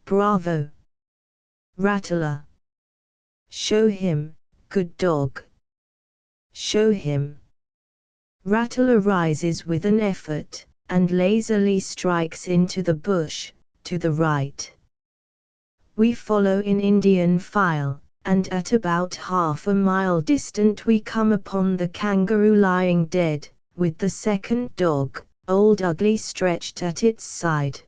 Bravo! Rattler! Show him, good dog! Show him! Rattler rises with an effort, and lazily strikes into the bush, to the right. We follow in Indian file, and at about half a mile distant we come upon the kangaroo lying dead, with the second dog, Old Ugly, stretched at its side.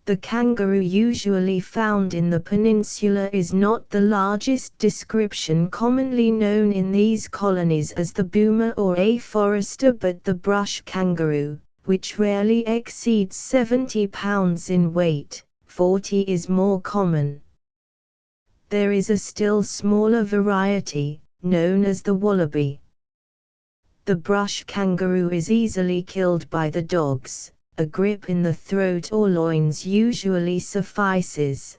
The kangaroo usually found in the peninsula is not the largest description commonly known in these colonies as the boomer or a forester, but the brush kangaroo, which rarely exceeds 70 pounds in weight. 40 is more common. There is a still smaller variety, known as the wallaby. The brush kangaroo is easily killed by the dogs. A grip in the throat or loins usually suffices.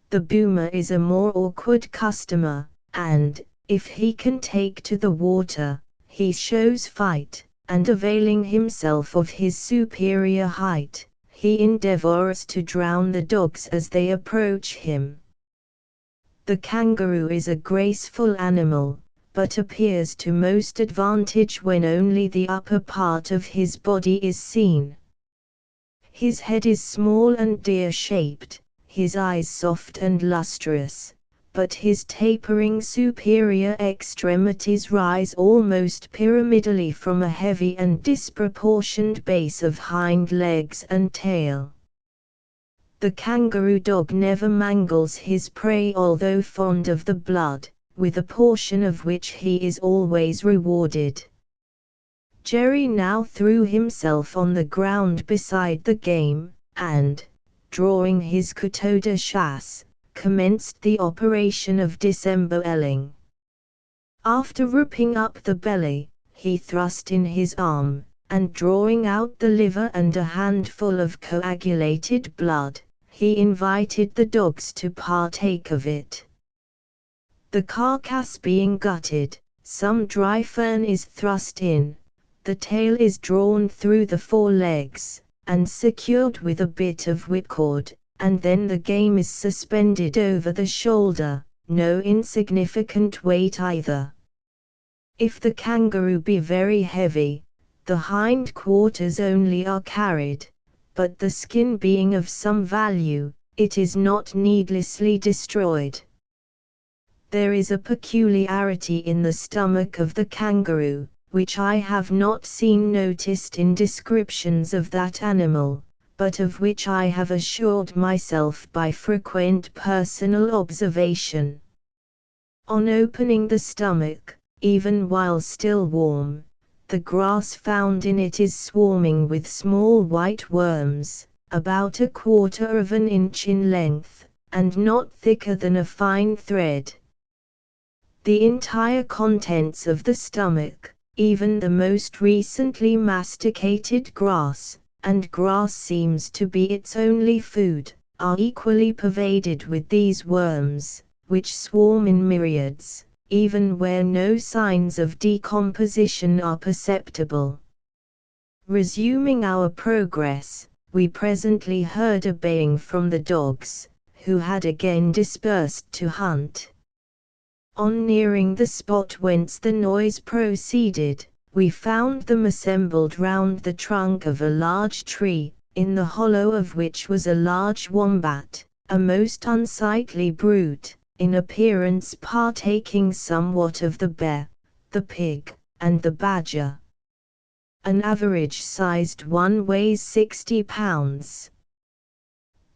The boomer is a more awkward customer, and, if he can take to the water, he shows fight, and availing himself of his superior height, he endeavors to drown the dogs as they approach him. The kangaroo is a graceful animal, but appears to most advantage when only the upper part of his body is seen. His head is small and deer-shaped, his eyes soft and lustrous, but his tapering superior extremities rise almost pyramidally from a heavy and disproportioned base of hind legs and tail. The kangaroo dog never mangles his prey, although fond of the blood, with a portion of which he is always rewarded. Jerry now threw himself on the ground beside the game, and, drawing his couteau de chasse, commenced the operation of disembowelling. After ripping up the belly, he thrust in his arm, and drawing out the liver and a handful of coagulated blood, he invited the dogs to partake of it. The carcass being gutted, some dry fern is thrust in, the tail is drawn through the forelegs, and secured with a bit of whipcord, and then the game is suspended over the shoulder, no insignificant weight either. If the kangaroo be very heavy, the hind quarters only are carried, but the skin being of some value, it is not needlessly destroyed. There is a peculiarity in the stomach of the kangaroo, which I have not seen noticed in descriptions of that animal, but of which I have assured myself by frequent personal observation. On opening the stomach, even while still warm, the grass found in it is swarming with small white worms, about 1/4 of an inch in length, and not thicker than a fine thread. The entire contents of the stomach, even the most recently masticated grass, and grass seems to be its only food, are equally pervaded with these worms, which swarm in myriads, even where no signs of decomposition are perceptible. Resuming our progress, we presently heard a baying from the dogs, who had again dispersed to hunt. On nearing the spot whence the noise proceeded, we found them assembled round the trunk of a large tree, in the hollow of which was a large wombat, a most unsightly brute, in appearance partaking somewhat of the bear, the pig, and the badger. An average-sized one weighs 60 pounds.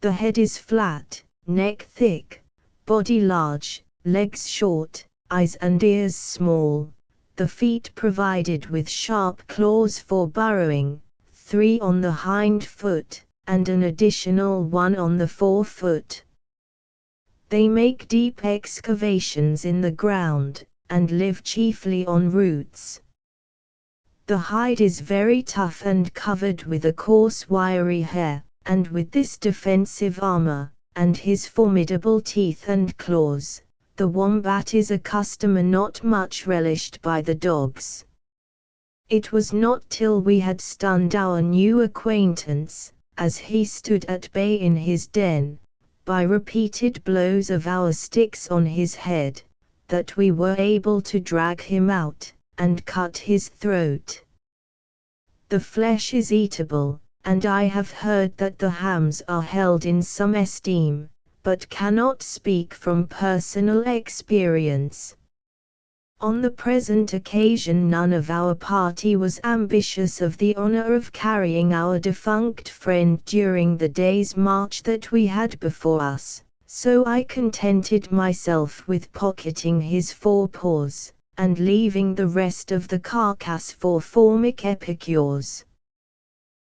The head is flat, neck thick, body large, legs short, eyes and ears small, the feet provided with sharp claws for burrowing, 3 on the hind foot, and an additional 1 on the forefoot. They make deep excavations in the ground, and live chiefly on roots. The hide is very tough and covered with a coarse wiry hair, and with this defensive armor, and his formidable teeth and claws, the wombat is a customer not much relished by the dogs. It was not till we had stunned our new acquaintance, as he stood at bay in his den, by repeated blows of our sticks on his head, that we were able to drag him out, and cut his throat. The flesh is eatable, and I have heard that the hams are held in some esteem, but cannot speak from personal experience. On the present occasion none of our party was ambitious of the honor of carrying our defunct friend during the day's march that we had before us, so I contented myself with pocketing his forepaws, and leaving the rest of the carcass for formic epicures.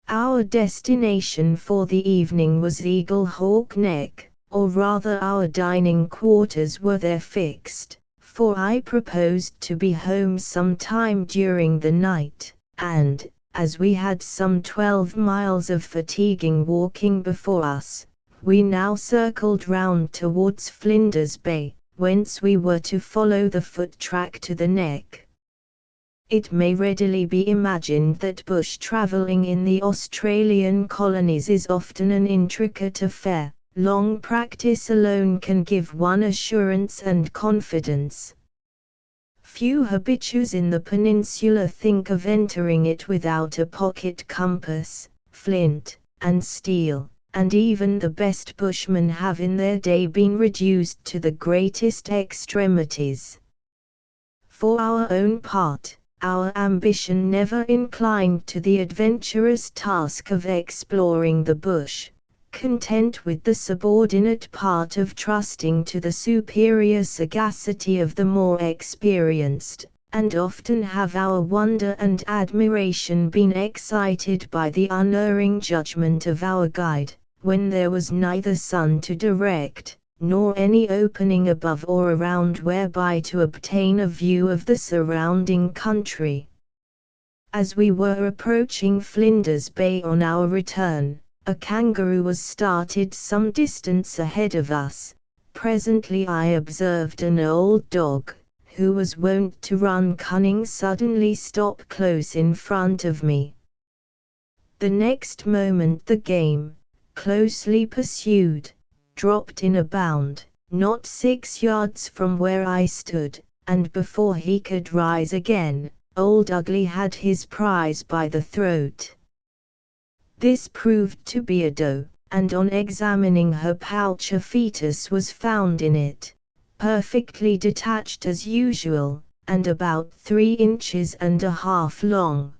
Our destination for the evening was Eagle Hawk Neck, or rather our dining quarters were there fixed, for I proposed to be home some time during the night, and, as we had some 12 miles of fatiguing walking before us, we now circled round towards Flinders Bay, whence we were to follow the foot track to the Neck. It may readily be imagined that bush travelling in the Australian colonies is often an intricate affair. Long practice alone can give one assurance and confidence. Few habitués in the peninsula think of entering it without a pocket compass, flint, and steel, and even the best bushmen have in their day been reduced to the greatest extremities. For our own part, our ambition never inclined to the adventurous task of exploring the bush, content with the subordinate part of trusting to the superior sagacity of the more experienced, and often have our wonder and admiration been excited by the unerring judgment of our guide, when there was neither sun to direct, nor any opening above or around whereby to obtain a view of the surrounding country. As we were approaching Flinders Bay on our return, a kangaroo was started some distance ahead of us. Presently I observed an old dog, who was wont to run cunning, suddenly stop close in front of me. The next moment the game, closely pursued, dropped in a bound, not 6 yards from where I stood, and before he could rise again, Old Ugly had his prize by the throat. This proved to be a doe, and on examining her pouch a fetus was found in it, perfectly detached as usual, and about 3.5 inches long.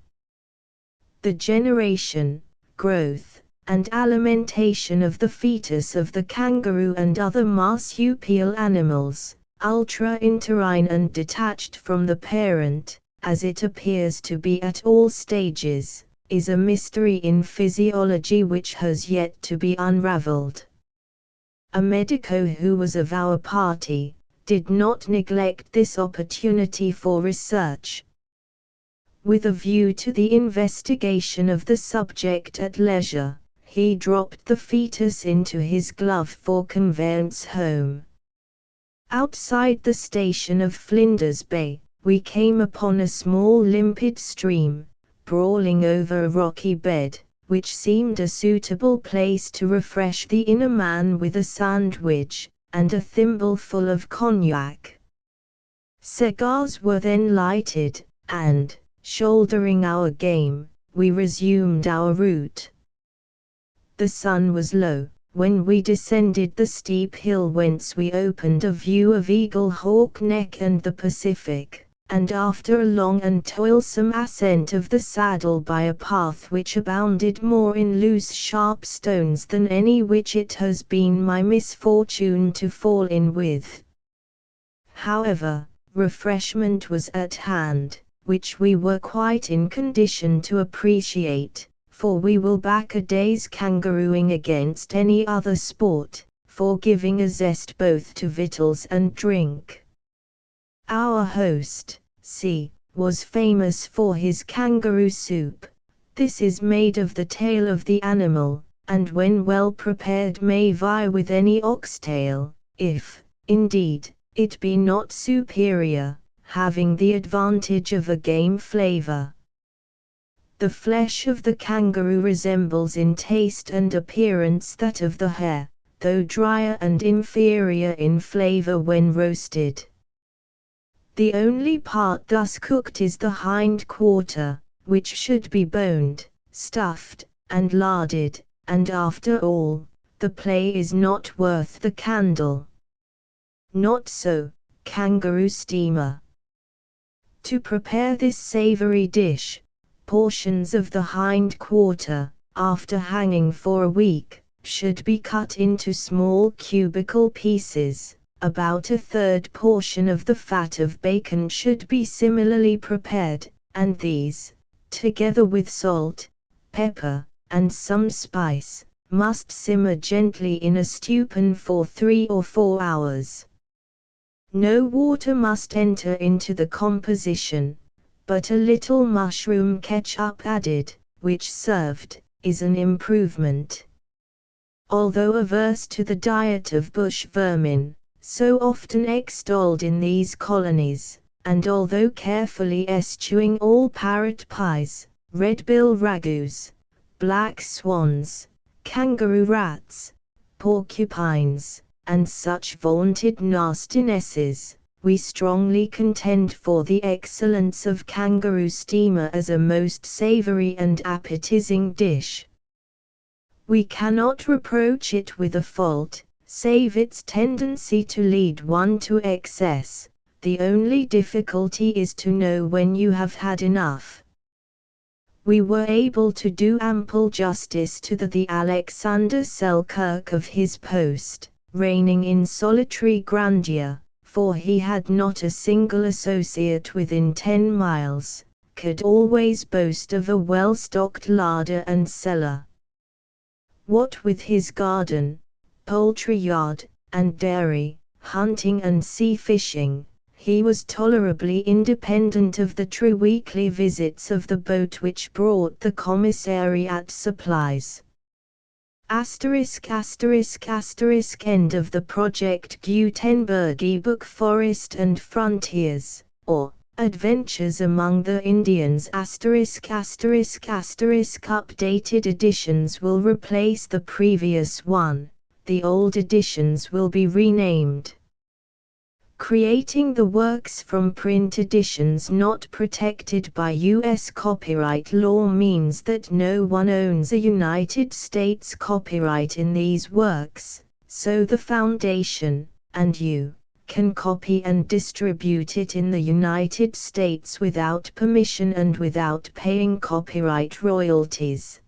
The generation, growth, and alimentation of the fetus of the kangaroo and other marsupial animals, ultra-uterine and detached from the parent, as it appears to be at all stages, is a mystery in physiology which has yet to be unraveled. A medico who was of our party, did not neglect this opportunity for research. With a view to the investigation of the subject at leisure, he dropped the fetus into his glove for conveyance home. Outside the station of Flinders Bay, we came upon a small limpid stream, brawling over a rocky bed, which seemed a suitable place to refresh the inner man with a sandwich, and a thimbleful of cognac. Cigars were then lighted, and, shouldering our game, we resumed our route. The sun was low, when we descended the steep hill whence we opened a view of Eagle Hawk Neck and the Pacific, and after a long and toilsome ascent of the saddle by a path which abounded more in loose sharp stones than any which it has been my misfortune to fall in with. However, refreshment was at hand, which we were quite in condition to appreciate, for we will back a day's kangarooing against any other sport, for giving a zest both to victuals and drink. Our host, C, was famous for his kangaroo soup. This is made of the tail of the animal, and when well prepared may vie with any oxtail, if, indeed, it be not superior, having the advantage of a game flavor. The flesh of the kangaroo resembles in taste and appearance that of the hare, though drier and inferior in flavor when roasted. The only part thus cooked is the hind quarter, which should be boned, stuffed, and larded, and after all, the play is not worth the candle. Not so, kangaroo steamer. To prepare this savory dish, portions of the hind quarter, after hanging for a week, should be cut into small cubical pieces. About a third portion of the fat of bacon should be similarly prepared, and these, together with salt, pepper, and some spice, must simmer gently in a stewpan for 3 or 4 hours. No water must enter into the composition, but a little mushroom ketchup added, which served, is an improvement. Although averse to the diet of bush vermin, so often extolled in these colonies, and although carefully eschewing all parrot pies, red-bill ragoos, black swans, kangaroo rats, porcupines, and such vaunted nastinesses, we strongly contend for the excellence of kangaroo steamer as a most savory and appetizing dish. We cannot reproach it with a fault, save its tendency to lead one to excess. The only difficulty is to know when you have had enough. We were able to do ample justice to the Alexander Selkirk of his post, reigning in solitary grandeur, for he had not a single associate within 10 miles, could always boast of a well-stocked larder and cellar. What with his garden, poultry yard, and dairy, hunting and sea fishing, he was tolerably independent of the true weekly visits of the boat which brought the commissariat supplies. End of the Project Gutenberg ebook Forest and Frontiers, or Adventures Among the Indians ******* Updated editions will replace the previous one, the old editions will be renamed. Creating the works from print editions not protected by U.S. copyright law means that no one owns a United States copyright in these works, so the Foundation, and you, can copy and distribute it in the United States without permission and without paying copyright royalties.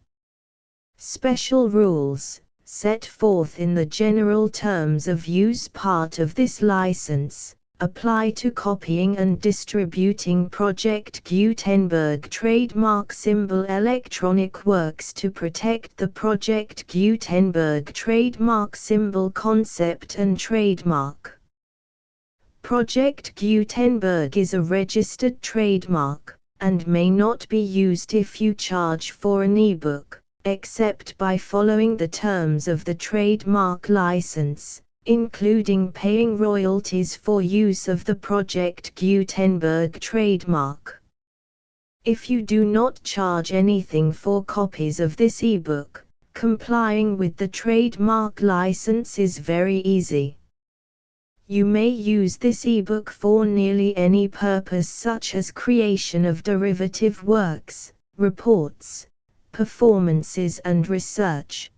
Special rules, set forth in the general terms of use part of this license, apply to copying and distributing Project Gutenberg trademark symbol electronic works to protect the Project Gutenberg trademark symbol concept and trademark. Project Gutenberg is a registered trademark, and may not be used if you charge for an ebook, except by following the terms of the trademark license, including paying royalties for use of the Project Gutenberg trademark. If you do not charge anything for copies of this ebook, complying with the trademark license is very easy. You may use this ebook for nearly any purpose such as creation of derivative works, reports, performances and research.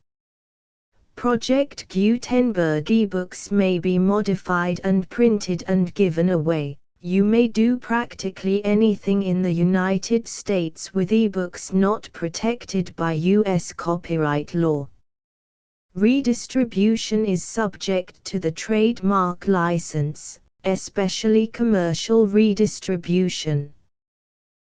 Project Gutenberg ebooks may be modified and printed and given away. You may do practically anything in the United States with ebooks not protected by U.S. copyright law. Redistribution is subject to the trademark license, especially commercial redistribution.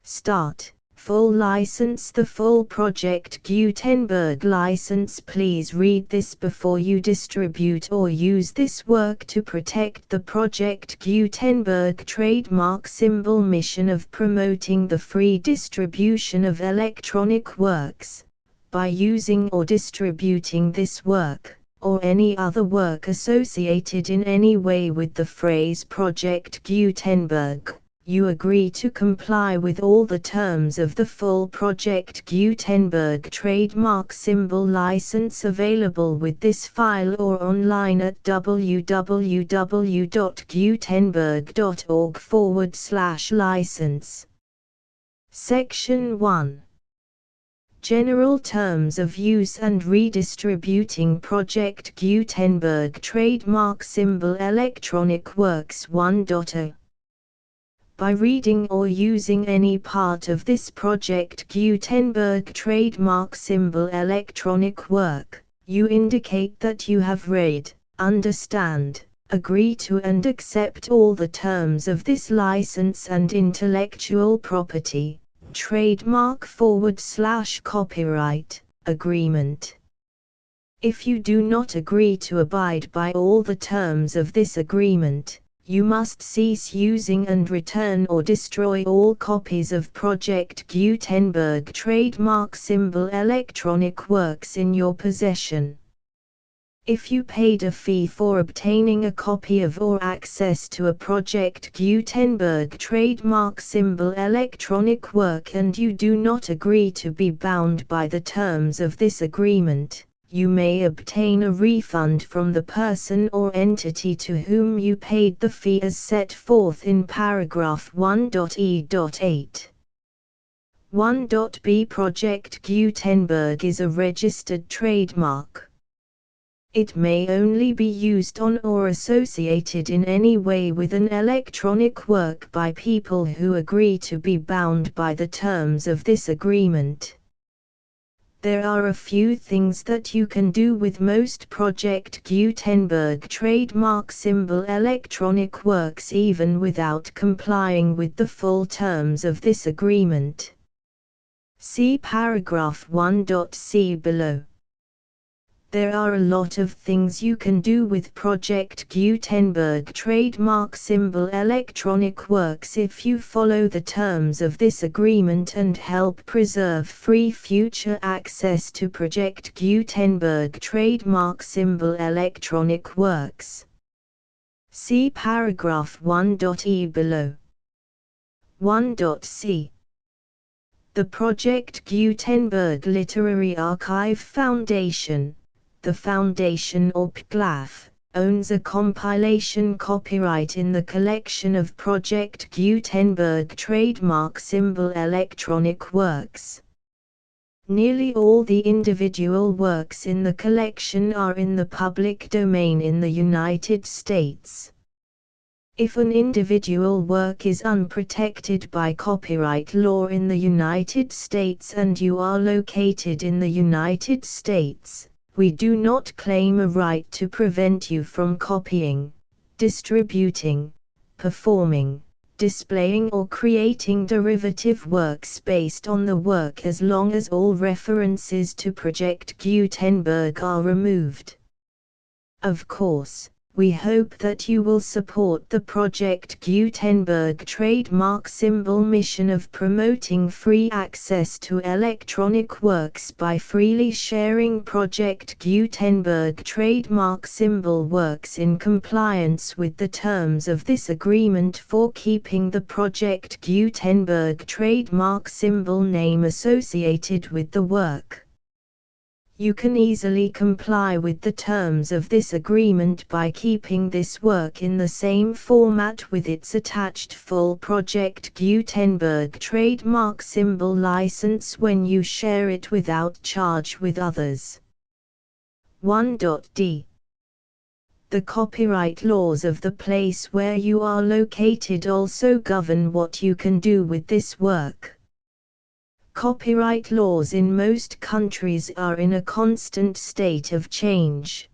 Start. Full license. The full Project Gutenberg license. Please read this before you distribute or use this work to protect the Project Gutenberg trademark symbol mission of promoting the free distribution of electronic works. By using or distributing this work, or any other work associated in any way with the phrase Project Gutenberg, you agree to comply with all the terms of the full Project Gutenberg trademark symbol license available with this file or online at www.gutenberg.org/license. Section 1. General Terms of Use and Redistributing Project Gutenberg Trademark Symbol Electronic Works 1.0 By reading or using any part of this Project Gutenberg trademark symbol electronic work, you indicate that you have read, understand, agree to and accept all the terms of this license and intellectual property, trademark/copyright, agreement. If you do not agree to abide by all the terms of this agreement, you must cease using and return or destroy all copies of Project Gutenberg trademark symbol electronic works in your possession. If you paid a fee for obtaining a copy of or access to a Project Gutenberg trademark symbol electronic work and you do not agree to be bound by the terms of this agreement, you may obtain a refund from the person or entity to whom you paid the fee as set forth in paragraph 1.e.8. 1.b Project Gutenberg is a registered trademark. It may only be used on or associated in any way with an electronic work by people who agree to be bound by the terms of this agreement. There are a few things that you can do with most Project Gutenberg trademark symbol electronic works even without complying with the full terms of this agreement. See paragraph 1.c below. There are a lot of things you can do with Project Gutenberg trademark symbol electronic works if you follow the terms of this agreement and help preserve free future access to Project Gutenberg trademark symbol electronic works. See paragraph 1.e below. 1.c. The Project Gutenberg Literary Archive Foundation, the Foundation or PGLAF, owns a compilation copyright in the collection of Project Gutenberg trademark symbol electronic works. Nearly all the individual works in the collection are in the public domain in the United States. If an individual work is unprotected by copyright law in the United States and you are located in the United States, we do not claim a right to prevent you from copying, distributing, performing, displaying or creating derivative works based on the work as long as all references to Project Gutenberg are removed. Of course, we hope that you will support the Project Gutenberg trademark symbol mission of promoting free access to electronic works by freely sharing Project Gutenberg trademark symbol works in compliance with the terms of this agreement for keeping the Project Gutenberg trademark symbol name associated with the work. You can easily comply with the terms of this agreement by keeping this work in the same format with its attached full Project Gutenberg trademark symbol license when you share it without charge with others. 1.d. The copyright laws of the place where you are located also govern what you can do with this work. Copyright laws in most countries are in a constant state of change.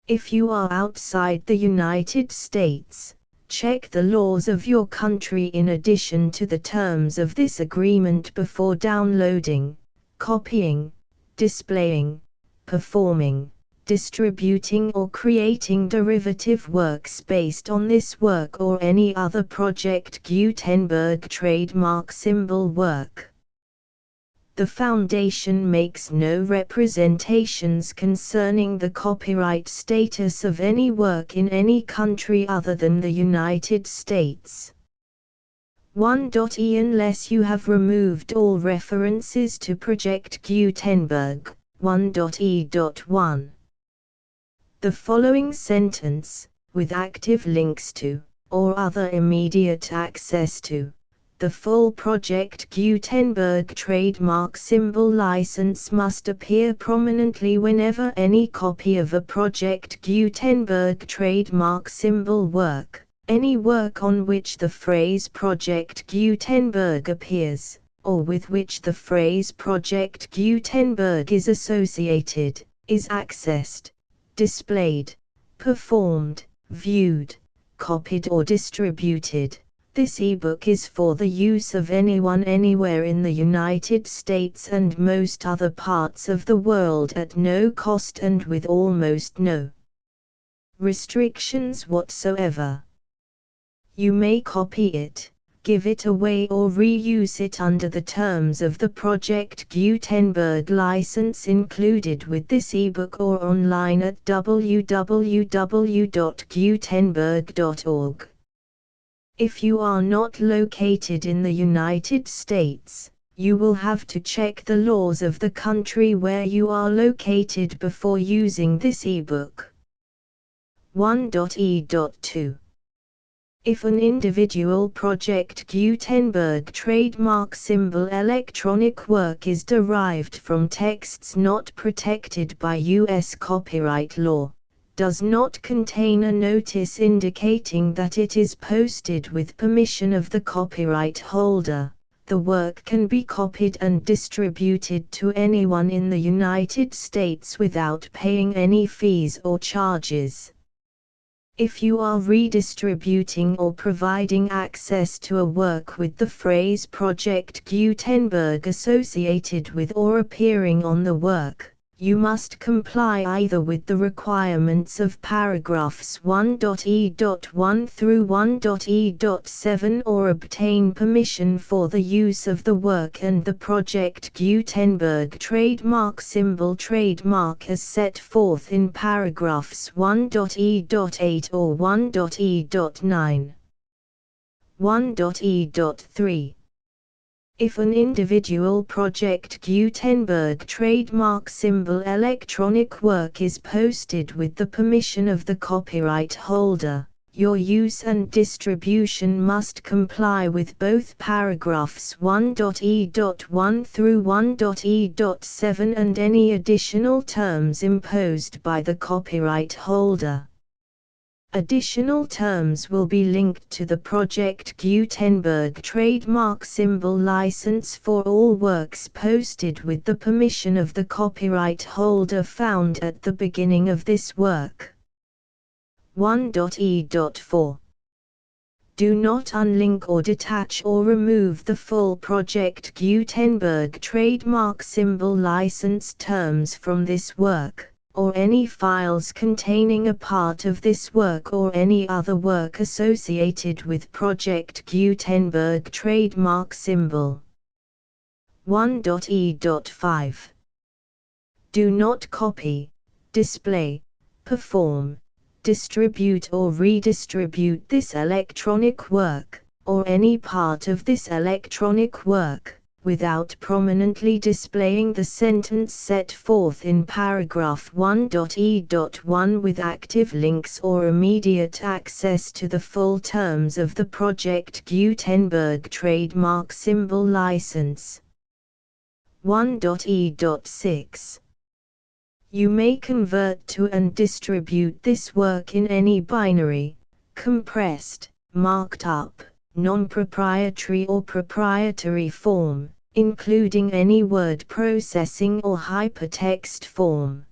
If you are outside the United States, check the laws of your country in addition to the terms of this agreement before downloading, copying, displaying, performing, distributing or creating derivative works based on this work or any other Project Gutenberg trademark symbol work. The Foundation makes no representations concerning the copyright status of any work in any country other than the United States. 1.e Unless you have removed all references to Project Gutenberg. 1.e.1. The following sentence, with active links to, or other immediate access to, the full Project Gutenberg trademark symbol license must appear prominently whenever any copy of a Project Gutenberg trademark symbol work, Any work on which the phrase Project Gutenberg appears, or with which the phrase Project Gutenberg is associated, is accessed, displayed, performed, viewed, copied or distributed. This ebook is for the use of anyone anywhere in the United States and most other parts of the world at no cost and with almost no restrictions whatsoever. You may copy it, give it away or reuse it under the terms of the Project Gutenberg license included with this ebook or online at www.gutenberg.org. If you are not located in the United States, you will have to check the laws of the country where you are located before using this ebook. 1.e.2 If an individual Project Gutenberg trademark symbol electronic work is derived from texts not protected by U.S. copyright law, does not contain a notice indicating that it is posted with permission of the copyright holder, the work can be copied and distributed to anyone in the United States without paying any fees or charges. If you are redistributing or providing access to a work with the phrase Project Gutenberg associated with or appearing on the work, you must comply either with the requirements of paragraphs 1.e.1 through 1.e.7 or obtain permission for the use of the work and the Project Gutenberg trademark symbol trademark as set forth in paragraphs 1.e.8 or 1.e.9. 1.e.3 If an individual Project Gutenberg trademark symbol electronic work is posted with the permission of the copyright holder, your use and distribution must comply with both paragraphs 1.e.1 through 1.e.7 and any additional terms imposed by the copyright holder. Additional terms will be linked to the Project Gutenberg trademark symbol license for all works posted with the permission of the copyright holder found at the beginning of this work. 1.e.4 Do not unlink or detach or remove the full Project Gutenberg trademark symbol license terms from this work, or any files containing a part of this work or any other work associated with Project Gutenberg trademark symbol. 1.e.5 Do not copy, display, perform, distribute or redistribute this electronic work, or any part of this electronic work, without prominently displaying the sentence set forth in paragraph 1.e.1 with active links or immediate access to the full terms of the Project Gutenberg trademark symbol license. 1.e.6 You may convert to and distribute this work in any binary, compressed, marked up, non-proprietary or proprietary form, including any word processing or hypertext form.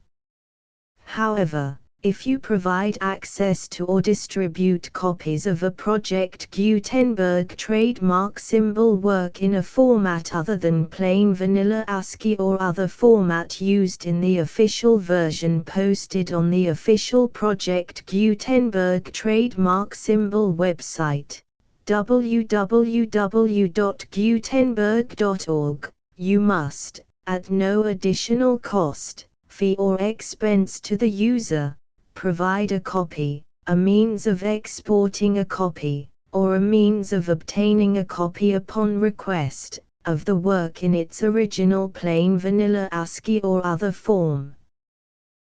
However, if you provide access to or distribute copies of a Project Gutenberg trademark symbol work in a format other than plain vanilla ASCII or other format used in the official version posted on the official Project Gutenberg trademark symbol website, www.gutenberg.org, you must, at no additional cost, fee or expense to the user, provide a copy, a means of exporting a copy, or a means of obtaining a copy upon request, of the work in its original plain vanilla ASCII or other form.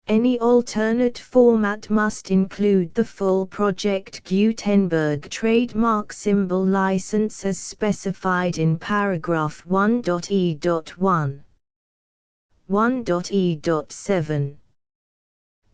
Any alternate format must include the full Project Gutenberg trademark symbol license as specified in paragraph 1.e.1. 1.e.7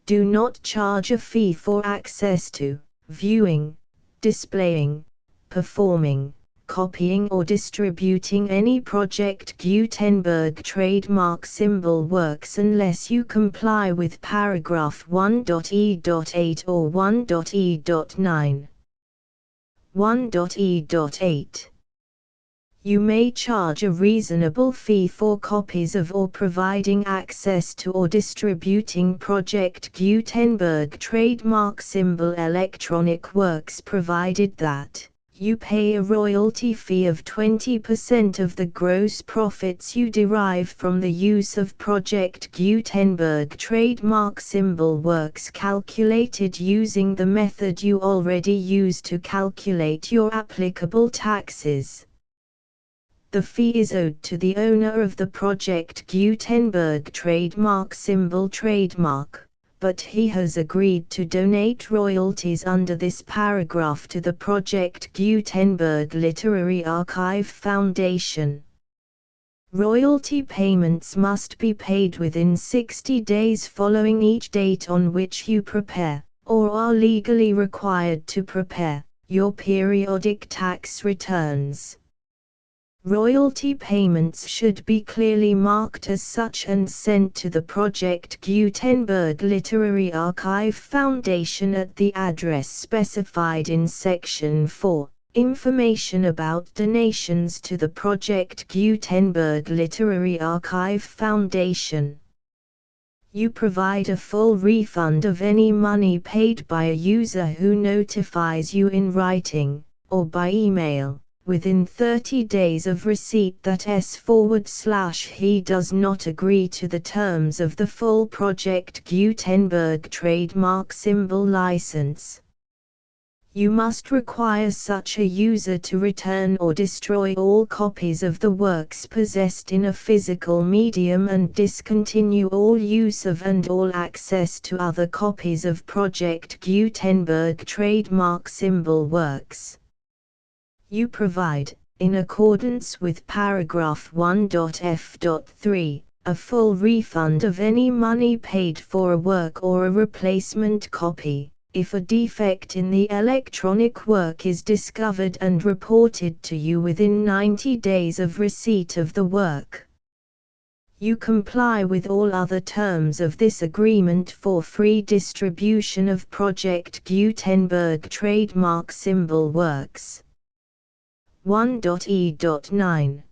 Do not charge a fee for access to, viewing, displaying, performing, copying or distributing any Project Gutenberg trademark symbol works unless you comply with paragraph 1.e.8 or 1.e.9. 1.e.8. You may charge a reasonable fee for copies of or providing access to or distributing Project Gutenberg trademark symbol electronic works provided that you pay a royalty fee of 20% of the gross profits you derive from the use of Project Gutenberg trademark symbol works calculated using the method you already use to calculate your applicable taxes. The fee is owed to the owner of the Project Gutenberg trademark symbol trademark, but he has agreed to donate royalties under this paragraph to the Project Gutenberg Literary Archive Foundation. Royalty payments must be paid within 60 days following each date on which you prepare, or are legally required to prepare, your periodic tax returns. Royalty payments should be clearly marked as such and sent to the Project Gutenberg Literary Archive Foundation at the address specified in Section 4. Information about donations to the Project Gutenberg Literary Archive Foundation. You provide a full refund of any money paid by a user who notifies you in writing, or by email, within 30 days of receipt that he does not agree to the terms of the full Project Gutenberg trademark symbol license. You must require such a user to return or destroy all copies of the works possessed in a physical medium and discontinue all use of and all access to other copies of Project Gutenberg trademark symbol works. You provide, in accordance with paragraph 1.f.3, a full refund of any money paid for a work or a replacement copy, if a defect in the electronic work is discovered and reported to you within 90 days of receipt of the work. You comply with all other terms of this agreement for free distribution of Project Gutenberg trademark symbol works. 1.e.9.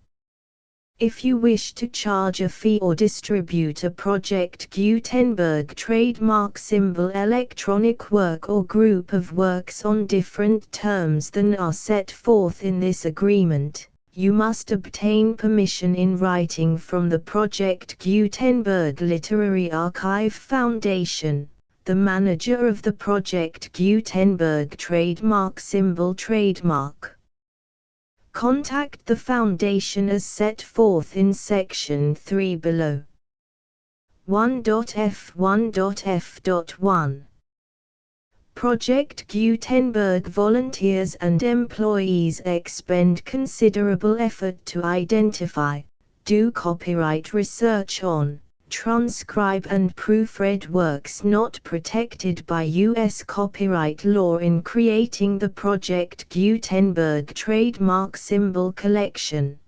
If you wish to charge a fee or distribute a Project Gutenberg trademark symbol electronic work or group of works on different terms than are set forth in this agreement, you must obtain permission in writing from the Project Gutenberg Literary Archive Foundation, the manager of the Project Gutenberg trademark symbol trademark. Contact the Foundation as set forth in Section 3 below. 1.f1.f.1. Project Gutenberg volunteers and employees expend considerable effort to identify, do copyright research on, transcribe and proofread works not protected by U.S. copyright law in creating the Project Gutenberg trademark symbol collection.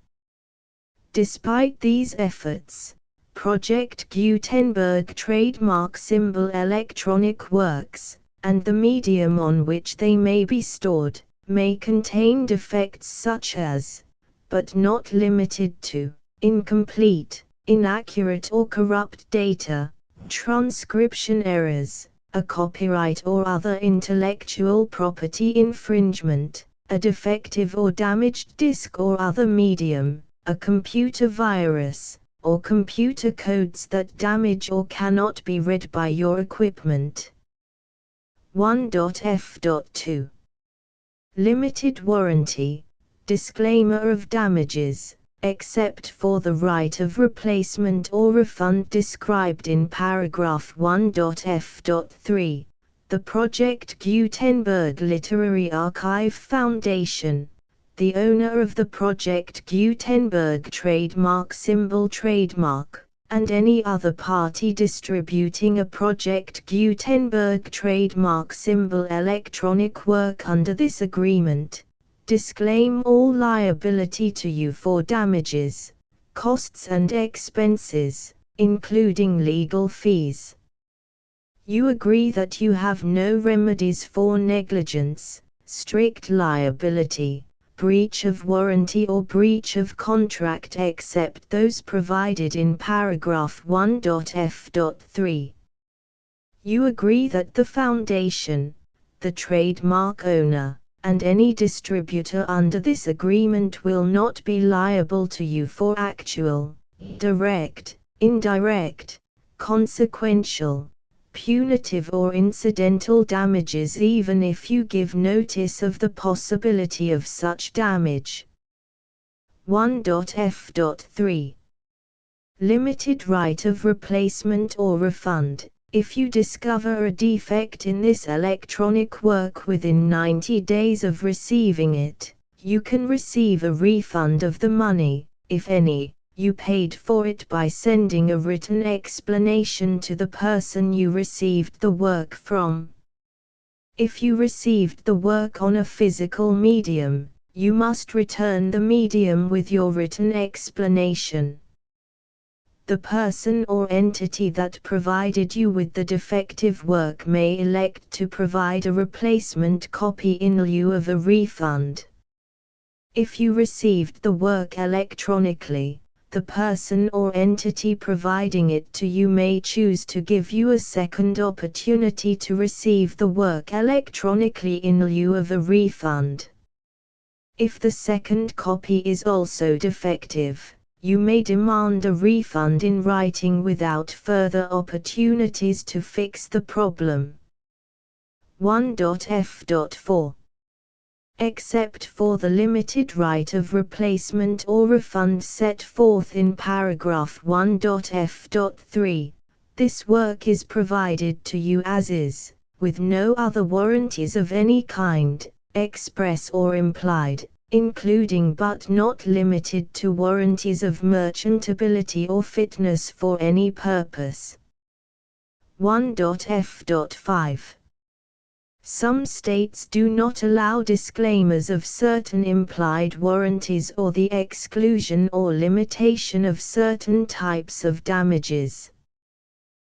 Despite these efforts, Project Gutenberg trademark symbol electronic works, and the medium on which they may be stored, may contain defects such as, but not limited to, incomplete, inaccurate or corrupt data, transcription errors, a copyright or other intellectual property infringement, a defective or damaged disk or other medium, a computer virus, or computer codes that damage or cannot be read by your equipment. 1.f.2. Limited warranty, disclaimer of damages, except for the right of replacement or refund described in paragraph 1.f.3, the Project Gutenberg Literary Archive Foundation, the owner of the Project Gutenberg trademark symbol trademark, and any other party distributing a Project Gutenberg trademark symbol electronic work under this agreement, disclaim all liability to you for damages, costs and expenses, including legal fees. You agree that you have no remedies for negligence, strict liability, breach of warranty or breach of contract except those provided in paragraph 1.f.3. You agree that the Foundation, the trademark owner, and any distributor under this agreement will not be liable to you for actual, direct, indirect, consequential, punitive or incidental damages even if you give notice of the possibility of such damage. 1.f.3. Limited right of replacement or refund. If you discover a defect in this electronic work within 90 days of receiving it, you can receive a refund of the money, if any, you paid for it by sending a written explanation to the person you received the work from. If you received the work on a physical medium, you must return the medium with your written explanation. The person or entity that provided you with the defective work may elect to provide a replacement copy in lieu of a refund. If you received the work electronically, the person or entity providing it to you may choose to give you a second opportunity to receive the work electronically in lieu of a refund. If the second copy is also defective, you may demand a refund in writing without further opportunities to fix the problem. 1.f.4. Except for the limited right of replacement or refund set forth in paragraph 1.f.3, this work is provided to you as is, with no other warranties of any kind, express or implied, including but not limited to warranties of merchantability or fitness for any purpose. 1.f.5. Some states do not allow disclaimers of certain implied warranties or the exclusion or limitation of certain types of damages.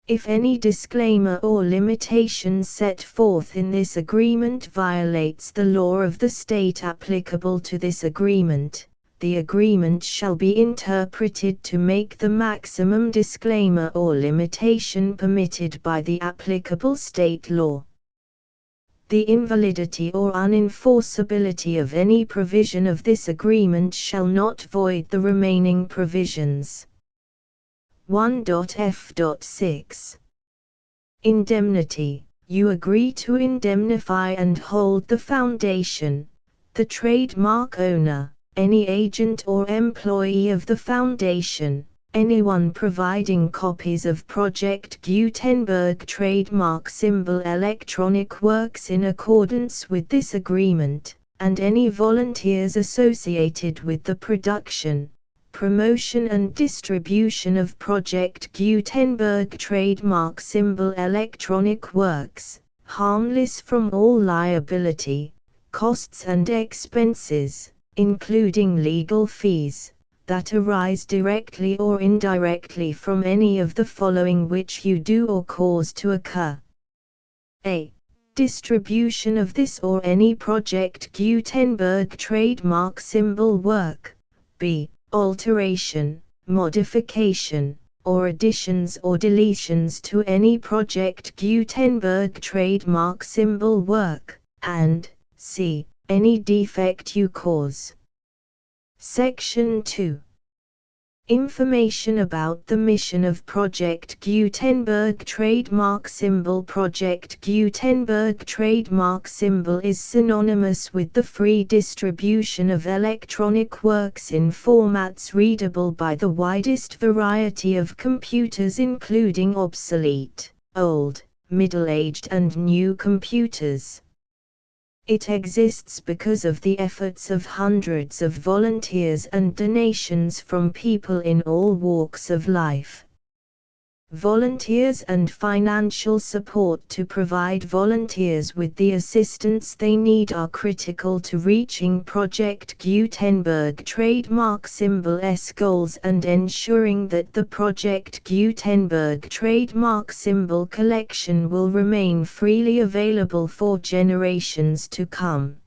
If any disclaimer or limitation set forth in this agreement violates the law of the state applicable to this agreement, the agreement shall be interpreted to make the maximum disclaimer or limitation permitted by the applicable state law. The invalidity or unenforceability of any provision of this agreement shall not void the remaining provisions. 1.f.6. Indemnity. You agree to indemnify and hold the Foundation, the trademark owner, any agent or employee of the Foundation, anyone providing copies of Project Gutenberg trademark symbol electronic works in accordance with this agreement, and any volunteers associated with the production, promotion and distribution of Project Gutenberg trademark symbol electronic works, harmless from all liability, costs and expenses, including legal fees, that arise directly or indirectly from any of the following which you do or cause to occur. A. Distribution of this or any Project Gutenberg trademark symbol work. B. Alteration, modification, or additions or deletions to any Project Gutenberg trademark symbol work, and C. Any defect you cause. Section 2. Information about the mission of Project Gutenberg trademark symbol. Project Gutenberg trademark symbol is synonymous with the free distribution of electronic works in formats readable by the widest variety of computers, including obsolete, old, middle-aged and new computers. It exists because of the efforts of hundreds of volunteers and donations from people in all walks of life. Volunteers and financial support to provide volunteers with the assistance they need are critical to reaching Project Gutenberg trademark symbol's goals and ensuring that the Project Gutenberg trademark symbol collection will remain freely available for generations to come.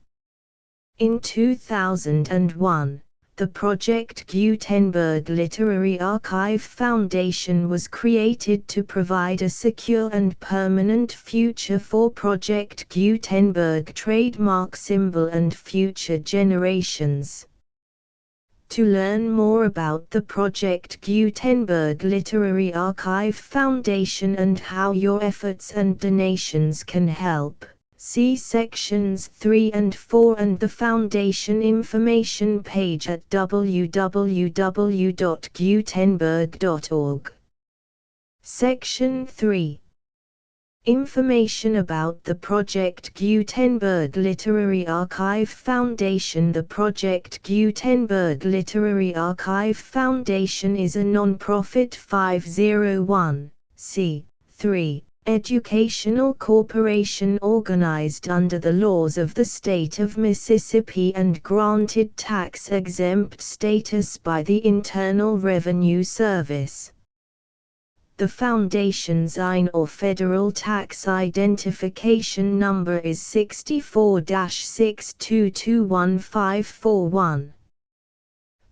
In 2001, the Project Gutenberg Literary Archive Foundation was created to provide a secure and permanent future for Project Gutenberg trademark symbol and future generations. To learn more about the Project Gutenberg Literary Archive Foundation and how your efforts and donations can help, see sections 3 and 4 and the Foundation information page at www.gutenberg.org. Section 3. Information about the Project Gutenberg Literary Archive Foundation. The Project Gutenberg Literary Archive Foundation is a non-profit 501(c)(3) educational corporation organized under the laws of the state of Mississippi and granted tax-exempt status by the Internal Revenue Service. The Foundation's IN or Federal Tax Identification Number is 64-6221541.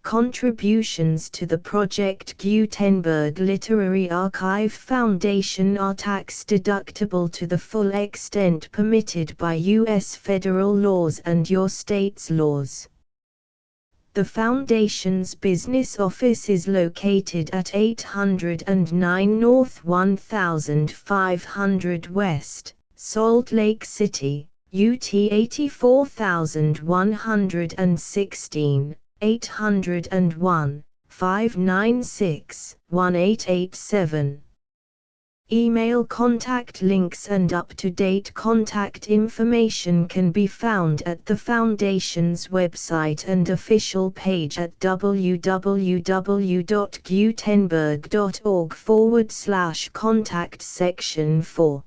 Contributions to the Project Gutenberg Literary Archive Foundation are tax-deductible to the full extent permitted by U.S. federal laws and your state's laws. The Foundation's business office is located at 809 North 1500 West, Salt Lake City, UT 84116. 801-596-1887. Email contact links and up-to-date contact information can be found at the Foundation's website and official page at www.gutenberg.org/contact section 4.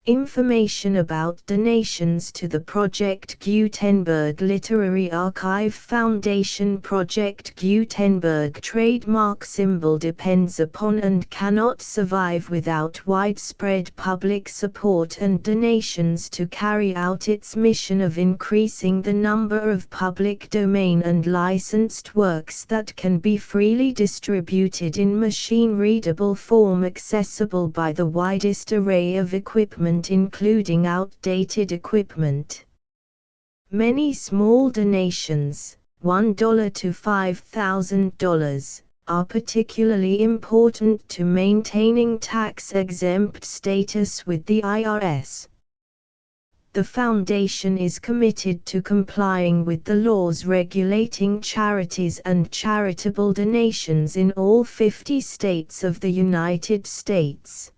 Information about donations to the Project Gutenberg Literary Archive Foundation. Project Gutenberg trademark symbol depends upon and cannot survive without widespread public support and donations to carry out its mission of increasing the number of public domain and licensed works that can be freely distributed in machine-readable form accessible by the widest array of equipment including outdated equipment. Many small donations, $1 to $5,000, are particularly important to maintaining tax-exempt status with the IRS. The Foundation is committed to complying with the laws regulating charities and charitable donations in all 50 states of the United States.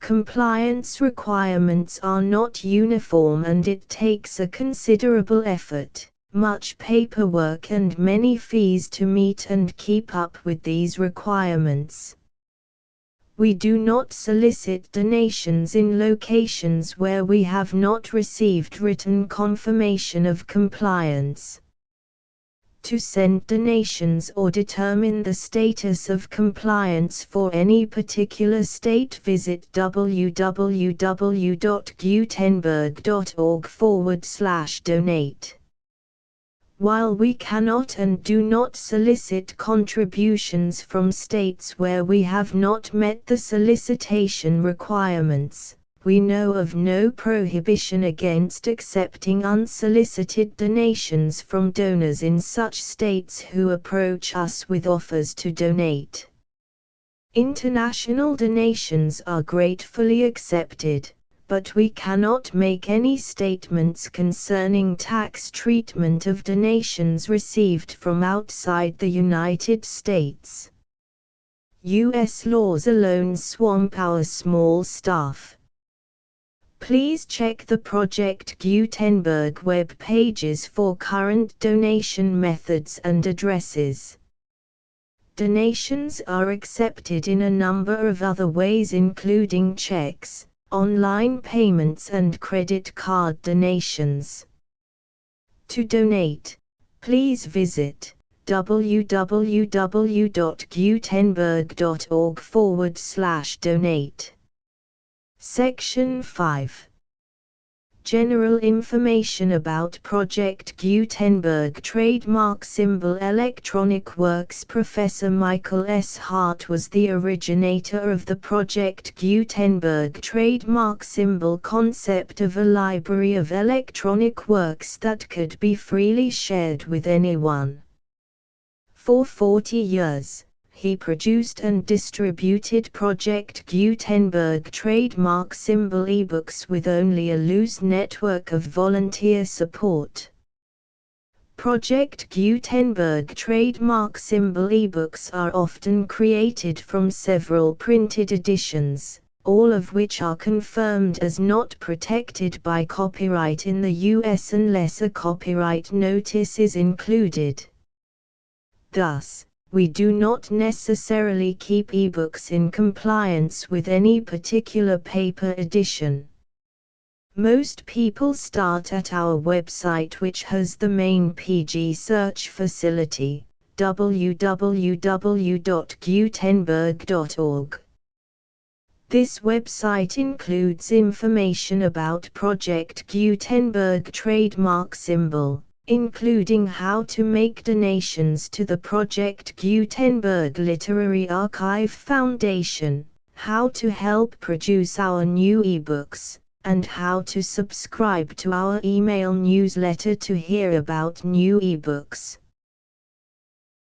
Compliance requirements are not uniform and it takes a considerable effort, much paperwork and many fees to meet and keep up with these requirements. We do not solicit donations in locations where we have not received written confirmation of compliance. To send donations or determine the status of compliance for any particular state, visit www.gutenberg.org/donate. While we cannot and do not solicit contributions from states where we have not met the solicitation requirements, we know of no prohibition against accepting unsolicited donations from donors in such states who approach us with offers to donate. International donations are gratefully accepted, but we cannot make any statements concerning tax treatment of donations received from outside the United States. U.S. laws alone swamp our small staff. Please check the Project Gutenberg web pages for current donation methods and addresses. Donations are accepted in a number of other ways, including checks, online payments and credit card donations. To donate, please visit www.gutenberg.org/donate. Section 5. General information about Project Gutenberg Trademark Symbol Electronic Works. Professor Michael S. Hart was the originator of the Project Gutenberg trademark symbol concept of a library of electronic works that could be freely shared with anyone. For 40 years, he produced and distributed Project Gutenberg trademark symbol ebooks with only a loose network of volunteer support. Project Gutenberg trademark symbol ebooks are often created from several printed editions, all of which are confirmed as not protected by copyright in the US unless a copyright notice is included. Thus, we do not necessarily keep ebooks in compliance with any particular paper edition. Most people start at our website, which has the main PG search facility, www.gutenberg.org. This website includes information about Project Gutenberg trademark symbol, including how to make donations to the Project Gutenberg Literary Archive Foundation, how to help produce our new ebooks, and how to subscribe to our email newsletter to hear about new ebooks.